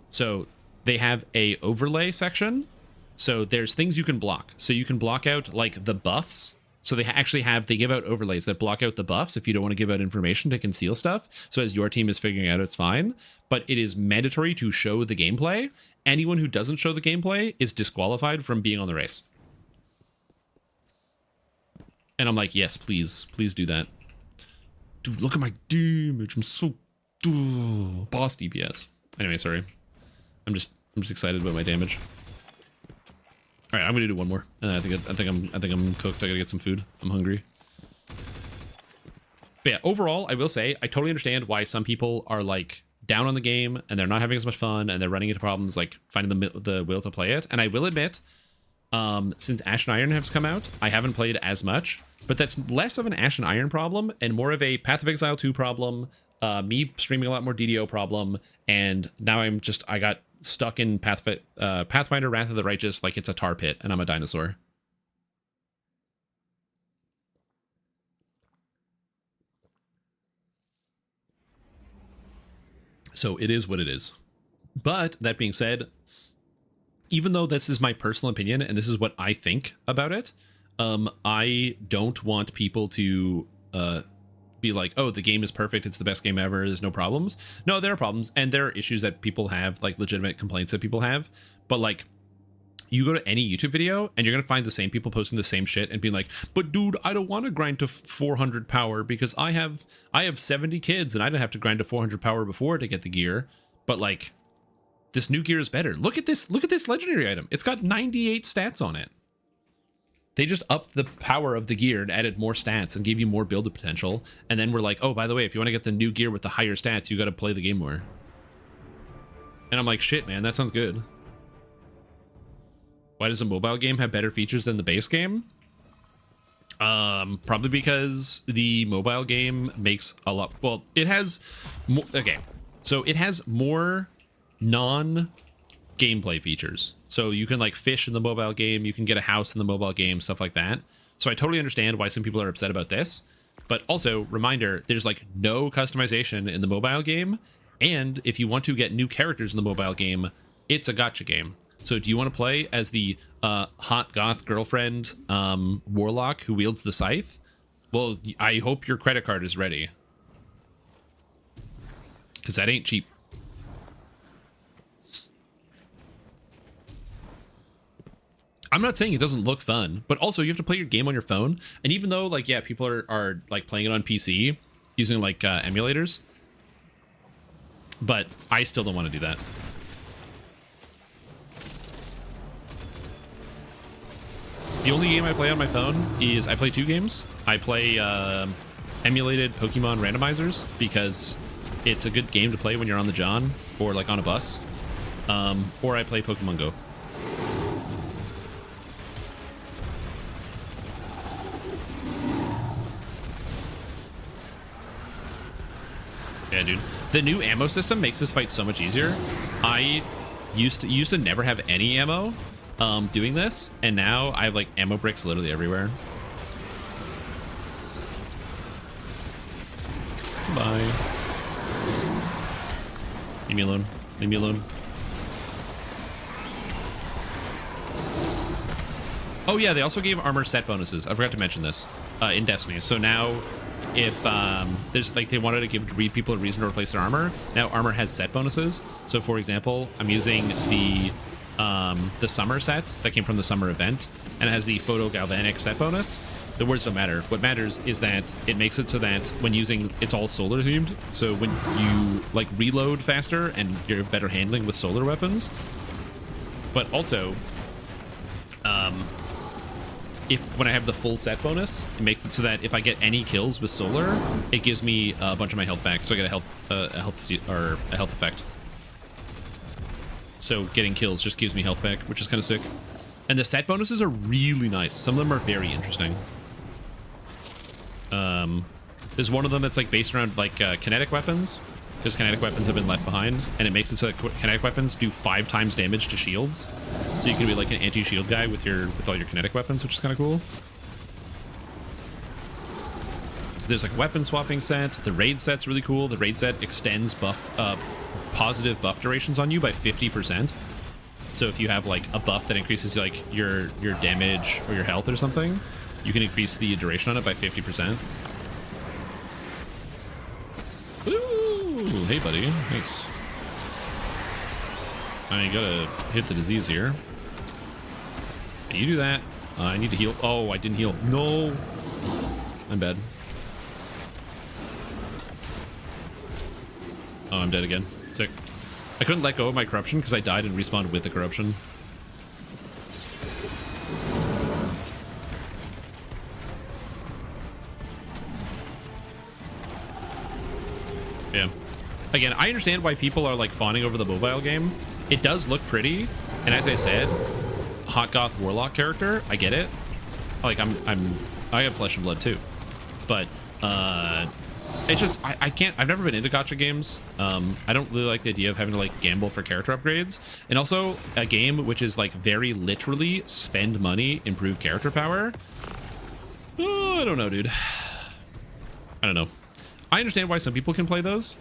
So they have a overlay section. So there's things you can block. So you can block out like the buffs. So they give out overlays that block out the buffs if you don't want to give out information to conceal stuff. So as your team is figuring out, it's fine. But it is mandatory to show the gameplay. Anyone who doesn't show the gameplay is disqualified from being on the race. And I'm like, yes, please do that. Dude, look at my damage. I'm so boss DPS. Anyway, sorry. I'm just excited about my damage. All right, I'm gonna do one more. I think I'm cooked. I gotta get some food. I'm hungry. But yeah, overall, I will say I totally understand why some people are like down on the game and they're not having as much fun and they're running into problems like finding the will to play it. And I will admit, since Ash and Iron has come out, I haven't played as much, but that's less of an Ash and Iron problem and more of a Path of Exile 2 problem. Me streaming a lot more DDO problem, and now I got stuck in Pathfinder Wrath of the Righteous like it's a tar pit and I'm a dinosaur. So it is what it is. But that being said, even though this is my personal opinion and this is what I think about it, I don't want people to be like, oh, the game is perfect, it's the best game ever, there's no problems. No, there are problems and there are issues that people have, like legitimate complaints that people have. But like, you go to any YouTube video and you're gonna find the same people posting the same shit and being like, but dude, I don't want to grind to 400 power because I have 70 kids and I didn't have to grind to 400 power before to get the gear. But like, this new gear is better. Look at this legendary item. It's got 98 stats on it. They just upped the power of the gear and added more stats and gave you more build potential. And then we're like, oh, by the way, if you want to get the new gear with the higher stats, you got to play the game more. And I'm like, shit, man, that sounds good. Why does a mobile game have better features than the base game? Probably because the mobile game makes a lot. Well, it has more. Okay, so it has more non-gameplay features. So you can like fish in the mobile game, you can get a house in the mobile game, stuff like that. So I totally understand why some people are upset about this. But also, reminder, there's like no customization in the mobile game. And if you want to get new characters in the mobile game, it's a gacha game. So do you want to play as the hot goth girlfriend warlock who wields the scythe? Well, I hope your credit card is ready. Because that ain't cheap. I'm not saying it doesn't look fun, but also you have to play your game on your phone. And even though, like, yeah, people are like playing it on PC using like emulators, but I still don't want to do that. The only game I play on my phone is I play two games. I play emulated Pokemon randomizers because it's a good game to play when you're on the John or like on a bus, or I play Pokemon Go. Yeah, dude. The new ammo system makes this fight so much easier. I used to never have any ammo doing this, and now I have like ammo bricks literally everywhere. Bye. Leave me alone. Leave me alone. Oh yeah, they also gave armor set bonuses. I forgot to mention this in Destiny. So now if there's like they wanted to give people a reason to replace their armor, now armor has set bonuses. So for example, I'm using the summer set that came from the summer event, and it has the photo galvanic set bonus. The words don't matter. What matters is that it makes it so that when using, it's all solar themed. So when you like reload faster and you're better handling with solar weapons, but also when I have the full set bonus, it makes it so that if I get any kills with solar, it gives me a bunch of my health back. So I get a health effect. So getting kills just gives me health back, which is kind of sick. And the set bonuses are really nice. Some of them are very interesting. There's one of them that's like based around like kinetic weapons, because kinetic weapons have been left behind, and it makes it so that kinetic weapons do 5 times damage to shields. So you can be like an anti-shield guy with all your kinetic weapons, which is kind of cool. There's like a weapon swapping set. The raid set's really cool. The raid set extends positive buff durations on you by 50%. So if you have like a buff that increases like your damage or your health or something, you can increase the duration on it by 50%. Ooh, hey buddy, nice. I gotta hit the disease here. You do that. I need to heal. Oh, I didn't heal. No, I'm bad. Oh, I'm dead again. Sick. I couldn't let go of my corruption because I died and respawned with the corruption. Yeah. Again, I understand why people are like fawning over the mobile game. It does look pretty, and as I said, hot goth warlock character, I get it. Like I have flesh and blood too, but it's just I can't. I've never been into gacha games. I don't really like the idea of having to like gamble for character upgrades, and also a game which is like very literally spend money, improve character power. Oh, I don't know, dude. I don't know. I understand why some people can play those.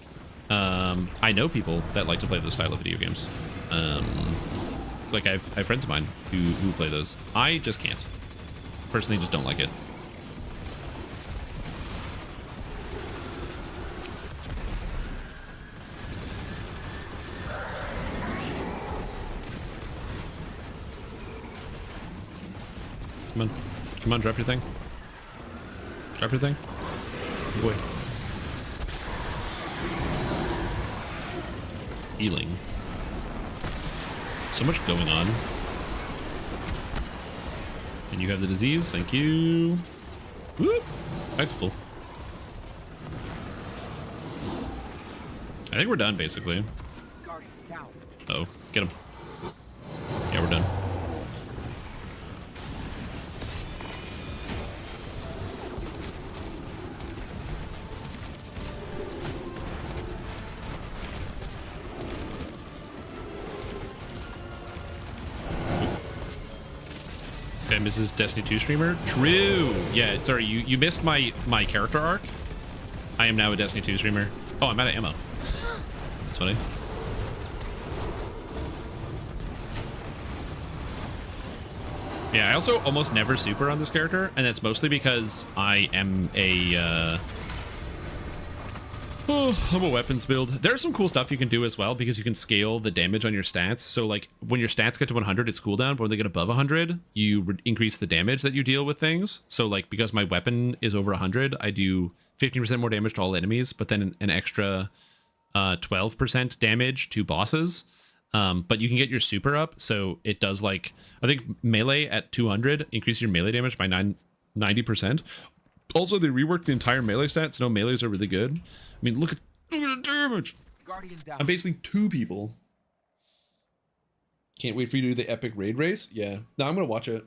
I know people that like to play those style of video games. Like I have friends of mine who play those. I just can't. Personally, just don't like it. Come on. Come on, drop your thing. Drop your thing. Good boy. Healing. So much going on. And you have the disease. Thank you. Whoop. Back to full. I think we're done, basically. Oh, get him. Yeah, we're done. This guy misses Destiny 2 streamer. True. Yeah, sorry, you missed my character arc. I am now a Destiny 2 streamer. Oh, I'm out of ammo. That's funny. Yeah, I also almost never super on this character, and that's mostly because I am I'm a weapons build. There's some cool stuff you can do as well, because you can scale the damage on your stats. So like when your stats get to 100, it's cooldown, but when they get above 100, you increase the damage that you deal with things. So like because my weapon is over 100, I do 15% more damage to all enemies, but then an extra 12% damage to bosses. But you can get your super up, so it does like, I think melee at 200 increases your melee damage by 90%. Also, they reworked the entire melee stats. No, melees are really good. I mean, look at the damage. I'm basically 2 people. Can't wait for you to do the epic raid race. Yeah, no, I'm gonna watch it.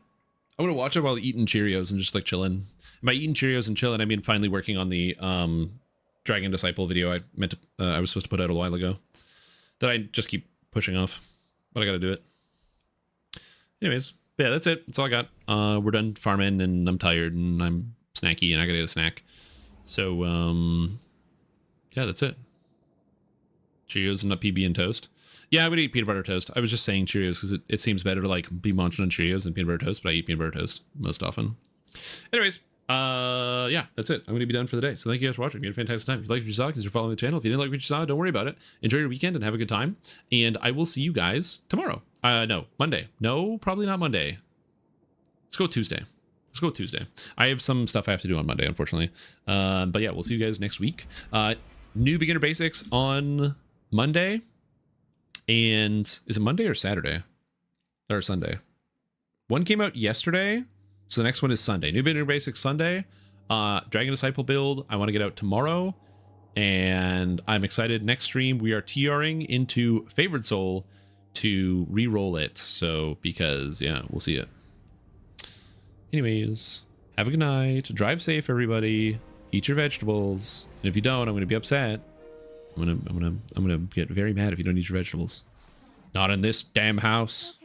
I'm gonna watch it while eating Cheerios and just like chilling. By eating Cheerios and chilling, I mean finally working on the Dragon Disciple video I meant to. I was supposed to put out a while ago. That I just keep pushing off, but I gotta do it. Anyways, yeah, that's it. That's all I got. We're done farming, and I'm tired, and I'm snacky, and I gotta get a snack. So yeah, that's it. Cheerios and a PB and toast. Yeah, I would eat peanut butter toast. I was just saying Cheerios because it seems better to like be munching on Cheerios than peanut butter toast, but I eat peanut butter toast most often. Anyways, yeah, that's it. I'm gonna be done for the day. So thank you guys for watching. You had a fantastic time. If you liked what you saw, because you're following the channel. If you didn't like what you saw, don't worry about it. Enjoy your weekend and have a good time. And I will see you guys tomorrow. No, Monday. No, probably not Monday. Let's go Tuesday. Let's go Tuesday. I have some stuff I have to do on Monday, unfortunately. But yeah, we'll see you guys next week. New beginner basics on Monday. And is it Monday or Saturday? Or Sunday? One came out yesterday. So the next one is Sunday. New beginner basics Sunday. Dragon Disciple build I want to get out tomorrow. And I'm excited. Next stream, we are TRing into Favored Soul to re-roll it. So because, yeah, we'll see it. Anyways, Have a good night. Drive safe, everybody. Eat your vegetables. And if you don't, I'm gonna be upset. I'm gonna get very mad if you don't eat your vegetables. Not in this damn house.